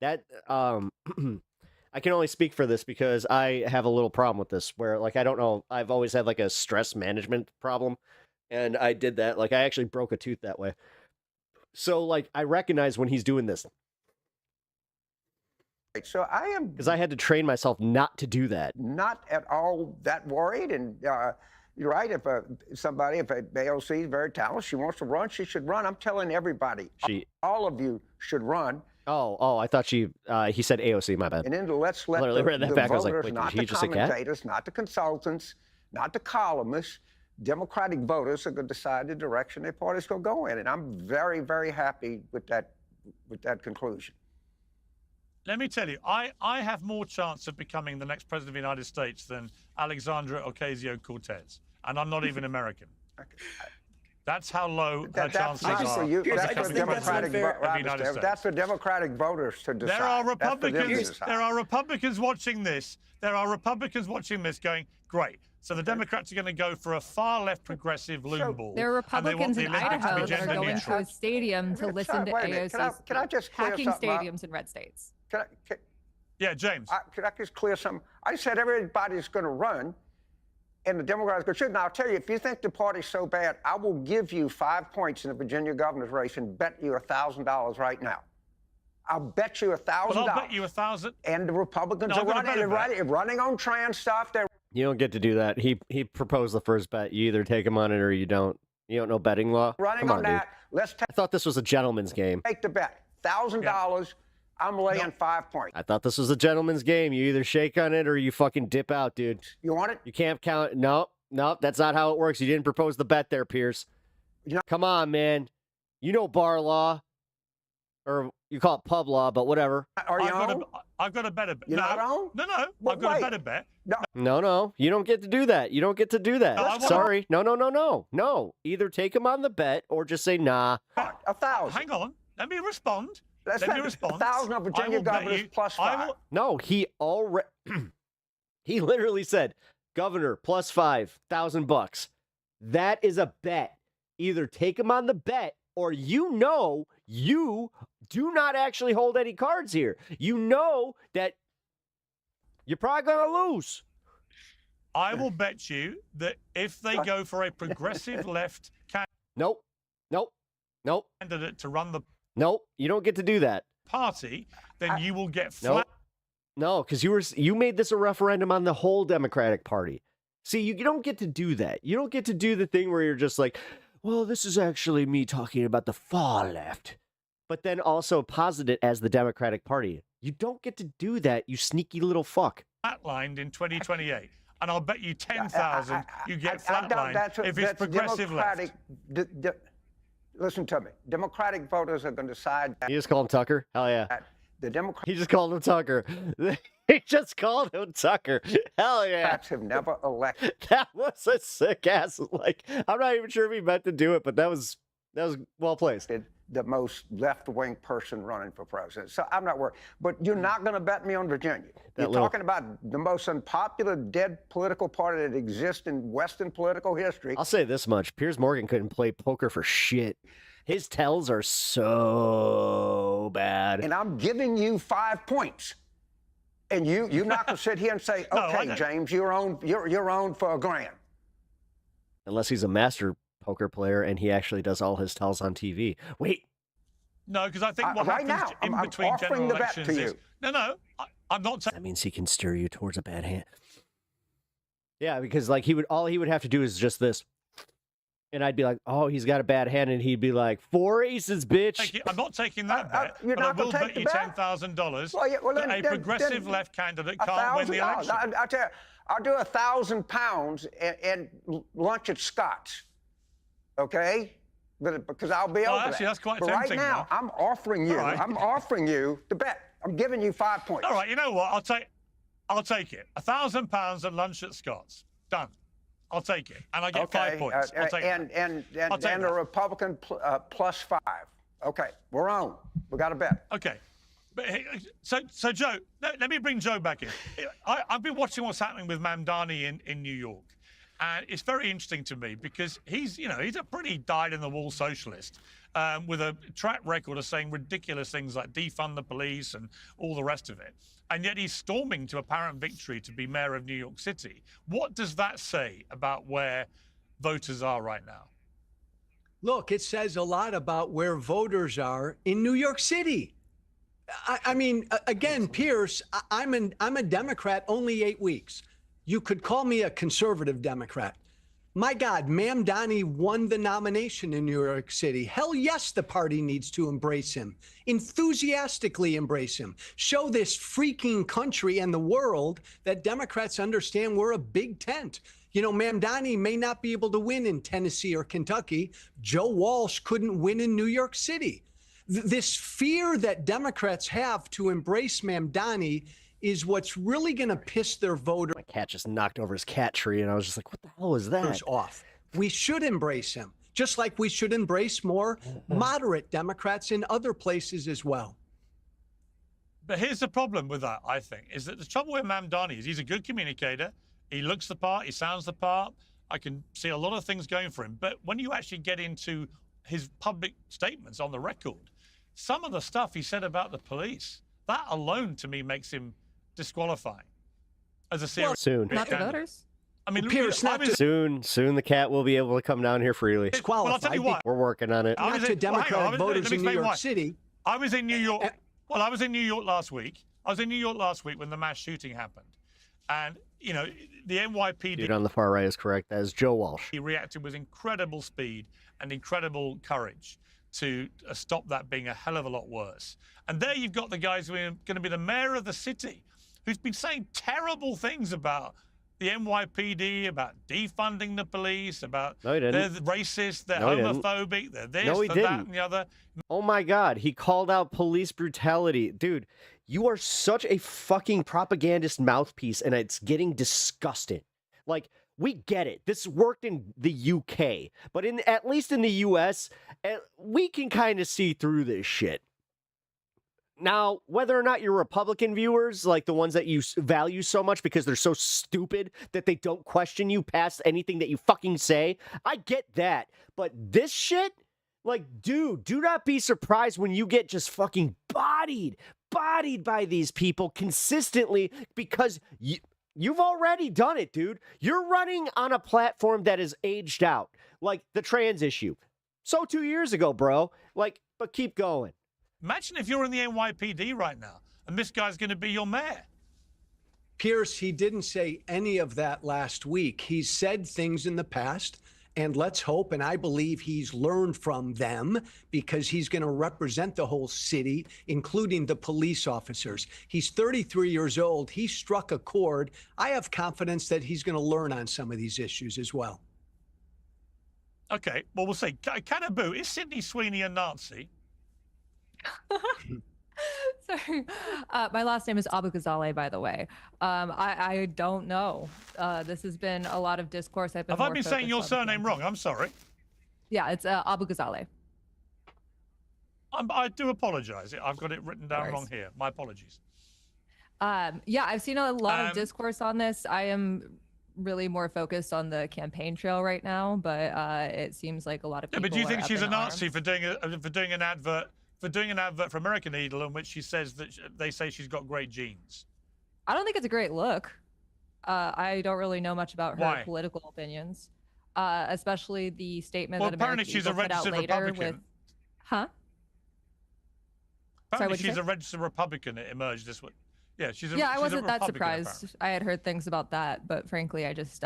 That, I can only speak for this because I have a little problem with this where, like, I don't know, I've always had, like, a stress management problem, and I did that. Like, I actually broke a tooth that way. So, like, I recognize when he's doing this. So I am... Because I had to train myself not to do that. Not at all that worried, and you're right, if AOC is very talented, she wants to run, she should run. I'm telling everybody, all of you should run. Oh, I thought he said AOC, my bad. And then let's let the voters, not the commentators, not the consultants, not the columnists, Democratic voters are going to decide the direction their party's going to go in. And I'm very, very happy with that conclusion. Let me tell you, I have more chance of becoming the next president of the United States than Alexandra Ocasio-Cortez, and I'm not even American. That's how low her chances are. That's for Democratic voters to decide. There are Republicans watching this. There are Republicans watching this going, great. So the Democrats are going to go for a far-left progressive loon ball. There are Republicans in Idaho that are going to a stadium to listen to AOC's can I just clear hacking stadiums in red states. Yeah, James. Could I just clear something? I said everybody's going to run, and the Democrats go, should. Now, I'll tell you, if you think the party's so bad, I will give you 5 points in the Virginia governor's race and bet you $1,000 right now. I'll bet you $1,000. Well, I'll bet you 1,000. And the Republicans are running on trans stuff. You don't get to do that. He proposed the first bet. You either take him on it or you don't. You don't know betting law? Running on that. I thought this was a gentleman's game. Take the bet. $1,000. Yeah. I'm laying 5 points. I thought this was a gentleman's game. You either shake on it or you fucking dip out, dude. You want it? You can't count. No, that's not how it works. You didn't propose the bet there, Pierce. Come on, man. You know bar law. Or you call it pub law, but whatever. Are you I've got a better bet. You're not on? No. I've got a better bet. No. You don't get to do that. You don't get to do that. No, sorry. No. Either take him on the bet or just say nah. 1,000. Hang on. Let me respond. Let me respond. 1,000 of Virginia governors plus 5. No, he already. He literally said, "Governor plus $5,000." That is a bet. Either take him on the bet, or you do not actually hold any cards here. You know that you're probably going to lose. I will bet you that if they go for a progressive left Nope. candidate to run the Nope, you don't get to do that. Party, then you will get flat. No, because you made this a referendum on the whole Democratic Party. See, you don't get to do that. You don't get to do the thing where you're just like, well, this is actually me talking about the far left, but then also posit it as the Democratic Party. You don't get to do that, you sneaky little fuck. Flatlined in 2028. And I'll bet you 10,000 you get flatlined if it's progressive left. Listen to me. Democratic voters are going to decide that. You just called him Tucker? Hell yeah. The Democrats. He just called him Tucker. He just called him Tucker. Hell yeah. Democrats have never elected. That was a sick ass. Like, I'm not even sure if he meant to do it, but that was well placed. The most left-wing person running for president. So I'm not worried. But you're not going to bet me on Virginia. You're talking about the most unpopular, dead political party that exists in Western political history. I'll say this much. Piers Morgan couldn't play poker for shit. His tells are so bad. And I'm giving you 5 points. And you're not going to sit here and say, okay, no, James, you're on for $1,000. Unless he's a master poker player and he actually does all his tells on TV. Wait. No, because I think what right happens now, in between general elections is... No, I'm not saying... That means he can steer you towards a bad hand. Yeah, because like all he would have to do is just this. And I'd be like, oh, he's got a bad hand. And he'd be like, 4 aces, bitch. I'm not taking that bet, but I will bet you $10,000 that a progressive left candidate can't win the election. I'll tell you, I'll do £1,000 and lunch at Scott's. Okay? Because I'll be over actually, that's quite but tempting. Right now, I'm offering you. Right. I'm offering you the bet. I'm giving you 5 points. All right, you know what? I'll take it. £1,000 at lunch at Scott's. Done. I'll take it, and I get 5 points. I'll take and a Republican +5. Okay, we're on. We got a bet. Okay, but so Joe, let me bring Joe back in. I've been watching what's happening with Mamdani in New York. And it's very interesting to me because he's a pretty dyed-in-the-wool socialist with a track record of saying ridiculous things like defund the police and all the rest of it. And yet he's storming to apparent victory to be mayor of New York City. What does that say about where voters are right now? Look, it says a lot about where voters are in New York City. I mean, again, Pierce, I'm a Democrat only 8 weeks. You could call me a conservative Democrat. My God, Mamdani won the nomination in New York City. Hell yes, the party needs to embrace him, enthusiastically embrace him. Show this freaking country and the world that Democrats understand we're a big tent. You know, Mamdani may not be able to win in Tennessee or Kentucky. Joe Walsh couldn't win in New York City. This fear that Democrats have to embrace Mamdani is what's really going to piss their voters. My cat just knocked over his cat tree, and I was just like, what the hell is that? Off. We should embrace him, just like we should embrace more moderate Democrats in other places as well. But here's the problem with that, I think, is that the trouble with Mamdani is he's a good communicator. He looks the part. He sounds the part. I can see a lot of things going for him. But when you actually get into his public statements on the record, some of the stuff he said about the police, that alone to me makes him disqualifying as a serious soon. Not the voters. I mean, Pierce, soon the cat will be able to come down here freely. Well, I'll tell you what. We're working on it. Not to Democratic voters in New York City. I was in New York. Well, I was in New York last week. I was in New York last week when the mass shooting happened. And, you know, the NYPD... Dude on the far right is correct. That is Joe Walsh. He reacted with incredible speed and incredible courage to stop that being a hell of a lot worse. And there you've got the guys who are going to be the mayor of the city, who's been saying terrible things about the NYPD, about defunding the police, about they're racist, they're homophobic, they're this, they're that, and the other. Oh my God, he called out police brutality. Dude, you are such a fucking propagandist mouthpiece, and it's getting disgusting. Like, we get it. This worked in the UK, but at least in the US, we can kind of see through this shit. Now, whether or not you're Republican viewers, like the ones that you value so much because they're so stupid that they don't question you past anything that you fucking say, I get that. But this shit, like, dude, do not be surprised when you get just fucking bodied by these people consistently because you've already done it, dude. You're running on a platform that is aged out, like the trans issue. So 2 years ago, bro. Like, but keep going. Imagine if you're in the NYPD right now and this guy's going to be your mayor. Pierce, he didn't say any of that last week. He said things in the past, and let's hope, and I believe he's learned from them because he's going to represent the whole city, including the police officers. He's 33 years old. He struck a chord. I have confidence that he's going to learn on some of these issues as well. Okay, well, we'll see. Canabu, is Sydney Sweeney a Nazi? Sorry. My last name is Abu Ghazaleh, by the way. I don't know. This has been a lot of discourse. Have I been saying your surname wrong? I'm sorry. Yeah, it's Abu Ghazaleh. I do apologize. I've got it written down wrong here. My apologies. Yeah, I've seen a lot of discourse on this. I am really more focused on the campaign trail right now, but it seems like a lot of people. But do you think are she's up a in Nazi arms. for doing an advert for American Eagle in which she says that they say she's got great genes? I don't think it's a great look. I don't really know much about her Why? political opinions, especially the statement Well, that apparently American she's a Eagle put out registered later Republican. with, huh? Apparently what'd you she's say? a registered Republican. It emerged this week. Yeah, she's a Yeah, I she's a wasn't that Republican, surprised. apparently. I had heard things about that, but frankly, I just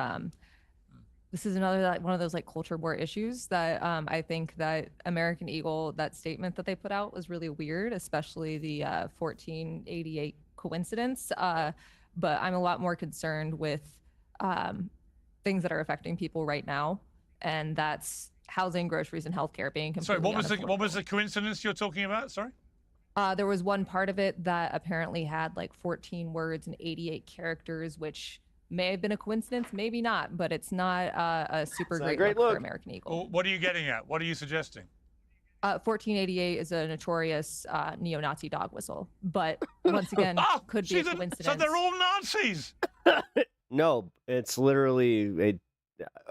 this is another one of those like culture war issues that I think that American Eagle, that statement that they put out was really weird, especially the 1488 coincidence. But I'm a lot more concerned with things that are affecting people right now, and that's housing, groceries, and healthcare being Sorry, completely what was the coincidence you're talking about? Sorry. there was one part of it that apparently had like 14 words and 88 characters, which may have been a coincidence, maybe not, but it's not a super great look for American Eagle. Well, what are you getting at? What are you suggesting? 1488 is a notorious neo-Nazi dog whistle, but once again, could be a coincidence. So they're all Nazis. No, it's literally a.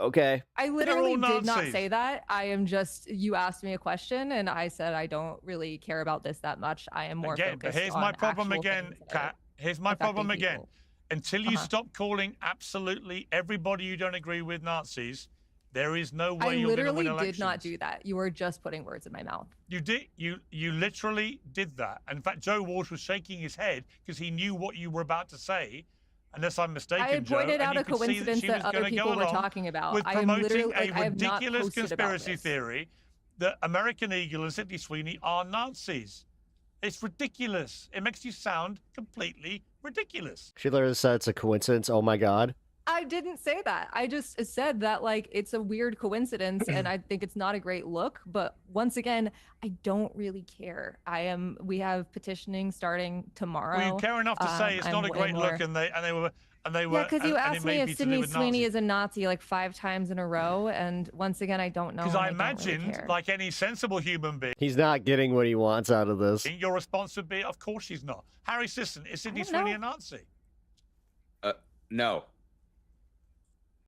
Okay. I They're all literally did not Nazis. say that. I am just, you asked me a question and I said I don't really care about this that much. I am more Again, but focused here's on my problem actual again, things that are Kat. Here's my problem affecting again. people. Until you stop calling absolutely everybody you don't agree with Nazis, there is no way I you're going to win literally elections. did not do that. You were just putting words in my mouth. You did. You literally did that. In fact, Joe Walsh was shaking his head because he knew what you were about to say. Unless I'm mistaken, I had pointed Joe, out and a you could see coincidence she that was other gonna go people were along talking about. with I am promoting literally, a I have not ridiculous posted about conspiracy this. theory that American Eagle and Sydney Sweeney are Nazis. It's ridiculous. It makes you sound completely ridiculous. She literally said it's a coincidence. Oh my God. I didn't say that. I just said that like it's a weird coincidence and I think it's not a great look. But once again, I don't really care. We have petitioning starting tomorrow. Well, you care enough to say it's I'm not a way great more- look, and they were. Yeah, because you and asked it me may if be to do Sydney with Sweeney Nazis. is a Nazi like 5 times in a row, and once again, I don't know. Because and I don't really imagined, care. like any sensible human being, He's not getting what he wants out of this. your response would be, "Of course she's not." Harry Sisson, is Sydney don't Sweeney know. a Nazi? No.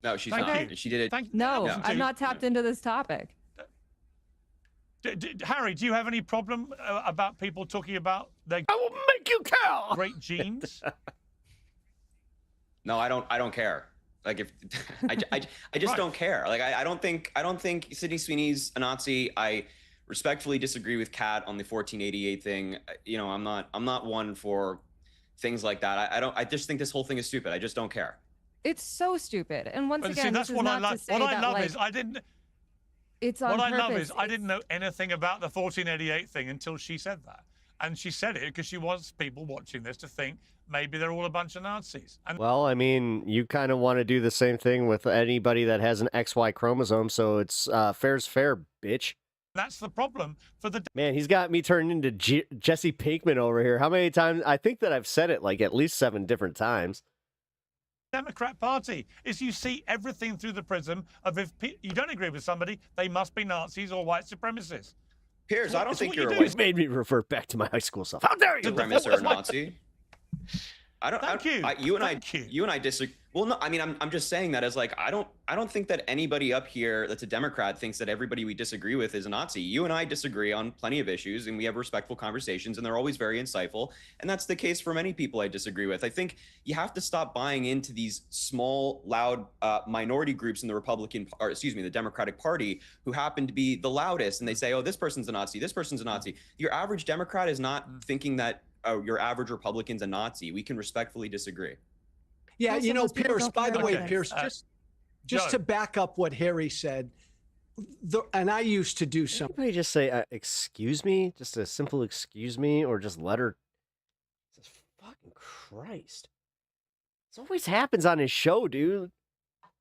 No, she's Thank not. you. She did it. No, Listen to I'm you. not tapped into this topic. Harry, do you have any problem about people talking about their I will make you care. great genes? No, I don't care. Like if I just Right. don't care. Like I don't think Sydney Sweeney's a Nazi. I respectfully disagree with Kat on the 1488 thing. You know, I'm not one for things like that. I just think this whole thing is stupid. I just don't care. It's so stupid. And once But again, see, that's this is what I not love. to say What I that, love like, is I didn't. it's on What I purpose. love is I didn't know anything about the 1488 thing until she said that, and she said it because she wants people watching this to think maybe they're all a bunch of Nazis. And Well, I mean, you kind of want to do the same thing with anybody that has an XY chromosome, so it's fair's fair, bitch. that's the problem for the Man, he's got me turned into Jesse Pinkman over here. How many times? I think that I've said it like at least 7 different times. Democrat Party is you see everything through the prism of if you don't agree with somebody, they must be Nazis or white supremacists. Piers, I don't It's think what you're you a do. white Made me revert back to my high school self. How dare you? supremacist or a Nazi. Thank you. You and Thank you. you and I disagree. Well, no, I mean, I'm just saying that as like I don't think that anybody up here that's a Democrat thinks that everybody we disagree with is a Nazi. You and I disagree on plenty of issues, and we have respectful conversations, and they're always very insightful. And that's the case for many people I disagree with. I think you have to stop buying into these small, loud minority groups in the the Democratic Party who happen to be the loudest, and they say, "Oh, this person's a Nazi. This person's a Nazi." Your average Democrat is not thinking that your average Republican's a Nazi. We can respectfully disagree. Yeah, Also, you know, most people Pierce, don't by care the way, about Pierce, this. just Joe. to back up what Harry said, and I used to do some. Anybody just say, excuse me? Just a simple excuse me? Or just let her... Jesus fucking Christ. This always happens on his show, dude.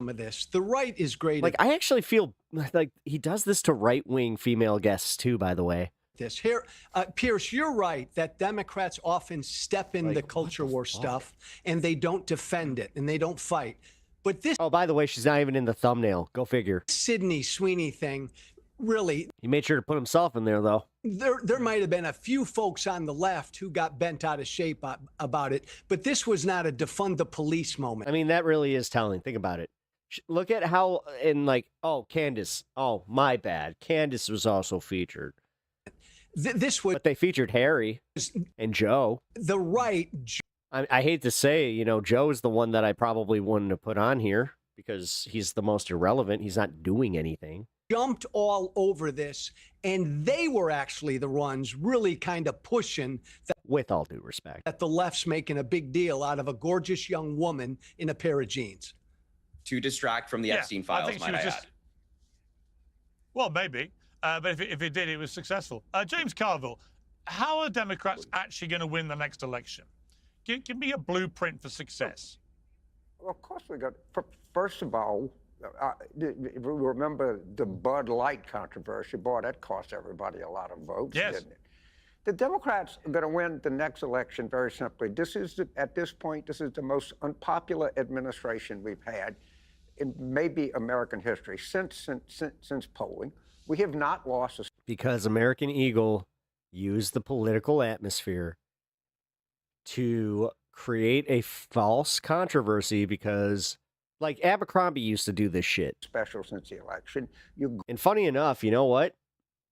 of this. The right is great. Like, I actually feel like he does this to right-wing female guests too, by the way. This here, Pierce, you're right that Democrats often step in the culture war stuff and they don't defend it and they don't fight. But this, oh, by the way, she's not even in the thumbnail. Go figure. Sydney Sweeney thing, really. He made sure to put himself in there, though. There might have been a few folks on the left who got bent out of shape about it, but this was not a defund the police moment. I mean, that really is telling. Think about it. Look at how, oh, Candace. Oh, my bad. Candace was also featured. But they featured Harry and Joe. The right. I hate to say, Joe is the one that I probably wouldn't have put on here because he's the most irrelevant. He's not doing anything. Jumped all over this, and they were actually the ones really kind of pushing that. With all due respect. That the left's making a big deal out of a gorgeous young woman in a pair of jeans. To distract from the Epstein files, might I add. Well, maybe. But if it did, it was successful. James Carville, how are Democrats actually going to win the next election? Give me a blueprint for success. Well, of course we got. First of all, remember the Bud Light controversy? Boy, that cost everybody a lot of votes, didn't it? The Democrats are going to win the next election very simply. At this point, this is the most unpopular administration we've had in maybe American history since polling. We have not lost a... Because American Eagle used the political atmosphere to create a false controversy because, like, Abercrombie used to do this shit. Special since the election. And funny enough, you know what?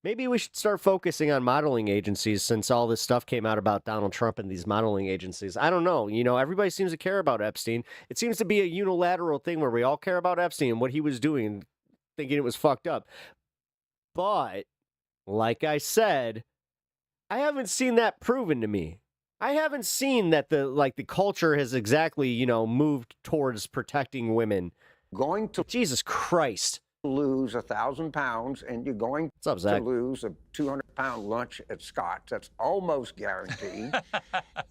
Maybe we should start focusing on modeling agencies since all this stuff came out about Donald Trump and these modeling agencies. I don't know. Everybody seems to care about Epstein. It seems to be a unilateral thing where we all care about Epstein and what he was doing and thinking it was fucked up. But, like I said, I haven't seen that proven to me. I haven't seen that the culture has exactly, moved towards protecting women. Going to Jesus Christ. Lose 1,000 pounds and you're going to lose a 200-pound lunch at Scott's. That's almost guaranteed.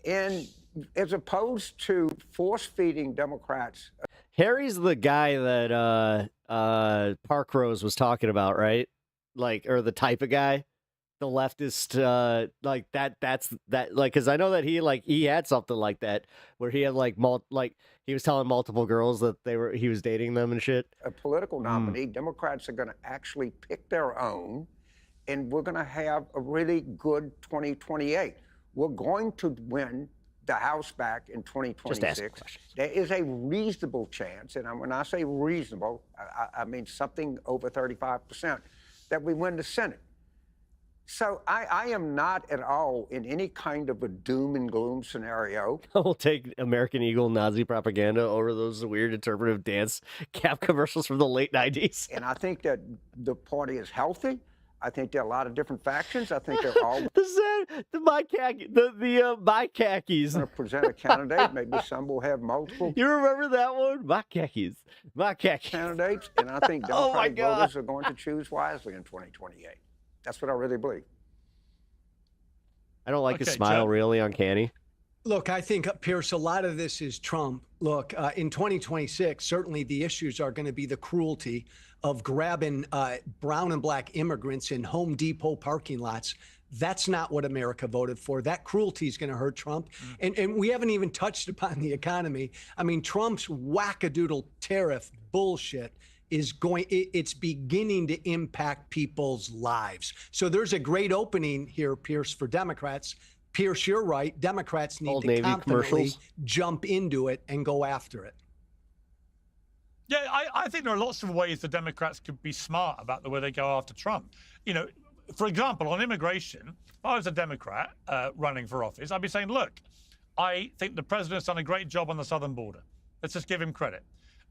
And as opposed to force-feeding Democrats. Harry's the guy that Park Rose was talking about, right? Or the type of guy, the leftist, because I know that he had something like that where he had he was telling multiple girls that he was dating them and shit. A political nominee, Democrats are going to actually pick their own, and we're going to have a really good 2028. We're going to win the House back in 2026. There is a reasonable chance, and when I say reasonable, I mean something over 35%. That we win the Senate. So I am not at all in any kind of a doom and gloom scenario. We'll take American Eagle Nazi propaganda over those weird interpretive dance cap commercials from the late 90s. And I think that the party is healthy. I think there are a lot of different factions. I think they're all... my khakis. Going to present a candidate. Maybe some will have multiple. You remember that one? My khakis. Candidates. And I think Democratic voters are going to choose wisely in 2028. That's what I really believe. I don't like his smile, really uncanny. Look, I think, Pierce, a lot of this is Trump. Look, in 2026, certainly the issues are going to be the cruelty of grabbing brown and black immigrants in Home Depot parking lots. That's not what America voted for. That cruelty is going to hurt Trump. And we haven't even touched upon the economy. I mean, Trump's wackadoodle tariff bullshit it's beginning to impact people's lives. So there's a great opening here, Pierce, for Democrats. Pierce, you're right. Democrats need to confidently jump into it and go after it. Yeah, I think there are lots of ways the Democrats could be smart about the way they go after Trump. For example, on immigration, if I was a Democrat running for office, I'd be saying, look, I think the president's done a great job on the southern border. Let's just give him credit.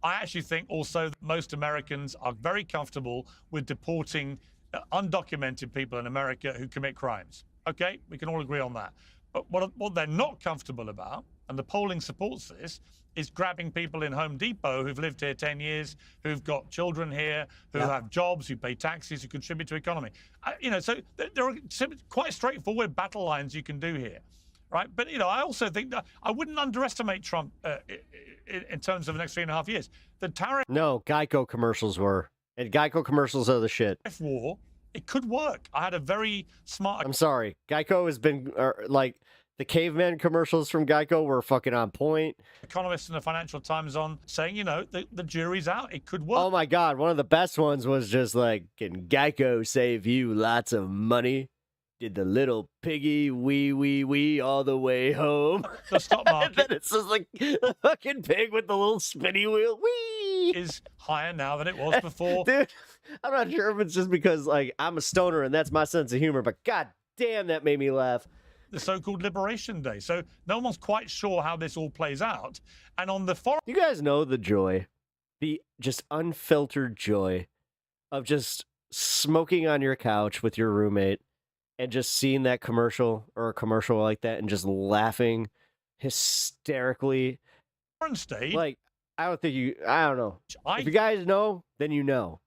I actually think also that most Americans are very comfortable with deporting undocumented people in America who commit crimes. Okay, we can all agree on that. But what they're not comfortable about, and the polling supports this, is grabbing people in Home Depot who've lived here 10 years, who've got children here, who have jobs, who pay taxes, who contribute to the economy. So there are quite straightforward battle lines you can do here. right? But, you know, I also think that I wouldn't underestimate Trump in terms of the next 3.5 years. The tariff No, Geico commercials were. And Geico commercials are the shit. war, it could work. I had a very smart... I'm sorry. Geico has been, like, the caveman commercials from Geico were fucking on point. economist in the Financial Times on saying, you know, the jury's out. It could work. Oh my God. One of the best ones was just like, can Geico save you lots of money? Did the little piggy wee all the way home? The stock market. And then it's just like the fucking pig with the little spinny wheel. Wee! Is higher now than it was before. Dude, I'm not sure if it's just because like I'm a stoner and that's my sense of humor, but god damn, that made me laugh. The so-called Liberation Day. So no one's quite sure how this all plays out. And on the foreign... You guys know the joy, the just unfiltered joy of just smoking on your couch with your roommate and just seeing that commercial or a commercial like that and just laughing hysterically. Foreign state. Like, I don't know. If you guys know, then you know.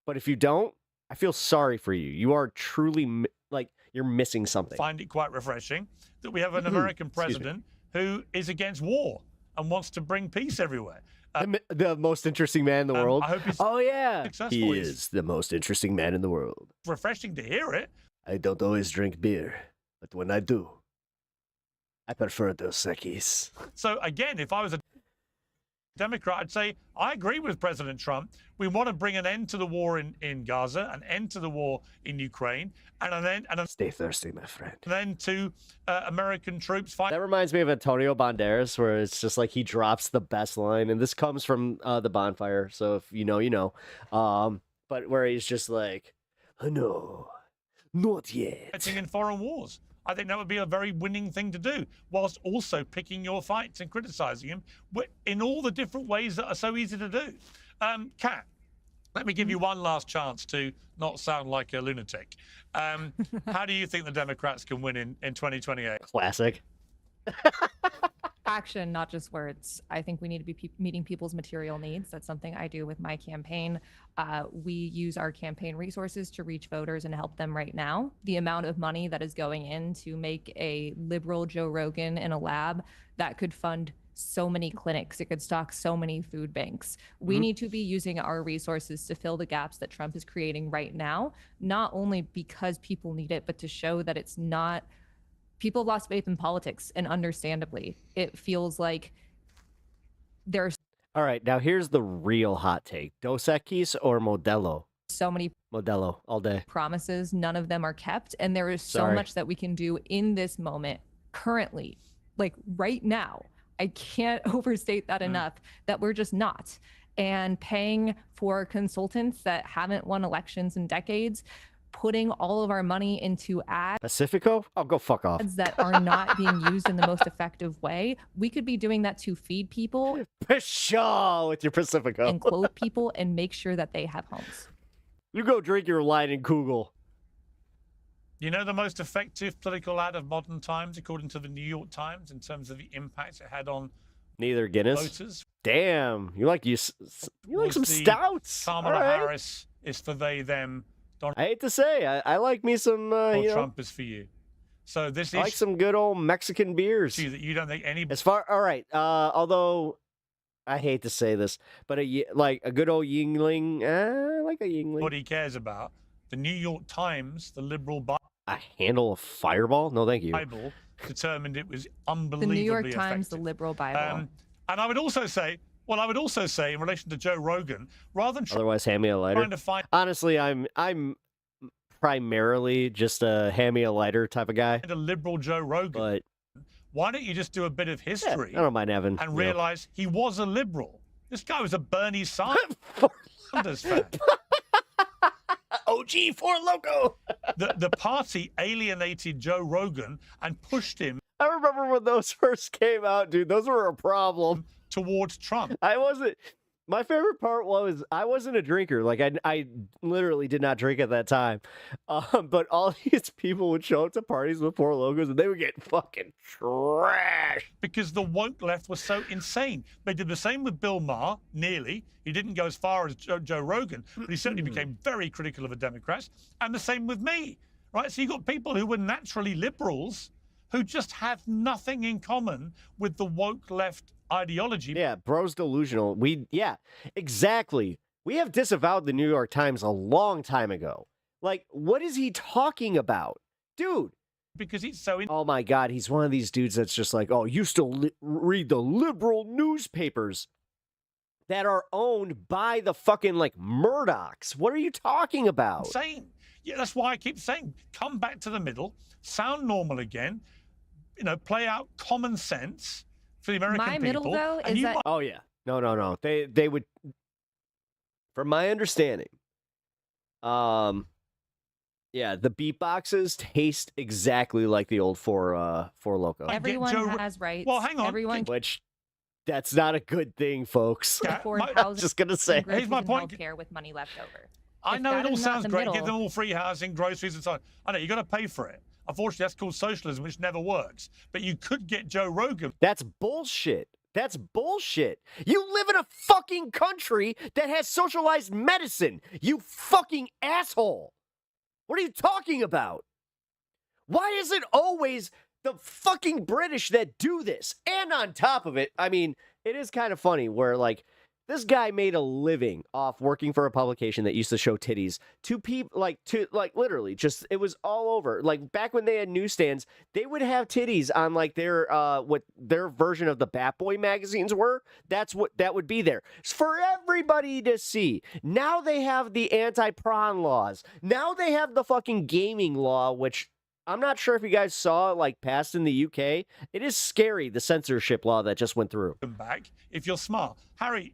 But if you don't, I feel sorry for you. You are truly, like, you're missing something. Find it quite refreshing that we have an American president who is against war and wants to bring peace everywhere. The most interesting man in the world. I hope he's successful. He is the most interesting man in the world. Refreshing to hear it. I don't always drink beer, but when I do, I prefer Dos Equis. So again, if I was a Democrat, I'd say, I agree with President Trump. We want to bring an end to the war in Gaza, an end to the war in Ukraine, and stay thirsty, my friend. And then to American troops fight. That reminds me of Antonio Banderas, where it's just like he drops the best line, and this comes from The Bonfire, so if you know, you know. But where he's just like, no, not yet. Fighting in foreign wars. I think that would be a very winning thing to do, whilst also picking your fights and criticizing him in all the different ways that are so easy to do. Kat, let me give you one last chance to not sound like a lunatic. How do you think the Democrats can win in 2028? Classic. Action, not just words. I think we need to be meeting people's material needs. That's something I do with my campaign. We use our campaign resources to reach voters and help them right now. The amount of money that is going in to make a liberal Joe Rogan in a lab that could fund so many clinics, it could stock so many food banks. We need to be using our resources to fill the gaps that Trump is creating right now, not only because people need it, but to show that it's not... People have lost faith in politics, and understandably, it feels like there's... All right, now here's the real hot take. Dos Equis or Modelo? So many... Modelo, all day. Promises, none of them are kept, and there is so much that we can do in this moment, currently, like right now. I can't overstate that enough, that we're just not. And paying for consultants that haven't won elections in decades, putting all of our money into ads. Pacifico? I'll go fuck off. That are not being used in the most effective way. We could be doing that to feed people. Pshaw with your Pacifico. And clothe people and make sure that they have homes. You go drink your line in Google. You know the most effective political ad of modern times, according to the New York Times, in terms of the impact it had on neither Guinness voters? Damn, you like some stouts. Kamala Harris is for they, them. I hate to say, I like me some. Trump is for you. So this is like some good old Mexican beers. That you don't think any. As far, all right. Although I hate to say this, but like a good old Yingling, like a Yingling. What he cares about. The New York Times, the liberal a handle of Fireball? No, thank you. Bible determined it was unbelievably The New York effective. Times, the liberal Bible. And I would also say. Well, I would also say in relation to Joe Rogan, rather than otherwise hand me a lighter. Trying to find... Honestly, I'm primarily just a hand me a lighter type of guy. A liberal Joe Rogan. But why don't you just do a bit of history? I don't mind having. And realize he was a liberal. This guy was a Bernie Sanders fan. OG for Loco. The party alienated Joe Rogan and pushed him. I remember when those first came out, dude. Those were a problem. Towards Trump. My favorite part was I wasn't a drinker. Like I literally did not drink at that time. But all these people would show up to parties with Four Logos and they would get fucking trashed. Because the woke left was so insane. They did the same with Bill Maher, nearly. He didn't go as far as Joe Rogan, but he certainly became very critical of the Democrats. And the same with me, right? So you got people who were naturally liberals who just have nothing in common with the woke left ideology. Yeah, bro's delusional. Yeah, exactly. We have disavowed the New York Times a long time ago. Like, what is he talking about? Dude. Because he's so... Oh my God, he's one of these dudes that's just like, oh, you still read the liberal newspapers that are owned by the fucking, like, Murdochs. What are you talking about? Yeah, that's why I keep saying, come back to the middle, sound normal again, play out common sense for the American people. My middle, though, is that... Oh, yeah. No. They would... From my understanding, yeah, the beatboxes taste exactly like the old Four Loko. Everyone has rights. Well, hang on. Everyone... Which, that's not a good thing, folks. I'm just going to say. Here's my point. Healthcare with money left over. I know it all sounds great. Middle... Give them all free housing, groceries, and so on. I know, you got to pay for it. Unfortunately, that's called socialism, which never works. But you could get Joe Rogan. That's bullshit. That's bullshit. You live in a fucking country that has socialized medicine, you fucking asshole. What are you talking about? Why is it always the fucking British that do this? And on top of it, I mean, it is kind of funny where, like, this guy made a living off working for a publication that used to show titties to people, like literally just, it was all over. Like back when they had newsstands, they would have titties on like their, what their version of the Bat Boy magazines were. That's what that would be there for everybody to see. Now they have the anti-prawn laws. Now they have the fucking gaming law, which I'm not sure if you guys saw, like, passed in the UK. It is scary, the censorship law that just went through. Back if you're smart. Harry,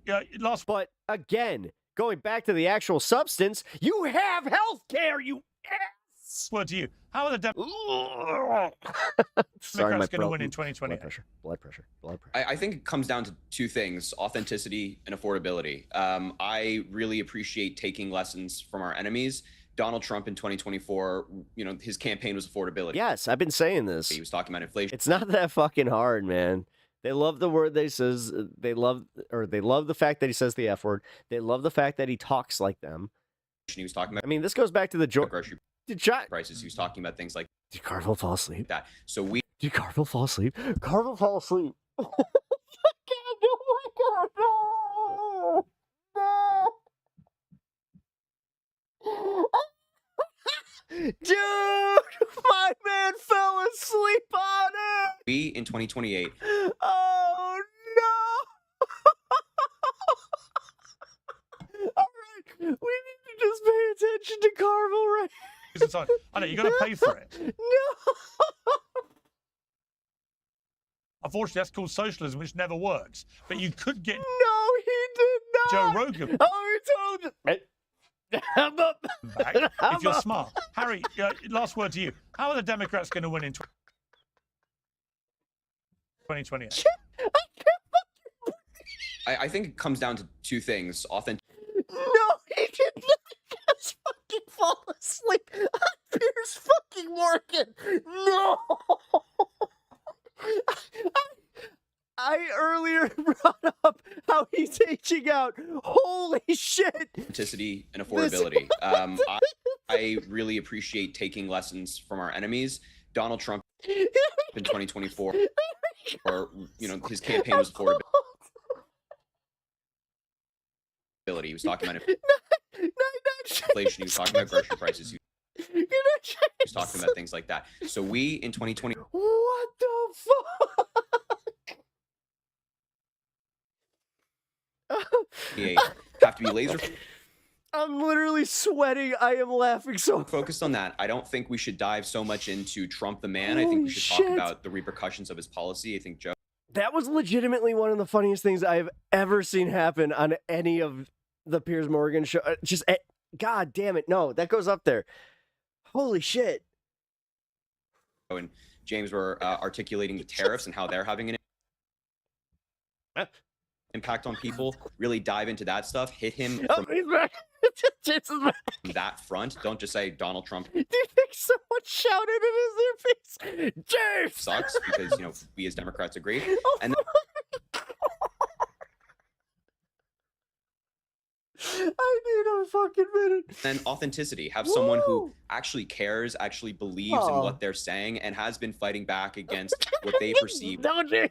But, again, going back to the actual substance, you have health care, you ass! Word to you. How are the Sorry, Democrats going to win in 2020? Blood pressure. I think it comes down to two things: authenticity and affordability. I really appreciate taking lessons from our enemies. Donald Trump in 2024, his campaign was affordability. Yes, I've been saying this. He was talking about inflation. It's not that fucking hard, man. They love the word they says. They love the fact that he says the F word. They love the fact that he talks like them. He was talking about. I mean, this goes back to the grocery prices. He was talking about things like. Did Carville fall asleep? That. So we. Did Carville fall asleep? Carville fall asleep. Oh my God! No! Dude, my man fell asleep on it. We in 2028. Oh no! All right, we need to just pay attention to Carville, right? I know you got to pay for it. No. Unfortunately, that's called socialism, which never works. But you could get. No, he did not. Joe Rogan. Oh, he told you. I'm up. Back if you're smart. Harry, last word to you. How are the Democrats going to win in 2020? I think it comes down to two things: authentic. No, he did not just fucking fall asleep on Piers fucking Morgan. No. I earlier brought up how he's aging out. Holy shit. Authenticity and affordability. I really appreciate taking lessons from our enemies. Donald Trump in 2024, or his campaign was affordability. He was talking about inflation. He was talking about grocery prices. He was talking about things like that. So we in 2020. What the fuck? Have to be laser. I'm literally sweating. I am laughing so focused on that. I don't think we should dive so much into Trump the man. I think we should talk about the repercussions of his policy. I think Joe. That was legitimately one of the funniest things I've ever seen happen on any of the Piers Morgan show. God damn it. No, that goes up there. Holy shit. And James were articulating the tariffs and how they're having an impact on people. Really dive into that stuff. Hit him from that front. Don't just say Donald Trump. Do you think someone shouted in his face? James sucks because we as Democrats agree. And then... I need a fucking minute. And authenticity. Have someone who actually cares, actually believes in Oh. what they're saying, and has been fighting back against what they perceive No, James,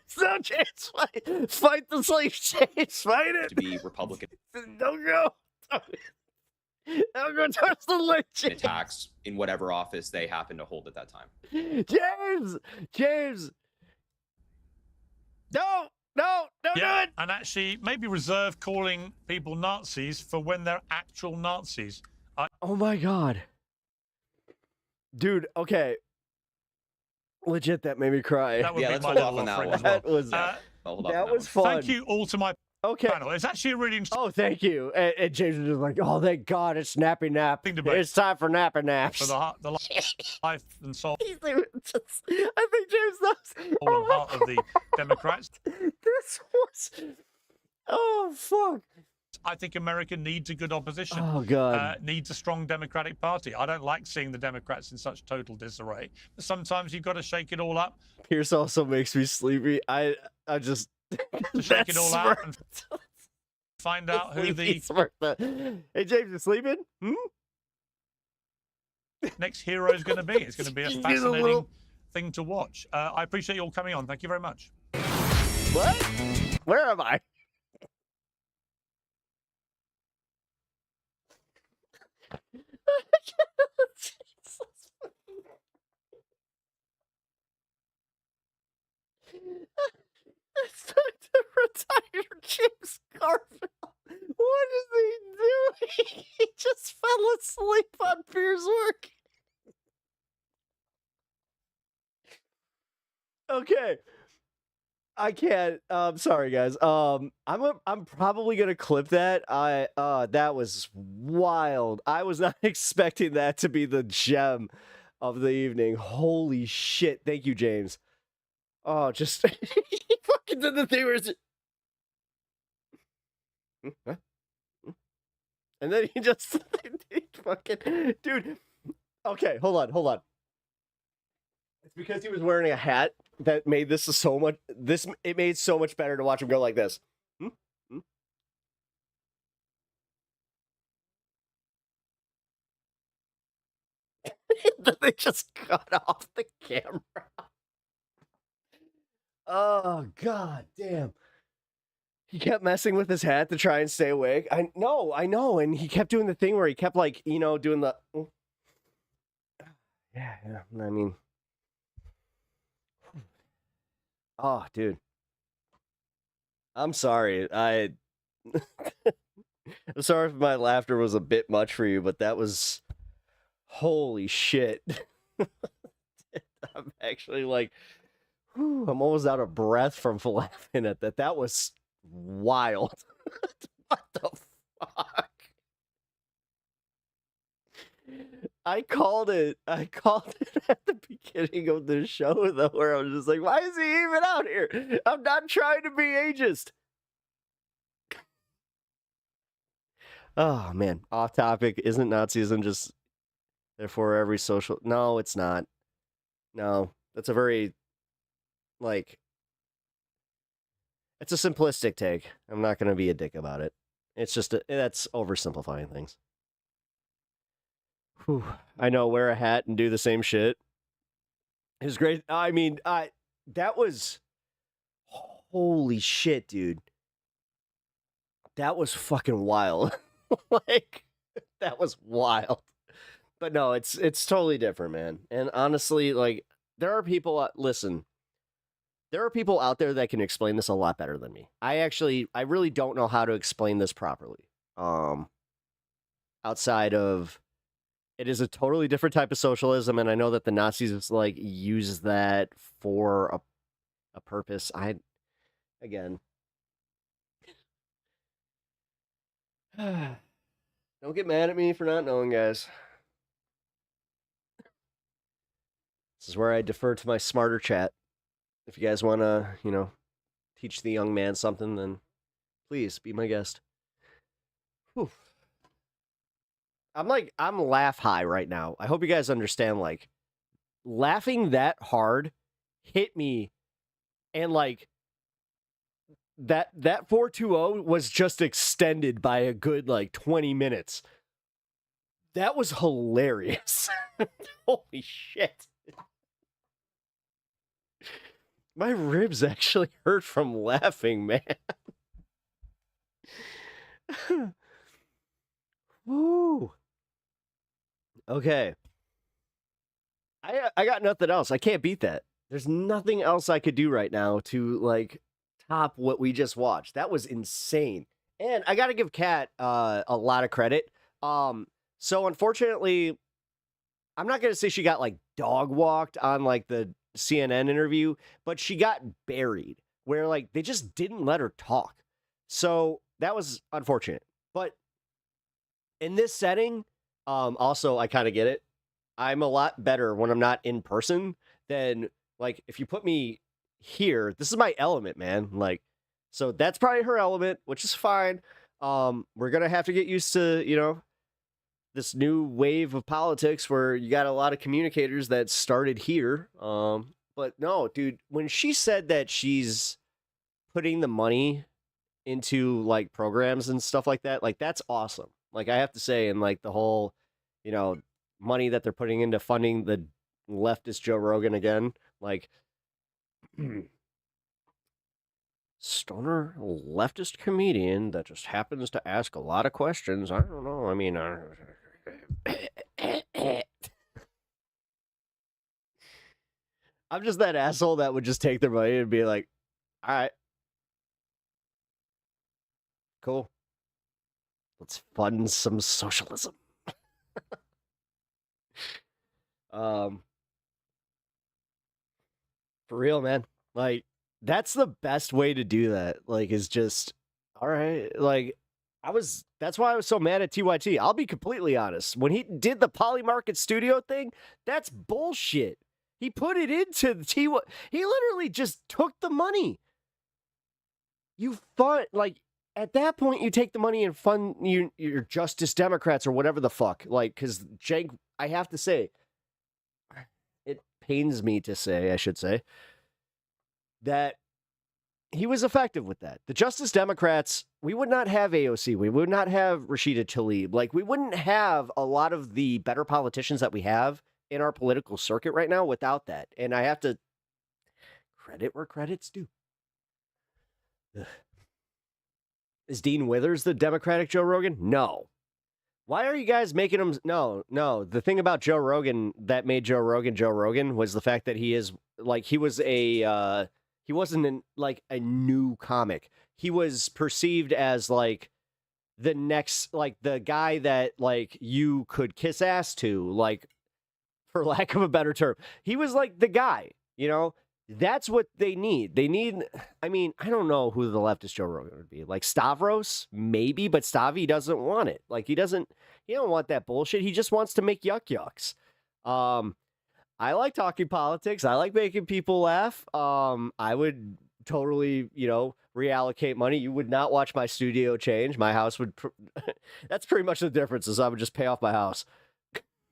fight the slave James, fight it. to be Republican Don't go. Don't go towards the lynching. attacks in whatever office they happen to hold at that time. James. No, don't do it. And actually, maybe reserve calling people Nazis for when they're actual Nazis. Oh my God. Dude, okay. Legit, that made me cry. That would Yeah, be let's my hold little off on that offering one. as well. That was, Hold off that on was fun. Thank you all to my Okay. panel. It's actually a really interesting Oh, thank you. And James was just like, oh, thank God, it's nappy nap. debate. It's time for nappy naps. for the life and soul I think James knows. and heart of the Democrats. This was... Oh, fuck. I think America needs a good opposition. Oh, God. Needs a strong Democratic Party. I don't like seeing the Democrats in such total disarray. But sometimes you've got to shake it all up. Pierce also makes me sleepy. I just... To shake it all out and find out who the Hey, James, you sleeping? next hero is going to be. It's going to be a Just get a fascinating little- thing to watch. I appreciate you all coming on. Thank you very much. What? Where am I? It's time to retire James Garfield. What is he doing? He just fell asleep on Pier's work. Okay. I can't. Sorry guys. I'm probably gonna clip that. That was wild. I was not expecting that to be the gem of the evening. Holy shit! Thank you, James. Oh, just he fucking did the thing where it's... Huh? And then he just he fucking dude. Okay, hold on. It's because he was wearing a hat that made this so much. It made so much better to watch him go like this. Then they just cut off the camera. Oh God damn. He kept messing with his hat to try and stay awake. I know, and he kept doing the thing where he kept like, doing the yeah, I mean, oh dude. I'm sorry. I'm sorry if my laughter was a bit much for you, but that was holy shit. I'm actually like, whew, I'm almost out of breath from laughing at that. That was wild. What the fuck? I called it at the beginning of the show, though, where I was just like, why is he even out here? I'm not trying to be ageist. Oh, man. Off topic. Isn't Nazism just therefore every social... No, it's not. No, that's a very, like... It's a simplistic take. I'm not going to be a dick about it. It's just, that's oversimplifying things. Whew. I know, wear a hat and do the same shit. It was great. I mean, that was... Holy shit, dude. That was fucking wild. Like, that was wild. But no, it's totally different, man. And honestly, like, there are people, listen, there are people out there that can explain this a lot better than me. I really don't know how to explain this properly. Outside of, it is a totally different type of socialism, and I know that the Nazis, like, use that for a purpose. Again. Don't get mad at me for not knowing, guys. This is where I defer to my smarter chat. If you guys want to, teach the young man something, then please be my guest. Whew. I'm laugh high right now. I hope you guys understand, like, laughing that hard hit me, and, like, that 420 was just extended by a good like 20 minutes. That was hilarious. Holy shit. My ribs actually hurt from laughing, man. Woo. Okay. I got nothing else. I can't beat that. There's nothing else I could do right now to like top what we just watched. That was insane. And I got to give Kat a lot of credit. So unfortunately, I'm not going to say she got like dog walked on like the CNN interview, but she got buried where like they just didn't let her talk. So that was unfortunate. But in this setting, also I kind of get it. I'm a lot better when I'm not in person than like if you put me here. This is my element, man. Like, so that's probably her element, which is fine. We're gonna have to get used to, you know, this new wave of politics where you got a lot of communicators that started here. But no, dude, when she said that she's putting the money into like programs and stuff like that, like that's awesome. Like I have to say, and like the whole, you know, money that they're putting into funding the leftist Joe Rogan again, like stoner leftist comedian that just happens to ask a lot of questions. I don't know. I mean, I'm just that asshole that would just take their money and be like, all right, cool. Let's fund some socialism. For real, man. Like, that's the best way to do that. Like, is just, all right. Like, that's why I was so mad at TYT. I'll be completely honest. When he did the Polymarket Studio thing, that's bullshit. He put it into the TY. He literally just took the money. You fund, like, at that point, you take the money and fund your Justice Democrats or whatever the fuck. Like, because Jake, I have to say, it pains me to say, I should say, that he was effective with that. The Justice Democrats, we would not have AOC. We would not have Rashida Tlaib. Like, we wouldn't have a lot of the better politicians that we have in our political circuit right now without that. And I have to credit where credit's due. Ugh. Is Dean Withers the Democratic Joe Rogan? No. Why are you guys making him? No. The thing about Joe Rogan that made Joe Rogan was the fact that he is like, he was he wasn't like a new comic. He was perceived as like the next, like the guy that like you could kiss ass to, like, for lack of a better term. He was like the guy, you know? That's what they need. They need, I mean, I don't know who the leftist Joe Rogan would be. Like Stavros, maybe, but Stavi doesn't want it. Like he don't want that bullshit. He just wants to make yucks. I like talking politics. I like making people laugh. I would totally, you know, reallocate money. You would not watch my studio change. My house would, that's pretty much the difference, is I would just pay off my house.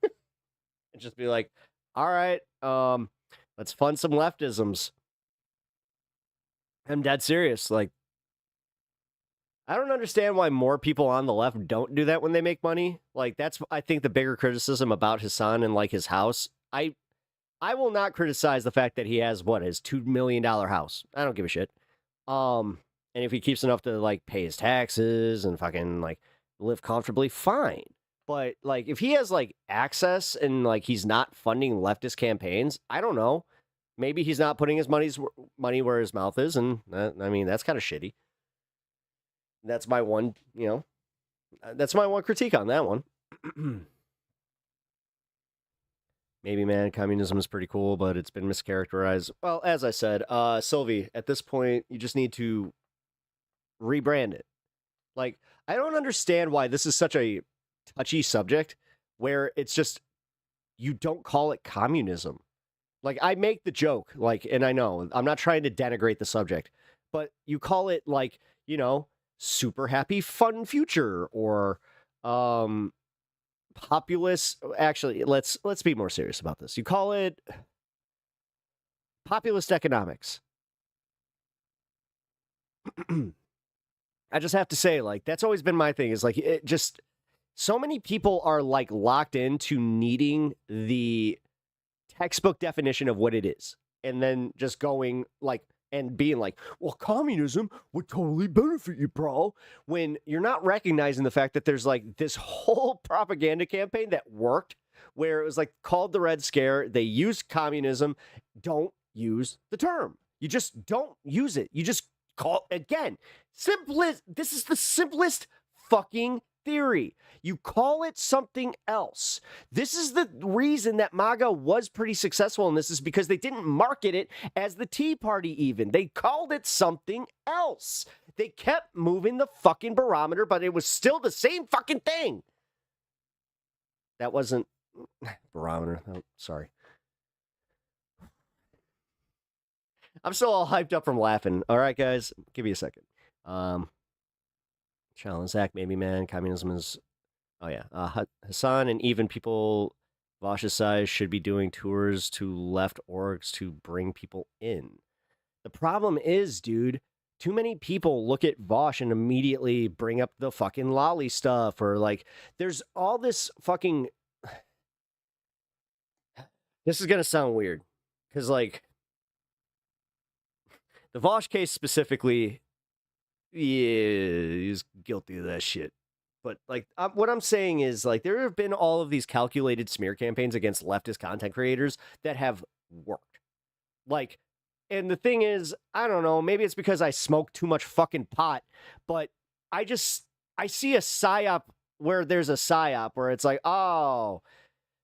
And just be like, all right, let's fund some leftisms. I'm dead serious. Like, I don't understand why more people on the left don't do that when they make money. Like, that's, I think, the bigger criticism about Hassan and like his house. I will not criticize the fact that he has his $2 million house. I don't give a shit. And if he keeps enough to like pay his taxes and fucking like live comfortably, fine. But like, if he has like access and like he's not funding leftist campaigns, I don't know. Maybe he's not putting his money where his mouth is, and I mean, that's kind of shitty. That's my one, you know, that's my one critique on that one. Maybe, man, communism is pretty cool, but it's been mischaracterized. Well, as I said, Sylvie, at this point, you just need to rebrand it. Like, I don't understand why this is such a touchy subject where it's just, you don't call it communism. Like, I make the joke, like, and I know, I'm not trying to denigrate the subject, but you call it, like, you know, super happy fun future, or populist. Actually, let's be more serious about this. You call it populist economics. I just have to say, like, that's always been my thing, is like, it just, so many people are like locked into needing the textbook definition of what it is, and then just going like, and being like, well, communism would totally benefit you, bro, when you're not recognizing the fact that there's like this whole propaganda campaign that worked, where it was like called the Red Scare. They used communism. Don't use the term. You just don't use it. You just call, again, simplest. This is the simplest fucking theory. You call it something else. This is the reason that MAGA was pretty successful in this, is because they didn't market it as the Tea Party even. They called it something else. They kept moving the fucking barometer, but it was still the same fucking thing. That wasn't barometer. Oh, sorry. I'm still all hyped up from laughing. All right, guys, give me a second. Challenge Zach, maybe, man. Communism is... Oh, yeah. Hassan and even people Vosh's size should be doing tours to left orgs to bring people in. The problem is, dude, too many people look at Vosh and immediately bring up the fucking lolly stuff, or like, there's all this fucking... This is going to sound weird, because, like, the Vosh case specifically, yeah, he's guilty of that shit. But, like, what I'm saying is, like, there have been all of these calculated smear campaigns against leftist content creators that have worked. Like, and the thing is, I don't know, maybe it's because I smoke too much fucking pot, but I see a psyop where there's a psyop where it's like, oh,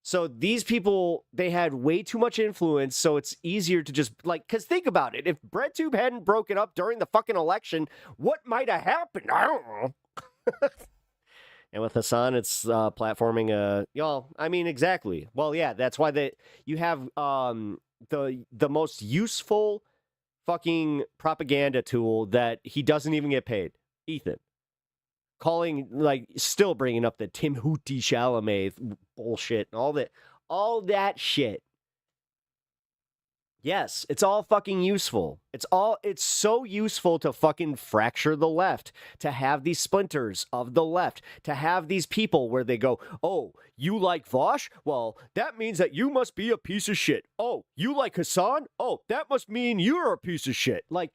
so these people, they had way too much influence, so it's easier to just, like, because think about it. If BreadTube hadn't broken up during the fucking election, what might have happened? I don't know. And with Hassan, it's platforming, y'all, I mean, exactly. Well, yeah, that's why you have the most useful fucking propaganda tool that he doesn't even get paid. Ethan. Calling, like, still bringing up the Timothée Chalamet bullshit and all that shit. Yes, it's all fucking useful. It's so useful to fucking fracture the left, to have these splinters of the left, to have these people where they go, oh, you like Vosh? Well, that means that you must be a piece of shit. Oh, you like Hassan? Oh, that must mean you're a piece of shit. Like,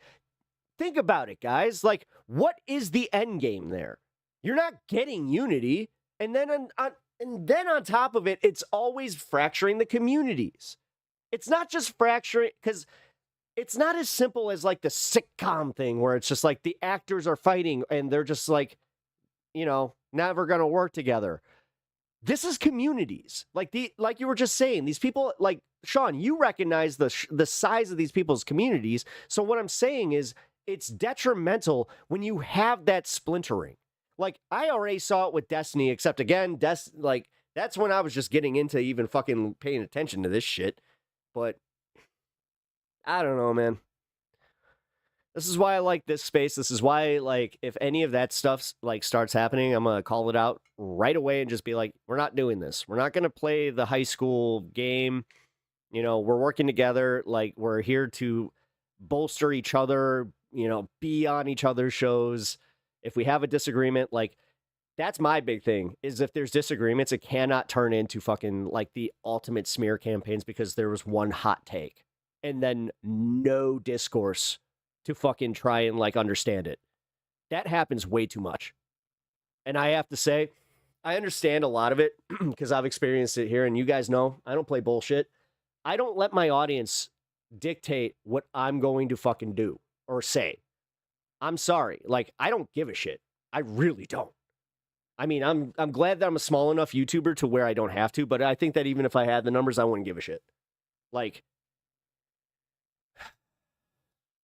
think about it, guys. Like, what is the end game there? You're not getting unity, and then on top of it, it's always fracturing the communities. It's not just fracturing, because it's not as simple as like the sitcom thing where it's just like the actors are fighting and they're just like, you know, never gonna work together. This is communities, like you were just saying. These people, like Sean, you recognize the size of these people's communities. So what I'm saying is, it's detrimental when you have that splintering. Like, I already saw it with Destiny, except again, like, that's when I was just getting into even fucking paying attention to this shit. But I don't know, man. This is why I like this space. This is why, like, if any of that stuff, like, starts happening, I'm going to call it out right away and just be like, we're not doing this. We're not going to play the high school game. You know, we're working together. Like, we're here to bolster each other, you know, be on each other's shows. If we have a disagreement, like, that's my big thing, is if there's disagreements, it cannot turn into fucking, like, the ultimate smear campaigns because there was one hot take and then no discourse to fucking try and, like, understand it. That happens way too much. And I have to say, I understand a lot of it because I've experienced it here, and you guys know I don't play bullshit. I don't let my audience dictate what I'm going to fucking do or say. I'm sorry. Like, I don't give a shit. I really don't. I mean, I'm glad that I'm a small enough YouTuber to where I don't have to, but I think that even if I had the numbers, I wouldn't give a shit. Like,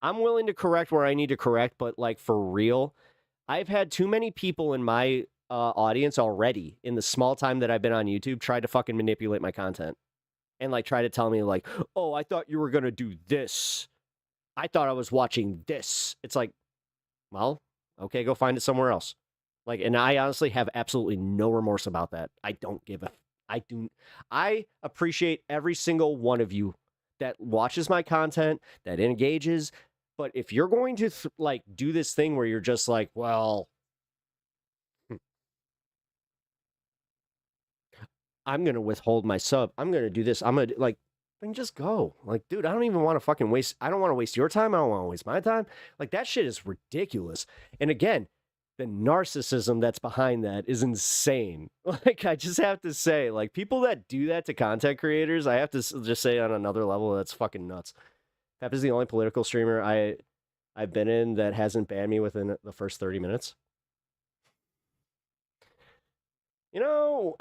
I'm willing to correct where I need to correct, but, like, for real, I've had too many people in my audience already in the small time that I've been on YouTube try to fucking manipulate my content and, like, try to tell me, like, oh, I thought you were going to do this. I thought I was watching this. It's like, well, okay, go find it somewhere else. Like, and I honestly have absolutely no remorse about that. I don't give a... I appreciate every single one of you that watches my content, that engages, But if you're going to like do this thing where you're just like, well, I'm going to withhold my sub. I'm going to do this. I'm going to like, then just go. Like, dude, I don't even want to fucking waste. I don't want to waste your time. I don't want to waste my time. Like, that shit is ridiculous. And again, the narcissism that's behind that is insane. Like, I just have to say, like, people that do that to content creators, I have to just say on another level, that's fucking nuts. Pep is the only political streamer I've been in that hasn't banned me within the first 30 minutes. You know,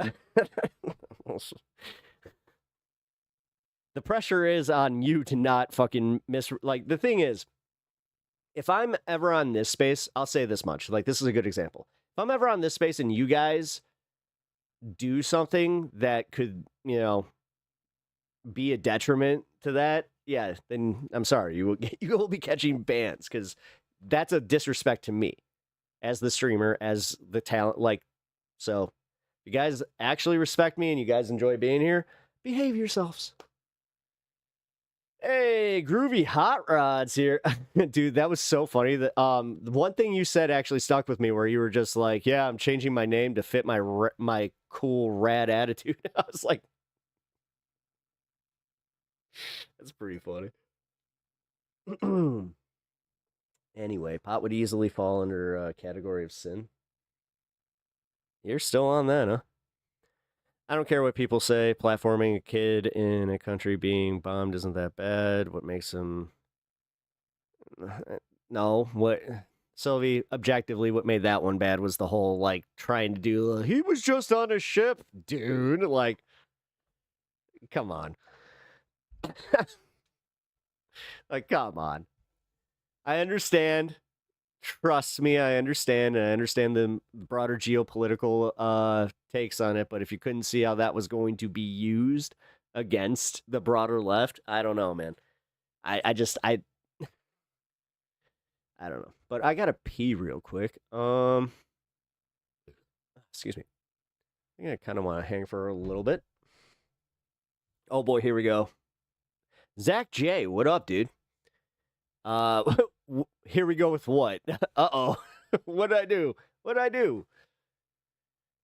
the pressure is on you to not fucking like, the thing is, if I'm ever on this space, I'll say this much. Like, this is a good example. If I'm ever on this space and you guys do something that could, you know, be a detriment to that, yeah, then I'm sorry. You will be catching bans because that's a disrespect to me as the streamer, as the talent. Like, so if you guys actually respect me and you guys enjoy being here, behave yourselves. Hey, Groovy Hot Rods here. Dude, that was so funny. That the one thing you said actually stuck with me where you were just like, yeah, I'm changing my name to fit my cool rad attitude. I was like, that's pretty funny. Anyway, pot would easily fall under a category of sin. You're still on that, huh? I don't care what people say. Platforming a kid in a country being bombed isn't that bad. What makes him... No, what... Sylvie, objectively, what made that one bad was the whole, like, trying to do... he was just on a ship. Dude, like... Come on. Like, come on. I understand. Trust me, I understand. And I understand the broader geopolitical takes on it. But if you couldn't see how that was going to be used against the broader left, I don't know, man. I don't know. But I gotta pee real quick. Excuse me. I think I kind of want to hang for a little bit. Oh boy, here we go. Zach J, what up, dude? Here we go with what? Uh-oh. What'd I do?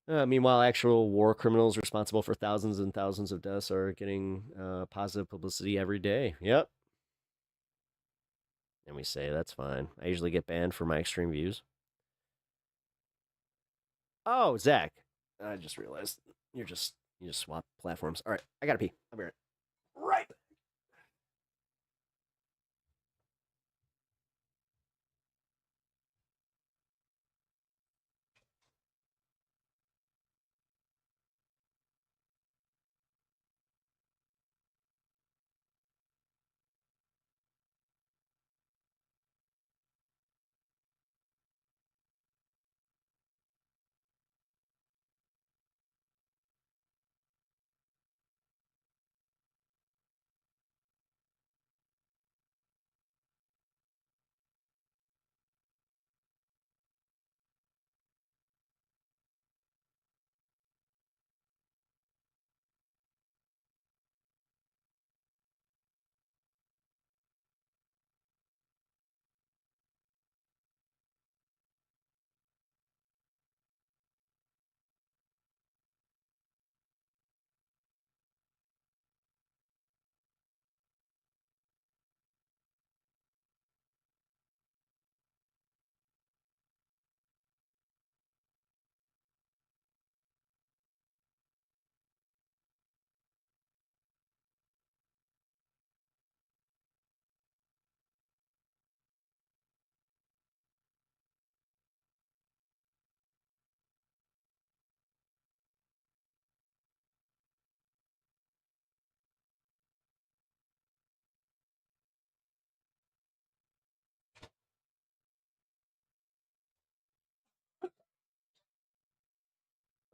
Meanwhile, actual war criminals responsible for thousands and thousands of deaths are getting positive publicity every day. Yep. And we say, that's fine. I usually get banned for my extreme views. Oh, Zach. I just realized you just swap platforms. All right, I gotta pee. I'll be right back.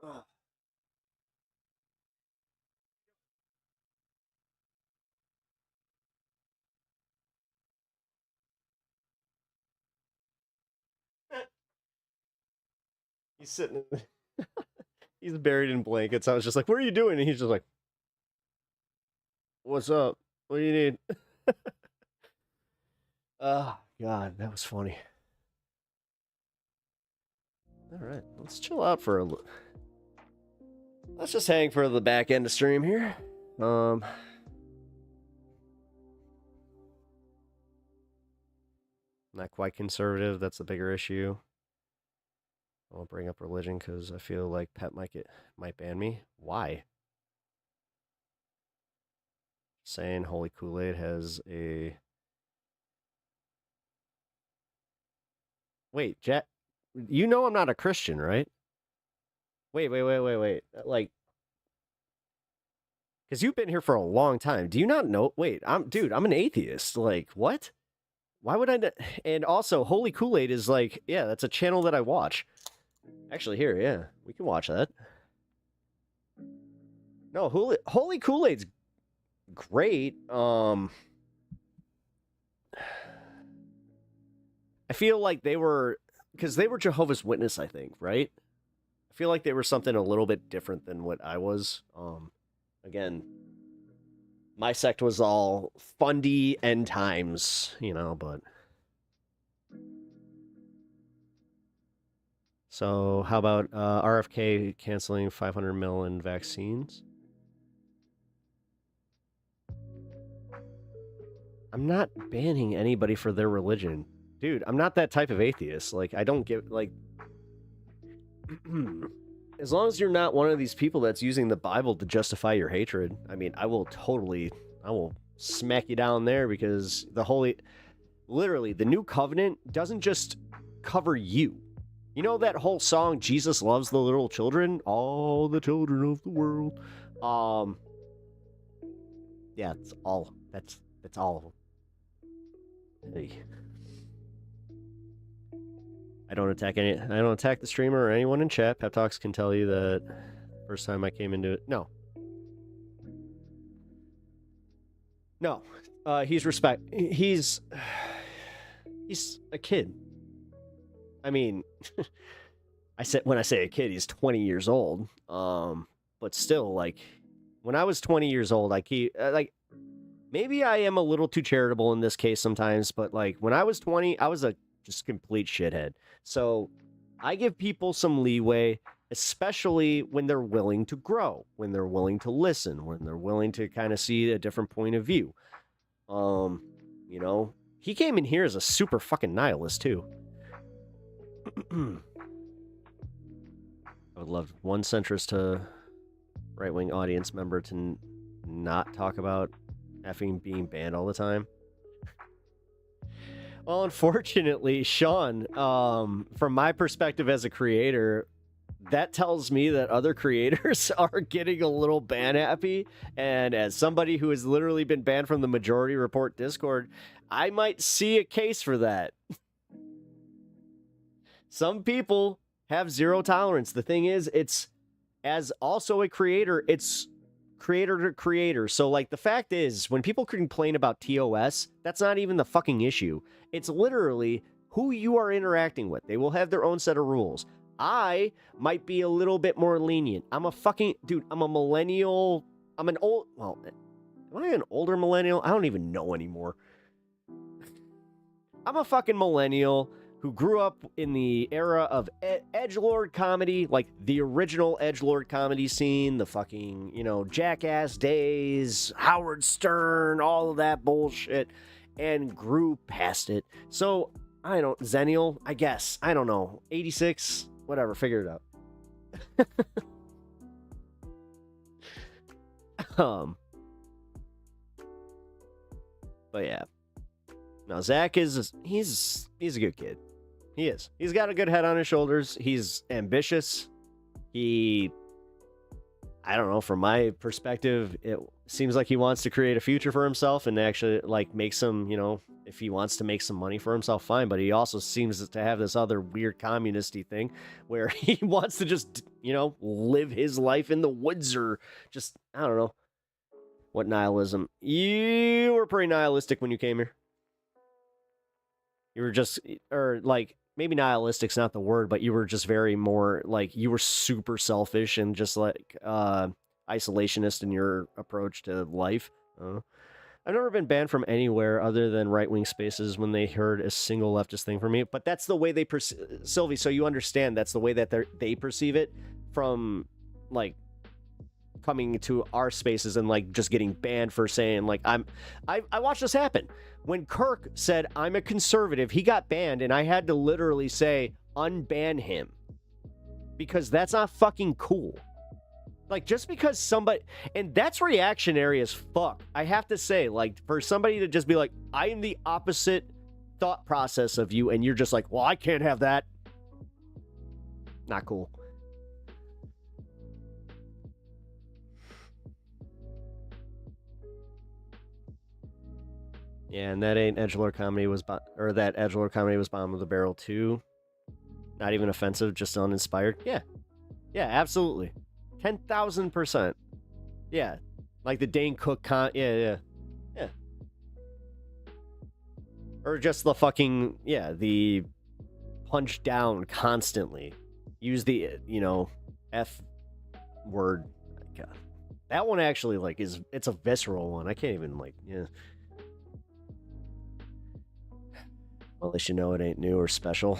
Oh. He's sitting in he's buried in blankets. I was just like, what are you doing? And he's just like, what's up? What do you need? God, that was funny. All right, let's chill out for a little. Let's just hang for the back end of stream here. Not quite conservative. That's the bigger issue. I won't bring up religion because I feel like Pep might ban me. Why? Saying Holy Kool-Aid has a... Wait, Jack, you know I'm not a Christian, right? Wait. Like, because you've been here for a long time. Do you not know? Wait, I'm an atheist. Like, what? Why would I? And also, Holy Kool-Aid is like, yeah, that's a channel that I watch. Actually, here, yeah, we can watch that. No, Holy Kool-Aid's great. I feel like they were, because they were Jehovah's Witness, I think, right? I feel like they were something a little bit different than what I was. Again, my sect was all fundy end times, you know, but... So, how about RFK canceling 500 mil in vaccines? I'm not banning anybody for their religion. Dude, I'm not that type of atheist. Like, I don't get, like... As long as you're not one of these people that's using the Bible to justify your hatred, I mean, I will smack you down there, because literally, the new covenant doesn't just cover you. You know that whole song, Jesus Loves the Little Children? All the children of the world. Yeah, that's all of them. Hey. I don't attack the streamer or anyone in chat. Pep Talks can tell you that first time I came into it. No. He's a kid. I mean, when I say a kid, he's 20 years old. But still, like, when I was 20 years old, maybe I am a little too charitable in this case sometimes, but like, when I was 20, I was a just complete shithead. So I give people some leeway, especially when they're willing to grow, when they're willing to listen, when they're willing to kind of see a different point of view. You know, he came in here as a super fucking nihilist too. I would love one centrist to right-wing audience member to not talk about effing being banned all the time. Well, unfortunately, Sean, from my perspective as a creator, that tells me that other creators are getting a little ban happy. And as somebody who has literally been banned from the Majority Report Discord, I might see a case for that. Some people have zero tolerance. The thing is, it's, as also a creator, it's creator to creator. So, like, the fact is, when people complain about TOS, that's not even the fucking issue. It's literally who you are interacting with. They will have their own set of rules. I might be a little bit more lenient. I'm a millennial. Am I an older millennial? I don't even know anymore. I'm a fucking millennial who grew up in the era of edgelord comedy, like the original edgelord comedy scene, the fucking, Jackass days, Howard Stern, all of that bullshit, and grew past it. So, Zennial, I guess. I don't know. 86, whatever, figure it out. But yeah. Now, Zach he's a good kid. He is. He's got a good head on his shoulders. He's ambitious. I don't know, from my perspective, it seems like he wants to create a future for himself and actually, like, make some, if he wants to make some money for himself, fine. But he also seems to have this other weird communist-y thing where he wants to just, live his life in the woods, or just, I don't know. What nihilism? You were pretty nihilistic when you came here. You were just, or like, maybe nihilistic's not the word, but you were just very more, like, you were super selfish and just like isolationist in your approach to life. I've never been banned from anywhere other than right-wing spaces when they heard a single leftist thing from me. But that's the way they Sylvie, so you understand that's the way that they perceive it from, like, coming to our spaces and, like, just getting banned for saying, like, I watched this happen. When Kirk said, I'm a conservative, he got banned, and I had to literally say, unban him. Because that's not fucking cool. Like, just because somebody... And that's reactionary as fuck. I have to say, like, for somebody to just be like, I am the opposite thought process of you, and you're just like, well, I can't have that. Not cool. Yeah, and that ain't edgelord comedy was... Or that edgelord comedy was bottom of the barrel, too. Not even offensive, just uninspired. Yeah. Yeah, absolutely. 10,000%. Yeah. Like the Dane Cook yeah. Or just the fucking, the punch down constantly. Use the, F word. God. That one actually, like, it's a visceral one. I can't even, like, yeah. Well, at least you know it ain't new or special.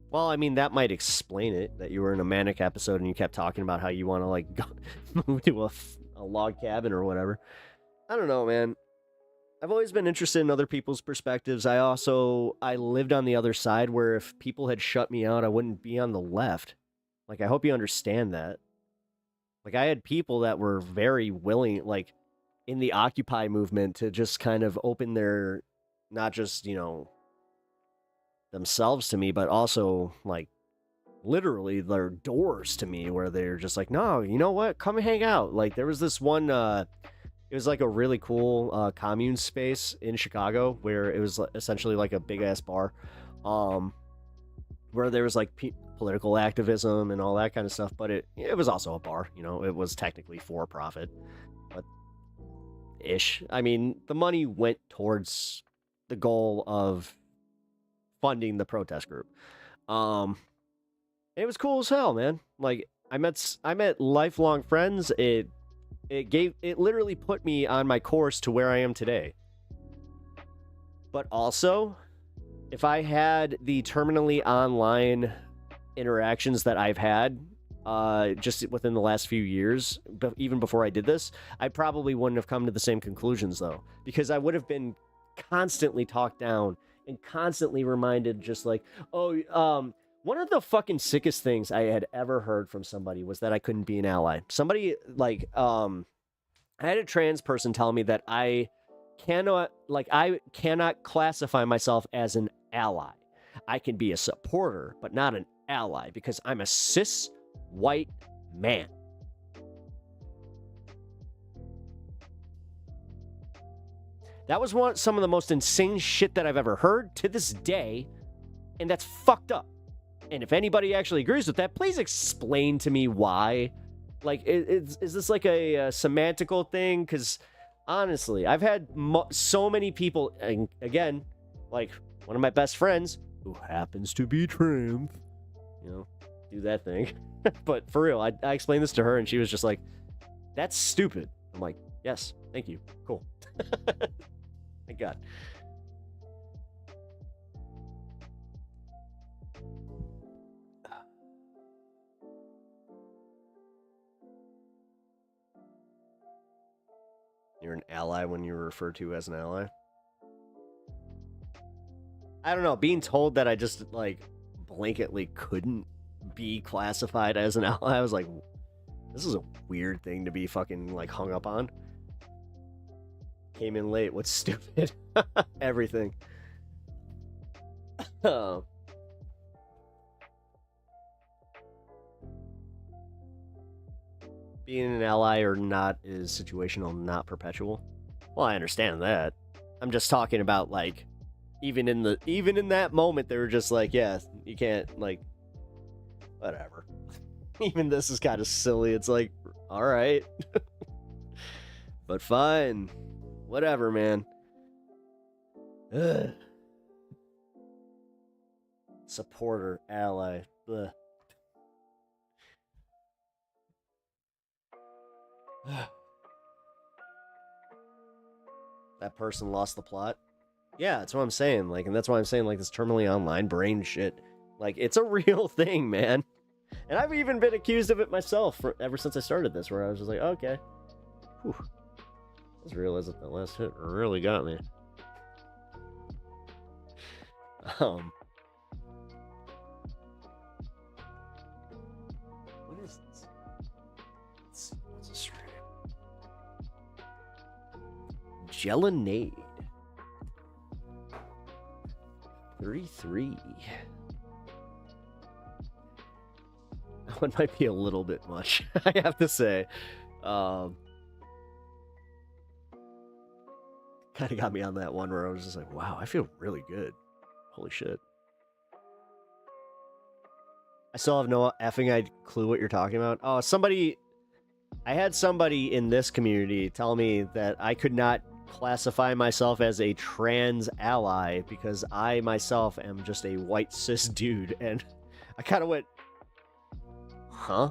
Well, I mean, that might explain it, that you were in a manic episode and you kept talking about how you want to, like, go move to a log cabin or whatever. I don't know, man. I've always been interested in other people's perspectives. I lived on the other side where if people had shut me out, I wouldn't be on the left. Like, I hope you understand that. Like, I had people that were very willing, like, in the Occupy movement to just kind of open their, not just, themselves to me, but also, like, literally their doors to me, where they're just like, no, you know what, come hang out. Like, there was this one, it was like a really cool commune space in Chicago where it was essentially like a big ass bar, where there was like political activism and all that kind of stuff, but it was also a bar, it was technically for profit, but ish. I mean, the money went towards the goal of funding the protest group. It was cool as hell, man. Like, I met lifelong friends. It literally put me on my course to where I am today. But also, if I had the terminally online interactions that I've had just within the last few years, but even before I did this, I probably wouldn't have come to the same conclusions, though, because I would have been constantly talked down and constantly reminded, just like, oh, one of the fucking sickest things I had ever heard from somebody was that I couldn't be an ally. Somebody, like, I had a trans person tell me that I cannot classify myself as an ally. I can be a supporter, but not an ally, because I'm a cis white man. That was some of the most insane shit that I've ever heard to this day, and that's fucked up. And if anybody actually agrees with that, please explain to me why. Like, is this like a semantical thing? Because honestly, I've had so many people, and again, like one of my best friends who happens to be trans, do that thing. But for real, I explained this to her, and she was just like, "That's stupid." I'm like, "Yes, thank you, cool." Thank God. You're an ally when you're referred to as an ally? I don't know. Being told that I just, like, blanketly couldn't be classified as an ally, I was like, this is a weird thing to be fucking, like, hung up on. Came in late. What's stupid? Everything. Oh. Being an ally or not is situational, not perpetual. Well, I understand that. I'm just talking about, like, even in that moment, they were just like, yeah, you can't, like, whatever. Even this is kind of silly. It's like, all right. But fine. Whatever, man. Ugh. Supporter, ally. Ugh. That person lost the plot. Yeah, that's what I'm saying. Like, and that's why I'm saying, like, this terminally online brain shit. Like, it's a real thing, man. And I've even been accused of it myself ever since I started this, where I was just like, okay. Whew. I just realized that last hit really got me. What is this? What's this stream? Gelinade. 33. That one might be a little bit much, I have to say. Kind of got me on that one where I was just like, wow, I feel really good. Holy shit. I still have no effing clue what you're talking about. Oh, I had somebody in this community tell me that I could not classify myself as a trans ally because I myself am just a white cis dude, and I kind of went, huh?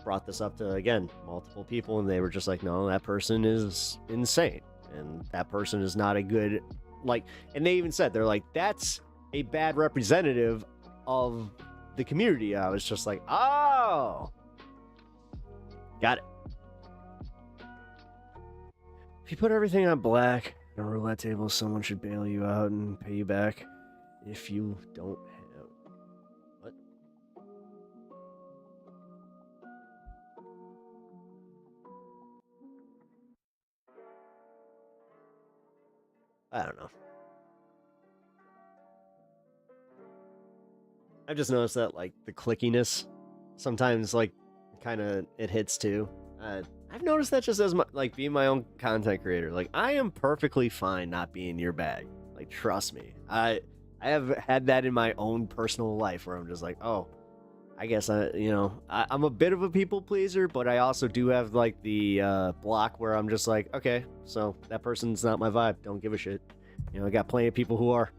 Brought this up to, again, multiple people, and they were just like, no, that person is insane, and that person is not a good, like, and they even said, they're like, that's a bad representative of the community. I was just like, oh, got it. If you put everything on black on a roulette table, someone should bail you out and pay you back if you don't have... What? I don't know. I've just noticed that, like, the clickiness sometimes, like, kind of, it hits too. I've noticed that just as my, like, being my own content creator. Like, I am perfectly fine not being your bag. Like, trust me. I have had that in my own personal life where I'm just like, oh, I guess I'm a bit of a people pleaser, but I also do have, like, the block where I'm just like, okay, so that person's not my vibe. Don't give a shit. You know, I got plenty of people who are.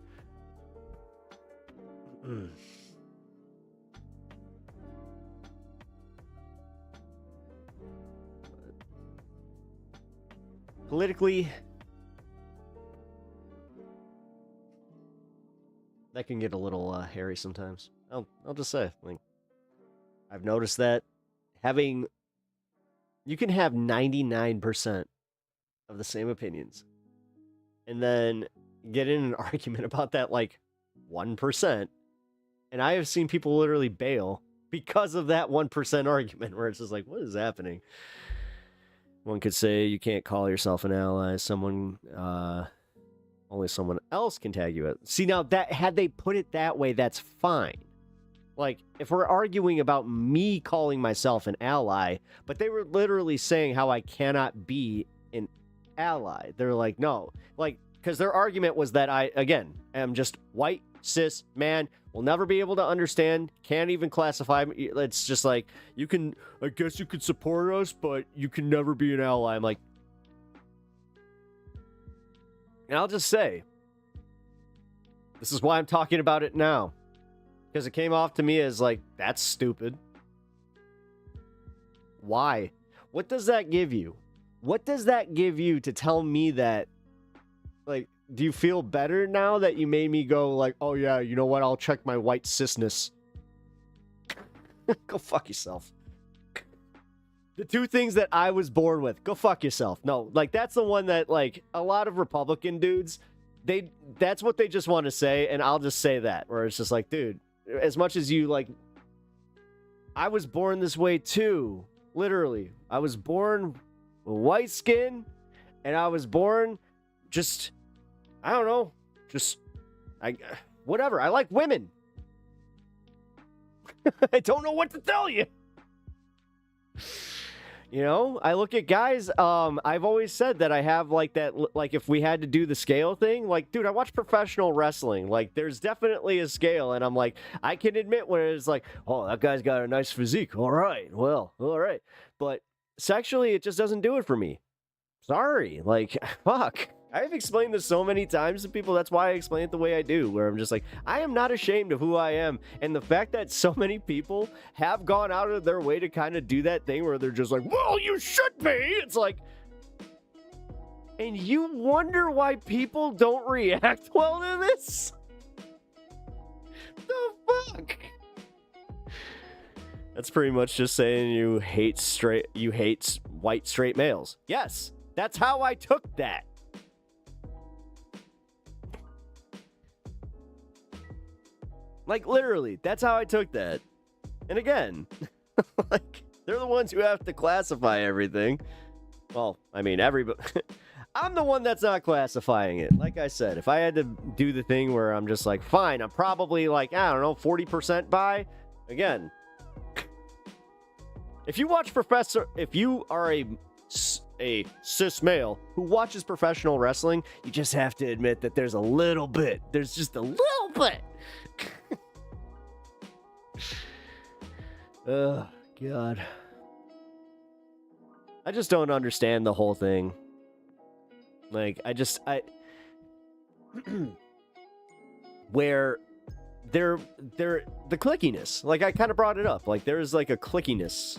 Politically, that can get a little hairy sometimes. I'll just say, like, I've noticed that you can have 99% of the same opinions, and then get in an argument about that, like, 1%, and I have seen people literally bail because of that 1% argument, where it's just like, what is happening? One could say you can't call yourself an ally. Only someone else can tag you out. See, now, that had they put it that way, that's fine. Like, if we're arguing about me calling myself an ally, but they were literally saying how I cannot be an ally. They're like, no. Like, because their argument was that I, again, am just white, cis, man, will never be able to understand, can't even classify me. It's just like, I guess you could support us, but you can never be an ally. I'm like, and I'll just say, this is why I'm talking about it now. Because it came off to me as like, that's stupid. Why? What does that give you? What does that give you to tell me that, like, do you feel better now that you made me go like, oh yeah, you know what, I'll check my white cisness? Go fuck yourself. The two things that I was born with, go fuck yourself. No, like, that's the one that, like, a lot of Republican dudes, that's what they just want to say, and I'll just say that, where it's just like, dude, as much as you, like, I was born this way too, literally. I was born with white skin, and I was born just, I don't know, just, whatever. I like women. I don't know what to tell you. You know, I look at guys, I've always said that I have, like, that, like, if we had to do the scale thing, like, dude, I watch professional wrestling. Like, there's definitely a scale, and I'm like, I can admit when it's like, oh, that guy's got a nice physique. All right, well, all right. But sexually, it just doesn't do it for me. Sorry. Like, fuck. I've explained this so many times to people. That's why I explain it the way I do, where I'm just like, I am not ashamed of who I am. And the fact that so many people have gone out of their way to kind of do that thing where they're just like, well, you should be. It's like, and you wonder why people don't react well to this? The fuck? That's pretty much just saying you hate white straight males. Yes, that's how I took that. Like, literally, that's how I took that. And again, like, they're the ones who have to classify everything. Well, I mean, everybody. I'm the one that's not classifying it. Like I said, if I had to do the thing where I'm just like, fine, I'm probably like, I don't know, 40% bi. Again, if you are a cis male who watches professional wrestling, you just have to admit that there's just a little bit. Oh, God. I just don't understand the whole thing. Like, where the clickiness, like I kind of brought it up, like there's like a clickiness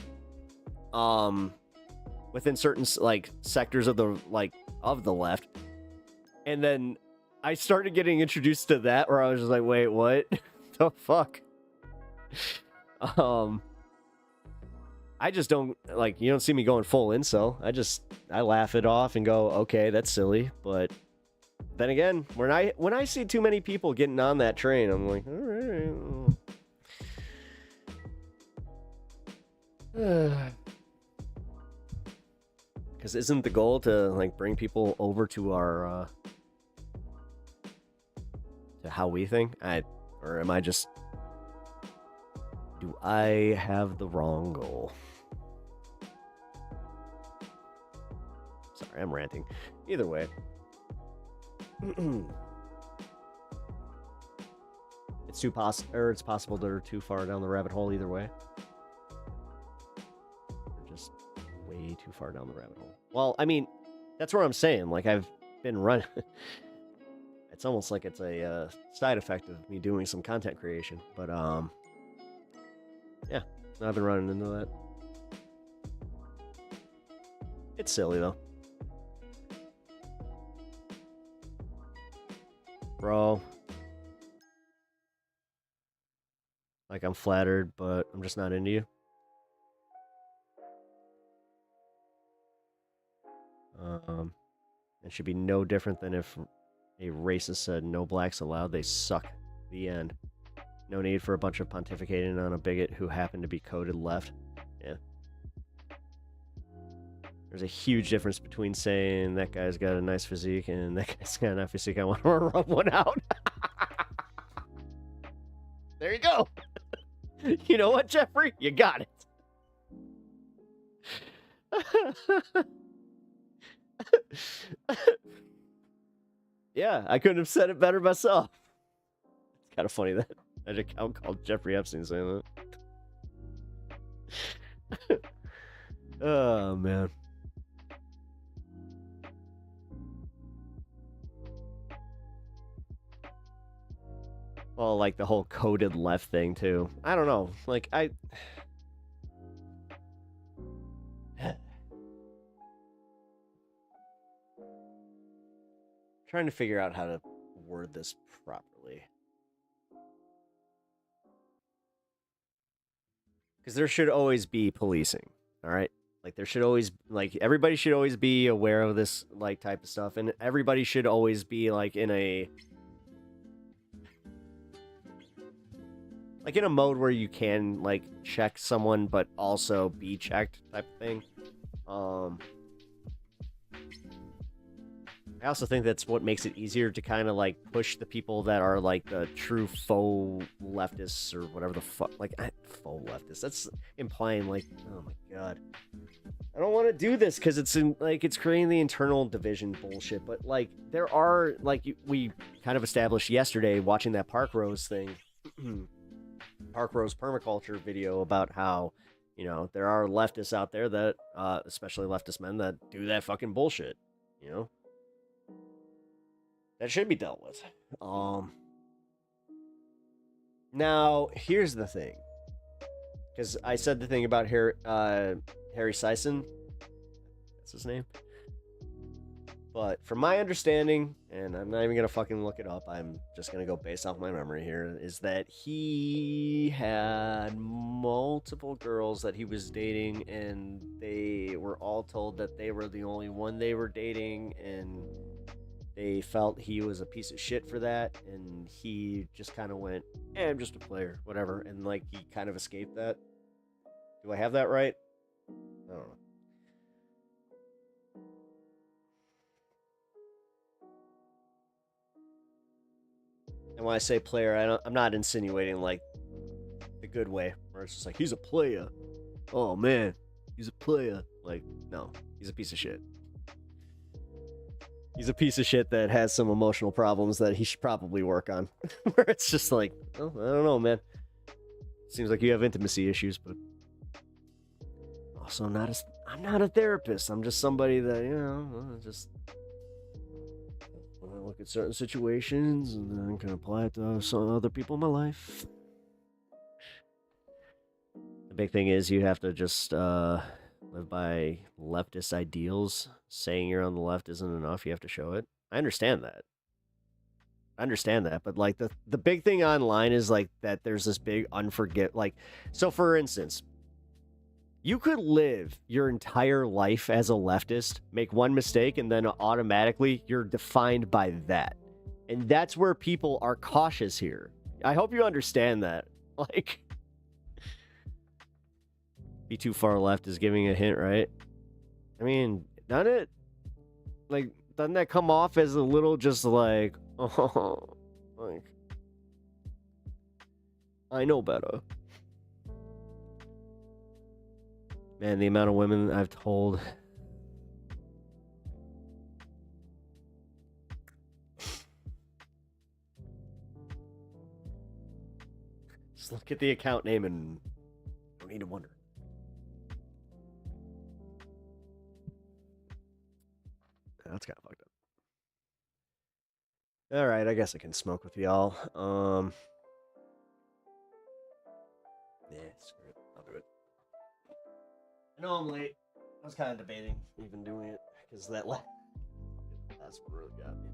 within certain like sectors of the left, and then I started getting introduced to that where I was just like, wait, what? The fuck? I just don't, like, you don't see me going full incel. I laugh it off and go, okay, that's silly. But then again, when I see too many people getting on that train, I'm like, all right. Because isn't the goal to, like, bring people over to our, to how we think? Or am I just... Do I have the wrong goal? Sorry, I'm ranting. Either way. It's possible they're too far down the rabbit hole either way. They're just way too far down the rabbit hole. Well, I mean, that's what I'm saying. Like, I've been running... It's almost like it's a side effect of me doing some content creation. But, yeah, I've been running into that. It's silly, though. Bro. Like, I'm flattered, but I'm just not into you. It should be no different than if a racist said no blacks allowed, they suck. The end. No need for a bunch of pontificating on a bigot who happened to be coded left. Yeah. There's a huge difference between saying that guy's got a nice physique and that guy's got a nice physique. I want to rub one out. There you go. You know what, Jeffrey? You got it. Yeah, I couldn't have said it better myself. It's kind of funny that an account called Jeffrey Epstein saying that. Oh, man. Well, like the whole coded left thing, too. I don't know. Like, trying to figure out how to word this properly. Because there should always be policing, all right? Like, there should always, like, everybody should always be aware of this, like, type of stuff. And everybody should always be, like, in a mode where you can, like, check someone, but also be checked type of thing. I also think that's what makes it easier to kind of, like, push the people that are, like, the true faux leftists or whatever the fuck. Like, faux leftists. That's implying, like, oh my god. I don't want to do this because it's, it's creating the internal division bullshit. But, like, there are, like, we kind of established yesterday watching that Park Rose thing. Park Rose permaculture video about how, you know, there are leftists out there that, especially leftist men, that do that fucking bullshit, you know? that should be dealt with. Now, here's the thing. Because I said the thing about Harry Sison. That's his name. But from my understanding, and I'm not even going to fucking look it up, I'm just going to go based off my memory here, is that he had multiple girls that he was dating, and they were all told that they were the only one they were dating, and they felt he was a piece of shit for that, and he just kind of went, I'm just a player, whatever, and like he kind of escaped that. Do I have that right? I don't know. And when I say player, I'm not insinuating like the good way, where it's just like, he's a player. Oh man, he's a player. Like, no, he's a piece of shit. He's a piece of shit that has some emotional problems that he should probably work on. Where it's just like, oh, I don't know, man. Seems like you have intimacy issues, but also I'm not a therapist. I'm just somebody that, you know, just I look at certain situations and then can apply it to some other people in my life. The big thing is you have to just live by leftist ideals. Saying you're on the left isn't enough. You have to show it. I understand that. But like the big thing online is like that there's this big like, so for instance, you could live your entire life as a leftist, make one mistake, and then automatically you're defined by that. And that's where people are cautious here. I hope you understand that. Like, be too far left is giving a hint, right? I mean, doesn't that come off as a little just like, oh, like, I know better. Man, the amount of women I've told. Just look at the account name and don't need to wonder. That's kind of fucked up. All right, I guess I can smoke with y'all. Yeah, screw it. I'll do it. I know I'm late. I was kind of debating even doing it because that's what really got me.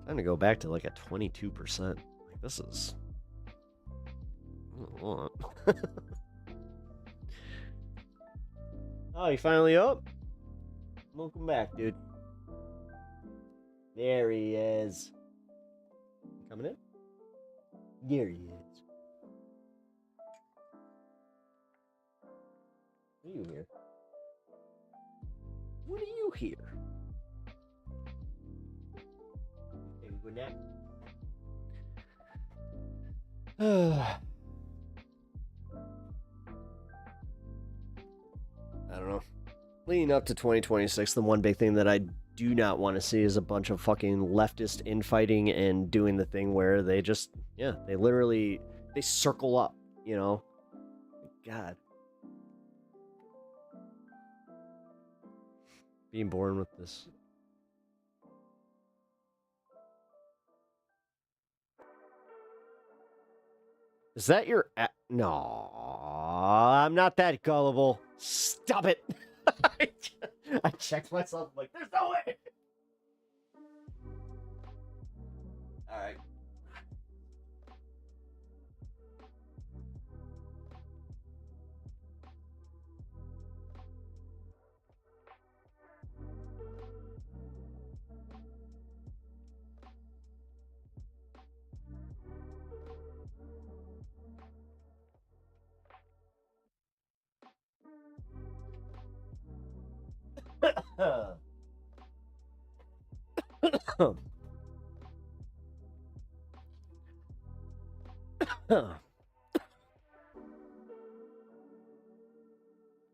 Time to go back to like a 22%. Like, this is. Oh, you finally up? Welcome back, dude. There he is. Coming in? There he is. What are you here? What are you here? Okay, we go nap. I don't know. Leading up to 2026, the one big thing that I do not want to see is a bunch of fucking leftist infighting and doing the thing where they just, they literally, they circle up, you know? God. Being born with this. Is that your... No, I'm not that gullible. Stop it. I checked myself. I'm like, there's no way. All right.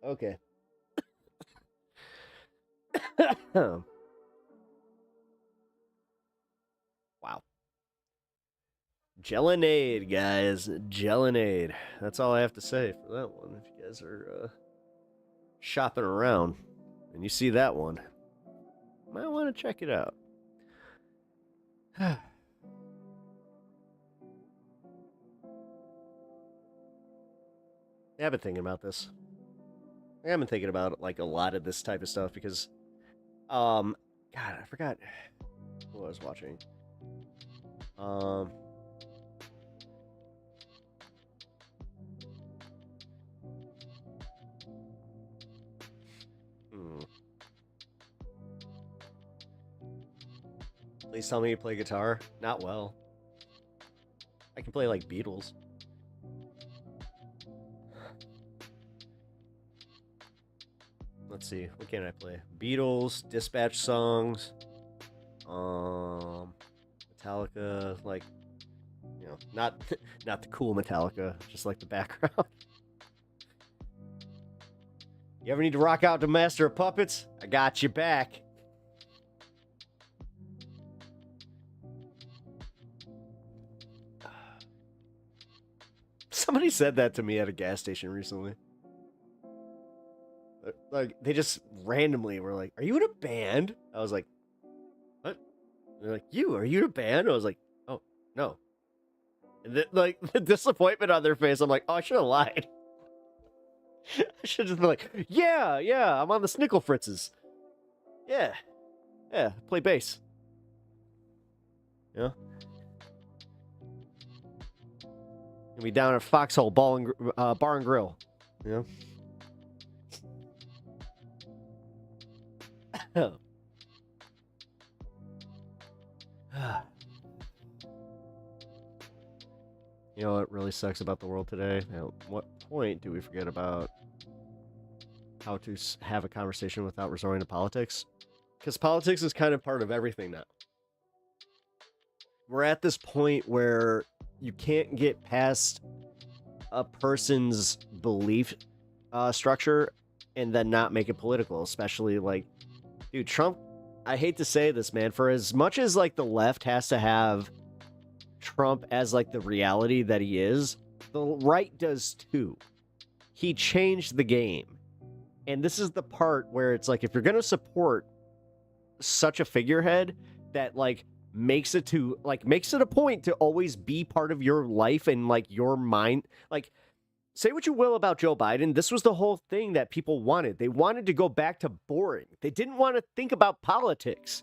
Okay. Wow. Gellinade, guys. Gellinade. That's all I have to say for that one. If you guys are shopping around and you see that one, you might want to check it out. I've been thinking about this. I've been thinking about like a lot of this type of stuff because, God, I forgot who I was watching. Please tell me you play guitar. Not well. I can play like Beatles. Let's see, what can I play? Beatles, Dispatch songs, Metallica, like, you know, not the cool Metallica, just like the background. You ever need to rock out to Master of Puppets? I got you back. Somebody said that to me at a gas station recently. Like, they just randomly were like, "Are you in a band?" I was like, "What?" And they're like, are you in a band?" I was like, "Oh, no." And like, the disappointment on their face, I'm like, "Oh, I should have lied." I should just be like, yeah, I'm on the Snickle Fritzes. Yeah, play bass. You know? Gonna be down at Foxhole Bar and Grill. You know? You know what really sucks about the world today? At what point do we forget about how to have a conversation without resorting to politics? Because politics is kind of part of everything now. We're at this point where you can't get past a person's belief structure and then not make it political, especially like, dude, Trump, I hate to say this, man, for as much as like the left has to have Trump as like the reality that he is, the right does too. He changed the game. And this is the part where it's like, if you're going to support such a figurehead that like makes it a point to always be part of your life and like your mind, like, say what you will about Joe Biden, this was the whole thing that people wanted. They wanted to go back to boring. They didn't want to think about politics.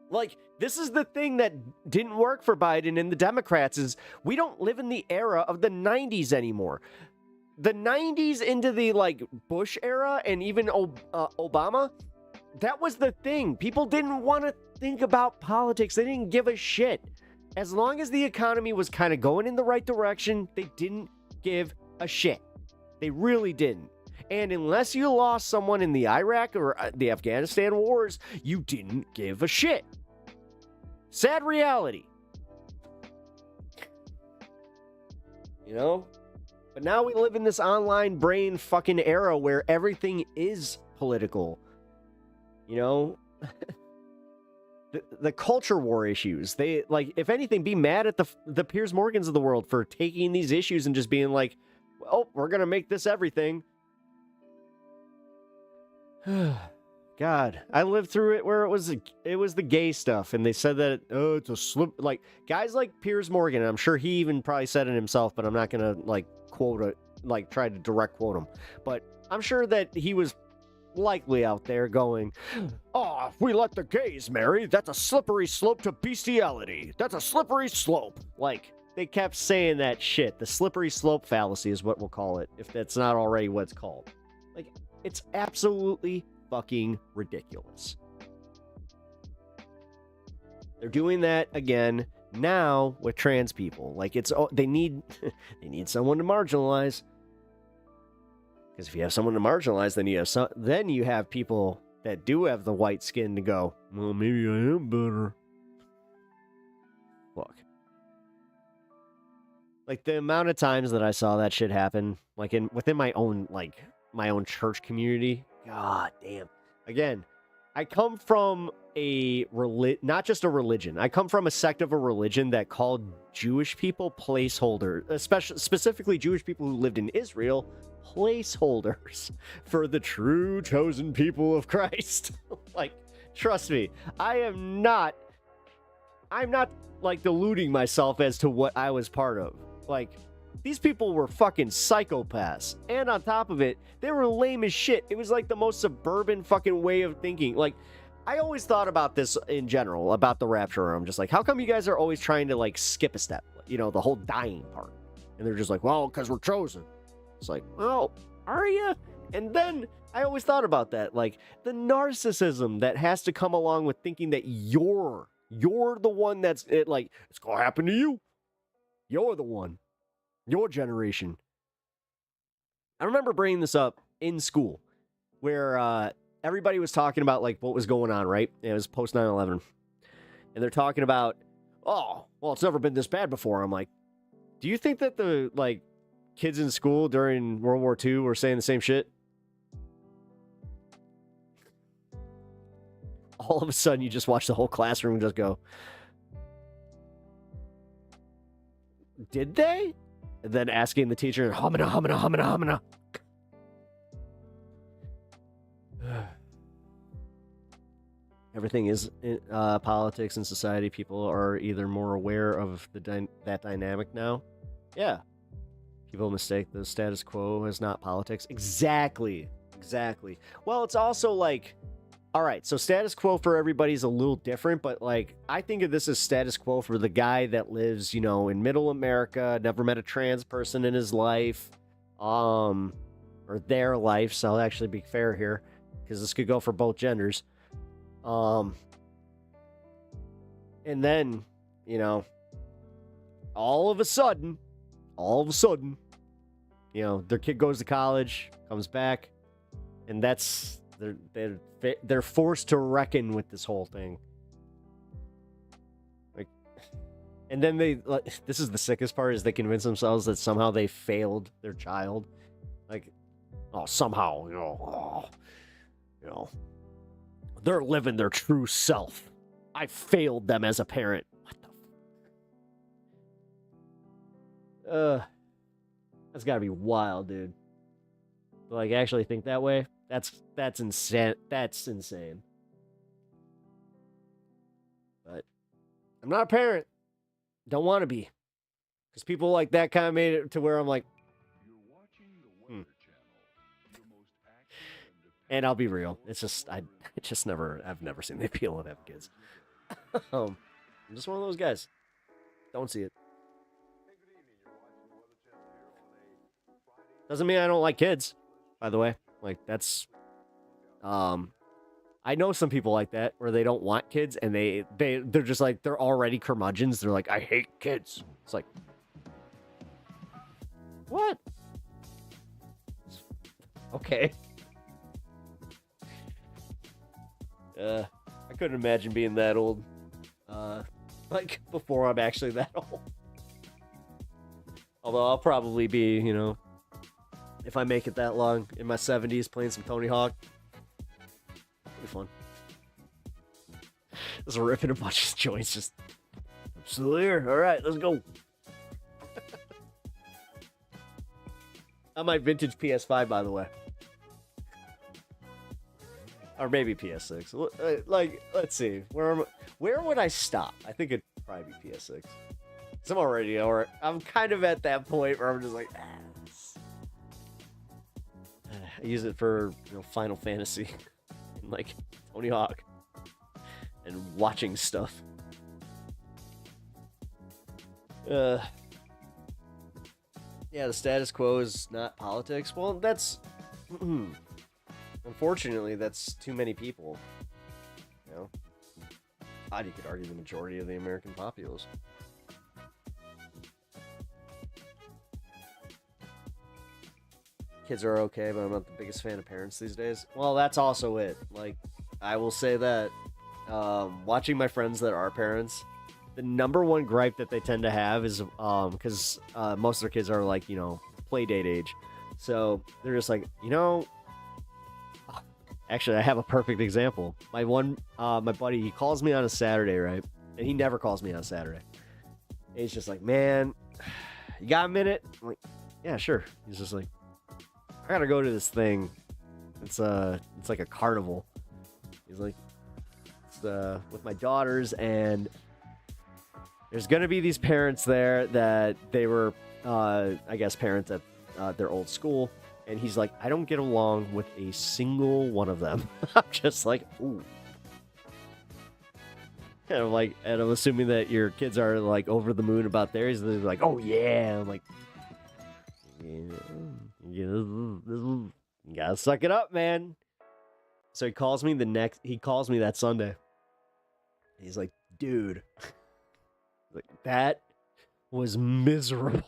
Like, this is the thing that didn't work for Biden and the Democrats is we don't live in the era of the 90s anymore. The 90s into the, like, Bush era and even Obama, that was the thing. People didn't want to think about politics. They didn't give a shit. As long as the economy was kind of going in the right direction, they didn't give a shit. They really didn't. And unless you lost someone in the Iraq or the Afghanistan wars, you didn't give a shit. Sad reality. You know? But now we live in this online brain fucking era where everything is political. You know? The culture war issues. They, like, if anything, be mad at the Piers Morgans of the world for taking these issues and just being like, well, we're going to make this everything. God, I lived through it where it was the gay stuff, and they said that, oh, it's a slip. Like, guys like Piers Morgan, and I'm sure he even probably said it himself, but I'm not going to, like, quote it, like, try to direct quote him. But I'm sure that he was likely out there going, oh, if we let the gays marry, that's a slippery slope to bestiality. That's a slippery slope. Like, they kept saying that shit. The slippery slope fallacy is what we'll call it, if that's not already what it's called. Like, it's absolutely fucking ridiculous. They're doing that again now with trans people. Like, it's they need someone to marginalize. Because if you have someone to marginalize, then you have people that do have the white skin to go, well, maybe I am better. Fuck. Like, the amount of times that I saw that shit happen, like within my own church community. God damn. Again, I come from not just a religion. I come from a sect of a religion that called Jewish people placeholders, specifically Jewish people who lived in Israel, placeholders for the true chosen people of Christ. Like, trust me, I'm not like deluding myself as to what I was part of. Like, these people were fucking psychopaths. And on top of it, they were lame as shit. It was like the most suburban fucking way of thinking. Like, I always thought about this in general, about the rapture. I'm just like, how come you guys are always trying to like skip a step? You know, the whole dying part. And they're just like, well, because we're chosen. It's like, well, are you? And then I always thought about that. Like, the narcissism that has to come along with thinking that you're the one that's it. Like, it's going to happen to you. You're the one. Your generation. I remember bringing this up in school where everybody was talking about like what was going on, right? It was post 9/11. And they're talking about, oh, well, it's never been this bad before. I'm like, do you think that the like kids in school during World War II were saying the same shit? All of a sudden, you just watch the whole classroom just go, did they? And then asking the teacher, humana, humana, humana, humana. Everything is politics and society. People are either more aware of that dynamic now. Yeah. People mistake the status quo as not politics. Exactly. Well, it's also like, all right, so status quo for everybody's a little different, but like, I think of this as status quo for the guy that lives, you know, in middle America, never met a trans person in his life, or their life, so I'll actually be fair here, because this could go for both genders. And then, you know, all of a sudden, you know, their kid goes to college, comes back, and that's, they're forced to reckon with this whole thing. Like, and then this is the sickest part, is they convince themselves that somehow they failed their child. Like, oh, somehow, you know, they're living their true self. I failed them as a parent. What the? That's gotta be wild, dude. Like, actually think that way? That's insane. That's insane. But I'm not a parent. Don't want to be. Because people like that kind of made it to where I'm like, And I'll be real. It's just, I've never seen the appeal of having kids. I'm just one of those guys. Don't see it. Doesn't mean I don't like kids, by the way. Like, that's, I know some people like that where they don't want kids and they're just like, they're already curmudgeons. They're like, I hate kids. It's like, what? Okay. I couldn't imagine being that old. Like, before I'm actually that old. Although I'll probably be, you know, if I make it that long, in my 70s, playing some Tony Hawk. It'll be fun. Just ripping a bunch of joints, just... I'm still here. Alright, let's go. On my vintage PS5, by the way. Or maybe PS6. Like, let's see. Where would I stop? I think it'd probably be PS6. So I'm already, or I'm kind of at that point where I'm just like, I use it for, you know, Final Fantasy and like Tony Hawk and watching stuff. Yeah, the status quo is not politics. Well, that's unfortunately that's too many people. You know, you could argue the majority of the American populace. Kids are okay, but I'm not the biggest fan of parents these days. Well, that's also it. Like, I will say that watching my friends that are parents, the number one gripe that they tend to have is because most of their kids are like, you know, play date age. So they're just like, you know, Actually, I have a perfect example. My buddy, he calls me on a Saturday, right? And he never calls me on a Saturday. And he's just like, man, you got a minute? I'm like, yeah, sure. He's just like, I gotta go to this thing. It's like a carnival. He's like, it's with my daughters, and there's gonna be these parents there that they were, I guess, parents at their old school. And he's like, I don't get along with a single one of them. I'm just like, ooh. And I'm like, and I'm assuming that your kids are like over the moon about theirs. They're like, oh yeah. I'm like, yeah, you gotta suck it up, man. So he calls me that Sunday. He's like, dude, like, that was miserable.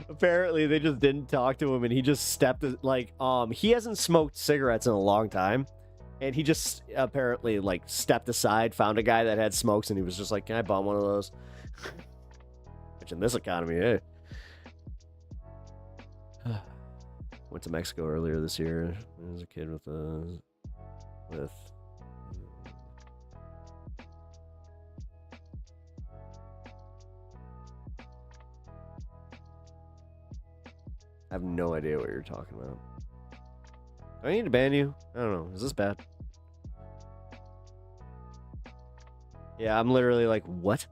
Apparently, they just didn't talk to him, and he just stepped, like, he hasn't smoked cigarettes in a long time, and he just apparently, like, stepped aside, found a guy that had smokes, and he was just like, can I bum one of those? Which in this economy, hey. Went to Mexico earlier this year. As a kid with I have no idea what you're talking about. Do I need to ban you? I don't know. Is this bad? Yeah, I'm literally like, what?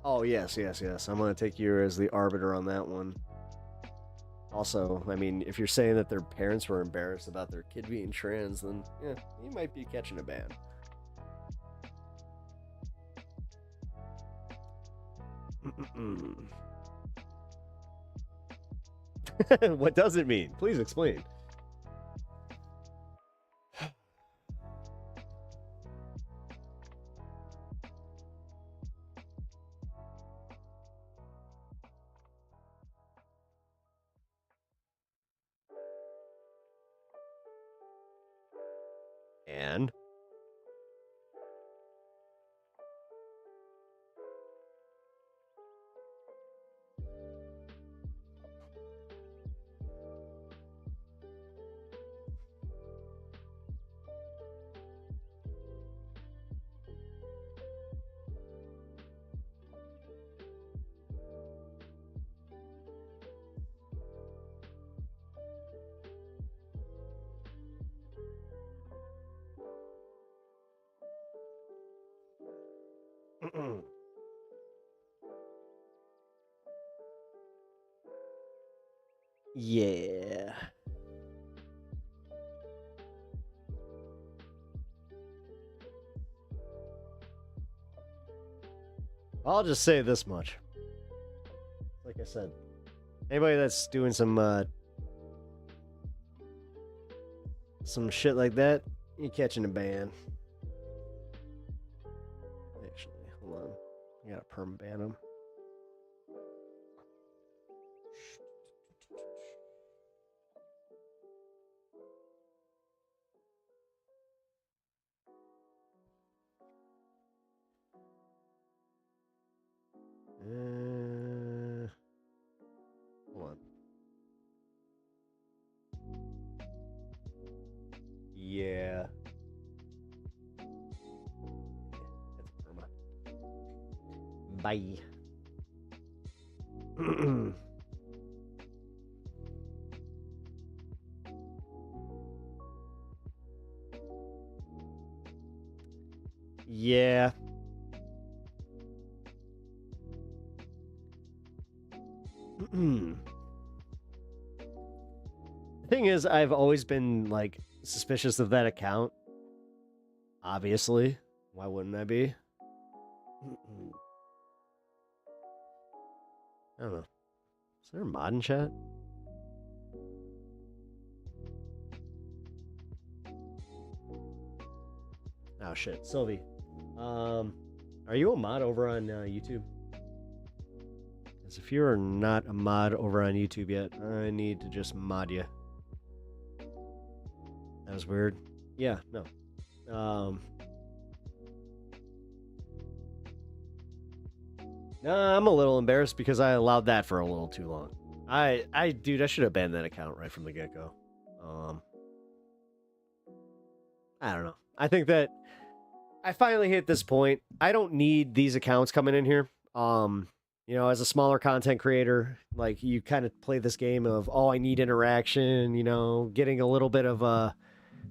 Oh, yes. I'm going to take you as the arbiter on that one. Also, I mean, if you're saying that their parents were embarrassed about their kid being trans, then, yeah, you might be catching a ban. What does it mean? Please explain. And yeah. I'll just say this much. Like I said, anybody that's doing some shit like that, you're catching a ban. Actually, hold on. I gotta perm ban him. Hold on. Yeah. That's perma. Bye. Yeah. The thing is, I've always been, like, suspicious of that account. Obviously. Why wouldn't I be? I don't know. Is there a mod in chat? Oh shit, Sylvie. Are you a mod over on YouTube? Because if you are not a mod over on YouTube yet, I need to just mod you. That was weird. Yeah, no. I'm a little embarrassed because I allowed that for a little too long. Dude, I should have banned that account right from the get-go. I don't know. I think that I finally hit this point. I don't need these accounts coming in here. You know, as a smaller content creator, like you kind of play this game of, oh, I need interaction, you know, getting a little bit of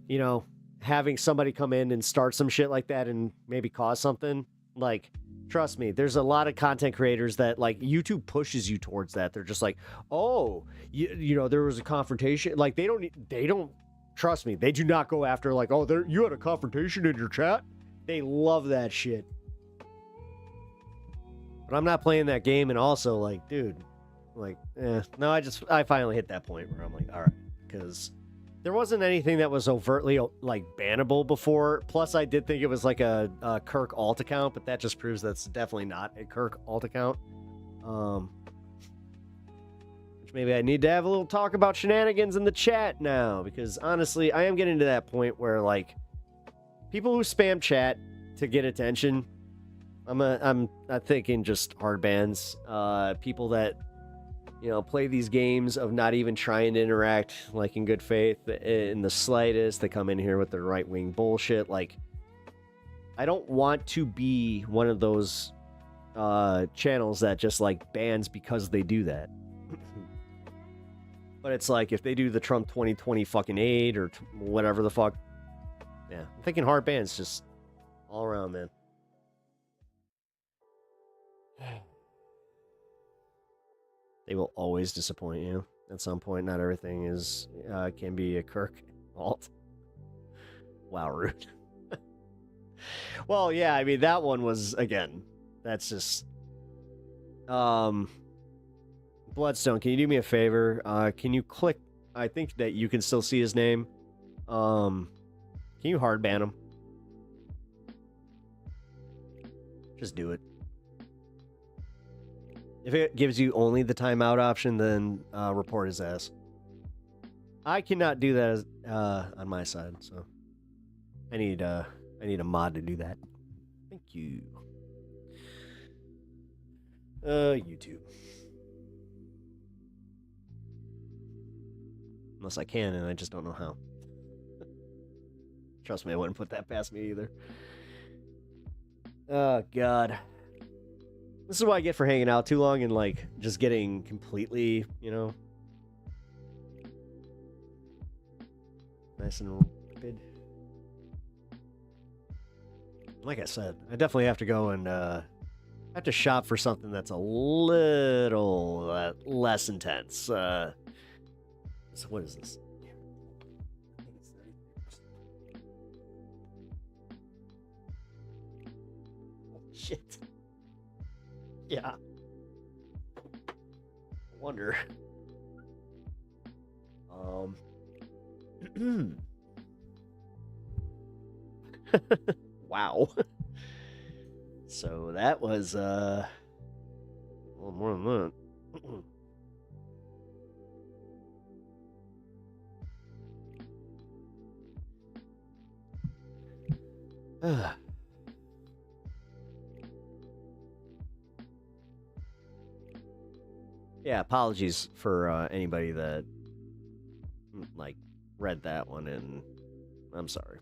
you know, having somebody come in and start some shit like that and maybe cause something. Like, trust me, there's a lot of content creators that like YouTube pushes you towards that. They're just like, oh, you know, there was a confrontation. Like they don't trust me. They do not go after like, oh, you had a confrontation in your chat. They love that shit. But I'm not playing that game, and also like, dude, like, no, I finally hit that point where I'm like, all right, because there wasn't anything that was overtly like bannable before. Plus, I did think it was like a Kirk alt account, but that just proves that's definitely not a Kirk alt account. Which maybe I need to have a little talk about shenanigans in the chat now, because honestly, I am getting to that point where like people who spam chat to get attention, I'm thinking just hard bans. People that, you know, play these games of not even trying to interact, like in good faith, in the slightest. They come in here with their right-wing bullshit. Like, I don't want to be one of those channels that just like bans because they do that. But it's like if they do the Trump 2020 fucking aid or whatever the fuck, yeah, I'm thinking hard bans just all around, man. They will always disappoint you at some point. Not everything is can be a Kirk alt. Wow, rude. Well, yeah, I mean that one was, again, that's just Bloodstone, can you do me a favor? Can you click, I think that you can still see his name. Can you hard ban him? Just do it. If it gives you only the timeout option, then report his ass. I cannot do that on my side, so I need a mod to do that. Thank you. YouTube. Unless I can, and I just don't know how. Trust me, I wouldn't put that past me either. Oh, God. This is what I get for hanging out too long and, like, just getting completely, you know, nice and rapid. Like I said, I definitely have to go and, have to shop for something that's a little less intense. So what is this? Shit. Yeah. Wonder. Wow. So that was a little more than that. Yeah, apologies for anybody that like read that one, and I'm sorry.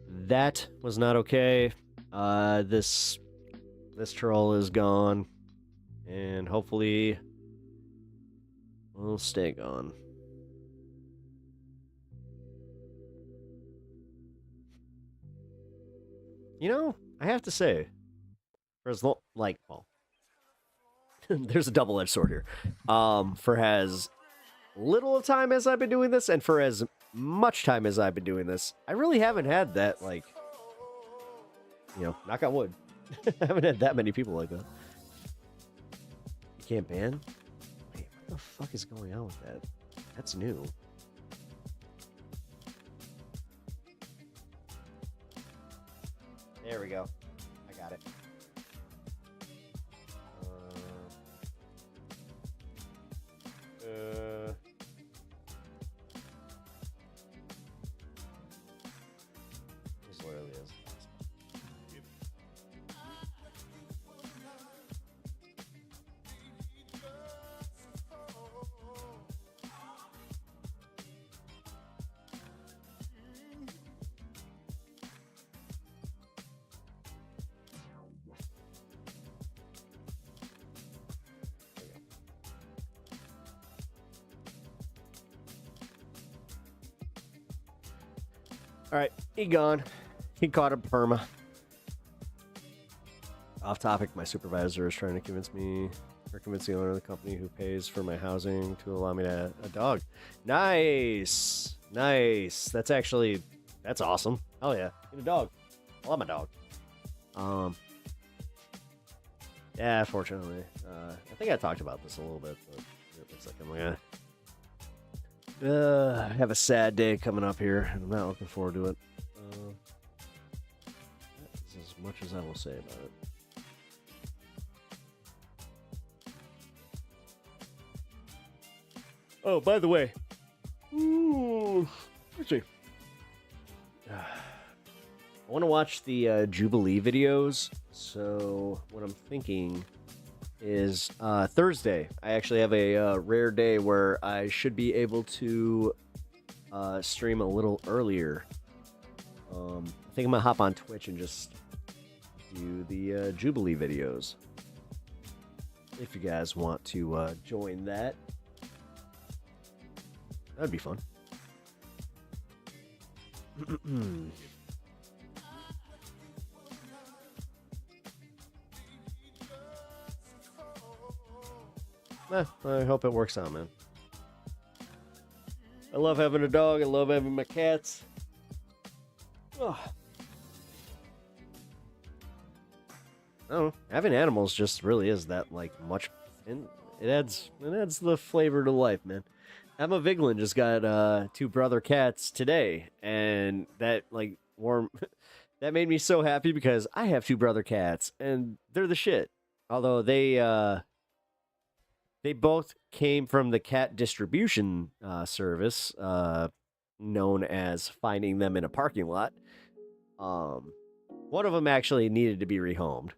That was not okay. This troll is gone, and hopefully will stay gone. You know, I have to say, for as long, like, well, there's a double-edged sword here. For as little time as I've been doing this, and for as much time as I've been doing this, I really haven't had that, like, you know, knock on wood. I haven't had that many people like that. You can't ban? Wait, what the fuck is going on with that? That's new. There we go. I got it. This literally is. All right, he gone. He caught a perma. Off topic, my supervisor is trying to convince the owner of the company who pays for my housing to allow me to have a dog. Nice. Nice. That's awesome. Hell yeah. Get a dog. I love my dog. Yeah, fortunately. I think I talked about this a little bit, but it looks like I'm gonna have a sad day coming up here, and I'm not looking forward to it. That's as much as I will say about it. Oh, by the way, let's see. I want to watch the Jubilee videos, so what I'm thinking is Thursday. I actually have a rare day where I should be able to stream a little earlier. I think I'm gonna hop on Twitch and just do the Jubilee videos. If you guys want to join that, that'd be fun. I hope it works out, man. I love having a dog. I love having my cats. Oh. I don't know. Having animals just really is that much, and it adds the flavor to life, man. Emma Vigeland just got 2 brother cats today, and that that made me so happy because I have 2 brother cats, and they're the shit. Although they both came from the cat distribution service, known as finding them in a parking lot. One of them actually needed to be rehomed,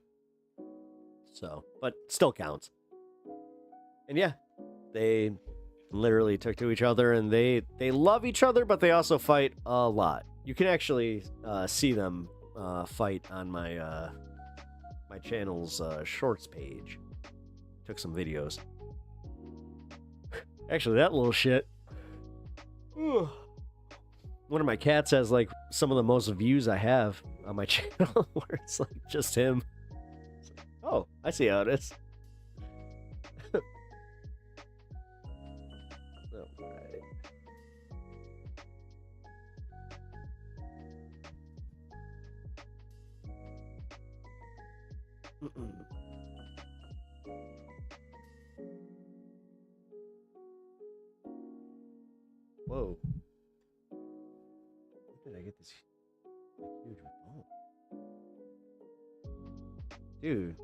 but still counts. And yeah, they literally took to each other, and they love each other, but they also fight a lot. You can actually see them fight on my my channel's shorts page. Took some videos. Actually, that little shit. One of my cats has some of the most views I have on my channel, where it's just him. Oh, I see how it is. Alright. Whoa. Where did I get this huge bump? Dude.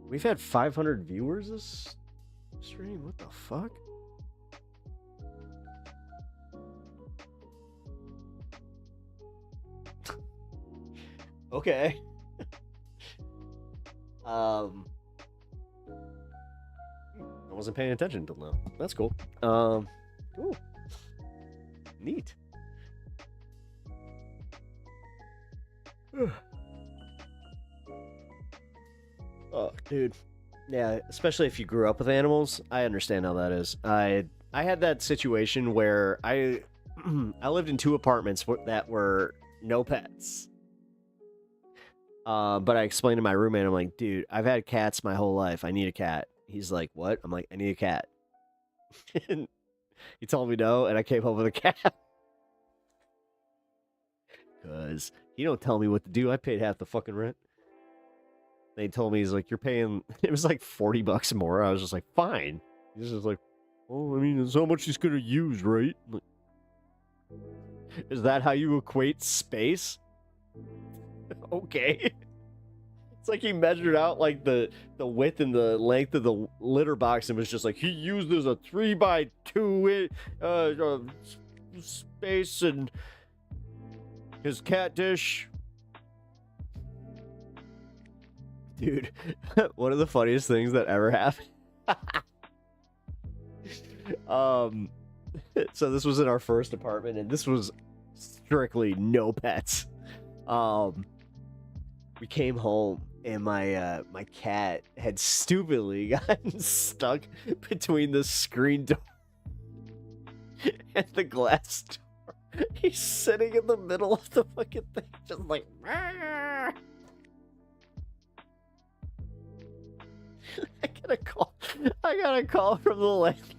We've had 500 viewers this stream? What the fuck? Okay. I wasn't paying attention until now. That's cool. Cool. Neat. Oh, dude. Yeah, especially if you grew up with animals, I understand how that is. I had that situation where I lived in 2 apartments that were no pets. But I explained to my roommate, I'm like, dude, I've had cats my whole life. I need a cat. He's like, what? I'm like, I need a cat. And he told me no, and I came home with a cat. Because he don't tell me what to do. I paid half the fucking rent. They told me, he's like, you're paying, it was like $40 more. I was just like, fine. He's just like, well, I mean, it's how much he's going to use, right? Like, is that how you equate space? Okay. It's like he measured out like the width and the length of the litter box and was just like, he used as a 3x2 space and his cat dish. Dude, one of the funniest things that ever happened. So this was in our first apartment, and this was strictly no pets. We came home, and my my cat had stupidly gotten stuck between the screen door and the glass door. He's sitting in the middle of the fucking thing, just like. I got a call from the landlord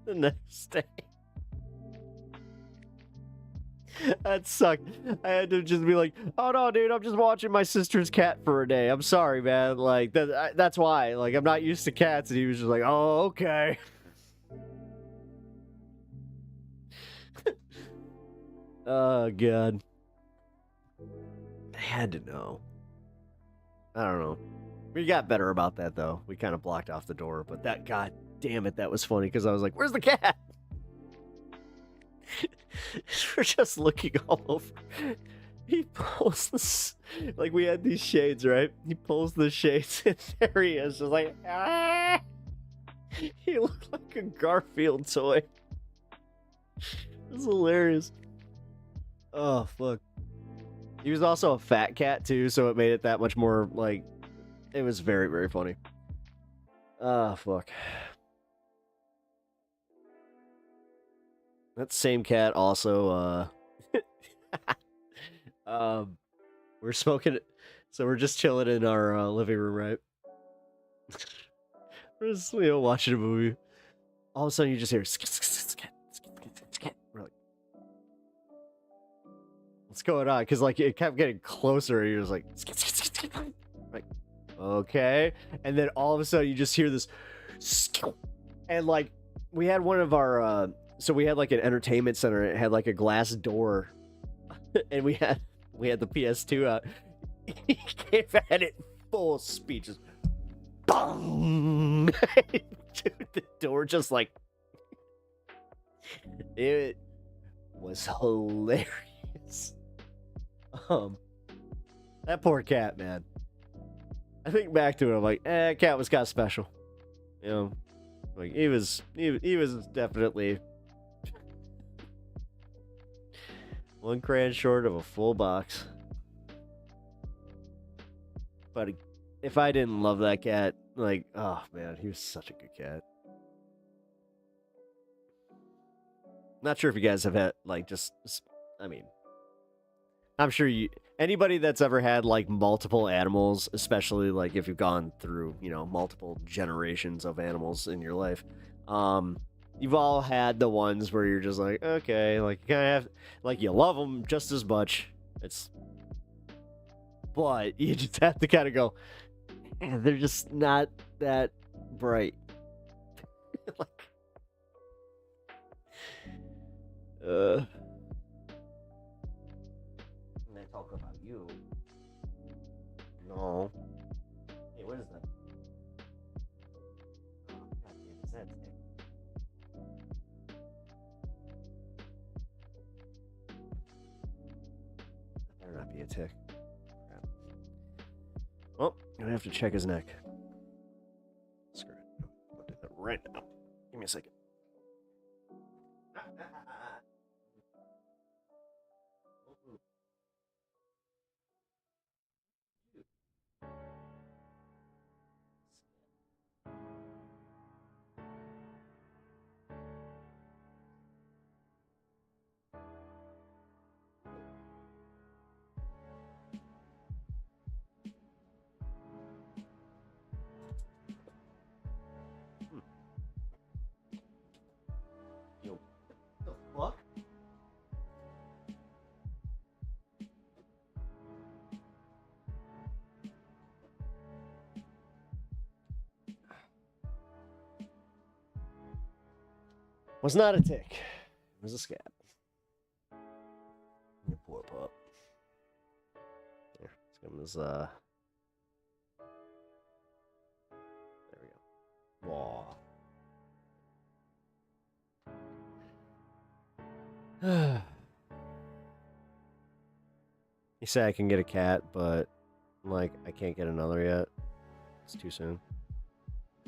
the next day. That sucked. I had to just be like, oh no, dude, I'm just watching my sister's cat for a day. I'm sorry, man. Like, that's why. Like, I'm not used to cats. And he was just like, oh, okay. Oh, God. I had to know. I don't know. We got better about that, though. We kind of blocked off the door. But that, god damn it, that was funny. Because I was like, where's the cat? We're just looking all over. He pulls this, like we had these shades, right? He pulls the shades and there he is, just like, ah! He looked like a Garfield toy. It was hilarious. Oh, fuck. He was also a fat cat, too, so it made it that much more, like, it was very, very funny. Ah, fuck. That same cat also, we're smoking, so we're just chilling in our living room, right? We're just, watching a movie. All of a sudden, you just hear, we're like, what's going on? Because, like, it kept getting closer, and you're just like, like, okay. And then all of a sudden, you just hear this, and, like, we had one of our, so we had like an entertainment center. It had like a glass door, and we had the PS2 out. He came at it full speed, just bong. Dude, the door just like it was hilarious. That poor cat, man. I think back to it, I'm like, cat was kind of special, you know. Like he was definitely one crayon short of a full box. But if I didn't love that cat, like, oh man, he was such a good cat. Not sure if you guys have had, like, I mean, I'm sure anybody that's ever had, like, multiple animals, especially, like, if you've gone through, multiple generations of animals in your life, you've all had the ones where you're just like, okay, like, you kind of have, like, you love them just as much. But you just have to kind of go, they're just not that bright. Like, and they talk about you. No. Hey, what is that? Oh, god damn, is that tick? That better not be a tick. Crap. Well, I'm gonna have to check his neck. Screw it. I'll do that right now. Give me a second. Yo, what the fuck? Was not a tick. It was a scab. You poor pup. There, let's him as there we go. Whoa. You say I can get a cat, but like I can't get another yet. It's too soon.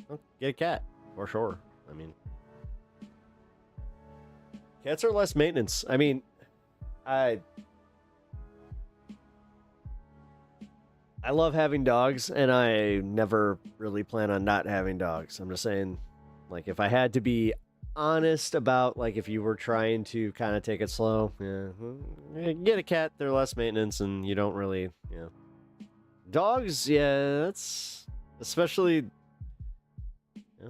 Well, get a cat for sure. I mean, cats are less maintenance. I mean, I love having dogs, and I never really plan on not having dogs. I'm just saying, like, if I had to be honest about, like, if you were trying to kind of take it slow, yeah, get a cat. They're less maintenance, and you don't really, yeah. Dogs, yeah, that's especially, yeah.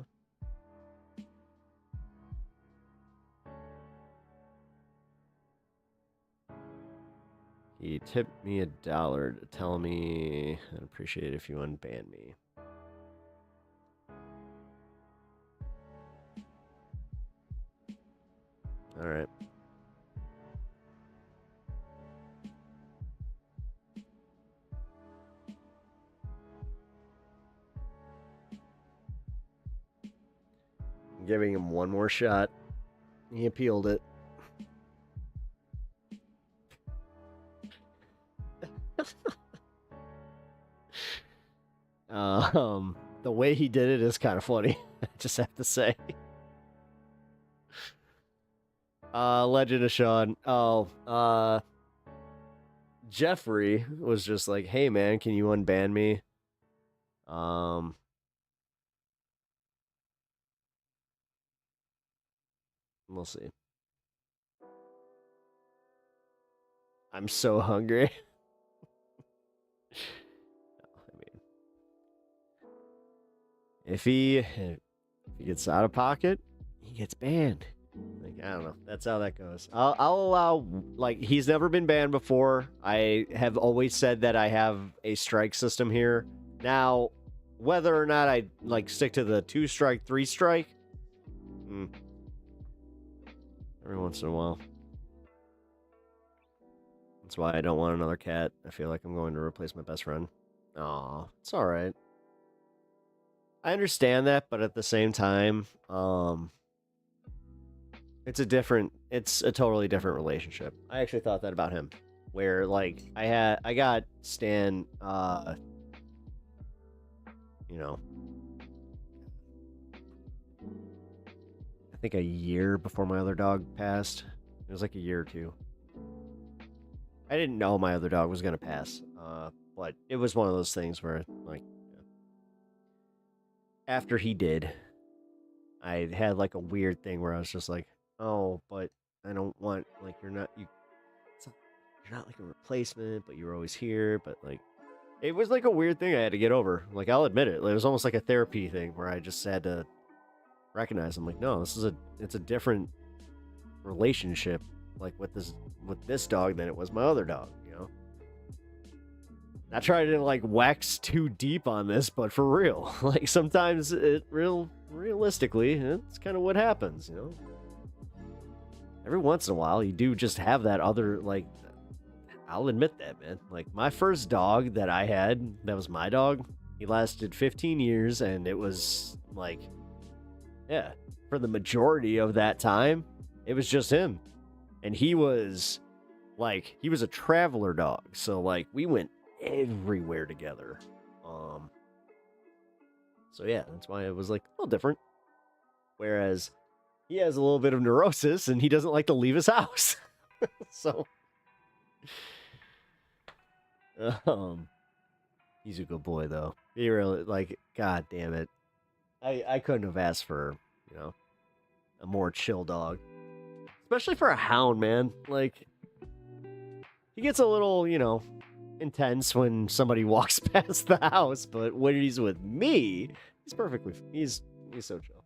He tipped me $1 to tell me I'd appreciate it if you unban me. All right. I'm giving him one more shot. He appealed it. The way he did it is kind of funny. I just have to say. Legend of Sean. Oh, Jeffrey was just like, "Hey man, can you unban me?" We'll see. I'm so hungry. I mean, if he gets out of pocket, he gets banned. Like, I don't know. That's how that goes. I'll allow, like, he's never been banned before. I have always said that I have a strike system here. Now, whether or not I, like, stick to the 2-strike, 3-strike, every once in a while. That's why I don't want another cat. I feel like I'm going to replace my best friend. Aw, it's all right. I understand that, but at the same time, it's a totally different relationship. I actually thought that about him, where like I got Stan, you know, I think a year before my other dog passed. It was like a year or two. I didn't know my other dog was gonna pass, but it was one of those things where, like, after he did, I had like a weird thing where I was just like, oh, but I don't want, like, you're not like a replacement, but you were always here. But like, it was like a weird thing I had to get over. Like, I'll admit it. It was almost like a therapy thing where I just had to recognize, I'm like, no, it's a different relationship, like with this dog than it was my other dog, you know. Not trying to like wax too deep on this, but for real, like sometimes realistically, it's kind of what happens, you know. Every once in a while, you do just have that other, like, I'll admit that, man. Like, my first dog that I had, that was my dog, he lasted 15 years, and it was, like, yeah, for the majority of that time, it was just him. And he was a traveler dog, so, like, we went everywhere together. So, yeah, that's why it was, like, a little different. Whereas he has a little bit of neurosis, and he doesn't like to leave his house. So, he's a good boy, though. He really, like, god damn it. I couldn't have asked for, you know, a more chill dog. Especially for a hound, man. Like, he gets a little, you know, intense when somebody walks past the house, but when he's with me, he's so chill.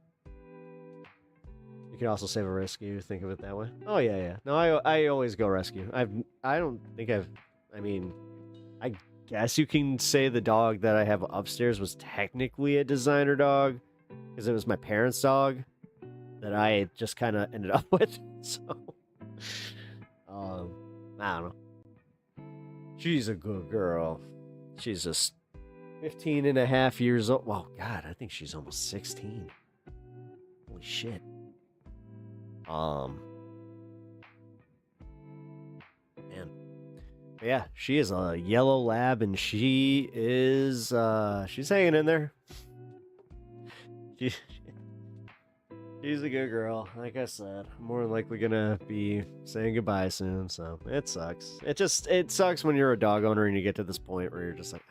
You can also save a rescue, think of it that way. Oh, yeah. No, I always go rescue. I guess you can say the dog that I have upstairs was technically a designer dog, because it was my parents' dog that I just kind of ended up with. So, I don't know. She's a good girl. she's just 15 and a half years old. Well, God, I think she's almost 16. Holy shit. Man. But yeah, she is a yellow lab, and she is, she's hanging in there. She's a good girl. Like I said, I'm more than likely gonna be saying goodbye soon, so it sucks. It sucks when you're a dog owner and you get to this point where you're just like,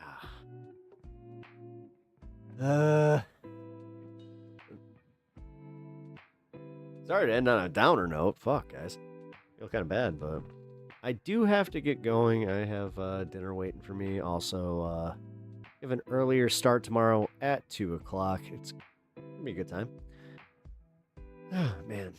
Sorry to end on a downer note. Fuck, guys. I feel kind of bad, but I do have to get going. I have dinner waiting for me. Also, we have an earlier start tomorrow at 2 o'clock. It's gonna be a good time. Oh, man.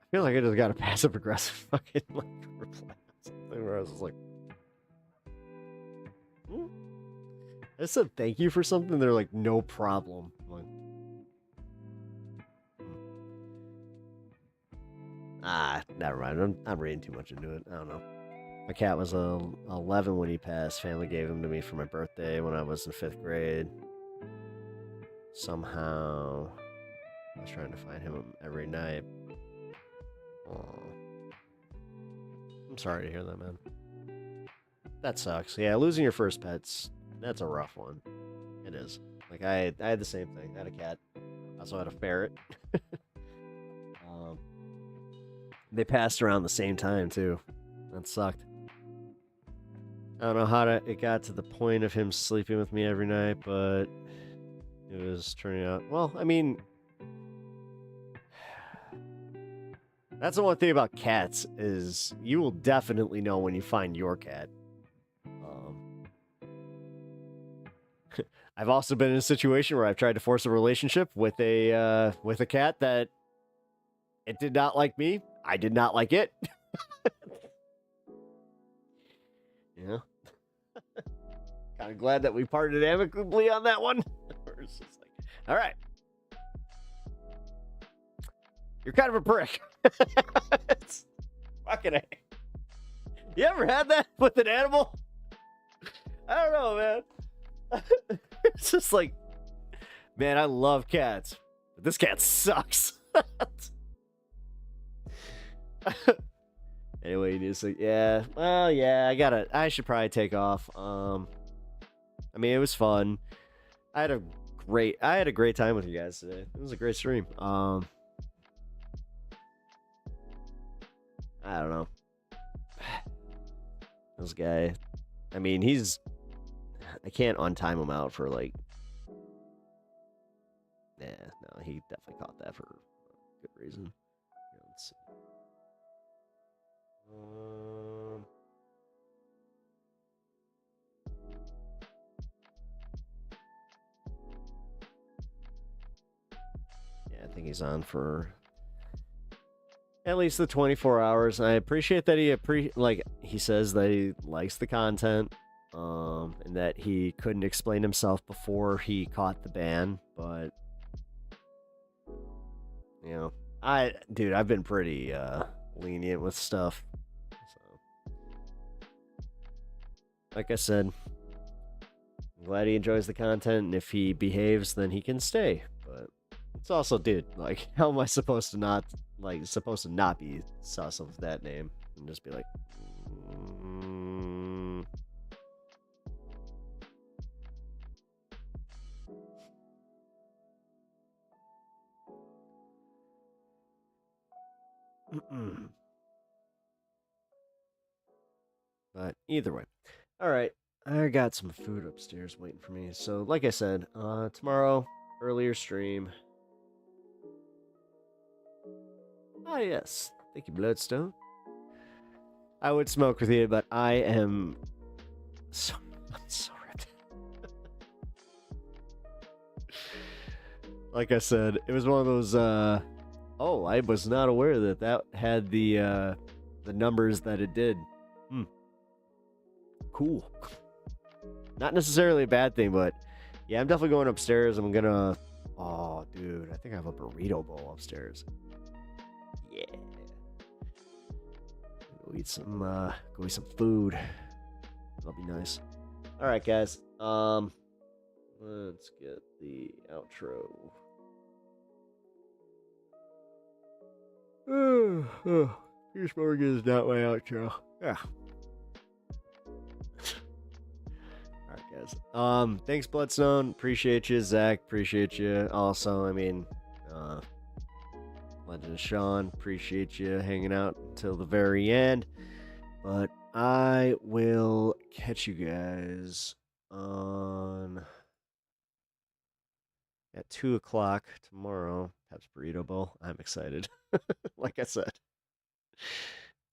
I feel like I just got a passive aggressive fucking like reply something where I was just like, I said thank you for something. They're like, no problem. I'm like, never mind. I'm reading too much into it. I don't know. My cat was 11 when he passed. Family gave him to me for my birthday when I was in 5th grade. Somehow, I was trying to find him every night. I'm sorry to hear that, man. That sucks. Yeah, losing your first pet's, that's a rough one. It is. Like, I had the same thing. I had a cat. I also had a ferret. They passed around the same time, too. That sucked. I don't know how it got to the point of him sleeping with me every night, but it was turning out... Well, I mean... That's the one thing about cats, is you will definitely know when you find your cat. I've also been in a situation where I've tried to force a relationship with a cat that it did not like me. I did not like it. Yeah. Kind of glad that we parted amicably on that one. It's just like, all right. You're kind of a prick. It's fucking A. You ever had that with an animal? I don't know, man. It's just like, man, I love cats, but this cat sucks. Anyway, you just like, yeah, well, yeah, I should probably take off. I mean, it was fun. I had a great time with you guys today. It was a great stream. I don't know. This guy, I mean, I can't untime him out for like, no, he definitely caught that for a good reason. Here, let's see. Yeah, I think he's on for at least the 24 hours. I appreciate that he says that he likes the content, and that he couldn't explain himself before he caught the ban, but you know, I've been pretty lenient with stuff. So, like I said, I'm glad he enjoys the content, and if he behaves, then he can stay. But it's also, dude, like, how am I supposed to not be sus of that name and just be like, But either way. All right. I got some food upstairs waiting for me. So, like I said, tomorrow, earlier stream. Ah, yes. Thank you, Bloodstone. I would smoke with you, but I'm so ripped. Like I said, it was one of those, I was not aware that had the numbers that it did. cool. Not necessarily a bad thing, but yeah, I'm definitely going upstairs. I'm gonna, oh, dude, I think I have a burrito bowl upstairs. Yeah. Go eat some food. That'll be nice. All right, guys. Let's get the outro. Pierce Morgan is not my outro. Yeah. All right, guys. Thanks, Bloodstone. Appreciate you, Zach. Appreciate you. Also, I mean, Legend of Sean. Appreciate you hanging out until the very end. But I will catch you guys on at 2 o'clock tomorrow. Pep's Burrito Bowl. I'm excited. Like I said,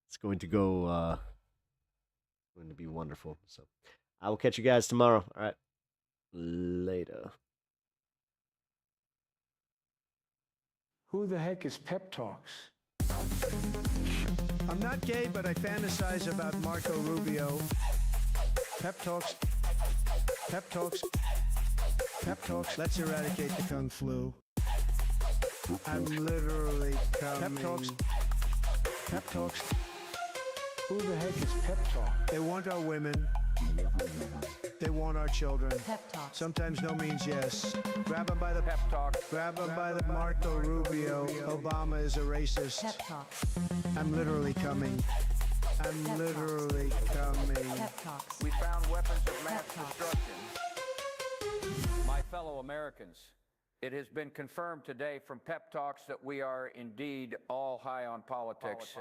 it's going to go. Going to be wonderful. So I will catch you guys tomorrow. All right. Later. Who the heck is Pep Talks? I'm not gay, but I fantasize about Marco Rubio. Pep Talks. Pep Talks. Pep Talks. Let's eradicate the Kung Flu. I'm literally coming. Pep Talks. Pep Talks. Who the heck is Pep Talk? They want our women. They want our children. Pep Talk. Sometimes no means yes. Grab them by the Pep Talk. Grab them by the Marco Rubio. Obama is a racist. Pep Talk. I'm literally coming. I'm Pep literally coming. Pep Talks. We found weapons of mass destruction. My fellow Americans, it has been confirmed today from Pep Talks that we are indeed all high on politics.